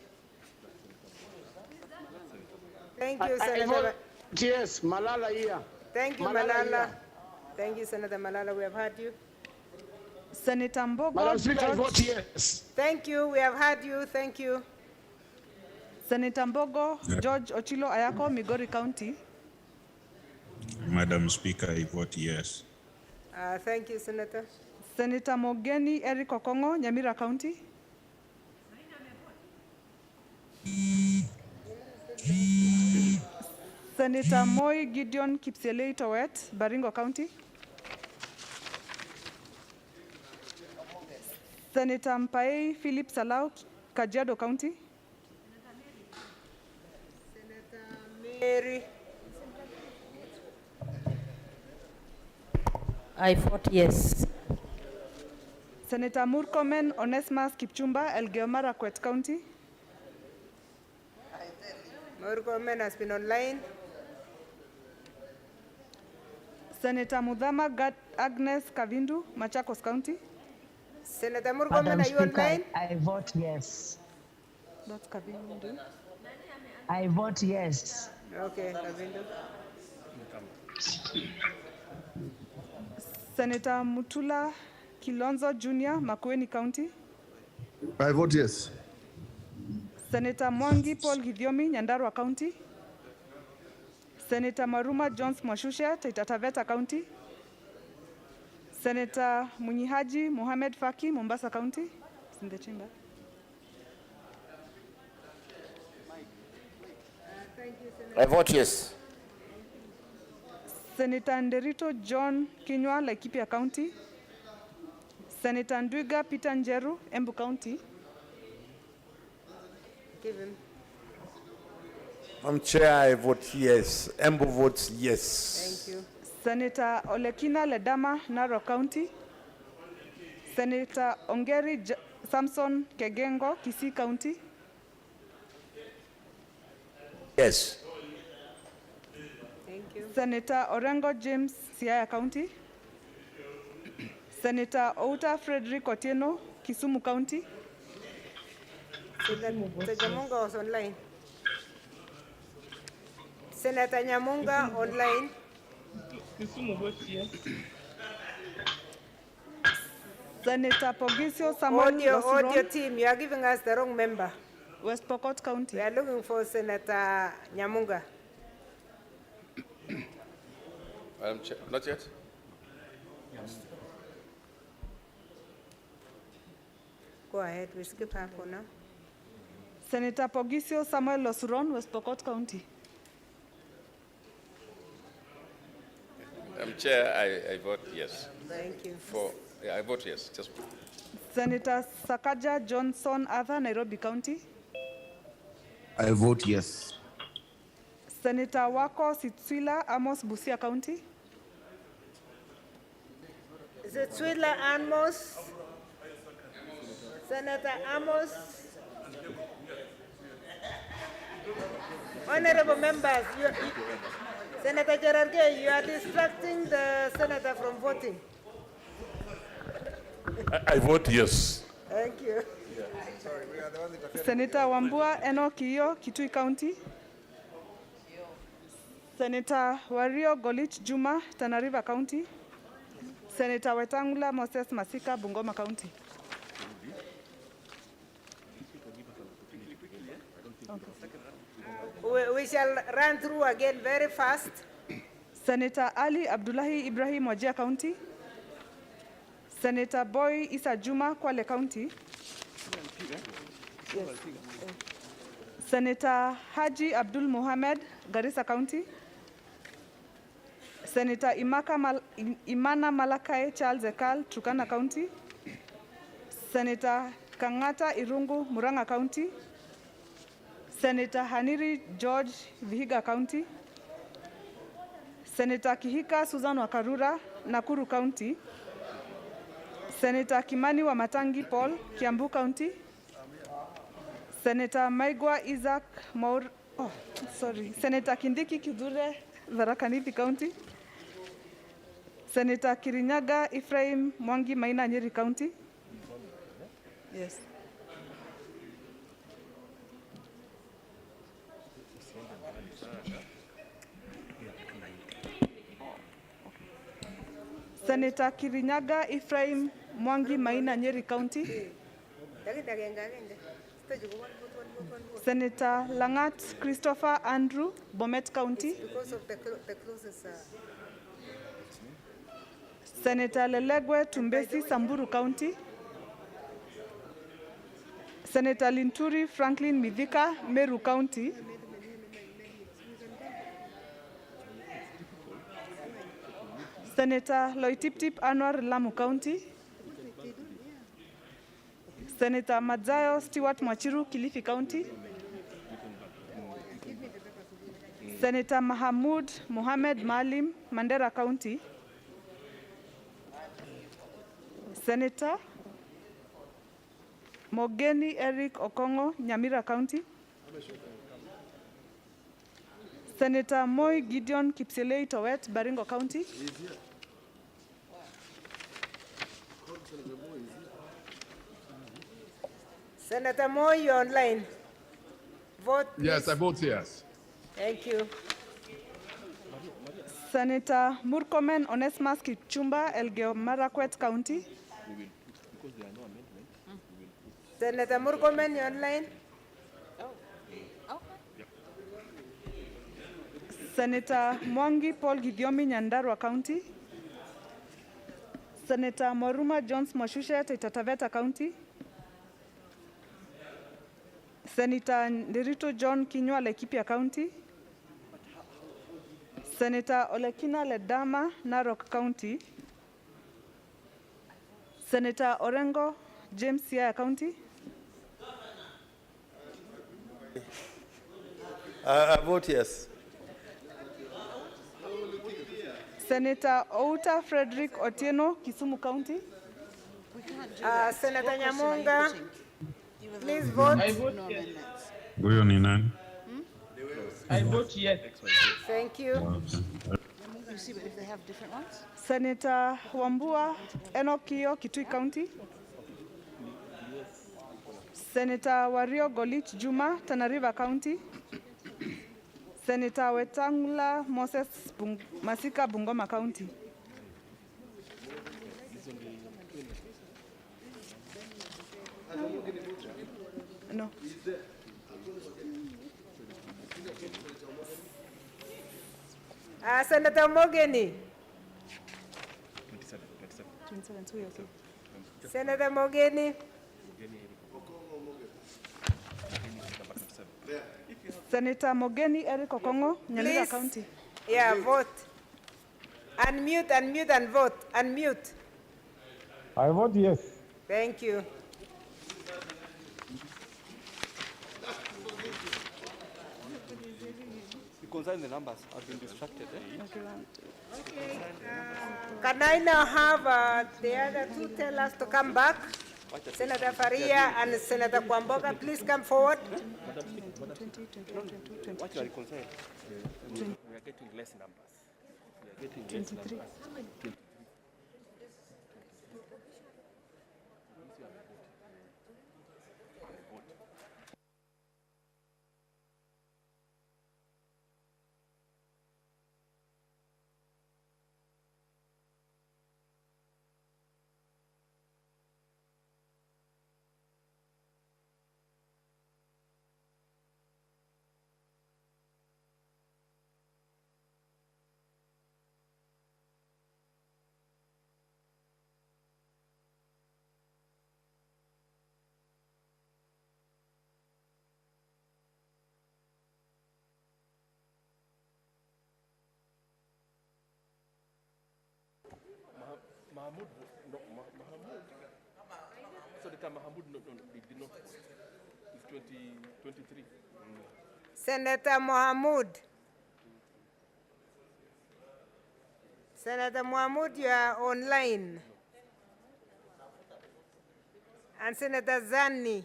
Thank you, I Senator. vote yes. Malala here. Thank you, Malala Malala. here. Thank you, Senator Malala. We have heard you. Senator Mbogo Madam Speaker, I George. vote yes. Thank you. We have heard you. Thank you. Senator Mbogo George Ochilo Ayako, Migori County. Madam Speaker, I vote yes. Thank you, Senator. Senator Mogeni Eric Okongo, Nyamira County. Senator Moi Gideon Kipselei Towet, Baringo County. Senator Mpaei Philip Salau, Kajiado County. Mary. I vote yes. Senator Murkomen Onesmus Kipchumba, Elgeyo Marakwet County. Murkomen has been online. Senator Mudhama Agnes Kavindu, Machakos County. Senator Murkomen, Madam are you Speaker, online? I vote yes. That's Kavindu. I vote yes. Okay, Kavindu. Senator Mutula Kilonzo Jr., Makueni County. I vote yes. Senator Mwangi Paul Githiomi, Nyandarua County. Senator Maruma Jones Mwashusha, Taita Taveta County. Senator Munyihaji Mohamed Faki, Mombasa County. It's in the chamber. I vote yes. Senator Nderito John Kinyua, Laikipia County. Senator Ndwiga Peter Njeru, Embu County. Give him. Madam Chair, I vote yes. Embu votes yes. Thank you. Senator Olekina Ledama, Narok County. Senator Ongeri Samson Kegengo, Kisii County. Yes. Thank you. Senator Orengo James, Siaya County. Senator Outa Frederick Otieno, Kisumu County. Senator Nyamunga was online. Senator Nyamunga online. Kisumu votes yes. Senator Pogisio Samuel Audio Losuron, team, you are giving us the wrong member. West Pokot County. We are looking for Senator Nyamunga. Madam Chair, not yet. Go ahead, we skip her for now. Senator Pogisio Samuel Losuron, West Pokot County. Madam Chair, I vote yes. Thank you. I vote yes. Just Senator Sakaja Johnson Arthur, Nairobi County. I vote yes. Senator Wako Sitswila Amos, Busia County. Is it Swidler Amos? Senator Amos? Honorable members, Senator Gerarge, you are distracting the senator from voting. I vote yes. Thank you. Senator Wambua Enokiyo, Kitui County. Senator Wario Golich Juma, Tana River County. Senator Wetangula Moses Masika, Bungoma County. We shall run through again very fast. Senator Ali Abdullahi Ibrahim, Wajir County. Senator Boy Isa Juma, Kwale County. Yes. Senator Haji Abdul Mohamed, Garissa County. Senator Imana Malakai Charles Ekal, Turkana County. Senator Kangata Irungu, Muranga County. Senator Haniri George, Vihiga County. Senator Kihika Susan Wakarura, Nakuru County. Senator Kimani Wamatangi Paul, Kiambu County. Senator Maigwa Isaac Senator Kindiki Kidure, Tharaka Nithi County. Senator Kirinyaga Ephraim Mwangi Maina, Nyeri County. Yes. Senator Kirinyaga Ephraim Mwangi Maina, Nyeri County. Senator Langat Christopher Andrew, Bomet County. Because of the closest. Senator Lelegwe Tumbesi, Samburu County. Senator Linturi Franklin Midhika, Meru County. Senator Loitiptip Anwar, Lamu County. Senator Madzayo Stewart Mwachiru, Kilifi County. Senator Mahamud Mohamed Malim, Mandera County. Senator Mogeni Eric Okongo, Nyamira County. Senator Moi Gideon Kipselei Towet, Baringo County. Senator Moi, you're online. Vote. Yes, please. I vote yes. Thank you. Senator Murkomen Onesmus Kichumba, Elgeyo Marakwet County. Senator Murkomen, you're online. Senator Mwangi Paul Gidiomi, Nyandarua County. Senator Moruma Jones Mwashushe, Taita Taveta County. Senator Ndirito John Kinyua, Laikipia County. Senator Olekina Ledama, Narok County. Senator Orengo James, Siaya County. I vote yes. Senator Outa Frederick Otieno, Kisumu County. Senator Nyamunga, please vote. I vote yes. Huyo ni nani? I vote yes. Thank you. You see if they have different ones? Senator Wambua Enokio, Kitui County. Senator Wario Golich Juma, Tana River County. Senator Wetangula Moses Masika, Bungoma County. No. Senator Mogeni. 27, so you're okay. Senator Mogeni. Senator Mogeni Eric Okongo, Nyamira Please. County. Yeah, vote. Unmute, unmute, and vote. Unmute. I vote yes. Thank you. Concerning the numbers, I've been distracted. Can I now have the other two tell us to come back? Senator Faria and Senator Kwamboga, please come forward. What you are concerned? We are getting less numbers. We are getting less 23. numbers. Mahmoud, no, Mahmoud. Senator Mahmoud did not vote. It's 2023. Senator Mohamud. Senator Mohamud, you are online. And Senator Zani.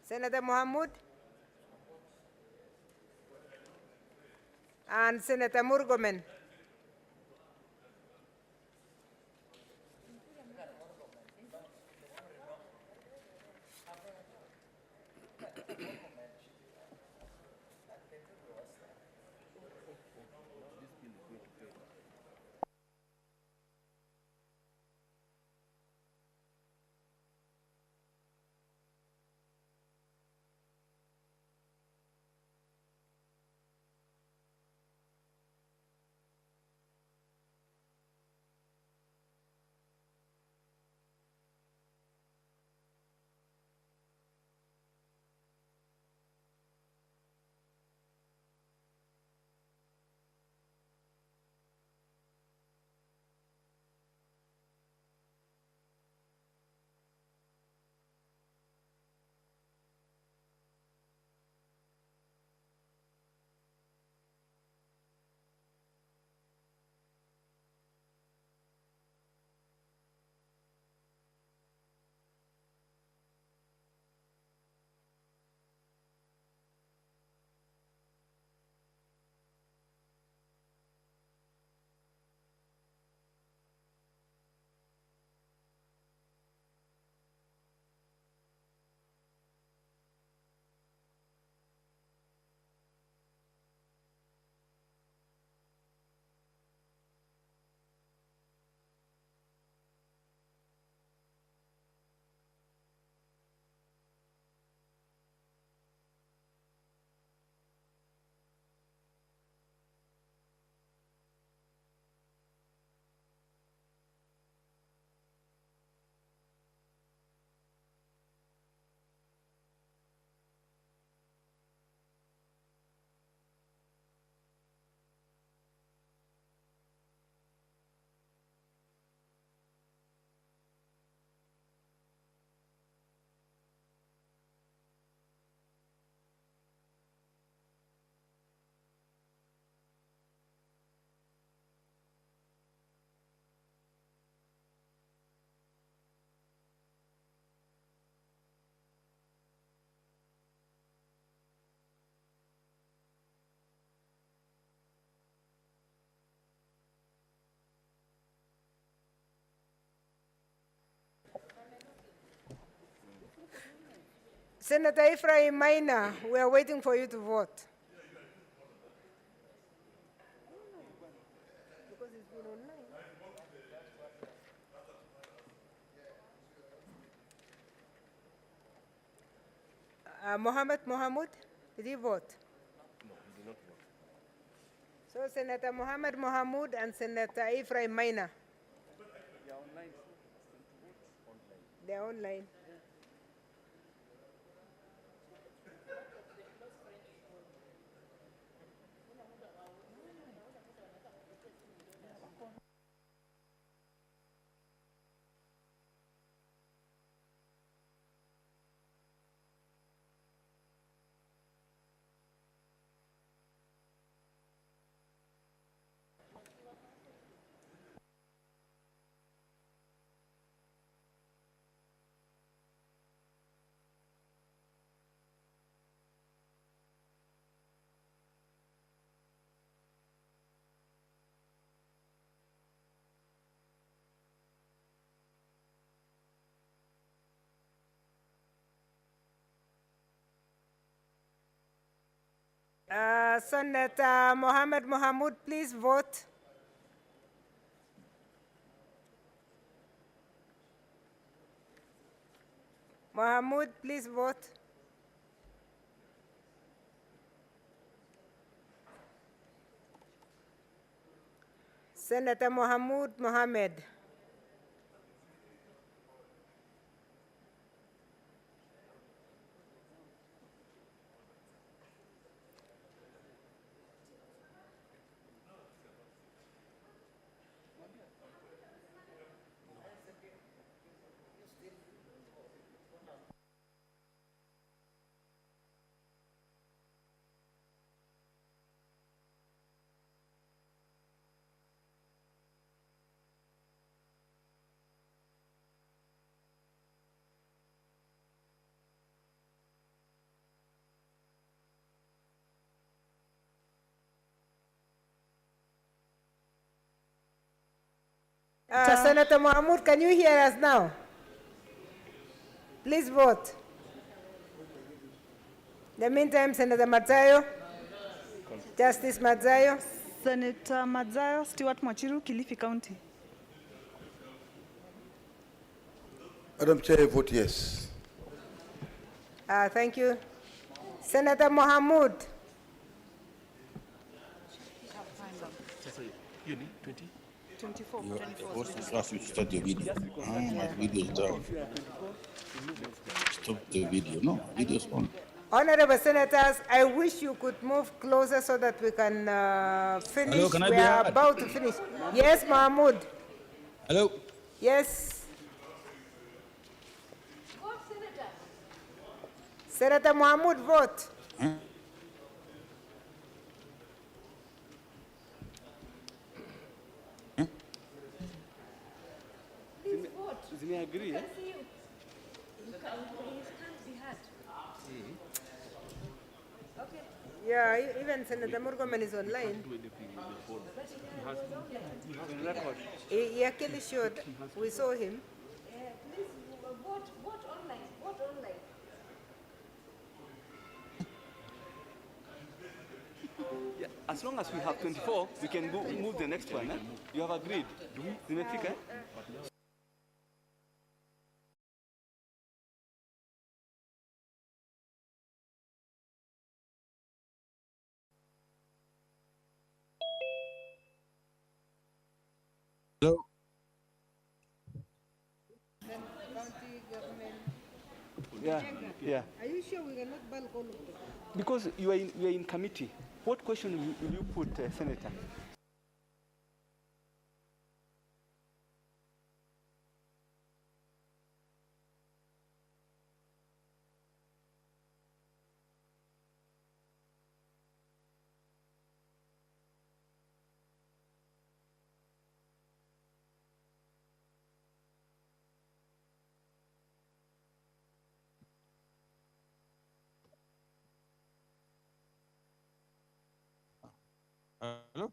Senator Mohamud. And Senator Murgomen. Senator Ephraim Maina, we are waiting for you to vote. Mohammed Mohamud, did he vote? No, he did not vote. So Senator Mohammed Mohamud and Senator Ephraim Maina. They are online. They are online. Senator Mohammed Mohamud, please vote. Mohamud, please vote. Senator Mohamud Mohammed. Senator Mahmoud, can you hear us now? Please vote. In the meantime, Senator Matzayo, Justice Matzayo. Senator Matzayo, Stewart Machiru, Kilifi County. Madam Chair, I vote yes. Thank you. Senator Mohamud. You need 20? 24. You have to start the video. My video is down. Stop the video. No, video's on. Honorable Senators, I wish you could move closer so that we can finish. Hello, can I we be are heard? about to finish. Yes, Mahmoud. Hello? Yes. Senator Mahmoud, vote. Does he agree? Eh? Yeah, even Senator Murgomen is online. He actually showed. We saw him. Please vote online. Vote online. Yeah, as long as we have 24, we can move the next one. Eh? You have agreed. Zimefika? Hello? County government. Yeah. Are you sure we cannot bulk all of them? Because you are in committee. What question will you put, Senator? Hello?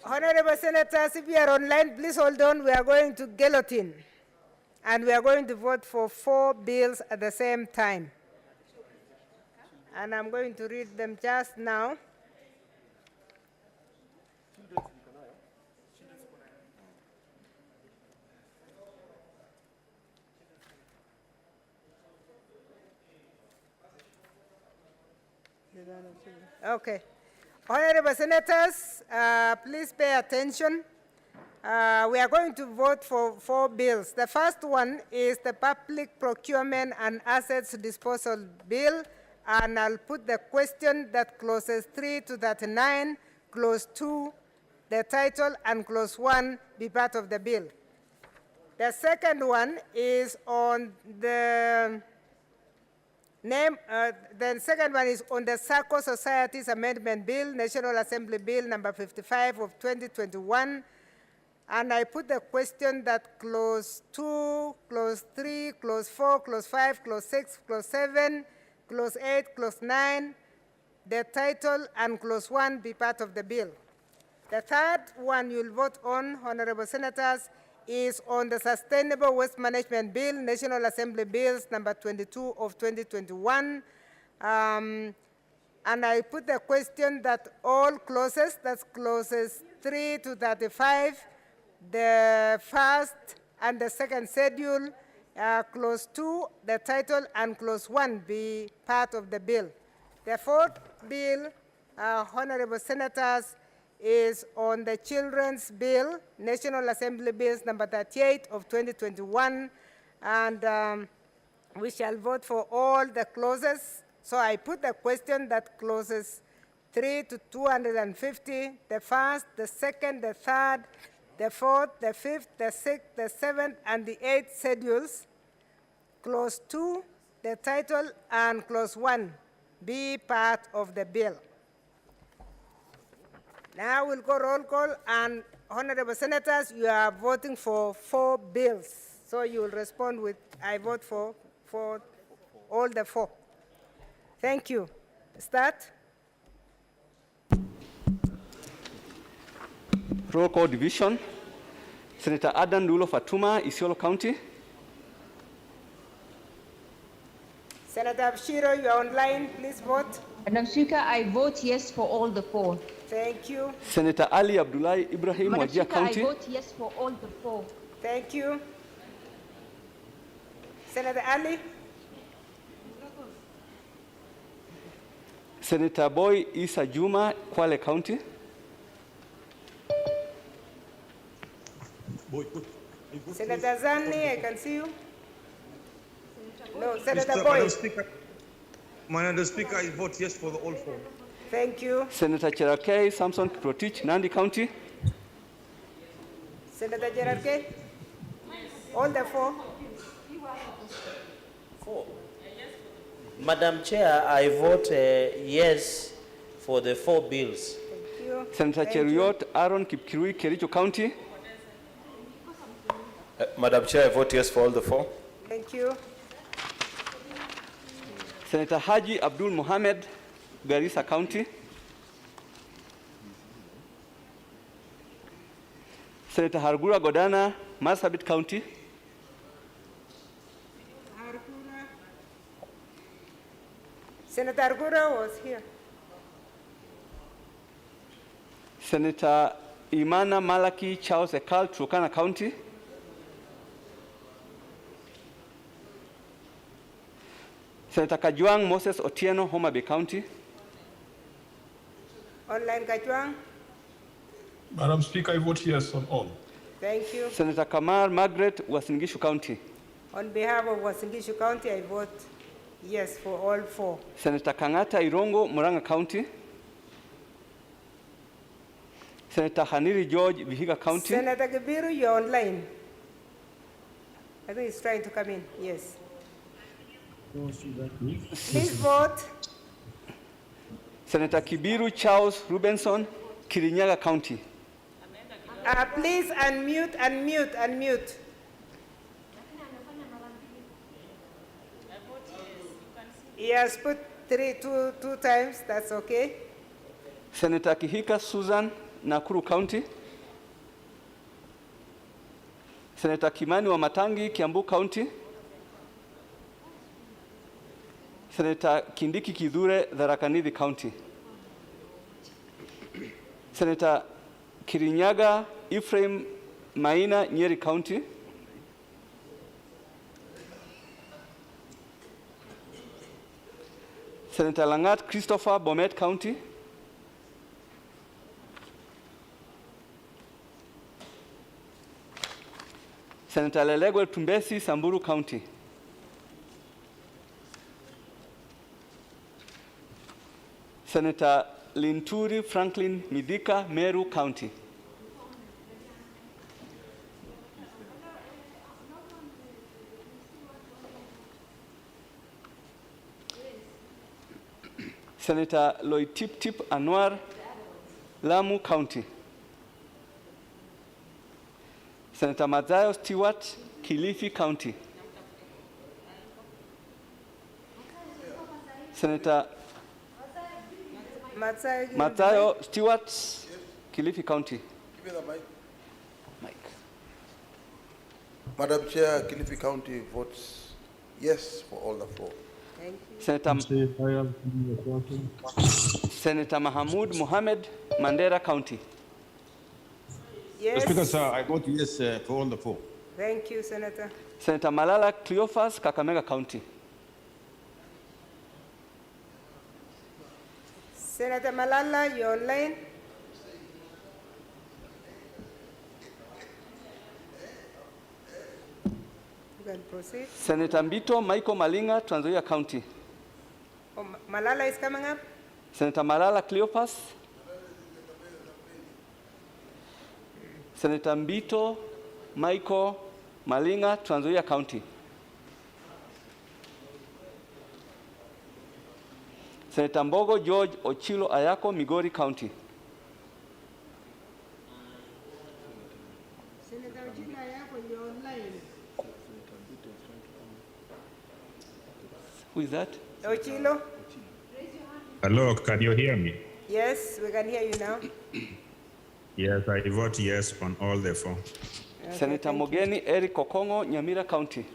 Honorable Senators, if you are online, please hold on. We are going to guillotine. And we are going to vote for 4 bills at the same time. And I'm going to read them just now. Okay. Honorable Senators, please pay attention. We are going to vote for 4 bills. The first one is the Public Procurement and Assets Disposal Bill, and I'll put the question that clauses 3 to 39, clause 2, the title, and clause 1 be part of the bill. The second one is on the the second one is on the Circle Societies Amendment Bill, National Assembly Bill number 55 of 2021. And I put the question that clause 2, clause 3, clause 4, clause 5, clause 6, clause 7, clause 8, clause 9, the title and clause 1 be part of the bill. The third one you'll vote on, Honorable Senators, is on the Sustainable Waste Management Bill, National Assembly Bills number 22 of 2021. And I put the question that all clauses, that's clauses 3 to 35, the first and the second schedule, clause 2, the title, and clause 1 be part of the bill. The fourth bill, Honorable Senators, is on the Children's Bill, National Assembly Bills number 38 of 2021, and we shall vote for all the clauses. So I put the question that clauses 3 to 250, the first, the second, the third, the fourth, the fifth, the sixth, the seventh, and the eighth schedules, clause 2, the title, and clause 1 be part of the bill. Now we'll go roll call, and Honorable Senators, you are voting for 4 bills. So you will respond with, I vote for all the 4. Thank you. Start. Roll call division. Senator Adan Dulo Fatuma, Isiolo County. Senator Abshiro, you are online. Please vote. Madam Speaker, I vote yes for all the 4. Thank you. Senator Ali Abdullahi Ibrahim, Madam Wajir Speaker, County. I vote yes for all the 4. Thank you. Senator Ali. Senator Boy Isa Juma, Kwale County. Senator Zani, I can see you. No, Senator Boy. Madam Speaker, I vote yes for all 4. Thank you. Senator Cherarkei Samson Kiprotich, Nandi County. Senator Cherarkei. All the 4. 4. Madam Chair, I vote yes for the 4 bills. Thank you. Senator Cheruiyot Aaron Kipkirui, Kericho County. Madam Chair, I vote yes for all the 4. Thank you. Senator Haji Abdul Mohamed, Garissa County. Senator Hargura Godana, Marsabit County. Senator Argura was here. Senator Imana Malaki Charles Ekal, Turkana County. Senator Kajwang Moses Otieno, Homa Bay County. Online Kajwang. Madam Speaker, I vote yes on all. Thank you. Senator Kamar Margaret, Wasingishu County. On behalf of Wasingishu County, I vote yes for all 4. Senator Kangata Irongo, Muranga County. Senator Haniri George, Vihiga County. Senator Gabiru, you're online. I think he's trying to come in. Yes. Please vote. Senator Kibiru Charles Rubenson, Kirinyaga County. Please unmute. He has put 2 times, that's okay. Senator Kihika Susan, Nakuru County. Senator Kimani wa Matangi, Kiambu County. Senator Kindiki Kidhure, Tharaka Nithi County. Senator Kirinyaga Ephraim Maina, Nyeri County. Senator Langat Christopher, Bomet County. Senator Lelegwe Tumbesi, Samburu County. Senator Linturi Franklin Midika, Meru County. Senator Loitip Tip Anwar, Lamu County. Senator Mathayo Stewart, Kilifi County. Senator Mathayo Stewart, Kilifi County. Give me the mic. Madam Chair, Kilifi County votes yes for all the 4. Thank you. Senator Mahamoud Mohamed, Mandera County. Yes. Speaker, sir, I vote yes for all the 4. Thank you, Senator. Senator Malala Cleophas, Kakamega County. Senator Malala, you're online. You can proceed. Senator Mbito Michael Malinga, Trans Nzoia County. Oh, Malala is coming up. Senator Malala Cleophas. Senator Mbito Michael Malinga, Trans Nzoia County. Senator Mbogo George Ochilo Ayako, Migori County. Senator Ochilo Ayako, you're online. Who is that? Ochilo? Hello, can you hear me? Yes, we can hear you now. Yes, I vote yes on all the 4. Okay, Senator Mogeni Eric Kokongo, Nyamira County.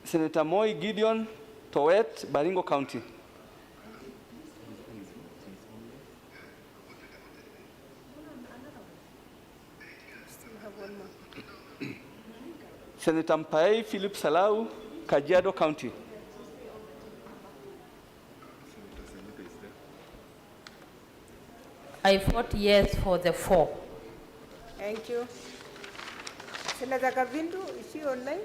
Senator Moi Gideon Towet, Baringo County. Still have one more. Senator Mpaei Philip Salau, Kajiado County. I vote yes for the 4. Thank you. Senator Kavindu, is she online?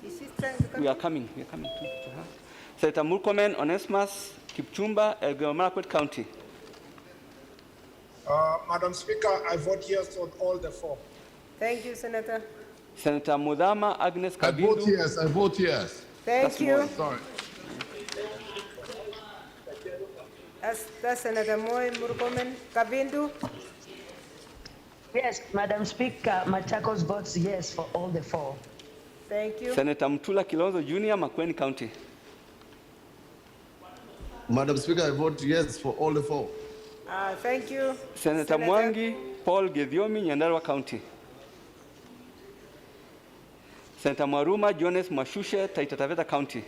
Is she trying to come? We are coming to her. Senator Murkomen Onesimus Kipchumba, Elgeyo Marakwet County. Madam Speaker, I vote yes on all the 4. Thank you, Senator. Senator Mudama Agnes I Kabindu. vote yes, I vote yes. Thank you. Sorry. That's Senator Moi Murkomen. Kabindu? Yes, Madam Speaker, Machakos votes yes for all the 4. Thank you. Senator Mtula Kilonzo Jr., Makueni County. Madam Speaker, I vote yes for all the 4. Thank you. Senator Mwangi Paul Gedhiomi, Nyandarua County. Senator Mwaruma Jones Mashushe, Taita Taveta County.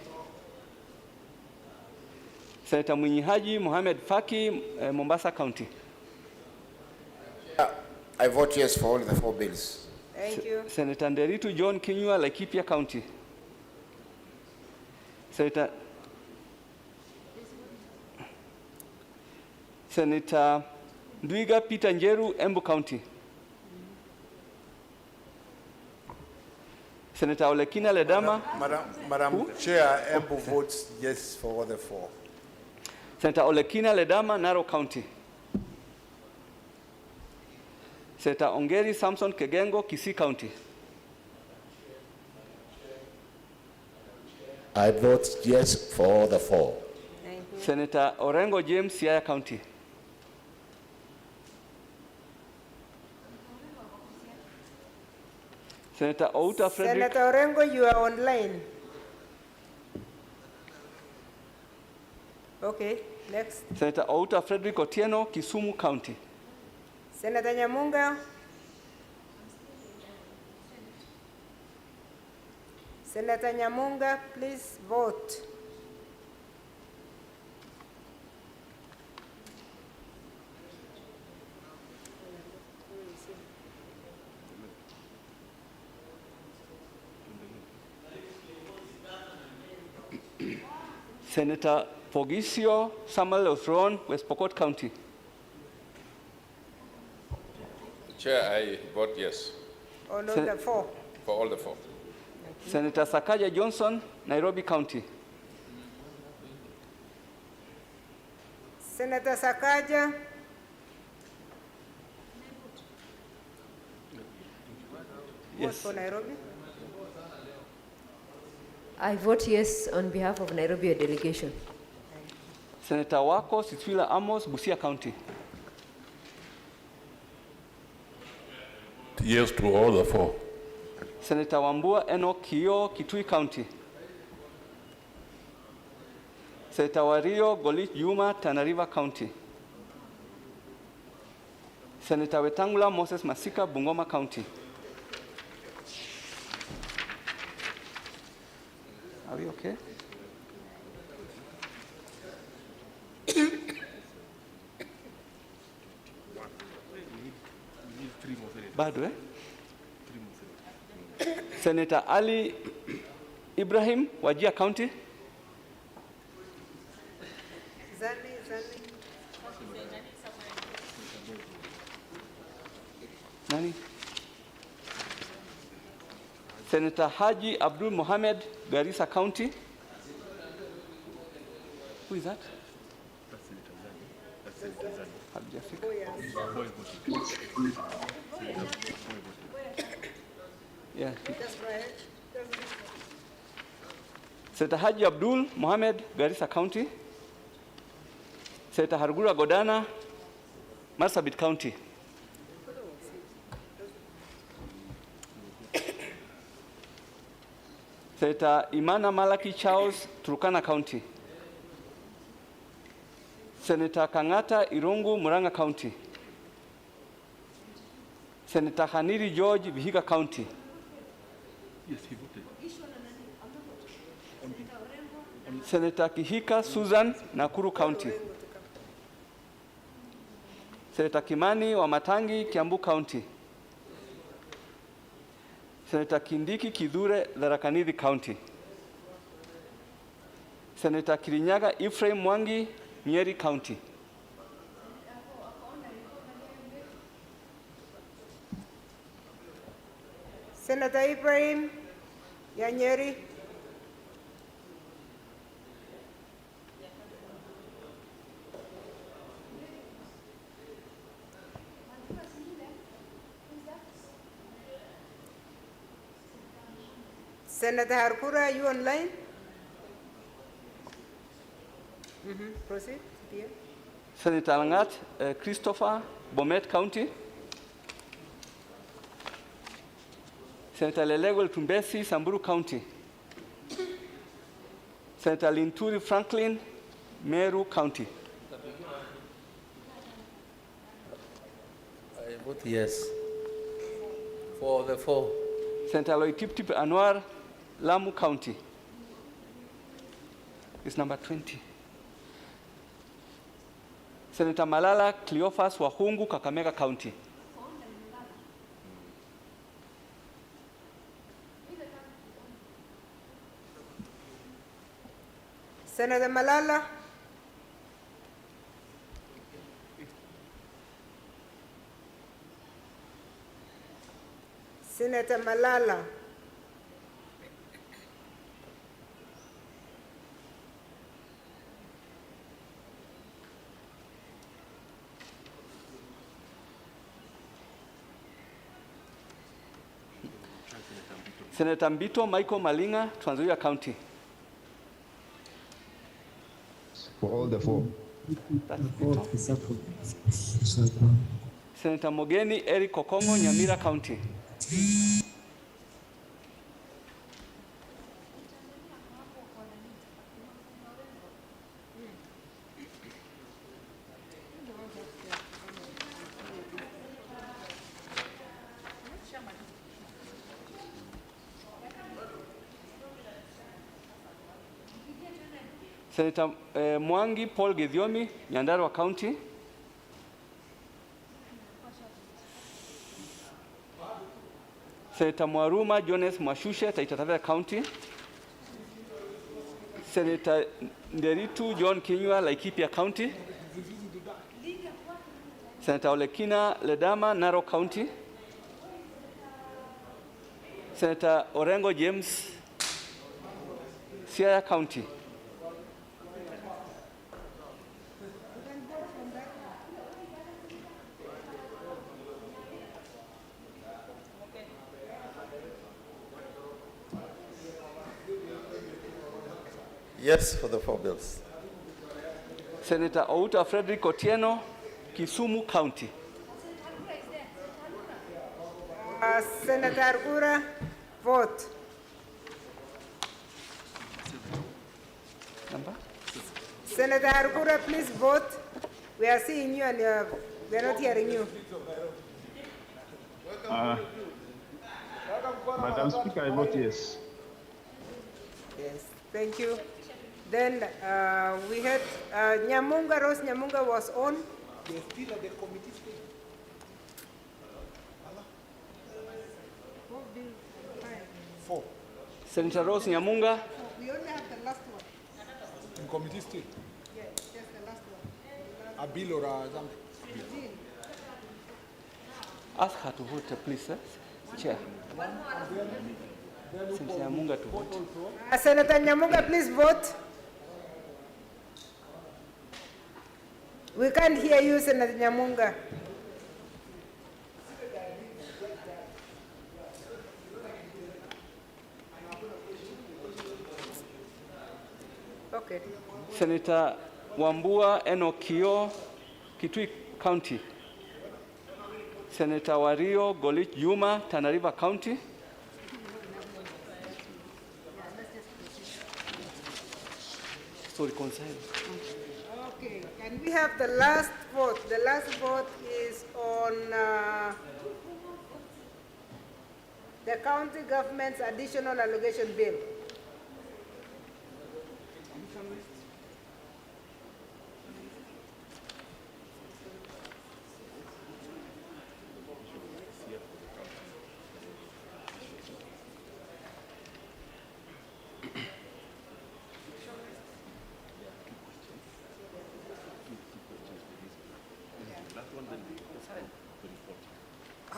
Senator Mwinyihaji Mohamed Faki, Mombasa County. I vote yes for all the 4 bills. Thank you. Senator Nderitu John Kinyua, Laikipia County. Senator Ndwiga Peter Njeru, Embu County. Senator Olekina Ledama. Madam Chair, Embu votes yes for all the 4. Senator Olekina Ledama, Narok County. Senator Ongeri Samson Kegengo, Kisii County. I vote yes for all the 4. Thank you. Senator Orengo James, Siaya County. Senator Outa Frederick. Senator Orengo, you are online. Okay, next. Senator Outa Frederick Otieno, Kisumu County. Senator Nyamunga. Senator Nyamunga, please vote. Senator Fogisio Samuel Osron, West Pokot County. Chair, I vote yes. On all the 4. For all the 4. Senator Sakaja Johnson, Nairobi County. Senator Sakaja. Yes. Vote for Nairobi. I vote yes on behalf of Nairobi delegation. Senator Wako Sitwila Amos, Busia County. Yes to all the 4. Senator Wambua Enoch Kio, Kitui County. Senator Wario Golit Yuma, Tana River County. Senator Wetangula Moses Masika, Bungoma County. Are we okay? Bado, eh? Senator Ali Ibrahim, Wajir County. Zani. Nani? Senator Haji Abdul Mohamed, Garissa County. Who is that? That's Senator Zani. Hajafika. Yeah. Just go ahead. Senator Haji Abdul Mohamed, Garissa County. Senator Hargura Godana, Marsabit County. Senator Imana Malaki Charles, Turkana County. Senator Kangata Irungu, Muranga County. Senator Haniri George, Vihiga County. Yes, he voted. Senator Kihika Susan, Nakuru County. Senator Kimani Wamatangi, Kiambu County. Senator Kindiki Kidure, Tharaka Nithi County. Senator Kirinyaga Ephraim Mwangi, Nyeri County. Senator Ibrahim Nyeri. Senator Harkura, are you online? Proceed. Yeah. Senator Langat Christopher, Bomet County. Senator Lelego Tumbesi, Samburu County. Senator Linturi Franklin, Meru County. I vote yes for the 4. Senator Loitiptip Anwar, Lamu County. It's number 20. Senator Malala Cleophas Wahungu, Kakamega County. Senator Malala. Senator Malala. Senator Mbito Michael Malinga, Trans Nzoia County. For all the 4. That's Mbito. Senator Mogeni Eric Kokongo, Nyamira County. Senator Mwangi Paul Githiomi, Nyandarua County. Senator Mwaruma Jones Mwashushe, Taita Taveta County. Senator Nderitu John Kinyua, Laikipia County. Senator Olekina Ledama, Narok County. Senator Orengo James, Siaya County. Yes for the 4 bills. Senator Outa Frederick Otieno, Kisumu County. Senator Ura, vote. Number? Senator Ura, please vote. We are seeing you and we are not hearing you. Madam Speaker, I vote yes. Yes, thank you. Then we had Nyamunga, Rose Nyamunga was on. They're still at the committee stage. Four. Senator Rose Nyamunga. We only have the last one. In committee stage? Yes, just the last one. A bill or something? Ask her to vote, please, Chair. Senator Nyamunga to vote. Senator Nyamunga, please vote. We can't hear you, Senator Nyamunga. Okay. Senator Wambua Enokio, Kitui County. Senator Wario Golich Juma, Tana River County. So reconcile. Okay, can we have the last vote? The last vote is on the county government's additional allocation bill.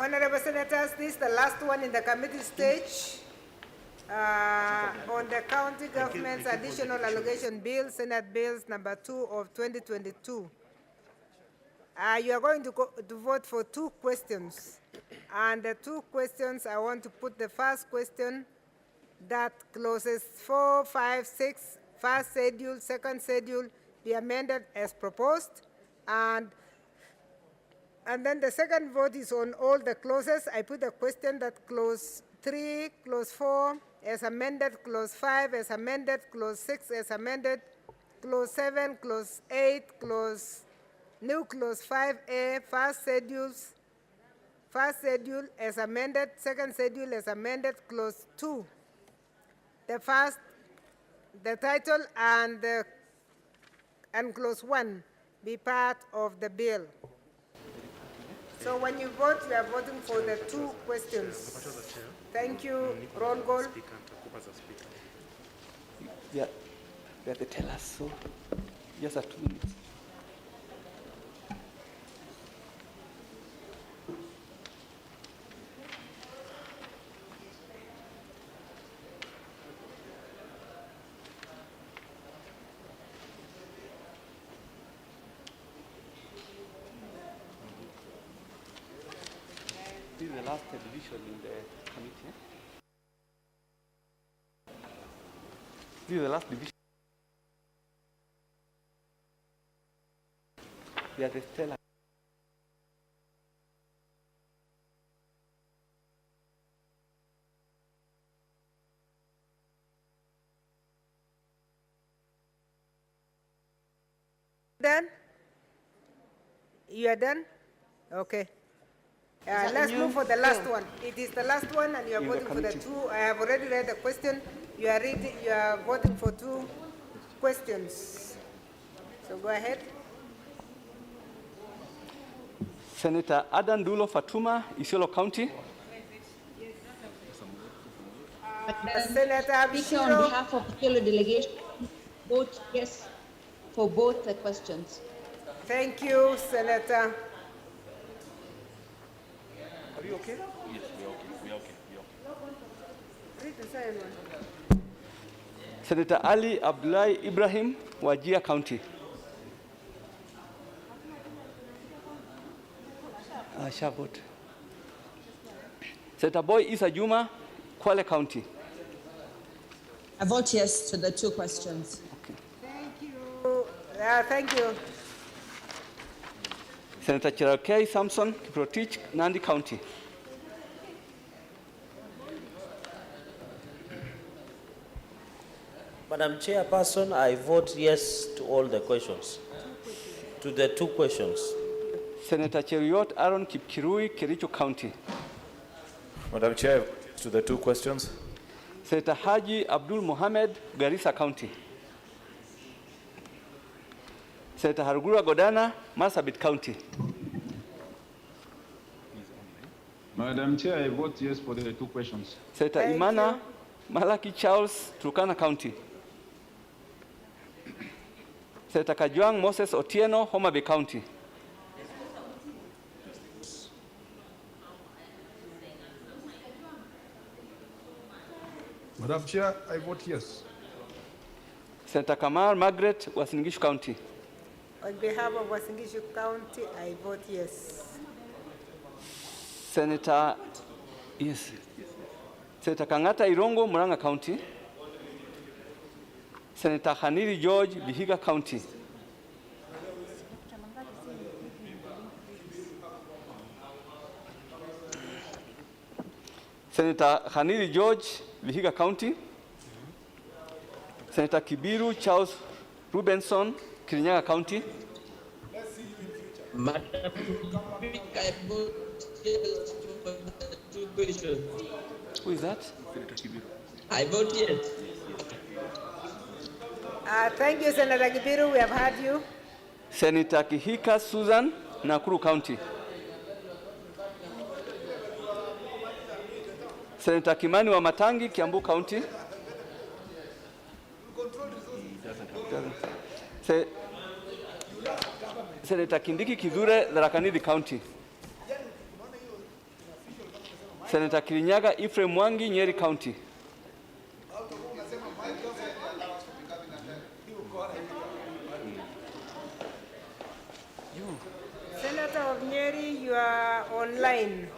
Honorable Senators, this is the last one in the committee stage on the county government's additional allocation bill, Senate Bills number 2 of 2022. You are going to vote for 2 questions. And the 2 questions, I want to put the first question that clauses 4, 5, 6, first schedule, second schedule be amended as proposed. And then the second vote is on all the clauses. I put a question that clause 3, clause 4 as amended, clause 5 as amended, clause 6 as amended, clause 7, clause 8, new clause 5A, first schedule as amended, second schedule as amended, clause 2. The title and clause 1 be part of the bill. So when you vote, you are voting for the 2 questions. Thank you. Roll call. Yeah, they have to tell us, so just a 2 minutes. This is the last division in the committee. This is the last division. Yeah, they tell us. Done? You are done? Okay. Let's move for the last one. It is the last one, and you are voting for the 2. I have already read the question. You are voting for 2. questions. So go ahead. Senator Adan Dulo Fatuma, Isiolo County. Senator Speaker, on behalf of the Isiolo delegation, vote yes for both the questions. Thank you, Senator. Are you okay? Yes, we're okay. We're okay. We're okay. Read the second one. Senator Ali Abdullahi Ibrahim, Wajir County. Shall vote. Senator Boy Isa Juma, Kwale County. I vote yes to the two questions. Thank you. Thank you. Senator Cherokee Samson, Kiprotich, Nandi County. Madam Chairperson, I vote yes to all the questions, to the two questions. Senator Cheriot Aaron Kipkirui, Kericho County. Madam Chair, to the two questions. Senator Haji Abdul Mohammed, Garissa County. Senator Harugura Godana, Marsabit County. Madam Chair, I vote yes for the two questions. Senator Imana Malaki Charles, Turkana County. Senator Kajuang Moses Otieno, Homa Bay County. Madam Chair, I vote yes. Senator Kamar Margaret, Uasin Gishu County. On behalf of Uasin Gishu County, I vote yes. Senator Kangata Irongo, Muranga County. Senator Haniri George, Vihiga County. Senator Haniri George, Vihiga County. Senator Kibiru Charles Rubenson, Kirinyaga County. Madam Speaker, I vote yes for the two questions. Who is that? I vote yes. Thank you, Senator Kibiru. We have heard you. Senator Kihika Susan, Nakuru County. Senator Kimani Wamatangi, Kiambu County. Senator Kindiki Kizure, Tharaka County. Senator Kirinyaga Ephraim Mwangi, Nyeri County. Senator of Nyeri, you are online.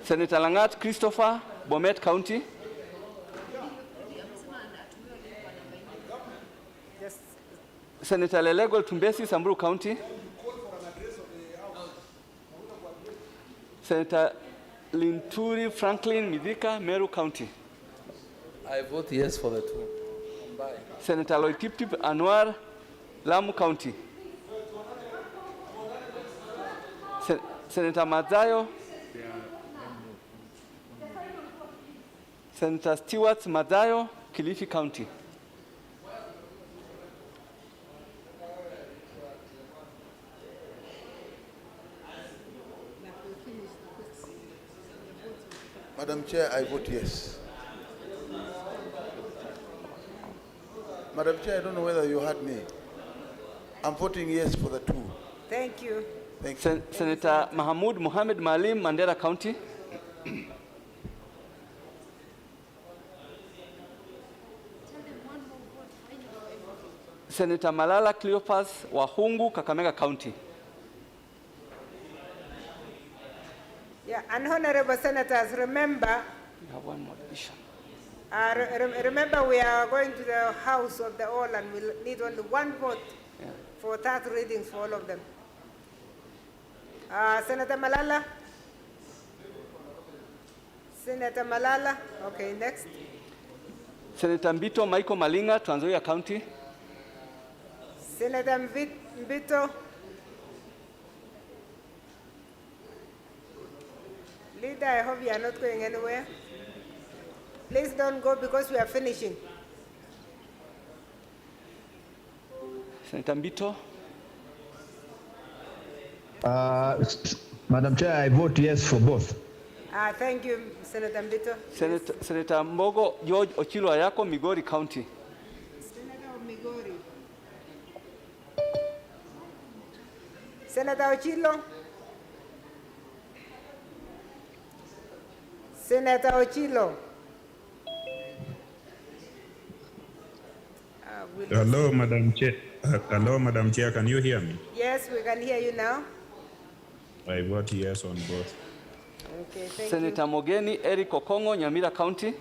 Senator Langat Christopher, Bomet County. Senator Lelegol Tumbesi, Samburu County. Senator Linturi Franklin Midika, Meru County. I vote yes for the two. Senator Loitiptip Anwar, Lamu County. Senator Mazayo. Senator Stewart Mazayo, Kilifi County. Madam Chair, I vote yes. Madam Chair, I don't know whether you heard me. I'm voting yes for the two. Thank you. Thank you. Senator Mahmoud Mohamed Malim, Mandera County. Senator Malala Cleopas Wahungu, Kakamega County. Yeah, and honorable senators, remember, We have one more petition. remember we are going to the House of the All and we'll need only one vote for third readings for all of them. Senator Malala? Senator Malala, okay, next. Senator Mbito Michael Malinga, Trans Nzoia County. Senator Mbito. Leader, I hope you are not going anywhere. Please don't go because we are finishing. Senator Mbito. Madam Chair, I vote yes for both. Thank you, Senator Mbito. Senator Mbogo George Ochilo Ayako, Migori County. Senator of Migori. Senator Ochilo. Senator Ochilo. Hello, Madam Chair. Hello, Madam Chair. Can you hear me? Yes, we can hear you now. I vote yes on both. Okay, thank Senator Mogeni Eric Okongo, Nyamira County.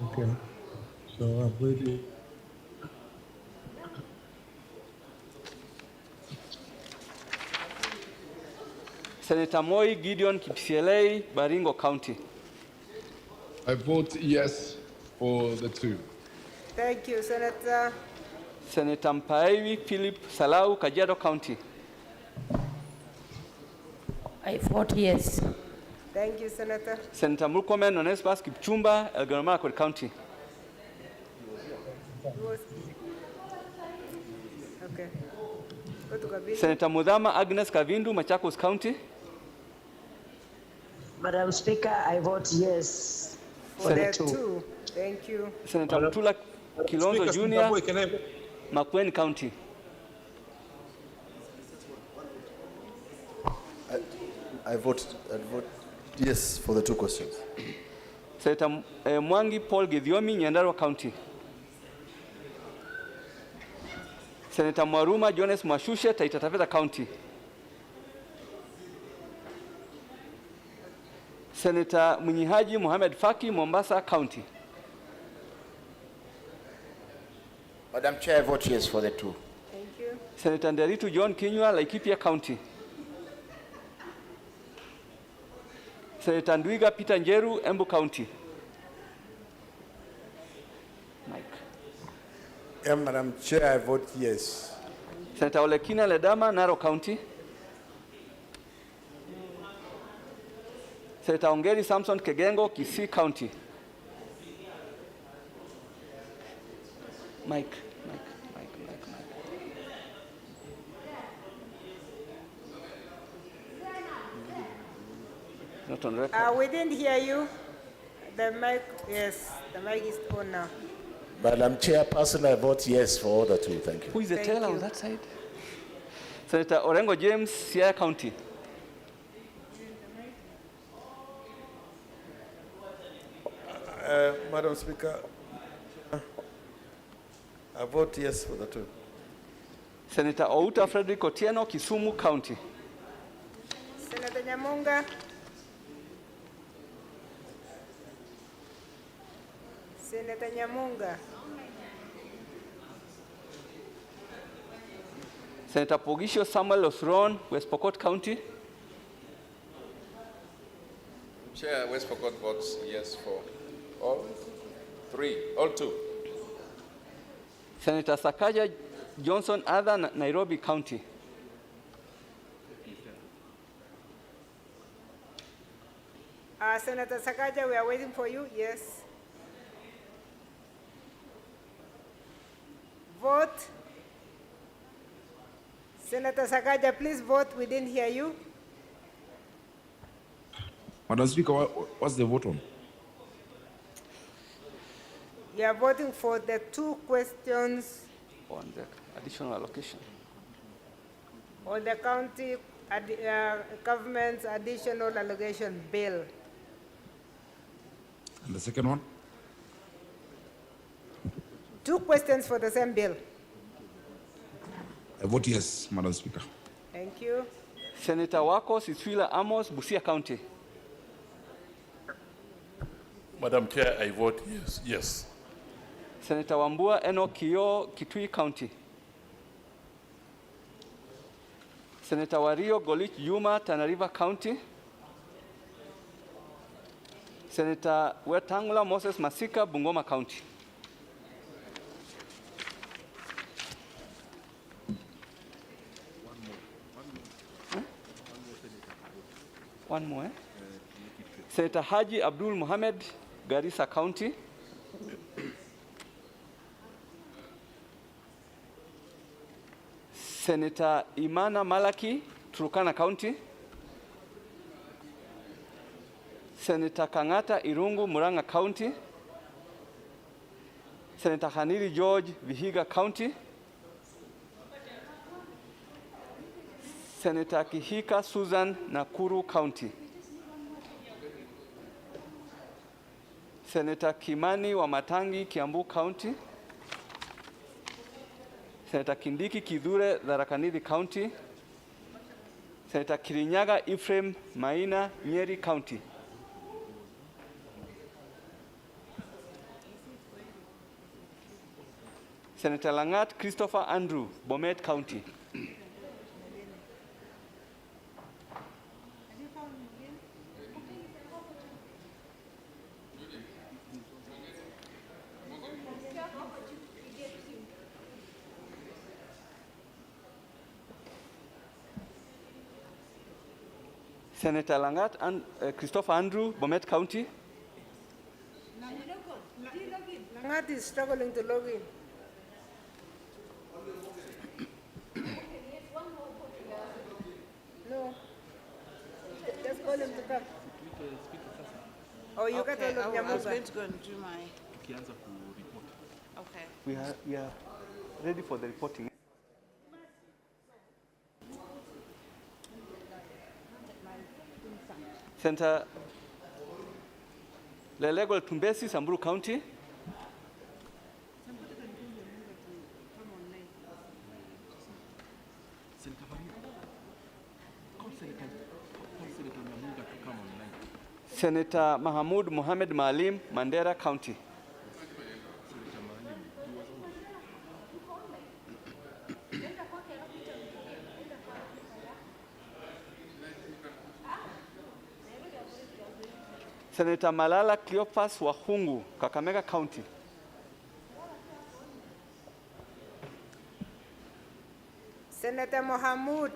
Okay. So I'm waiting. Senator Moi Gideon Kipsielei, Baringo County. I vote yes for the two. Thank you, Senator. Senator Mpaiwi Philip Salau, Kajiado County. I vote yes. Thank you, Senator. Senator Murkomen Onesmus Kipchumba, Elgeyo Marakwet County. Okay. Go to Kavindu. Senator Mudhama Agnes Kavindu, Machakos County. Madam Speaker, I vote yes for the two. Thank you. Senator Mutula Kilonzo Jr., Makueni County. I vote yes for the two questions. Senator Mwangi Paul Githiomi, Nyandarua County. Senator Mwaruma Jones Mwashushe, Taita Taveta County. Senator Munyihaji Mohamed Faki, Mombasa County. Madam Chair, I vote yes for the two. Thank you. Senator Nderitu John Kinyua, Laikipia County. Senator Ndwiga Peter Njeru, Embu County. Mike. Madam Chair, I vote yes. Senator Olekina Ledama, Narok County. Senator Ongeri Samson Kegengo, Kisii County. Mike. Not on record. We didn't hear you. The mic, yes, the mic is on now. Madam Chair, personally, I vote yes for all the two. Thank you. Who is the Thank teller you. on that side? Senator Orengo James, Siaya County. Madam Speaker, I vote yes for the two. Senator Outa Frederick Otieno, Kisumu County. Senator Nyamunga. Senator Nyamunga. Senator Pogisho Samuel Osron, West Pokot County. Chair, West Pokot votes yes for all two. Senator Sakaja Johnson Other, Nairobi County. Senator Sakaja, we are waiting for you. Yes. Vote. Senator Sakaja, please vote. We didn't hear you. Madam Speaker, what's the vote on? You are voting for the two questions On the additional allocation. on the county government's additional allocation bill. And the second one? Two questions for the same bill. I vote yes, Madam Speaker. Thank you. Senator Wako Siswila Amos, Busia County. Madam Chair, I vote yes. Senator Wambua Eno Kio, Kitui County. Senator Wario Golich Yuma, Tana River County. Senator Wetangula Moses Masika, Bungoma County. One more. Senator Haji Abdul Mohamed, Garissa County. Senator Imana Malaki, Turkana County. Senator Kangata Irungu, Muranga County. Senator Haniri George, Vihiga County. Senator Kihika Susan, Nakuru County. Senator Kimani Wamatangi, Kiambu County. Senator Kindiki Kidhure, Tharaka Nithi County. Senator Kirinyaga Ephraim Maina, Nyeri County. Senator Langat Christopher Andrew, Bomet County. Senator Langat and Christopher Andrew, Bomet County. Langat is struggling to log in. No. Just call him to come. Oh, you got all of I was Nyamuga. going to go and do my... Okay. We are ready for the reporting. Senator Lelego Tumbesi, Samburu County. Senator Mahamoud Mohamed Maalim, Mandera County. Senator Malala Cleopas Wahungu, Kakamega County. Senator Mohamed,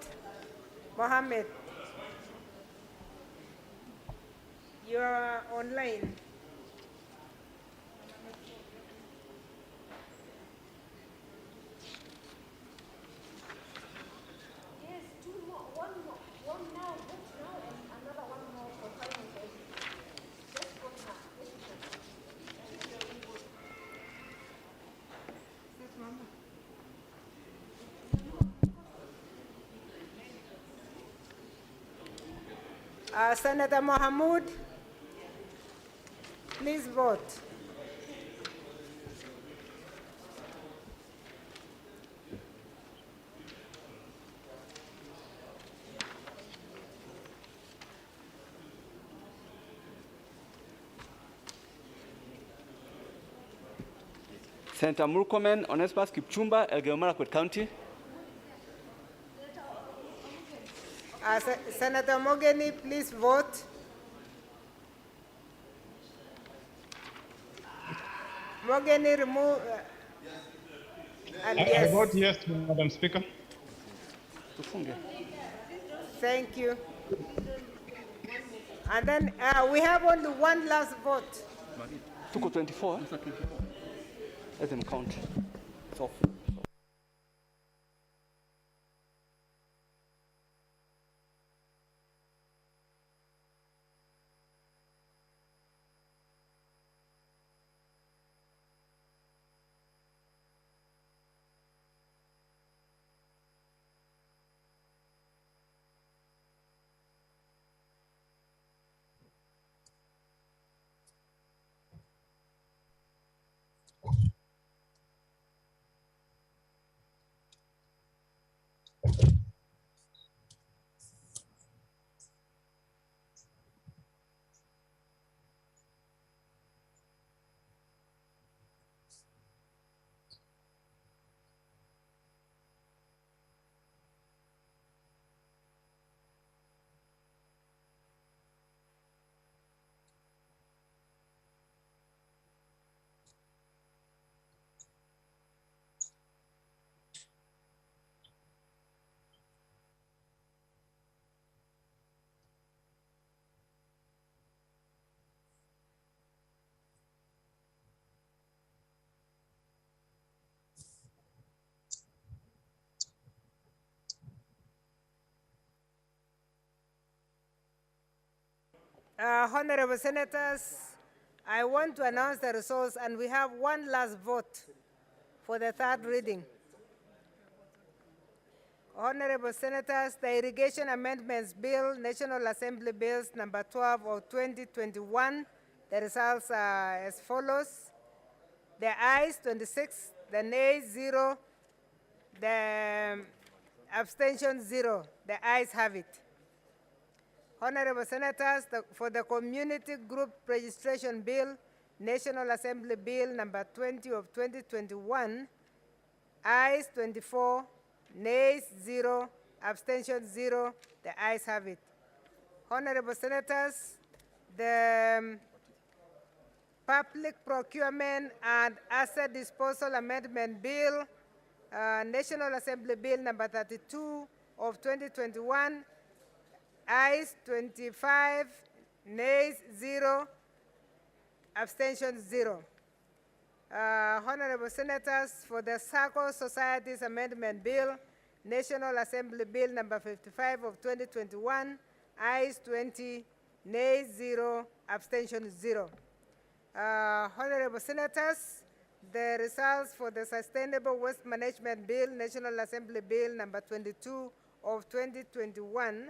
you are online. Yes, two more, one more, one now, vote now, and another one more for 5 minutes. Just vote now. Yes, Mama. Senator Mohamud, please vote. Senator Murkomen, Onesmus Kipchumba, Elgeyo Marakwet County. Senator Mogeni, please vote. Mogeni, remove. And I vote yes, Madam Speaker. Thank you. And then we have only one last vote. Tuko 24. Let them count. It's off. Honorable Senators, I want to announce the results, and we have one last vote for the third reading. Honorable Senators, the Irrigation Amendments Bill, National Assembly Bills number 12 of 2021, the results are as follows. The ayes 26, the nays 0, the abstention 0. The ayes have it. Honorable Senators, for the Community Group Registration Bill, National Assembly Bill number 20 of 2021, ayes 24, nays 0, abstention 0. The ayes have it. Honorable Senators, the Public Procurement and Asset Disposal Amendment Bill, National Assembly Bill number 32 of 2021, ayes 25, nays 0, abstention 0. Honorable Senators, for the Circle Societies Amendment Bill, National Assembly Bill number 55 of 2021, ayes 20, nays 0, abstention 0. Honorable Senators, the results for the Sustainable Waste Management Bill, National Assembly Bill number 22 of 2021,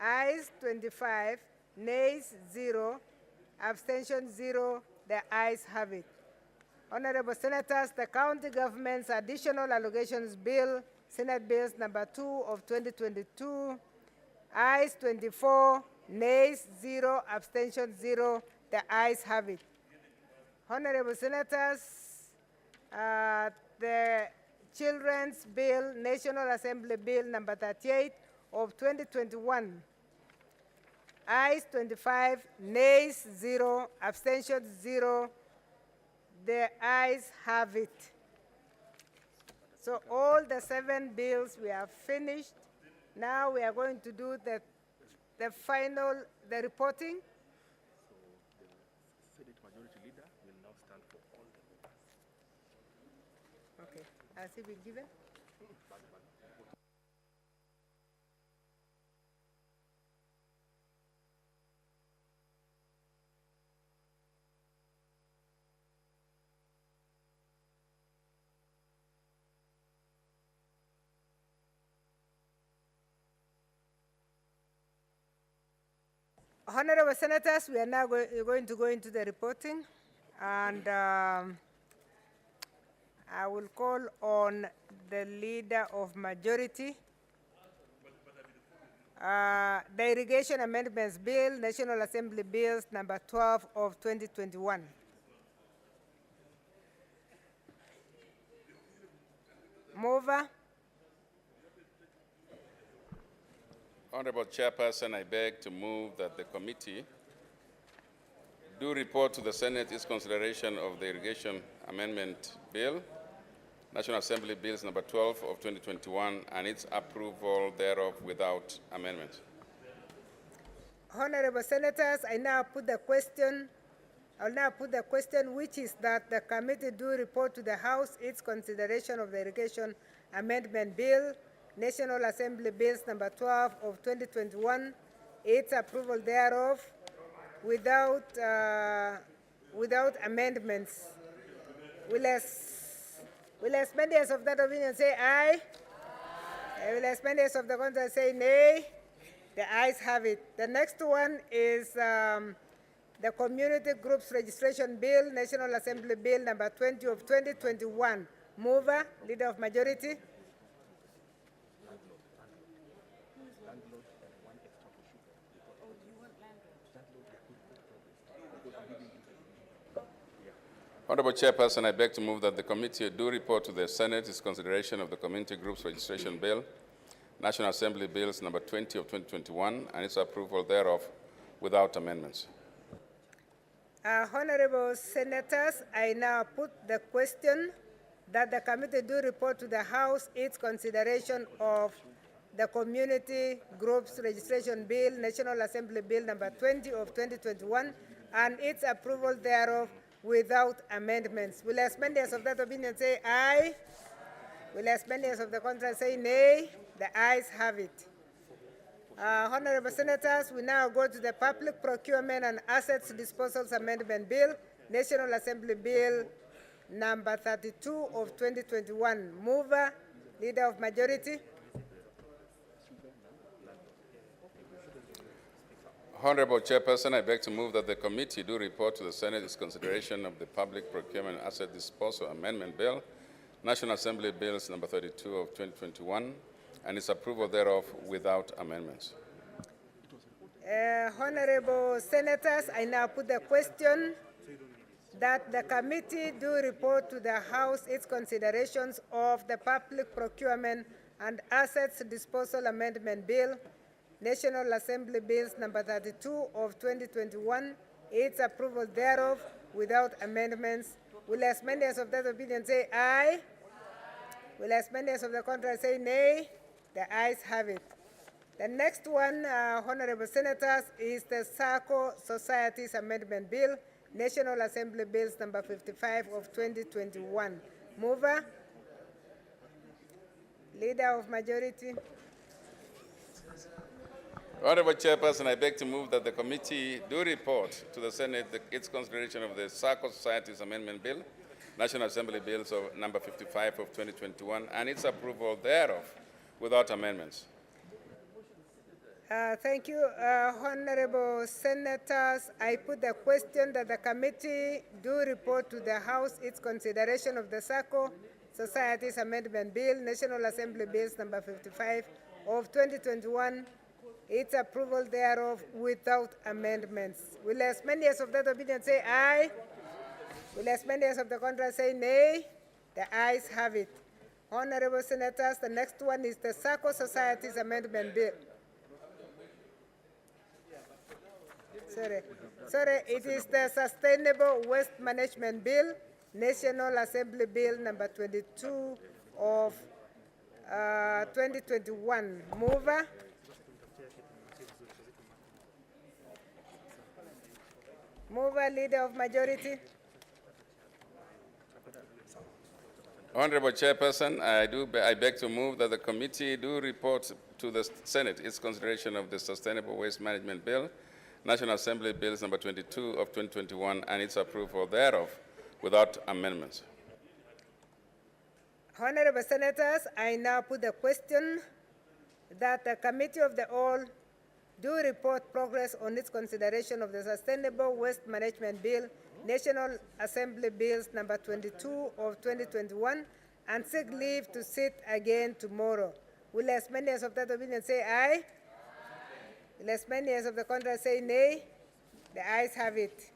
ayes 25, nays 0, abstention 0. The ayes have it. Honorable Senators, the County Government's Additional Allocations Bill, Senate Bills number 2 of 2022, ayes 24, nays 0, abstention 0. The ayes have it. Honorable Senators, the Children's Bill, National Assembly Bill number 38 of 2021, ayes 25, nays 0, abstention 0. The ayes have it. So all the 7 bills we have finished. Now we are going to do the final, the reporting. Okay, has it been given? Honorable Senators, we are now going to go into the reporting, and I will call on the Leader of Majority. The Irrigation Amendments Bill, National Assembly Bills number 12 of 2021. Mover. Honorable Chairperson, I beg to move that the committee do report to the Senate its consideration of the Irrigation Amendment Bill, National Assembly Bills number 12 of 2021, and its approval thereof without amendment. Honorable Senators, I now put the question. I'll now put the question, which is that the committee do report to the House its consideration of the Irrigation Amendment Bill, National Assembly Bills number 12 of 2021, its approval thereof without amendments. Will as many as of that opinion say aye? Will as many as of the contrary say nay? The ayes have it. The next one is the Community Groups Registration Bill, National Assembly Bill number 20 of 2021. Mover, Leader of Majority. Honorable Chairperson, I beg to move that the committee do report to the Senate its consideration of the Community Groups Registration Bill, National Assembly Bills number 20 of 2021, and its approval thereof without amendments. Honorable Senators, I now put the question that the committee do report to the House its consideration of the Community Groups Registration Bill, National Assembly Bill number 20 of 2021, and its approval thereof without amendments. Will as many as of that opinion say aye? Will as many as of the contrary say nay? The ayes have it. Honorable Senators, we now go to the Public Procurement and Assets Disposals Amendment Bill, National Assembly Bill number 32 of 2021. Mover, Leader of Majority. Honorable Chairperson, I beg to move that the committee do report to the Senate its consideration of the Public Procurement and Asset Disposal Amendment Bill, National Assembly Bills number 32 of 2021, and its approval thereof without amendments. Honorable Senators, I now put the question that the committee do report to the House its considerations of the Public Procurement and Assets Disposal Amendment Bill, National Assembly Bills number 32 of 2021, its approval thereof without amendments. Will as many as of that opinion say aye? Will as many as of the contrary say nay? The ayes have it. The next one, Honorable Senators, is the SACCO Societies Amendment Bill, National Assembly Bills number 55 of 2021. Mover, Leader of Majority. Honorable Chairperson, I beg to move that the committee do report to the Senate its consideration of the SACCO Societies Amendment Bill, National Assembly Bills of number 55 of 2021, and its approval thereof without amendments. Thank you, Honorable Senators. I put the question that the committee do report to the House its consideration of the SACCO Societies Amendment Bill, National Assembly Bills number 55 of 2021, its approval thereof without amendments. Will as many as of that opinion say aye? Will as many as of the contrary say nay? The ayes have it. Honorable Senators, the next one is the SACCO Societies Amendment Bill. Sorry, it is the Sustainable Waste Management Bill, National Assembly Bill number 22 of 2021. Mover. Mover, Leader of Majority. Honorable Chairperson, I beg to move that the committee do report to the Senate its consideration of the Sustainable Waste Management Bill, National Assembly Bills number 22 of 2021, and its approval thereof without amendments. Honorable Senators, I now put the question that the Committee of the All do report progress on its consideration of the Sustainable Waste Management Bill, National Assembly Bills number 22 of 2021, and seek leave to sit again tomorrow. Will as many as of that opinion say aye? Will as many as of the contrary say nay? The ayes have it.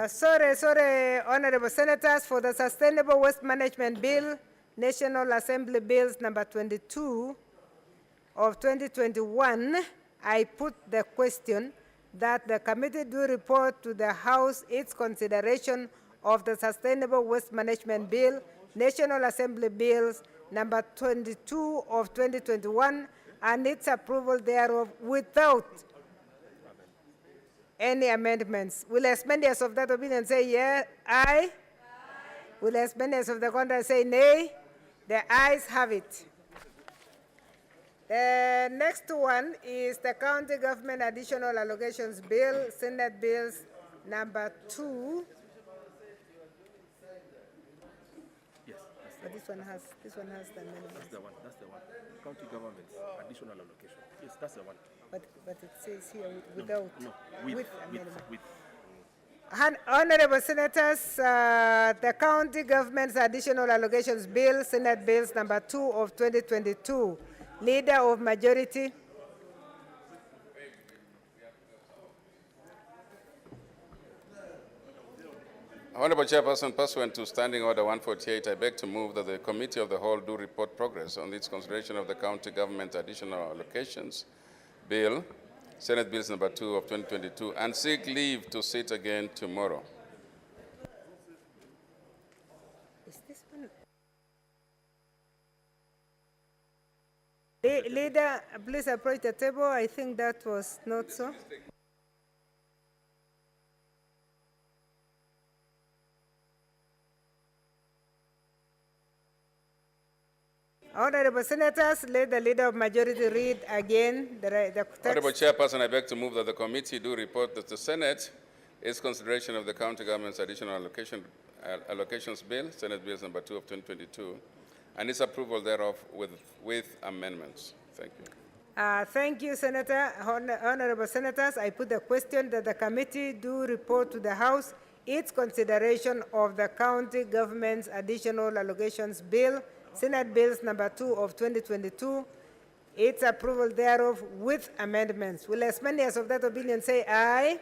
Sorry, Honorable Senators, for the Sustainable Waste Management Bill, National Assembly Bills number 22 of 2021, I put the question that the committee do report to the House its consideration of the Sustainable Waste Management Bill, National Assembly Bills number 22 of 2021, and its approval thereof without any amendments. Will as many as of that opinion say yeah, aye? Will as many as of the contrary say nay? The ayes have it. The next one is the County Government Additional Allocations Bill, Senate Bills number 2. Yes, but this one has the amendments. That's the one. County government's additional allocation. Yes, that's the one. But it says here without. No, with amendment. With. Honorable Senators, the County Government's Additional Allocations Bill, Senate Bills number 2 of 2022. Leader of Majority. Honorable Chairperson, pursuant to Standing Order 148, I beg to move that the Committee of the Whole do report progress on its consideration of the County Government Additional Allocations Bill, Senate Bills number 2 of 2022, and seek leave to sit again tomorrow. Is this one? Leader, please approach the table. I think that was not so. Honorable Senators, let the Leader of Majority read again the text. Honorable Chairperson, I beg to move that the committee do report that the Senate is consideration of the county government's additional allocations bill, Senate Bill number 2 of 2022, and its approval thereof with amendments. Thank you. Thank you, Senator. Honorable Senators, I put the question that the committee do report to the House its consideration of the county government's additional allocations bill, Senate Bills number 2 of 2022, its approval thereof with amendments. Will as many as of that opinion say aye?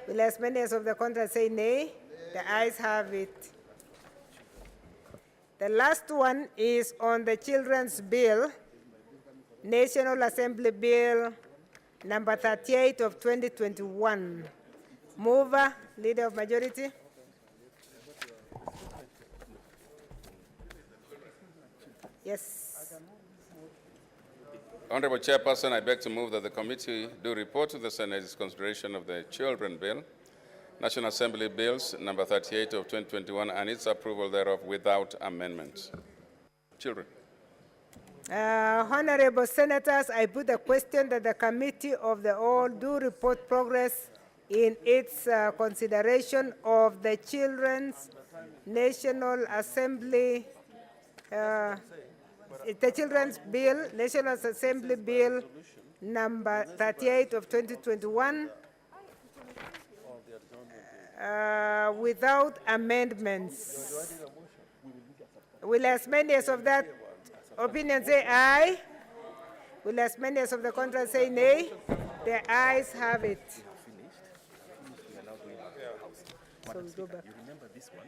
Will as many as of the contrary say nay? The ayes have it. The last one is on the Children's Bill, National Assembly Bill number 38 of 2021. Mover, Leader of Majority. Yes. Honorable Chairperson, I beg to move that the committee do report to the Senate its consideration of the Children Bill, National Assembly Bills number 38 of 2021, and its approval thereof without amendments. Children. Honorable Senators, I put the question that the Committee of the Whole do report progress in its consideration of the Children's National Assembly, the Children's Bill, National Assembly Bill number 38 of 2021, without amendments. Will as many as of that opinion say aye? Will as many as of the contrary say nay? The ayes have it. So we go back. You remember this one?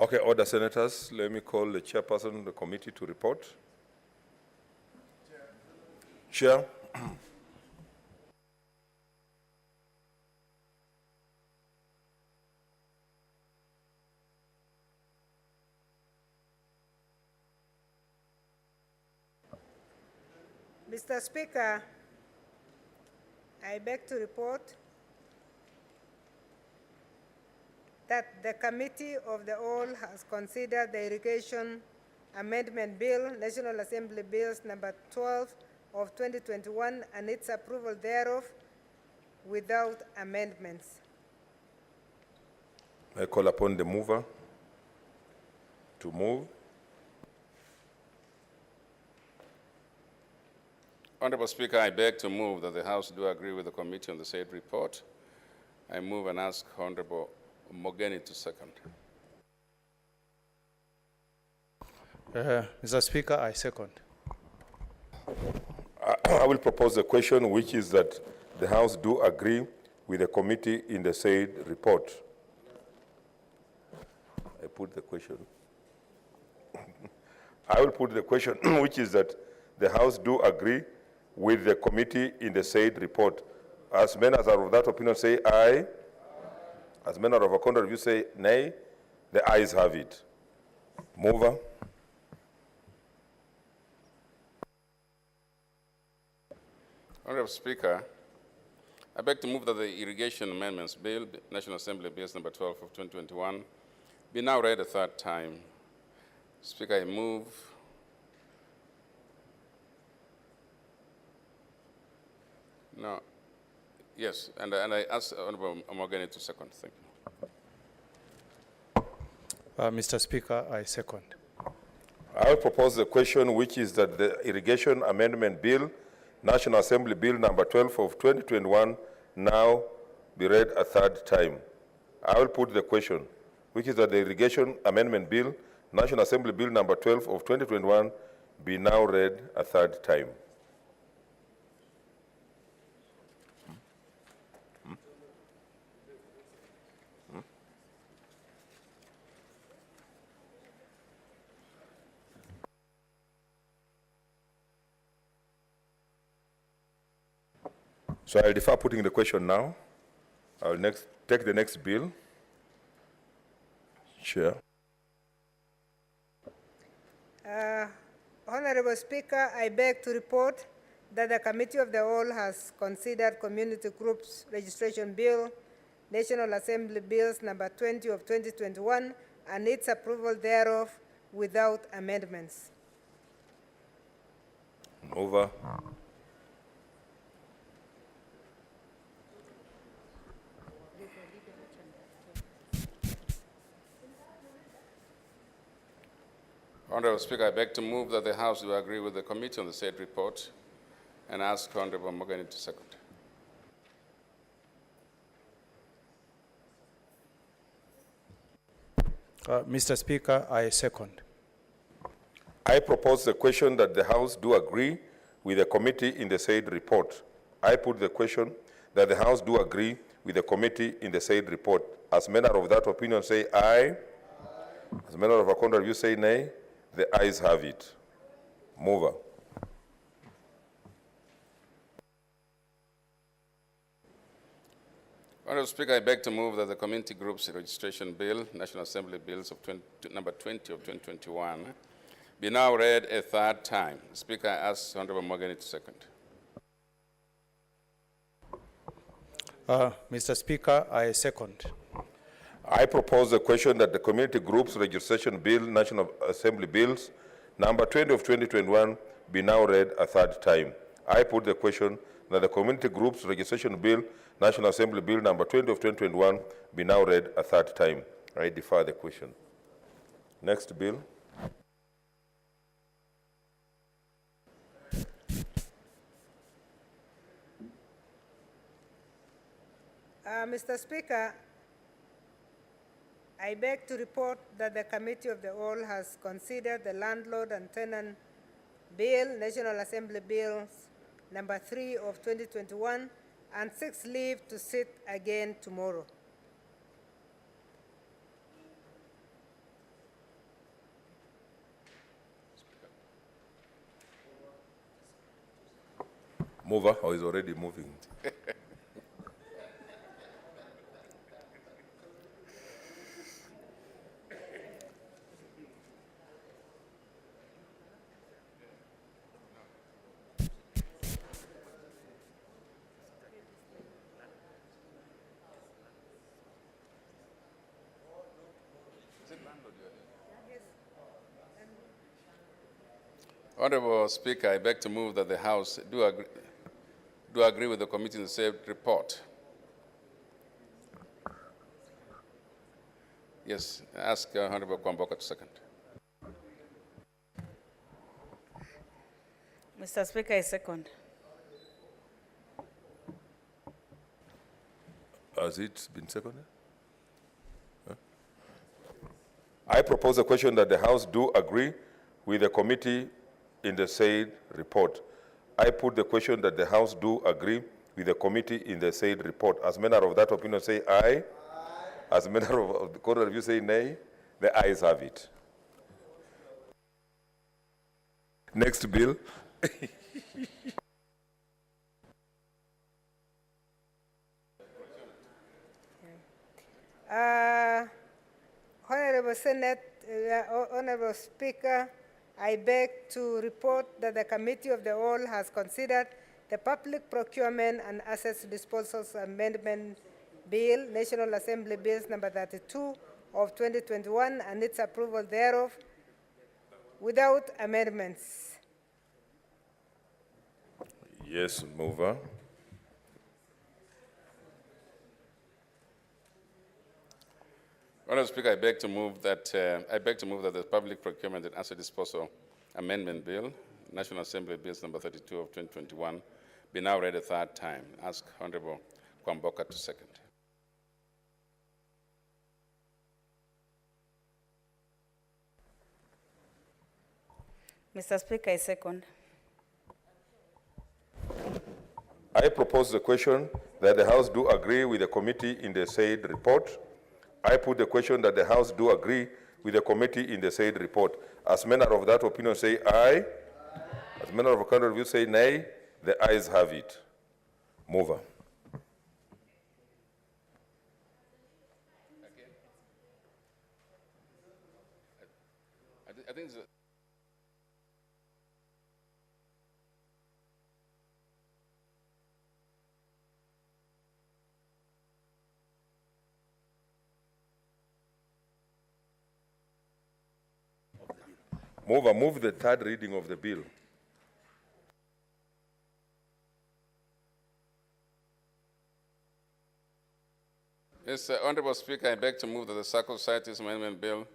Okay, order, senators. Let me call the chairperson of the committee to report. Chair. Mr. Speaker, I beg to report that the Committee of the Whole has considered the Irrigation Amendment Bill, National Assembly Bills number 12 of 2021, and its approval thereof without amendments. I call upon the mover to move. Honorable Speaker, I beg to move that the House do agree with the committee on the said report. I move and ask Honorable Mogeni to second. Mr. Speaker, I second. I will propose a question, which is that the House do agree with the committee in the said report. I put the question. I will put the question, which is that the House do agree with the committee in the said report. As many as are of that opinion say aye. As many are of a contrary view say nay. The ayes have it. Mover. Honorable Speaker, I beg to move that the Irrigation Amendments Bill, National Assembly Bills number 12 of 2021, be now read a third time. Speaker, I move. No. Yes, and I ask Honorable Morgan to second. Thank you. Mr. Speaker, I second. I will propose the question, which is that the Irrigation Amendment Bill, National Assembly Bill number 12 of 2021, now be read a third time. I will put the question, which is that the Irrigation Amendment Bill, National Assembly Bill number 12 of 2021, be now read a third time. So I'll defer putting the question now. I'll take the next bill. Chair. Honorable Speaker, I beg to report that the Committee of the Whole has considered Community Groups Registration Bill, National Assembly Bills number 20 of 2021, and its approval thereof without amendments. Over. Honorable Speaker, I beg to move that the House do agree with the committee on the said report and ask Honorable Morgan to second. Mr. Speaker, I second. I propose the question that the House do agree with the committee in the said report. I put the question that the House do agree with the committee in the said report. As many of that opinion say aye. As many of a contrary view say nay. The ayes have it. Mover. Honorable Speaker, I beg to move that the Community Groups Registration Bill, National Assembly Bills of number 20 of 2021, be now read a third time. Speaker, I ask Honorable Morgan to second. Mr. Speaker, I second. I propose the question that the Community Groups Registration Bill, National Assembly Bills, number 20 of 2021, be now read a third time. I put the question that the Community Groups Registration Bill, National Assembly Bill, number 20 of 2021, be now read a third time. I defer the question. Next bill. Mr. Speaker, I beg to report that the Committee of the Whole has considered the Landlord and Tenant Bill, National Assembly Bills number 3 of 2021, and seeks leave to sit again tomorrow. Mover, or is already moving? Honorable Speaker, I beg to move that the House do agree with the committee in the said report. Yes, ask Honorable Kwamboka to second. Mr. Speaker, I second. Has it been seconded? Huh? I propose a question that the House do agree with the committee in the said report. I put the question that the House do agree with the committee in the said report. As manner of that opinion say aye. Aye. As manner of the court of review say nay. The ayes have it. Next bill. Honorable Honorable Speaker, I beg to report that the Committee of the Whole has considered the Public Procurement and Assets Disposals Amendment Bill, National Assembly Bills number 32 of 2021, and its approval thereof without amendments. Yes, mover. Honorable Speaker, I beg to move that the Public Procurement and Asset Disposal Amendment Bill, National Assembly Bills number 32 of 2021, be now read a third time. Ask Honorable Kwamboka to second. Mr. Speaker, I second. I propose the question that the House do agree with the committee in the said report. I put the question that the House do agree with the committee in the said report. As manner of that opinion say aye. As manner of a court of review say nay. The ayes have it. Mover. I think Mover, move the third reading of the bill. Yes, Honorable Speaker, I beg to move that the Circle Societies Amendment Bill,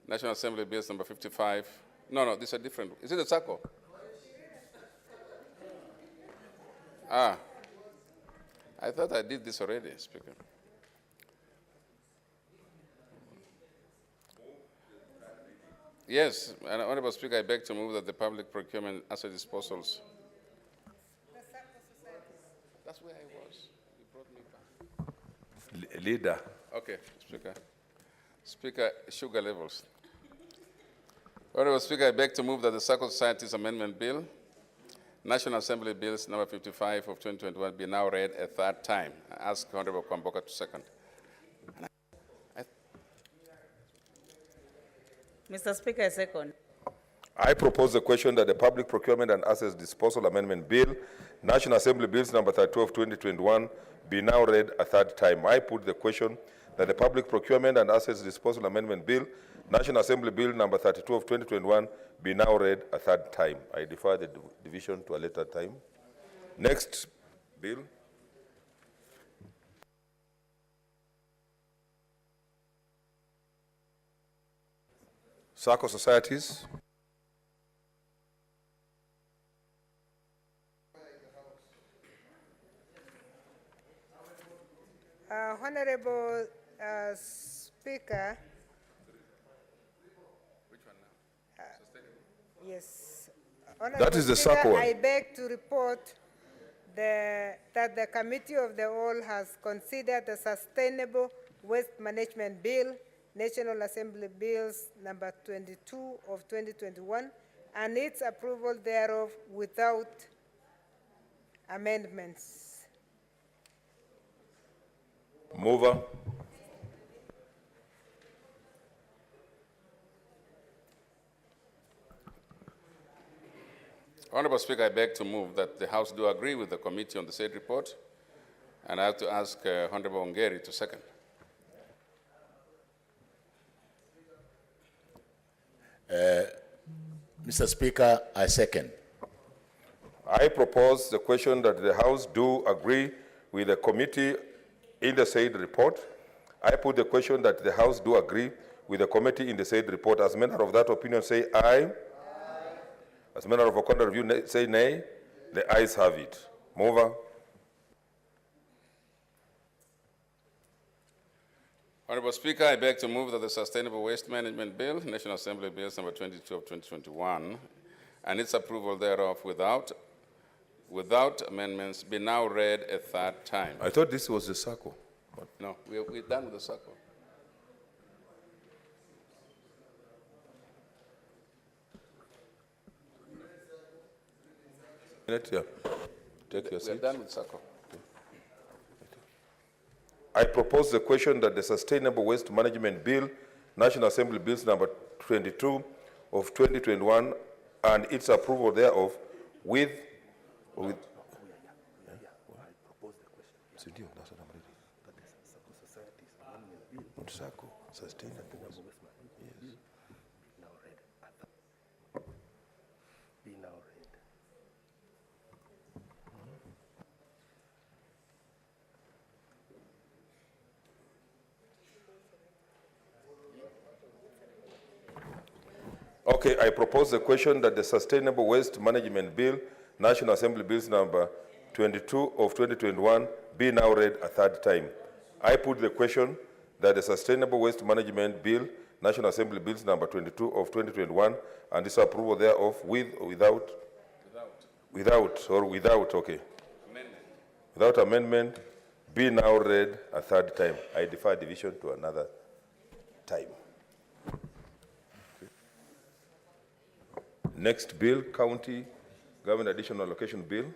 National Assembly Bills number 55. No, these are different. Is it the Circle? I thought I did this already, Speaker. Yes, and Honorable Speaker, I beg to move that the Public Procurement Asset Disposals. That's where I was. You brought me back. Leader. Okay, Speaker. Speaker, sugar levels. Honorable Speaker, I beg to move that the Circle Societies Amendment Bill, National Assembly Bills number 55 of 2021, be now read a third time. I ask Honorable Kwamboka to second. Mr. Speaker, I second. I propose the question that the Public Procurement and Assets Disposal Amendment Bill, National Assembly Bills number 32 of 2021, be now read a third time. I put the question that the Public Procurement and Assets Disposal Amendment Bill, National Assembly Bill number 32 of 2021, be now read a third time. I defer the division to a later time. Next bill. Circle Societies. Honorable Speaker. Which one now? Yes. That is the circle one. I beg to report that the Committee of the Whole has considered the Sustainable Waste Management Bill, National Assembly Bills number 22 of 2021, and its approval thereof without amendments. Mover. Honorable Speaker, I beg to move that the House do agree with the committee on the said report, and I have to ask Honorable Ongeri to second. Mr. Speaker, I second. I propose the question that the House do agree with the committee in the said report. I put the question that the House do agree with the committee in the said report. As manner of that opinion, say aye. As manner of a contrary view, say nay. The ayes have it. Mover. Honorable Speaker, I beg to move that the Sustainable Waste Management Bill, National Assembly Bills number 22 of 2021, and its approval thereof without amendments be now read a third time. I thought this was the circle. No, we're done with the circle. Yeah. Take your We're seat. done with circle. I propose the question that the Sustainable Waste Management Bill, National Assembly Bills number 22 of 2021, and its approval thereof with sustainable. Yes. Okay, I propose the question that the Sustainable Waste Management Bill, National Assembly Bills number 22 of 2021, be now read a third time. I put the question that the Sustainable Waste Management Bill, National Assembly Bills number 22 of 2021, and its approval thereof with or without? Okay. Amendment. Without amendment, be now read a third time. I defer division to another time. Next bill, County Government Additional Allocation Bill.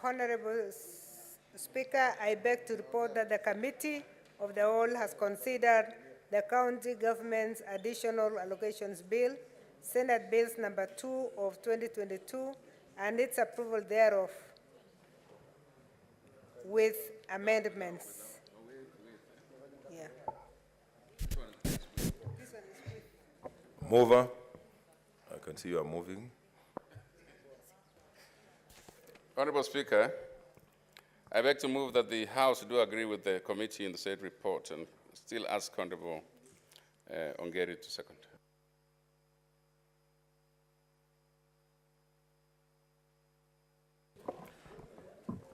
Honorable Speaker, I beg to report that the Committee of the Whole has considered the County Government's Additional Allocations Bill, Senate Bills number 2 of 2022, and its approval thereof with amendments. Yeah. Mover. I can see you are moving. Honorable Speaker, I beg to move that the House do agree with the committee in the said report, and still ask Honorable Ongeri to second.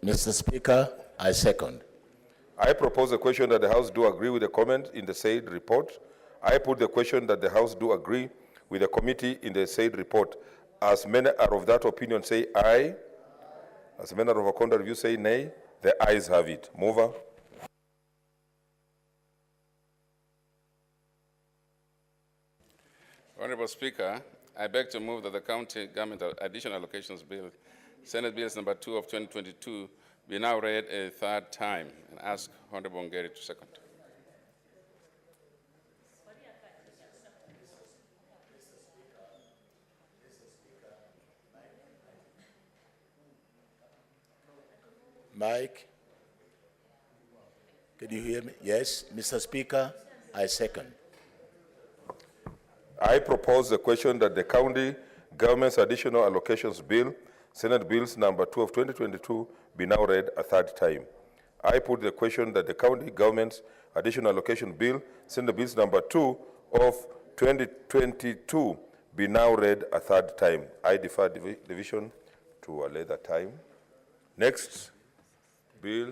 Mr. Speaker, I second. I propose the question that the House do agree with the comment in the said report. I put the question that the House do agree with the committee in the said report. As many are of that opinion, say aye. As many are of a contrary view, say nay. The ayes have it. Mover. Honorable Speaker, I beg to move that the County Government Additional Allocations Bill, Senate Bills number 2 of 2022, be now read a third time, and ask Honorable Ongeri to second. Mike, can you hear me? Yes, Mr. Speaker, I second. I propose the question that the County Government's Additional Allocations Bill, Senate Bills number 2 of 2022, be now read a third time. I put the question that the County Government's Additional Allocation Bill, Senate Bills number 2 of 2022, be now read a third time. I defer division to a later time. Next bill,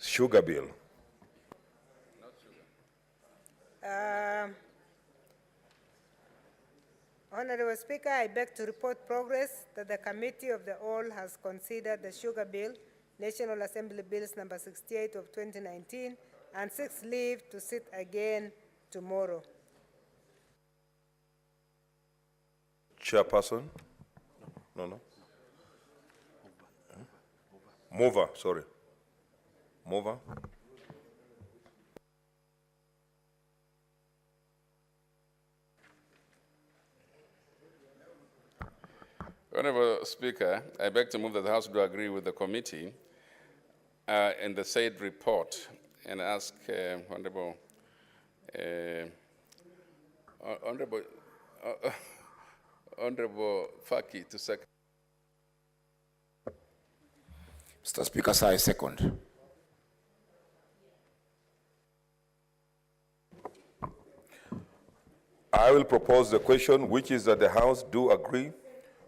Sugar Bill. Honorable Speaker, I beg to report progress that the Committee of the Whole has considered the Sugar Bill, National Assembly Bills number 68 of 2019, and seeks leave to sit again tomorrow. Chairperson? No. Mover, sorry. Mover. Honorable Speaker, I beg to move that the House do agree with the committee in the said report and ask Honorable Faki to second. Mr. Speaker, sir, I second. I will propose the question, which is that the House do agree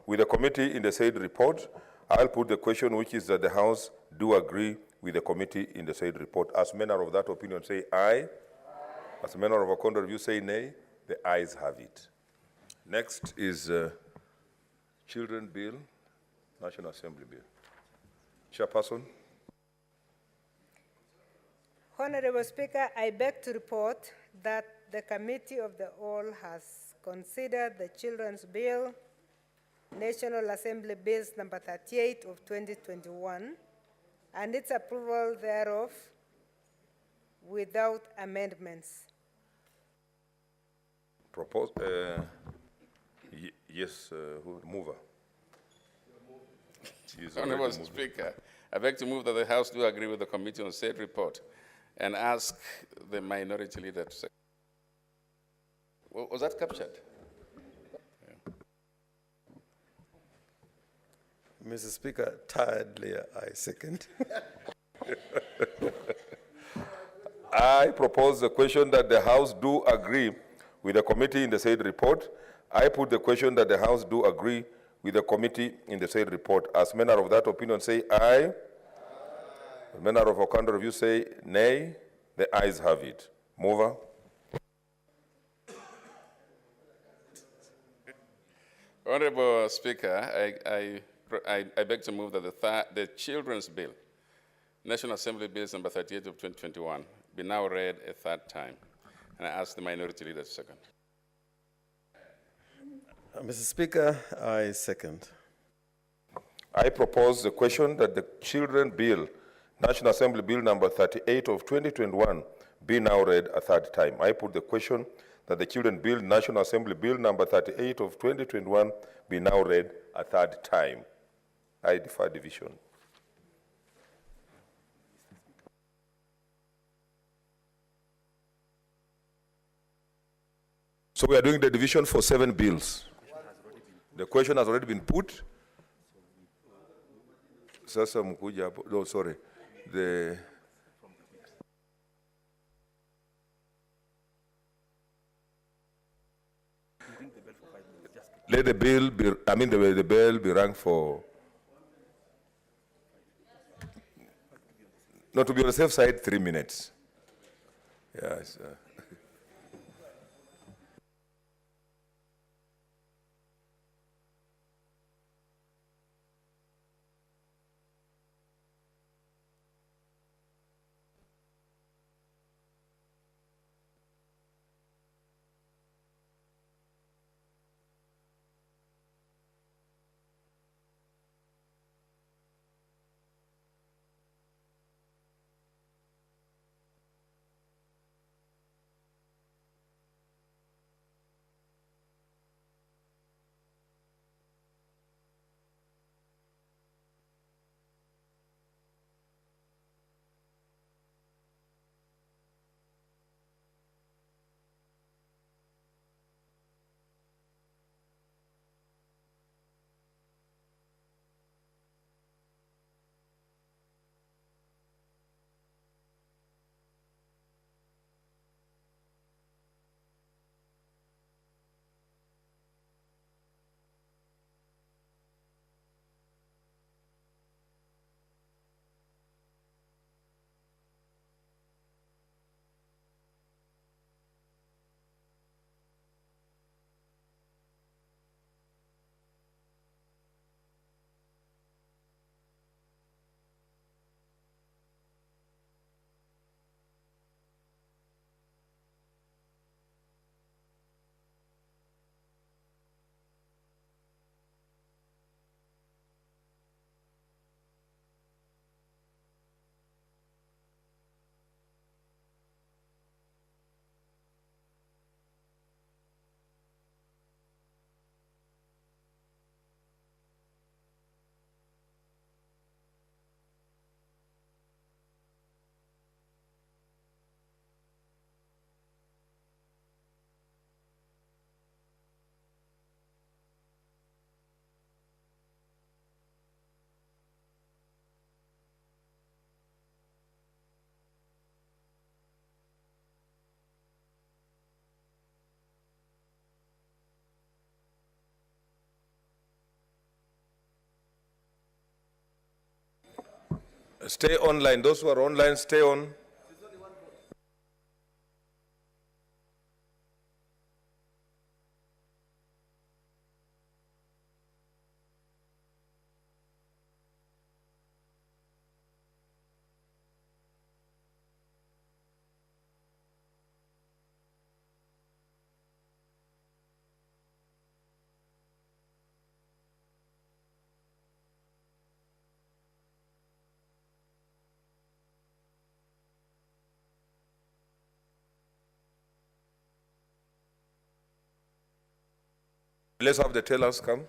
with the committee in the said report. I'll put the question, which is that the House do agree with the committee in the said report. As manner of that opinion, say aye. As manner of a contrary view, say nay. The ayes have it. Next is Children Bill, National Assembly Bill. Chairperson. Honorable Speaker, I beg to report that the Committee of the Whole has considered the Children's Bill, National Assembly Bills number 38 of 2021, and its approval thereof without amendments. Propose, yes, mover. Honorable Speaker, I beg to move that the House do agree with the committee on said report and ask the minority leader to second. Was that captured? Mr. Speaker, tiredly, I second. I propose the question that the House do agree with the committee in the said report. I put the question that the House do agree with the committee in the said report. As manner of that opinion, say aye. As manner of a contrary view, say nay. The ayes have it. Mover. Honorable Speaker, I beg to move that the Children's Bill, National Assembly Bills number 38 of 2021, be now read a third time. And I ask the minority leader to second. Mr. Speaker, I second. I propose the question that the Children Bill, National Assembly Bill number 38 of 2021, be now read a third time. I put the question that the Children Bill, National Assembly Bill number 38 of 2021, be now read a third time. I defer division. So we are doing the division for 7 bills. The question has already been put. Sasa mkuja hapo. No, sorry. Let the bill be, the bell be rung for, no, to be on the safe side, 3 minutes. Yes. Stay online. Those who are online, stay on. Let's have the tellers come.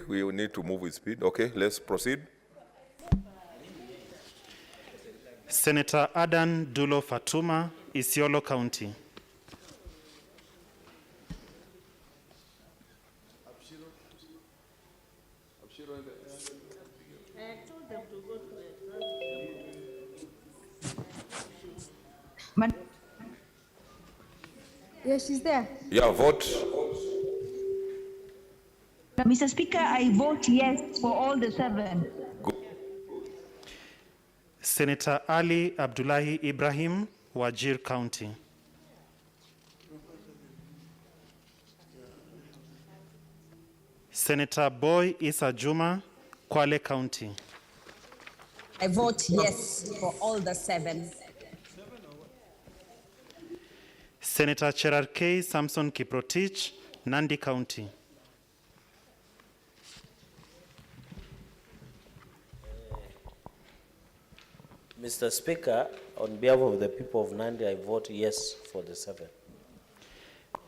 We will need to move with speed. Okay, let's proceed. Senator Adan Dulo Fatuma, Isiolo County. Yes, she's there. Yeah, vote. Mr. Speaker, I vote yes for all the 7. Senator Ali Abdullahi Ibrahim, Wajir County. Senator Boy Issa Juma, Kwale County. I vote yes for all the 7. Senator Cherarkei Samson Kiprotich, Nandi County. Mr. Speaker, on behalf of the people of Nandi, I vote yes for the 7.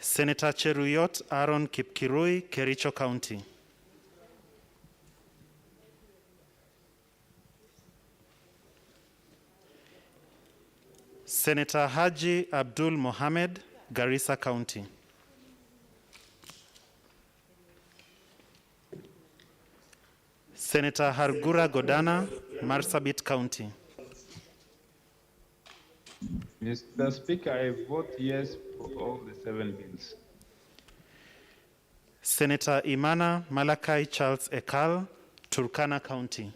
Senator Cheruyot Aaron Kipkirui, Kericho County. Senator Haji Abdul Mohamed, Garissa County. Senator Hargura Godana, Marsabit County. Mr. Speaker, I vote yes for all the 7 bills. Senator Imana Malakai Charles Ekal, Turkana County.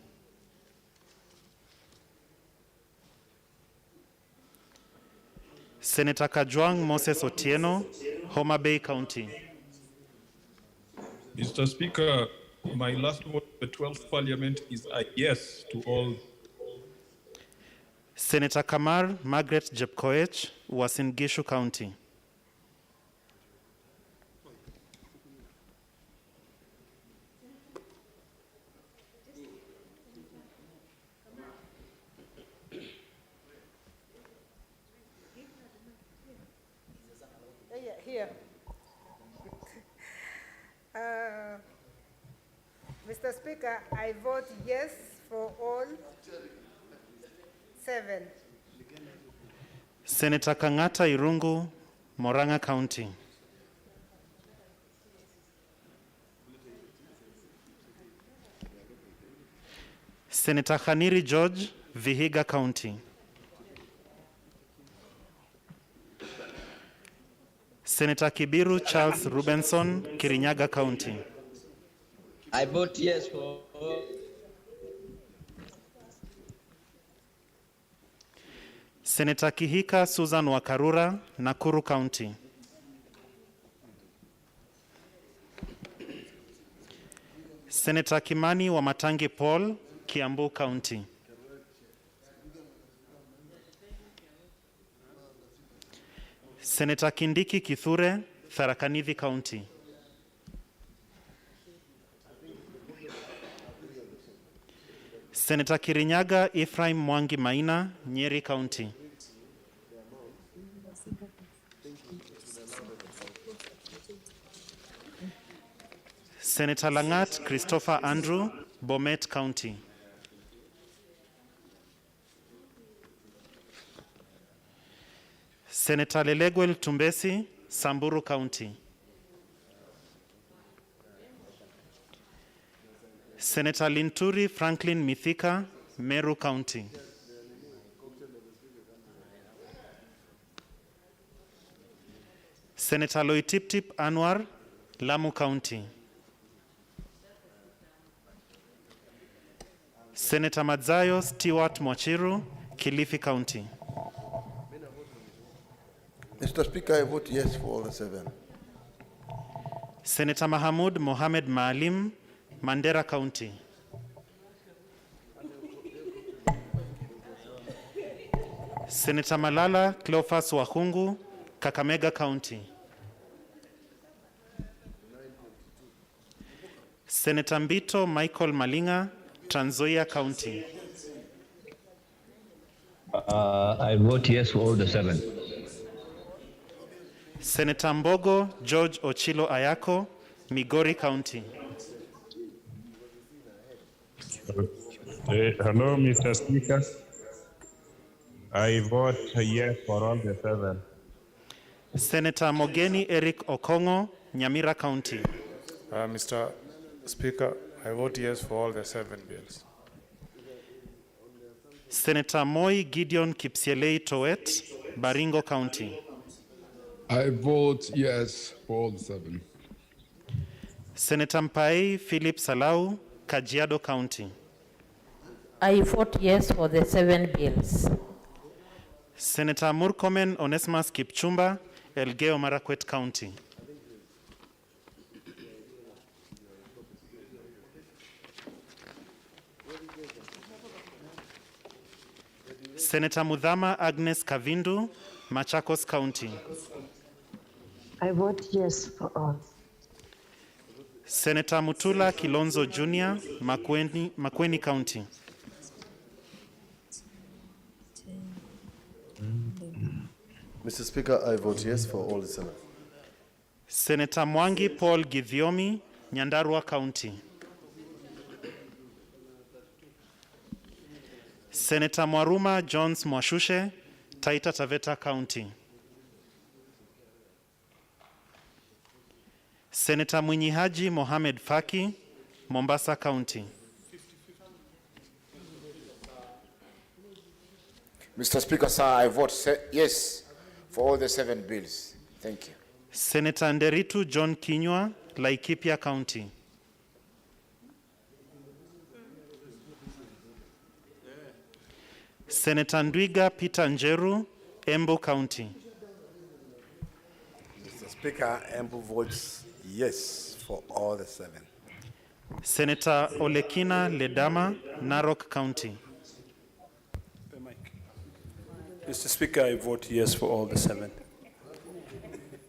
Senator Kajwang Moses Otieno, Homa Bay County. Mr. Speaker, my last vote for the 12th Parliament is a yes to all. Senator Kamar Margaret Jepkoech, Uasin Gishu County. Here. Mr. Speaker, I vote yes for all 7. Senator Kangata Irungu, Moranga County. Senator Khaniri George, Vihiga County. Senator Kibiru Charles Rubenson, Kirinyaga County. I vote yes for Senator Kihika Susan Wakarura, Nakuru County. Senator Kimani Wamatangi Paul, Kiambu County. Senator Kindiki Kithure, Tharaka Nithi County. Senator Kirinyaga Ephraim Mwangi Maina, Nyeri County. Senator Langat Christopher Andrew, Bomet County. Senator Leleguel Tumbesi, Samburu County. Senator Linturi Franklin Mithika, Meru County. Senator Loitiptip Anwar, Lamu County. Senator Madzayo Stewart Mwachiru, Kilifi County. Mr. Speaker, I vote yes for all the 7. Senator Mahamud Mohamed Maalim, Mandera County. Senator Malala Cleophas Wahungu, Kakamega County. Senator Mbito Michael Malinga, Trans Nzoia County. I vote yes for all the 7. Senator Mbogo George Ochilo Ayako, Migori County. Hello, Mr. Speaker. I vote yes for all the 7. Senator Mogeni Eric Okongo, Nyamira County. Mr. Speaker, I vote yes for all the 7 bills. Senator Moi Gideon Kipsielei Towet, Baringo County. I vote yes for all the 7. Senator Mpai Philip Salau, Kajiado County. I vote yes for the 7 bills. Senator Murkomen Onesmus Kipchumba, Elgeyo Marakwet County. Senator Mudhama Agnes Kavindu, Machakos County. I vote yes for all. Senator Mutula Kilonzo Jr., Makueni County. Mr. Speaker, I vote yes for all the 7. Senator Mwangi Paul Githiomi, Nyandarua County. Senator Mwaruma Jones Mwashushe, Taita Taveta County. Senator Mwinyi Haji Mohamed Faki, Mombasa County. Mr. Speaker, sir, I vote yes for all the 7 bills. Thank you. Senator Nderitu John Kinyua, Laikipia County. Senator Ndwiga Peter Njeru, Embu County. Mr. Speaker, Embu votes yes for all the 7. Senator Olekina Ledama, Narok County. Mr. Speaker, I vote yes for all the 7.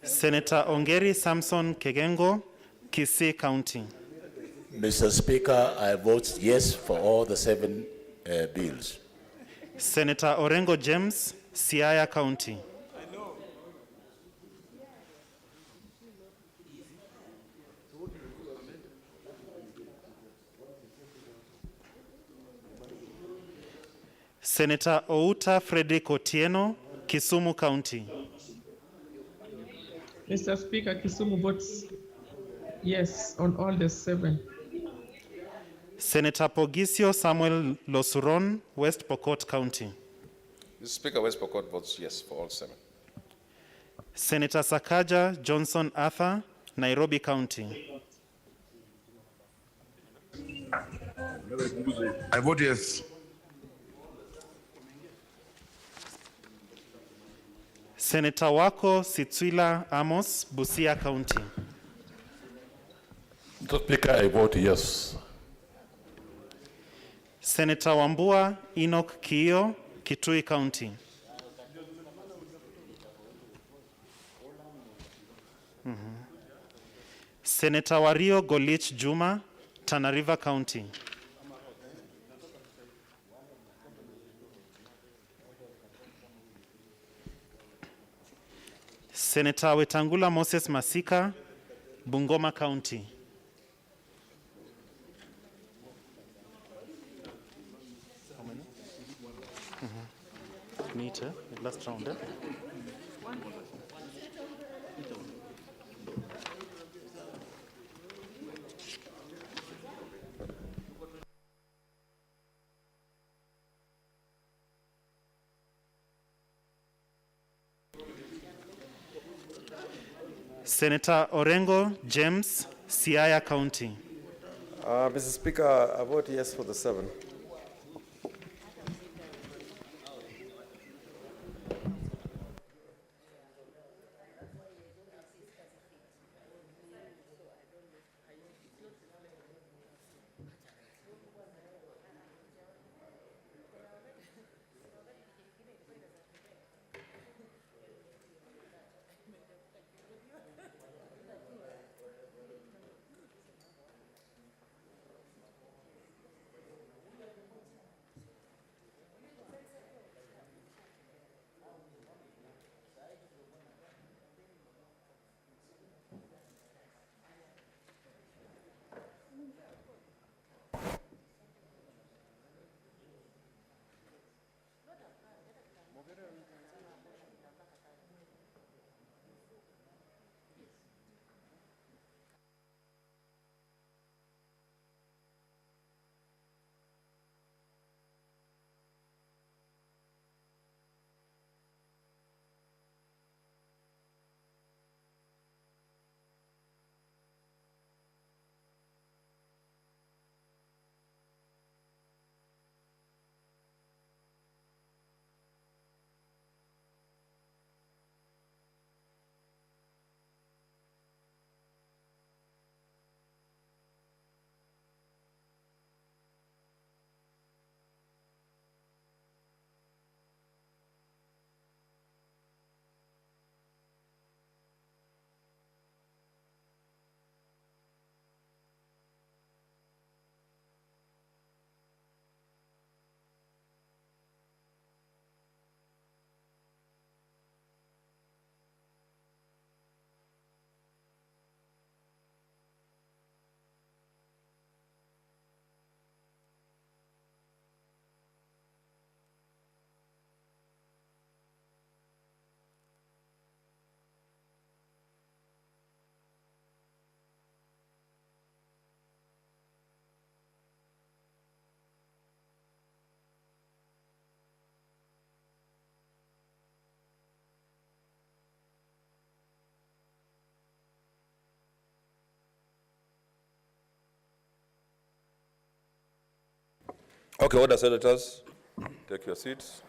Senator Ongeri Samson Kegengo, Kisii County. Mr. Speaker, I vote yes for all the 7 bills. Senator Orengo James, Siaya County. Senator Outa Frederick Otieno, Kisumu County. Mr. Speaker, Kisumu votes yes on all the 7. Senator Pogisio Samuel Losuron, West Pokot County. Mr. Speaker, West Pokot votes yes for all 7. Senator Sakaja Johnson Arthur, Nairobi County. I vote yes. Senator Wako Sitswila Amos, Busia County. Mr. Speaker, I vote yes. Senator Wambua Enoch Kio, Kitui County. Senator Wario Golich Juma, Tana River County. Senator Wetangula Moses Masika, Bungoma County. niite last round. Senator Orengo James, Siaya County. Mr. Speaker, I vote yes for the 7. Okay, order, senators. Take your seats.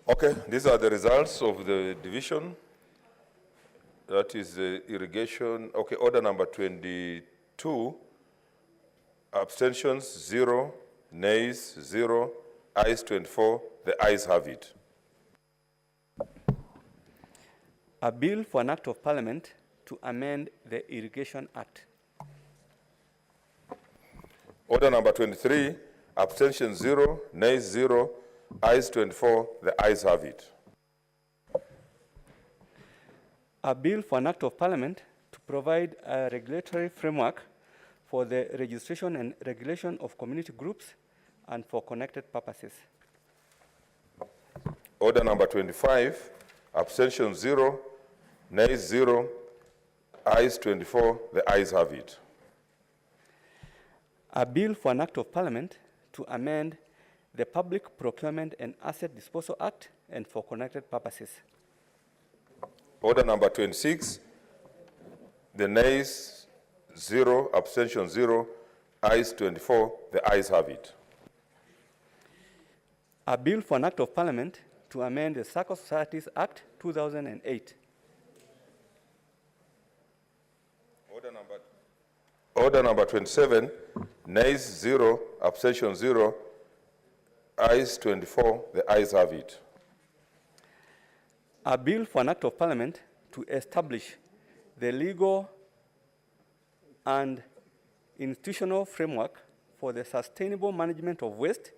Okay, these are the results of the division. That is the irrigation. Okay, order number 22. Abstentions 0, nays 0, ayes 24. The ayes have it. A bill for an act of parliament to amend the Irrigation Act. Order number 23. Abstentions 0, nays 0, ayes 24. The ayes have it. A bill for an act of parliament to provide a regulatory framework for the registration and regulation of community groups and for connected purposes. Order number 25. Abstentions 0, nays 0, ayes 24. The ayes have it. A bill for an act of parliament to amend the Public Procurement and Asset Disposal Act and for connected purposes. Order number 26. The nays 0, abstention 0, ayes 24. The ayes have it. A bill for an act of parliament to amend the Circle Societies Act 2008. Order number 27. Nays 0, abstention 0, ayes 24. The ayes have it. A bill for an act of parliament to establish the legal and institutional framework for the sustainable management of waste,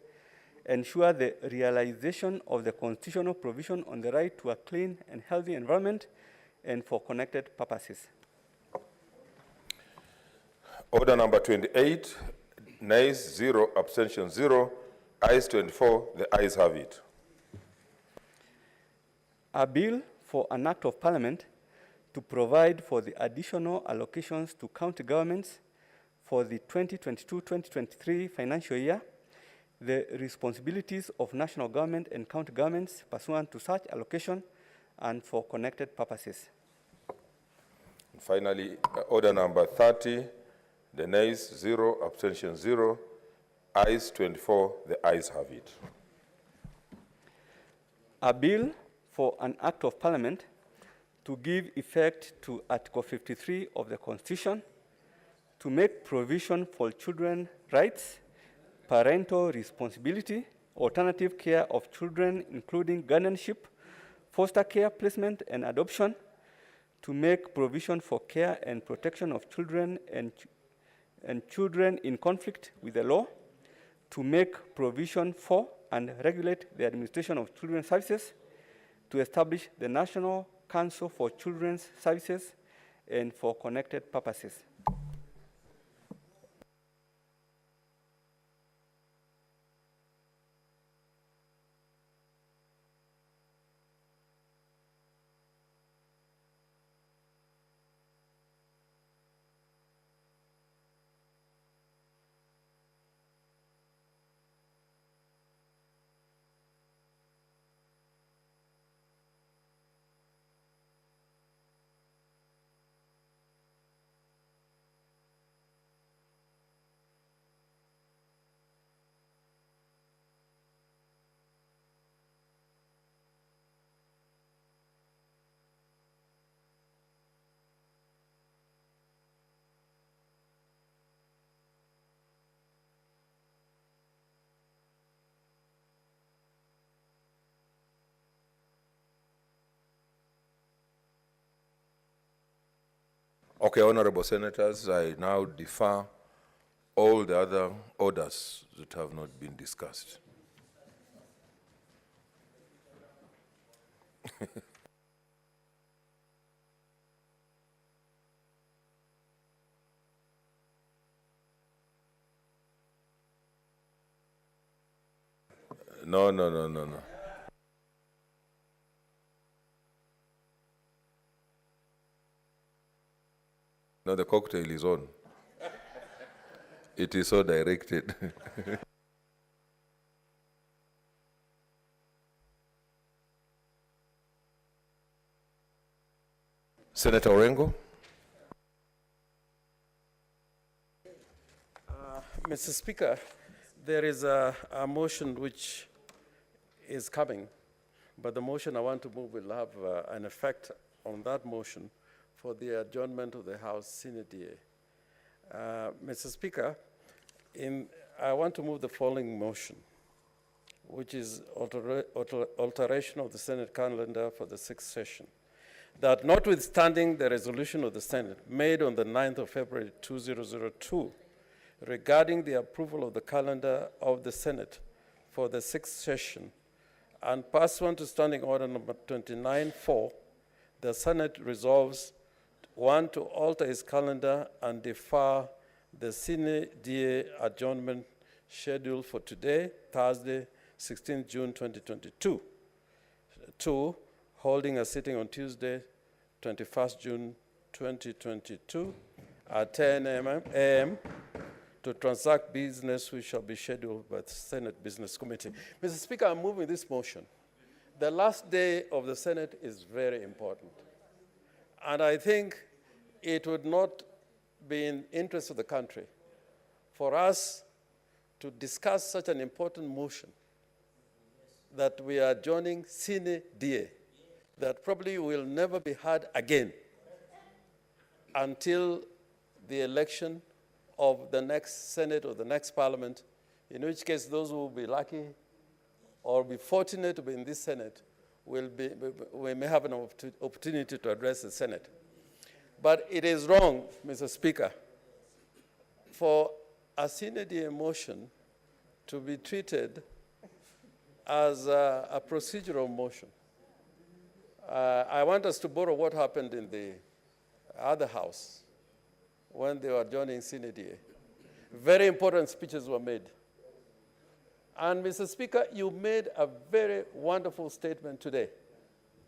ensure the realization of the constitutional provision on the right to a clean and healthy environment, and for connected purposes. Order number 28, nays 0, abstention 0, ayes 24, the ayes have it. A bill for an act of parliament to provide for the additional allocations to county governments for the 2022-2023 financial year, the responsibilities of national government and county governments pursuant to such allocation and for connected purposes. And finally, order number 30, the nays 0, abstention 0, ayes 24, the ayes have it. A bill for an act of parliament to give effect to Article 53 of the Constitution to make provision for children's rights, parental responsibility, alternative care of children, including guardianship, foster care, placement, and adoption, to make provision for care and protection of children and children in conflict with the law, to make provision for and regulate the administration of children's services, to establish the National Council for Children's Services, and for connected purposes. Okay, honorable senators, I now defer all the other orders that have not been discussed. No. No, the cocktail is on. It is so directed. Senator Orengo. Mr. Speaker, there is a motion which is coming, but the motion I want to move will have an effect on that motion for the adjournment of the House Sine Die. Mr. Speaker, I want to move the following motion, which is alteration of the Senate calendar for the 6th session. That notwithstanding the resolution of the Senate made on the 9th of February 2002 regarding the approval of the calendar of the Senate for the 6th session, and pursuant to Standing Order number 29-4, the Senate resolves, 1, to alter its calendar and defer the Sine Die adjournment schedule for today, Thursday, 16 June 2022. 2, holding a sitting on Tuesday, 21st June 2022 at 10 a.m. to transact business which shall be scheduled by the Senate Business Committee. Mr. Speaker, I'm moving this motion. The last day of the Senate is very important. And I think it would not be in the interest of the country for us to discuss such an important motion that we are joining Sine Die, that probably will never be heard again until the election of the next Senate or the next Parliament, in which case those who will be lucky or be fortunate to be in this Senate we may have an opportunity to address the Senate. But it is wrong, Mr. Speaker, for a Sine Die motion to be treated as a procedural motion. I want us to borrow what happened in the other house. when they were joining CNDA. Very important speeches were made. And Mr. Speaker, you made a very wonderful statement today,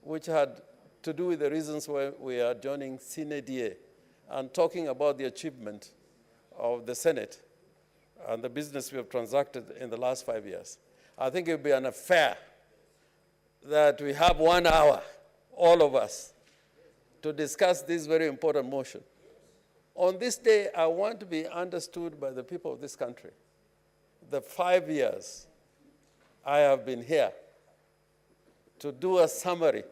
which had to do with the reasons why we are joining CNDA and talking about the achievement of the Senate and the business we have transacted in the last 5 years. I think it would be unfair that we have 1 hour, all of us, to discuss this very important motion. On this day, I want to be understood by the people of this country. The 5 years I have been here to do a summary.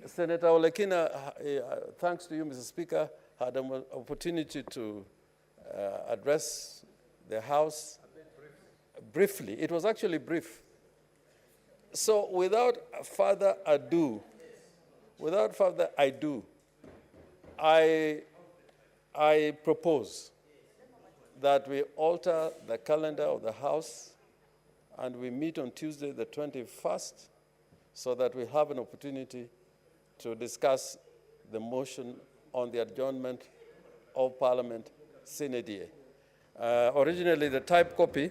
Senator Olekina, thanks to you, Mr. Speaker, had an opportunity to address the House briefly. It was actually brief. So without further ado, I propose that we alter the calendar of the House and we meet on Tuesday the 21st so that we have an opportunity to discuss the motion on the adjournment of Parliament sine die. Originally, the type copy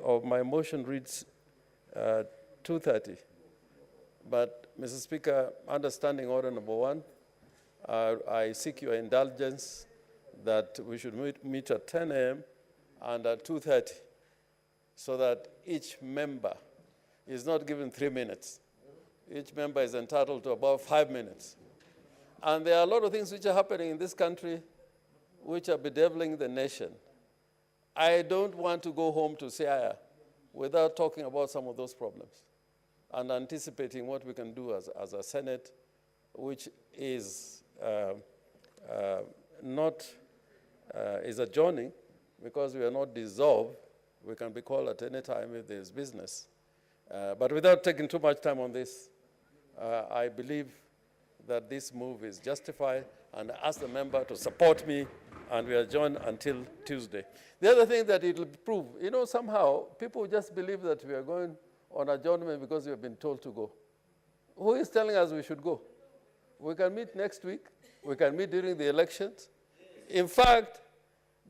of my motion reads 2:30. But, Mr. Speaker, understanding order number 1, I seek your indulgence that we should meet at 10 a.m. and at 2:30 so that each member is not given 3 minutes. Each member is entitled to about 5 minutes. And there are a lot of things which are happening in this country which are bedeviling the nation. I don't want to go home to Siaya without talking about some of those problems and anticipating what we can do as a Senate, which is is adjourning because we are not dissolved. We can be called at any time if there's business. But without taking too much time on this, I believe that this move is justified, and I ask the member to support me, and we adjourn until Tuesday. The other thing that it will prove, somehow people just believe that we are going on adjournment because we have been told to go. Who is telling us we should go? We can meet next week. We can meet during the elections. In fact,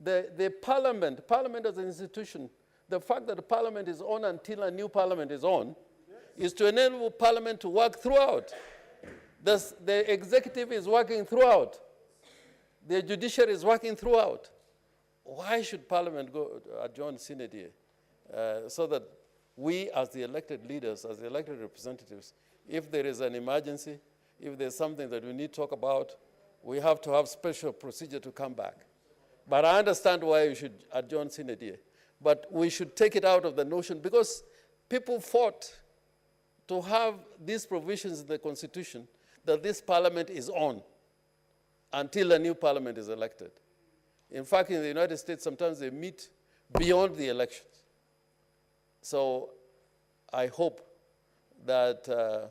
the Parliament as an institution, the fact that the Parliament is on until a new Parliament is on, is to enable Parliament to work throughout. The executive is working throughout. The judiciary is working throughout. Why should Parliament go adjourn sine die? So that we, as the elected leaders, as the elected representatives, if there is an emergency, if there's something that we need to talk about, we have to have special procedure to come back. But I understand why you should adjourn sine die. But we should take it out of the notion, because people fought to have these provisions in the Constitution that this Parliament is on until a new Parliament is elected. In fact, in the United States, sometimes they meet beyond the elections. So I hope that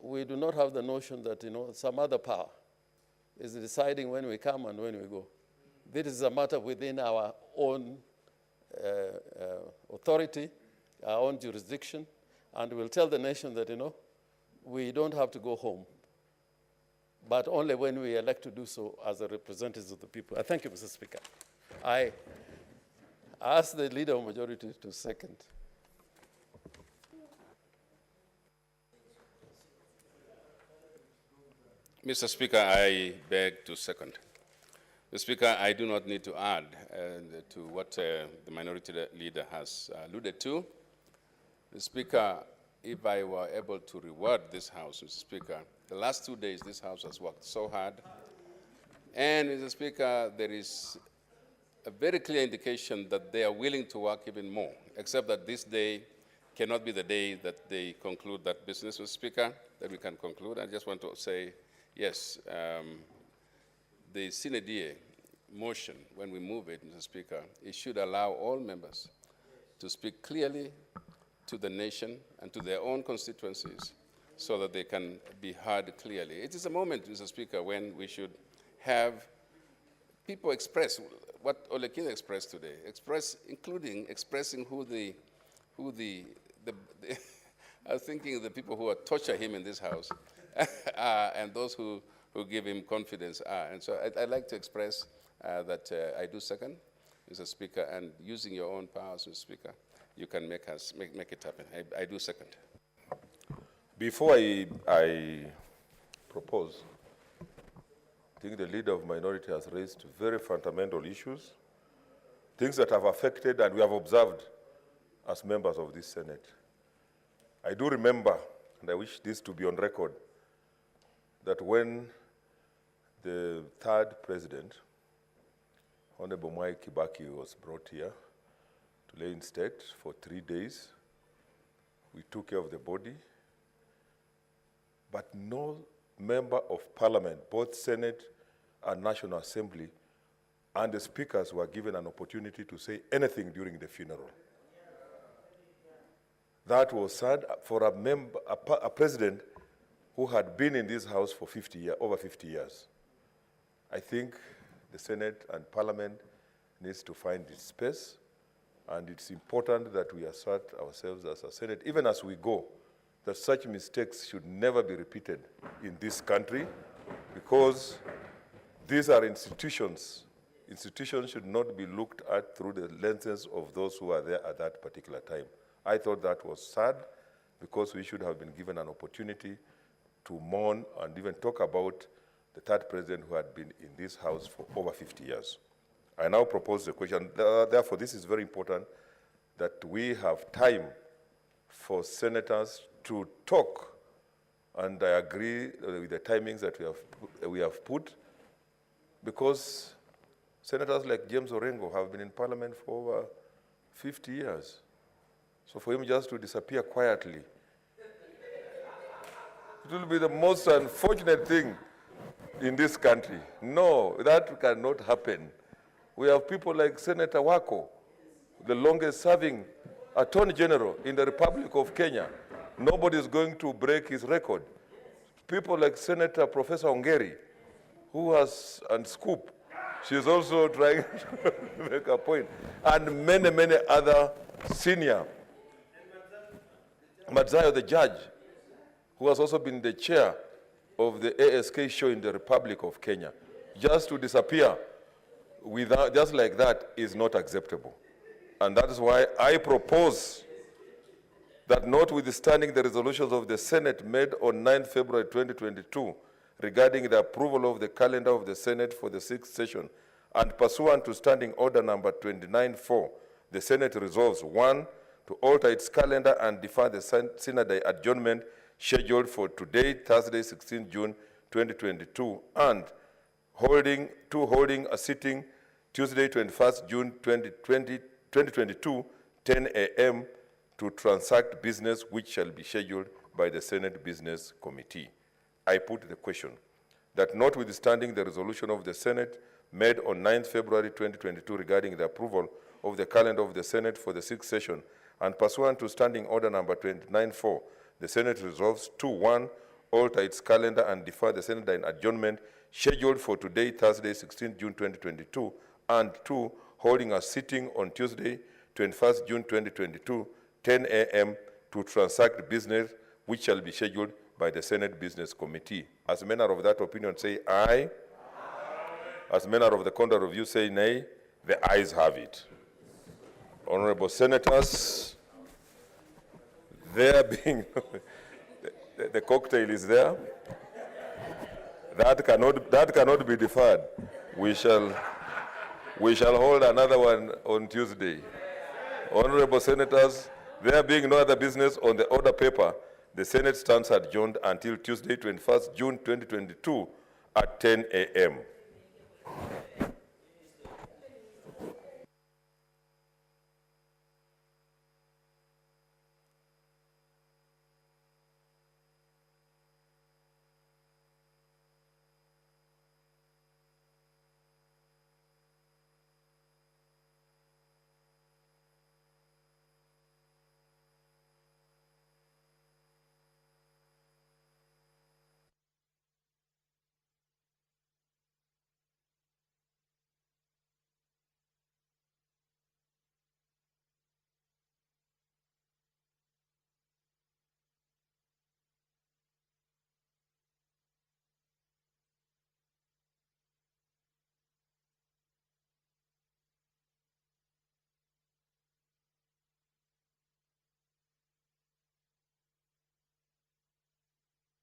we do not have the notion that some other power is deciding when we come and when we go. This is a matter within our own authority, our own jurisdiction, and we'll tell the nation that, we don't have to go home, but only when we elect to do so as the representatives of the people. I thank you, Mr. Speaker. I ask the Leader of Majority to second. Mr. Speaker, I beg to second. Mr. Speaker, I do not need to add to what the minority leader has alluded to. Mr. Speaker, if I were able to reward this House, Mr. Speaker, the last 2 days this House has worked so hard. And, Mr. Speaker, there is a very clear indication that they are willing to work even more, except that this day cannot be the day that they conclude that business, Mr. Speaker, that we can conclude. I just want to say, yes, the sine die motion, when we move it, Mr. Speaker, it should allow all members to speak clearly to the nation and to their own constituencies so that they can be heard clearly. It is a moment, Mr. Speaker, when we should have people express what Olekina expressed today, including expressing who the I was thinking the people who are torture him in this House and those who who give him confidence are. And so I'd like to express that I do second, Mr. Speaker, and using your own powers, Mr. Speaker, you can make it happen. I do second. Before I propose, I think the leader of minority has raised very fundamental issues, things that have affected and we have observed as members of this Senate. I do remember, and I wish this to be on record, that when the third president, Honorable Mwai Kibaki, was brought here to lay in state for 3 days, we took care of the body, but no member of parliament, both Senate and National Assembly, and the speakers were given an opportunity to say anything during the funeral. That was sad for a president who had been in this house for over 50 years. I think the Senate and Parliament needs to find its space, and it's important that we assert ourselves as a Senate, even as we go, that such mistakes should never be repeated in this country, because these are institutions. Institutions should not be looked at through the lenses of those who are there at that particular time. I thought that was sad, because we should have been given an opportunity to mourn and even talk about the third president who had been in this house for over 50 years. I now propose the question. Therefore, this is very important, that we have time for senators to talk, and I agree with the timings that we have put, because senators like James Orengo have been in Parliament for over 50 years. So for him just to disappear quietly, it will be the most unfortunate thing in this country. No, that cannot happen. We have people like Senator Wako, the longest serving Attorney General in the Republic of Kenya. Nobody is going to break his record. People like Senator Professor Ongeri, who has, and Scoop, she's also trying to make a point, and many, many other senior. Madzayo, the judge, who has also been the chair of the ASK show in the Republic of Kenya. Just to disappear without, just like that is not acceptable. And that is why I propose that, notwithstanding the resolutions of the Senate made on 9 February 2022 regarding the approval of the calendar of the Senate for the 6th session, and pursuant to Standing Order number 29-4, the Senate resolves: 1, to alter its calendar and defer the Synod adjournment scheduled for today, Thursday, 16 June 2022, and holding a sitting Tuesday, 21st June 2022, 10 a.m. to transact business which shall be scheduled by the Senate Business Committee. I put the question that, notwithstanding the resolution of the Senate made on 9 February 2022 regarding the approval of the calendar of the Senate for the 6th session, and pursuant to Standing Order number 29-4, the Senate resolves to: 1, alter its calendar and defer the Senate adjournment scheduled for today, Thursday, 16 June 2022, and 2, holding a sitting on Tuesday, 21st June 2022, 10 a.m. to transact business which shall be scheduled by the Senate Business Committee. As a manner of that opinion, say aye. Aye. As a manner of the contrary of you, say nay. The ayes have it. Honorable Senators, there being the cocktail is there. That cannot be deferred. We shall hold another one on Tuesday. Honorable Senators, there being no other business on the order paper, the Senate stands adjourned until Tuesday, 21st June 2022 at 10 a.m.